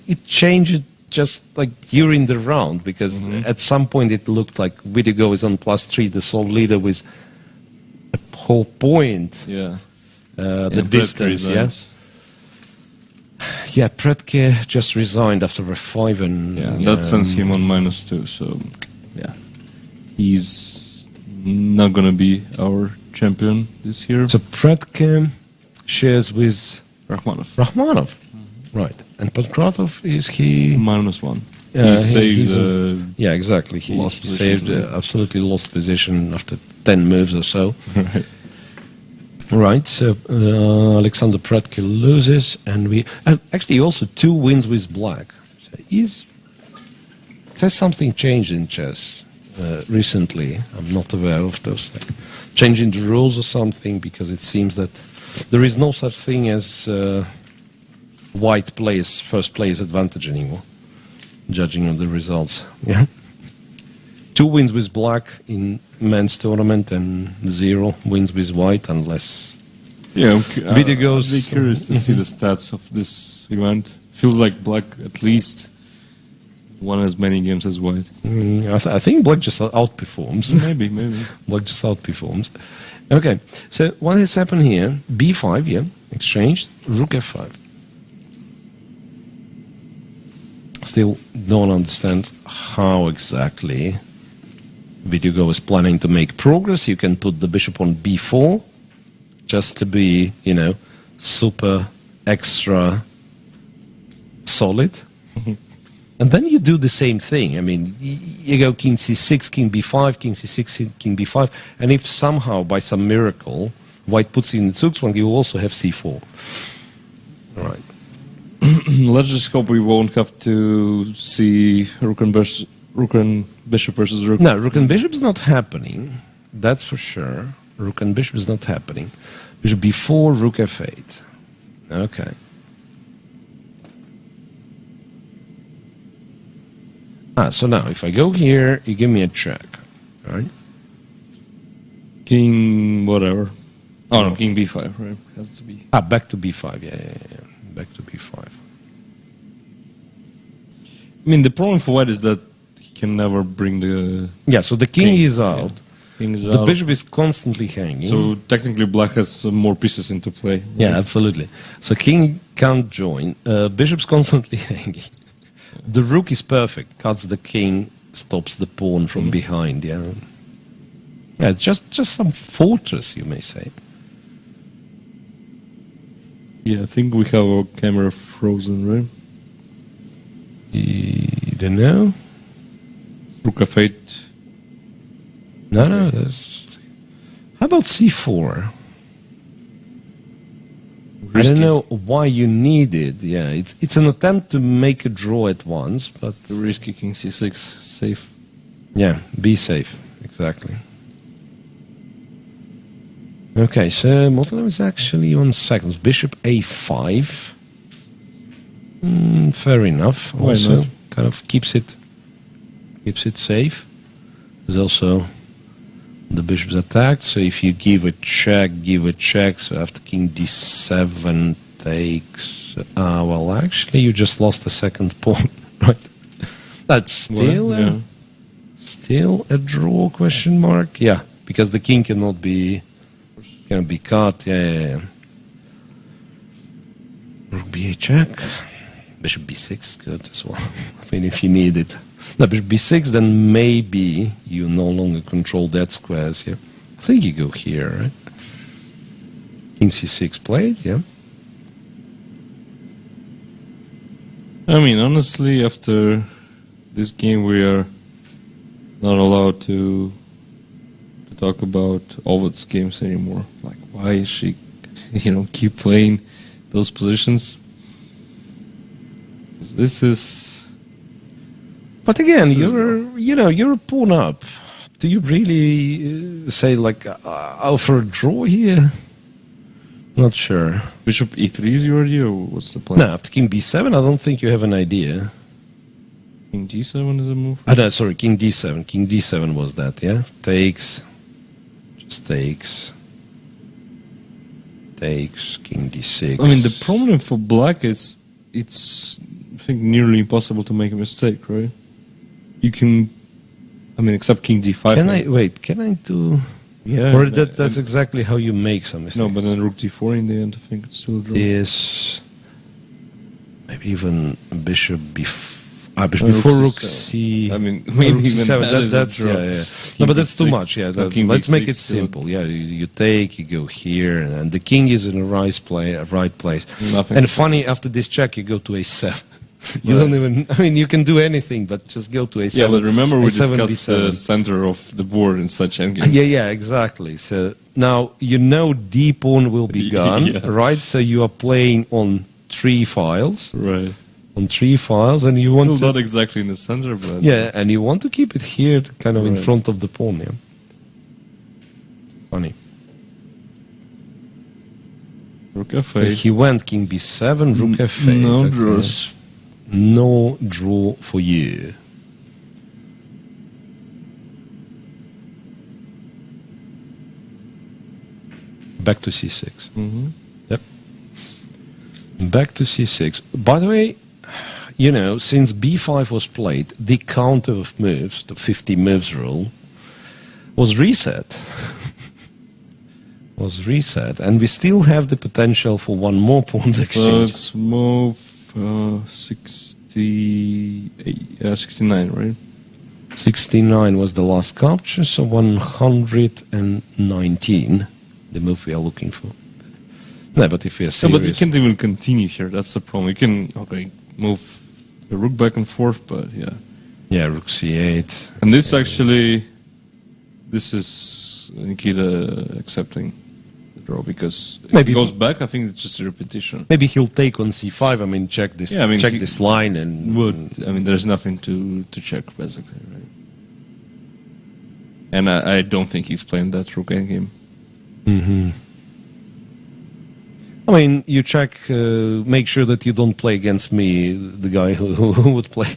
It changed just like during the round, because at some point it looked like Vitugov is on plus 3, the sole leader with a whole point. Yeah. The distance, yes. Yeah, Predke just resigned after f5, and that sends him on -2. So, yeah, he's not gonna be our champion this year. So Predke shares with Rachmanov, right? And Pankratov, is he -1? He saved. Yeah, exactly. He saved absolutely lost position after 10 moves or so. Right. Right, so Aleksandr Predke loses, and actually also 2 wins with black. So has something changed in chess recently? I'm not aware of those, like changing the rules or something, because it seems that there is no such thing as white plays first place advantage anymore, judging on the results. Yeah. 2 wins with black in men's tournament and 0 wins with white, unless I'd be curious to see the stats of this event. Feels like black at least won as many games as white. I think black just outperforms. Maybe. Black just outperforms. Okay, so what has happened here? b5, exchanged, rook f5. Still don't understand how exactly Vitugov is planning to make progress. You can put the bishop on b4 just to be, super extra solid. And then you do the same thing. I mean, you go king c6, king b5, king c6, king b5, and if somehow, by some miracle, white puts you in the Zugzwang, you will also have c4. All right. Let's just hope we won't have to see rook and bishop versus rook. No, rook and bishop is not happening. That's for sure. Rook and bishop is not happening. Bishop b4, rook f8. Okay. So now, if I go here, you give me a check. All right? King whatever. Oh, no, king b5, right? Has to be. Back to b5, yeah. Back to b5. I mean, the problem for white is that he can never bring the Yeah, so the king is yeah. out. King is The out. bishop is constantly hanging. So technically, black has more pieces into play. Yeah, absolutely. So king can't join. Bishop's constantly hanging. The rook is perfect. Cuts the king, stops the pawn from behind. Yeah, yeah. It's just some fortress, you may say. Yeah, I think we have our camera frozen, right? You don't know. Rook f8. No. How about c4? I don't know why you need it. Yeah, it's an attempt to make a draw at once, but Risky king c6, safe. yeah, be safe. Exactly. Okay, so Motolam is actually on seconds. Bishop a5. Fair enough. Why Also, not? kind of keeps it safe. There's also the bishop's attacked. So if you give a check. So after king d7 takes. Well, actually, you just lost a second pawn, right? That's still yeah. still a draw? Question mark. Yeah, because the king cannot be cut. Yeah. Rook b8 check. Bishop b6, good as well. I mean, if you need it. No, bishop b6, then maybe you no longer control that squares. Yeah, I think you go here, right? King c6 played. Yeah. I mean, honestly, after this game, we are not allowed to talk about Ovid's games anymore. Like, why is she, keep playing those positions? 'Cause this is. But again, you're a pawn up. Do you really say for a draw here? Not sure. Bishop e3 is your idea, or what's the plan? No, after king b7, I don't think you have an idea. King d7 is a move? No, sorry, king d7. King d7 was that, yeah? Takes. Just takes. Takes. King d6. I mean, the problem for black is it's, I think, nearly impossible to make a mistake, right? You can, except king d5. Can I do... Yeah. Or that's exactly how you make some mistake. No, but then rook d4 in the end, I think it's still a draw. Is maybe even bishop before rook c. Maybe rook even c7. that's a draw. Yeah. No, but that's too much. Yeah, King let's d6 make it still. simple. Yeah, you take, you go here, and the king is in the right place. Nothing. And funny, after this check, you go to a7. You don't even. You can do anything, but just go to a7. Yeah, but remember we A7, discussed D7. the center of the board in such endgames. Yeah, exactly. So now d pawn will be gone, Yeah. right? So you are playing on 3 files. Right. On 3 files, and you want Still to... not exactly in the center, but... Yeah, and you want to keep it here, kind of in Right. front of the pawn, yeah. Funny. Rook f8. He went king b7, rook f8. No okay. draws. No draw for you. Back to c6. Mm-hmm. Yep. Back to c6. By the way, since b5 was played, the counter of moves, the 50 moves rule, was reset. And we still have the potential for one more pawn exchange. Let's move 69, right? 69 was the last capture, so 119, the move we are looking for. No, but if we are No, serious... but you can't even continue here. That's the problem. You can, move the rook back and forth, but yeah. Yeah, rook c8. And this is Nikita accepting the draw, because if Maybe- he goes back, I think it's just a repetition. Maybe he'll take on c5, check this this line and... There's nothing to check, basically, right? And I don't think he's playing that rook endgame. Mm-hmm. You check, make sure that you don't play against me, the guy who would play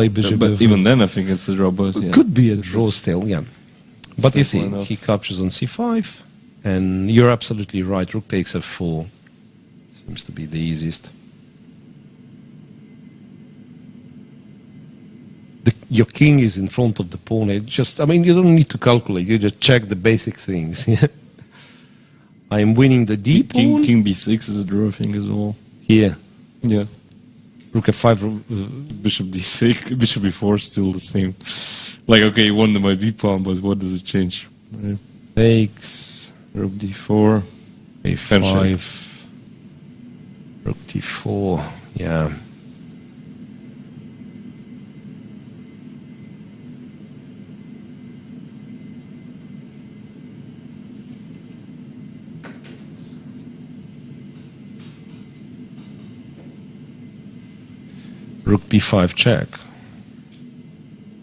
bishop. But F- even then, I think it's a draw. But yeah, could be a this draw is still, yeah. But you see, simple enough. he captures on c5, and you're absolutely right. Rook takes f4. Seems to be the easiest. your king is in front of the pawn. It just, I mean, you don't need to calculate. You just check the basic things. I'm winning the d pawn. King b6 is a draw thing as well. Here. Yeah. Rook f5. Bishop d6, bishop b4 still the same. Like, okay, you won my b pawn, but what does it change? Right. Takes. Rook d4. a5. Rook d4. Yeah. Rook b5 check.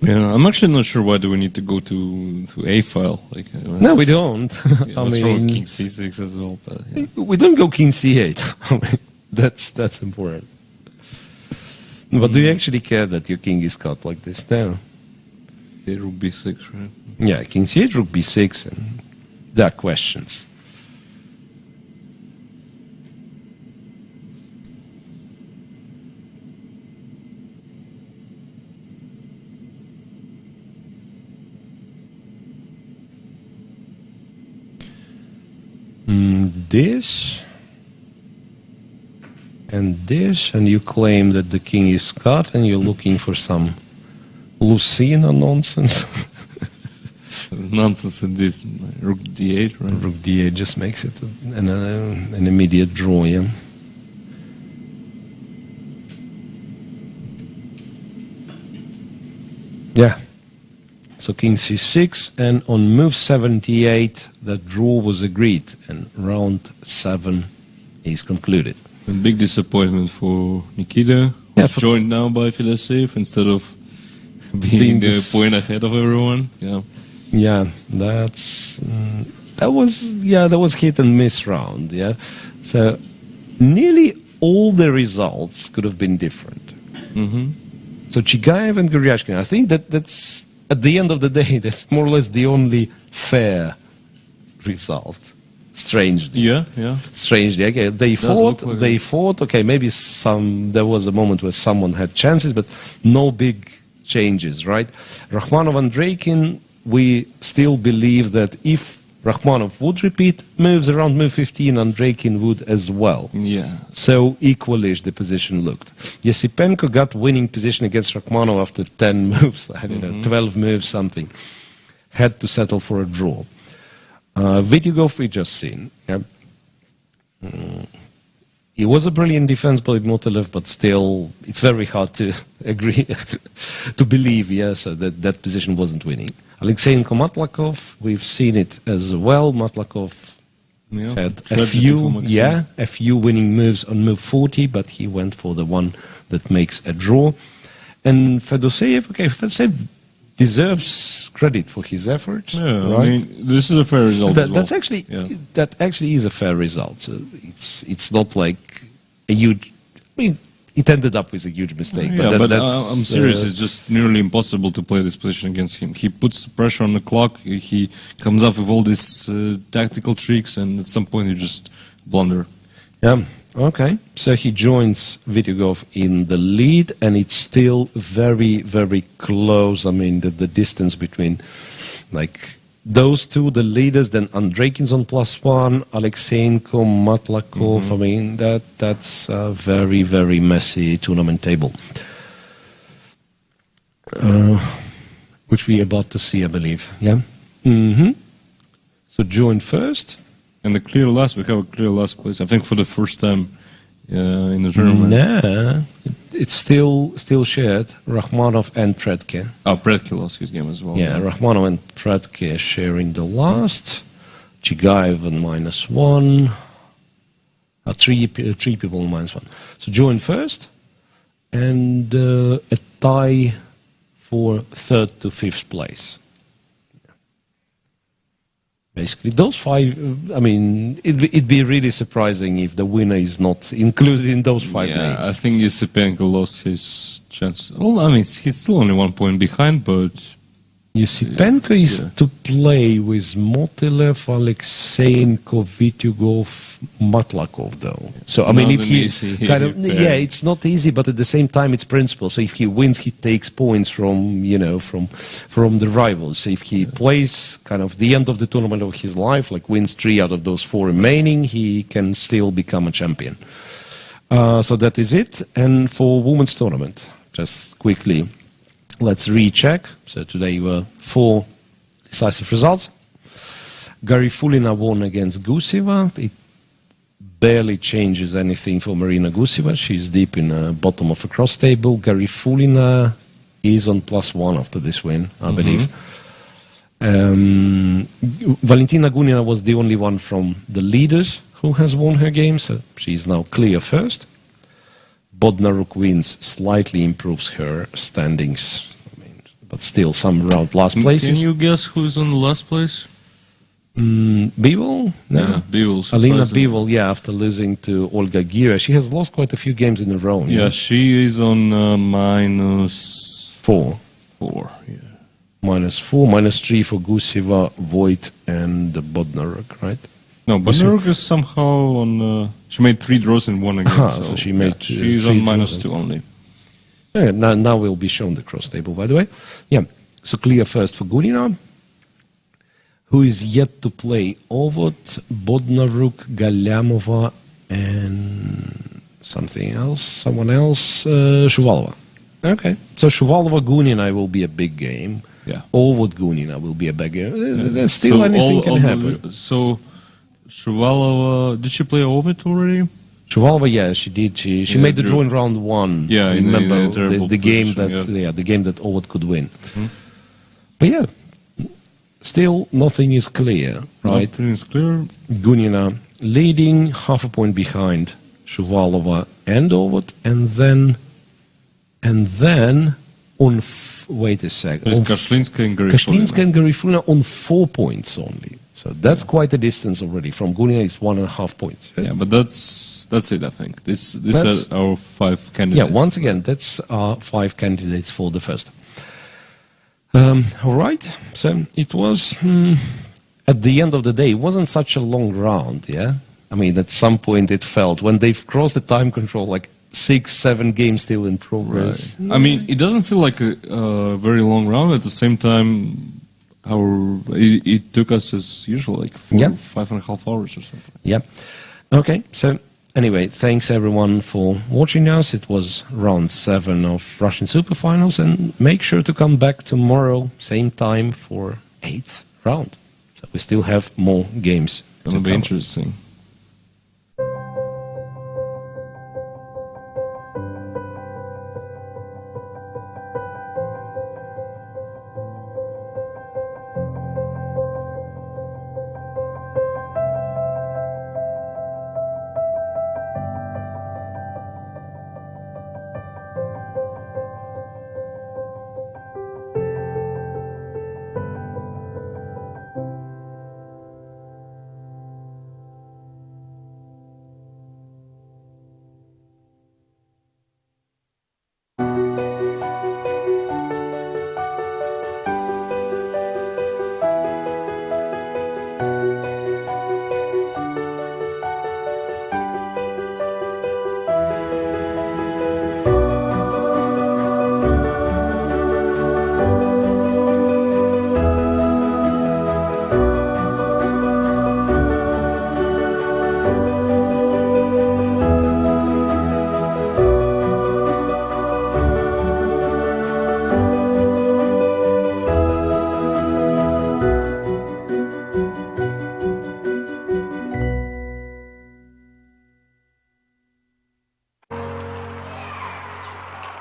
Yeah, I'm actually not sure why do we need to go to a file. Like, No, we don't. I mean, king c6 as well. But, yeah. We don't go king c8. I mean, that's important. But do you actually care that your king is cut like this now? Yeah, rook b6, right? Yeah, king c8, rook b6, and there are questions. This and this, and you claim that the king is cut, and you're looking for some Lucina nonsense. Nonsense indeed. Rook d8, right? Rook d8 just makes it an immediate draw, yeah. Yeah. So king c6, and on move 78, the draw was agreed, and round 7 is concluded. A big disappointment for Nikita, who's joined now by Filosof instead of being the point ahead of everyone. Yeah, yeah, that was hit and miss round. Yeah, so nearly all the results could have been different. Mm-hmm. So Chigayev and Guryashkin, I think that's. At the end of the day, that's more or less the only fair result. Strangely. Yeah. Strangely. Okay, they fought. Okay, maybe there was a moment where someone had chances, but no big changes, right? Rakhmanov and Andreikin, we still believe that if Rakhmanov would repeat moves around move 15, Andreikin would as well. Yeah. So equalish the position looked. Yesipenko got winning position against Rakhmanov after 10 moves, I don't know, 12 moves, something. Had to settle for a draw. Vityugov we just seen. Yeah. He was a brilliant defense by Motolev, but still, it's very hard to agree, to believe, yes, that position wasn't winning. Alekseyenko Matlakov, we've seen it as well. Matlakov had a few winning moves on move 40, but he went for the one that makes a draw. And Fedoseev deserves credit for his efforts. Yeah, right? I mean, this is a fair result as well. That actually is a fair result. So it's not like a huge. I mean, it ended up with a huge mistake. I'm serious. It's just nearly impossible to play this position against him. He puts pressure on the clock. He comes up with all these tactical tricks, and at some point you just blunder. Yeah. Okay. So he joins Vityugov in the lead, and it's still very, very close. I mean, the distance between, like, those two, the leaders, then Andreikin's on +1, Alekseyenko, Matlakov. I mean, that's a very, very messy tournament table, which we're about to see, I believe. Yeah. So join first. And we have a clear last place, I think, for the first time in the tournament. Nah, it's still shared, Rakhmanov and Predke. Oh, Predke lost his game as well. Yeah, Rakhmanov and Predke sharing the last. Chigayev on -1. Three people on -1. So join first, and a tie for 3rd to 5th place. Basically, those 5, I mean, it'd be really surprising if the winner is not included in those 5 names. I think Yesipenko lost his chance. Well, I mean, he's still only 1 point behind, but Yesipenko is to play with Motilev, Alekseyenko, Vityugov, Matlakov, though. So I mean, if he it's not easy, but at the same time, it's principle. So if he wins, he takes points from from the rivals. So if he plays kind of the end of the tournament of his life, like wins 3 out of those 4 remaining, he can still become a champion. So that is it. And for women's tournament, just quickly. Let's recheck. So today were 4 decisive results. Garifulina won against Guseva. It barely changes anything for Marina Guseva. She's deep in the bottom of the cross table. Garifulina is on +1 after this win, I believe. Valentina Gunina was the only one from the leaders who has won her game, so she's now clear first. Bodnaruk wins, slightly improves her standings, but still some around last places. Can you guess who's on the last place? Bevel? No. Yeah, Bevel. Alina Bevel, after losing to Olga Gira. She has lost quite a few games in a row. Yeah, she is on -4. -4, yeah. -4, -3 for Guseva, Voigt, and Bodnaruk, right? No, Bodnaruk is somehow on... she made 3 draws in 1 again. So she made she's on -2 only. Yeah, now we'll be shown the cross table, by the way. Yeah, so clear first for Gunina, who is yet to play Ovot, Bodnaruk, Galyamova, and someone else, Shuvalova. Okay, so Shuvalova-Gunina will be a big game. Yeah. Ovot-Gunina will be a big game. There's still anything can happen. So Shuvalova, did she play Ovot already? Shuvalova, she did. She made the draw in round 1. Yeah, remember in the game position, the game that Ovot could win. But still nothing is clear, right? Nothing is clear. Gunina leading, half a point behind Shuvalova and Ovot, and then on wait a second. Kashlinska and Garifulina on 4 points only. So that's quite a distance already. From Gunina, it's 1.5 points. Yeah, but that's it, I think. These are our 5 candidates. Yeah, once again, that's our 5 candidates for the first. All right. So it was, at the end of the day, it wasn't such a long round, yeah? I mean, at some point it felt, when they've crossed the time control, like 6-7 games still in progress. Right. I mean, it doesn't feel like a very long round. At the same time, it took us as usual, like 5.5 hours or something. Yeah. Okay. So anyway, thanks everyone for watching us. It was round 7 of Russian Superfinals, and make sure to come back tomorrow, same time, for 8th round. So we still have more games. It'll be interesting.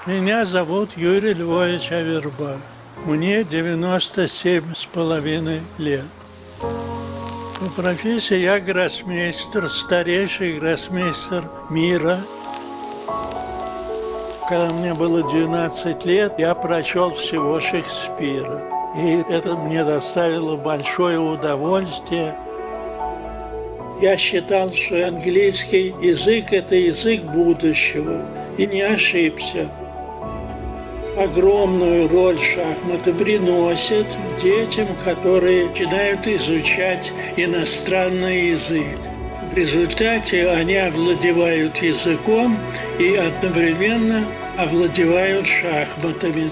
Меня зовут Юрий Львович Аверба. Мне 97,5 лет. По профессии я гроссмейстер, старейший гроссмейстер мира. Когда мне было 12 лет, я прочел всего Шекспира. И это мне доставило большое удовольствие. Я считал, что английский язык – это язык будущего. И не ошибся. огромную роль шахматы приносят детям, которые начинают изучать иностранный язык. В результате они овладевают языком и одновременно овладевают шахматами.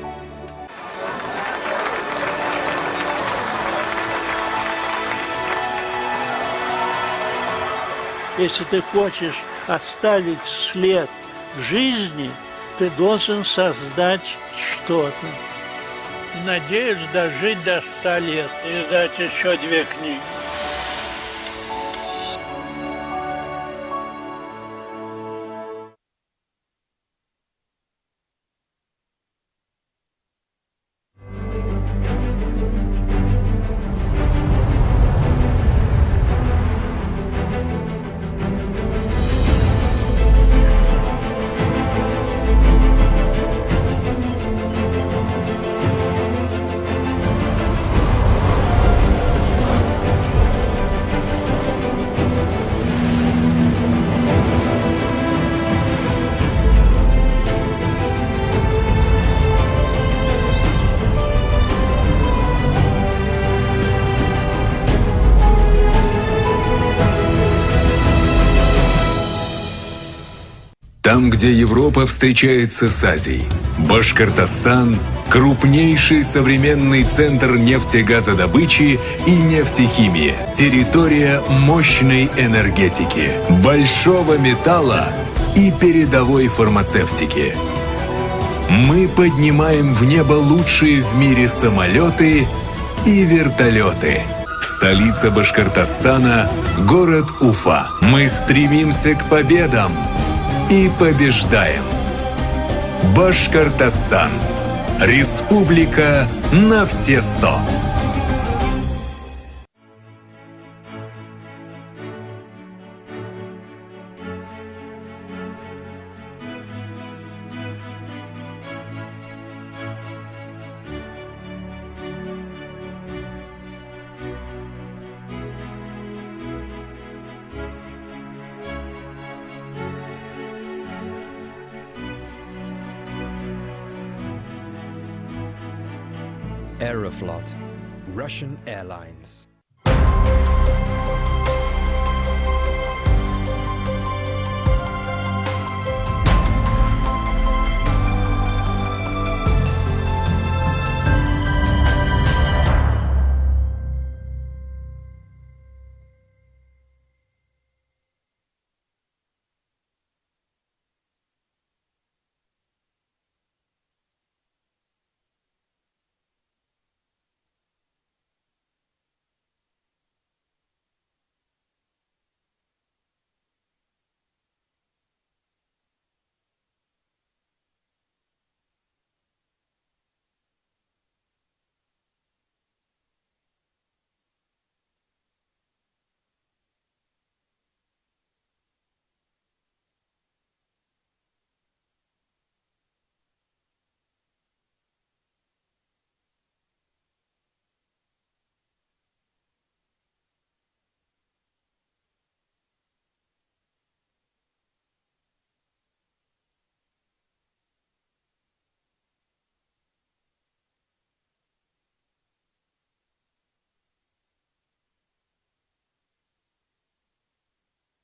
Если ты хочешь оставить след в жизни, ты должен создать что-то. Надеюсь дожить до 100 лет и издать еще 2 книги. Там, где Европа встречается с Азией. Башкортостан – крупнейший современный центр нефтегазодобычи и нефтехимии. Территория мощной энергетики, большого металла и передовой фармацевтики. Мы поднимаем в небо лучшие в мире самолеты и вертолеты. Столица Башкортостана – город Уфа. Мы стремимся к победам и побеждаем. Башкортостан. Республика на все 100. Aeroflot, Russian Airlines.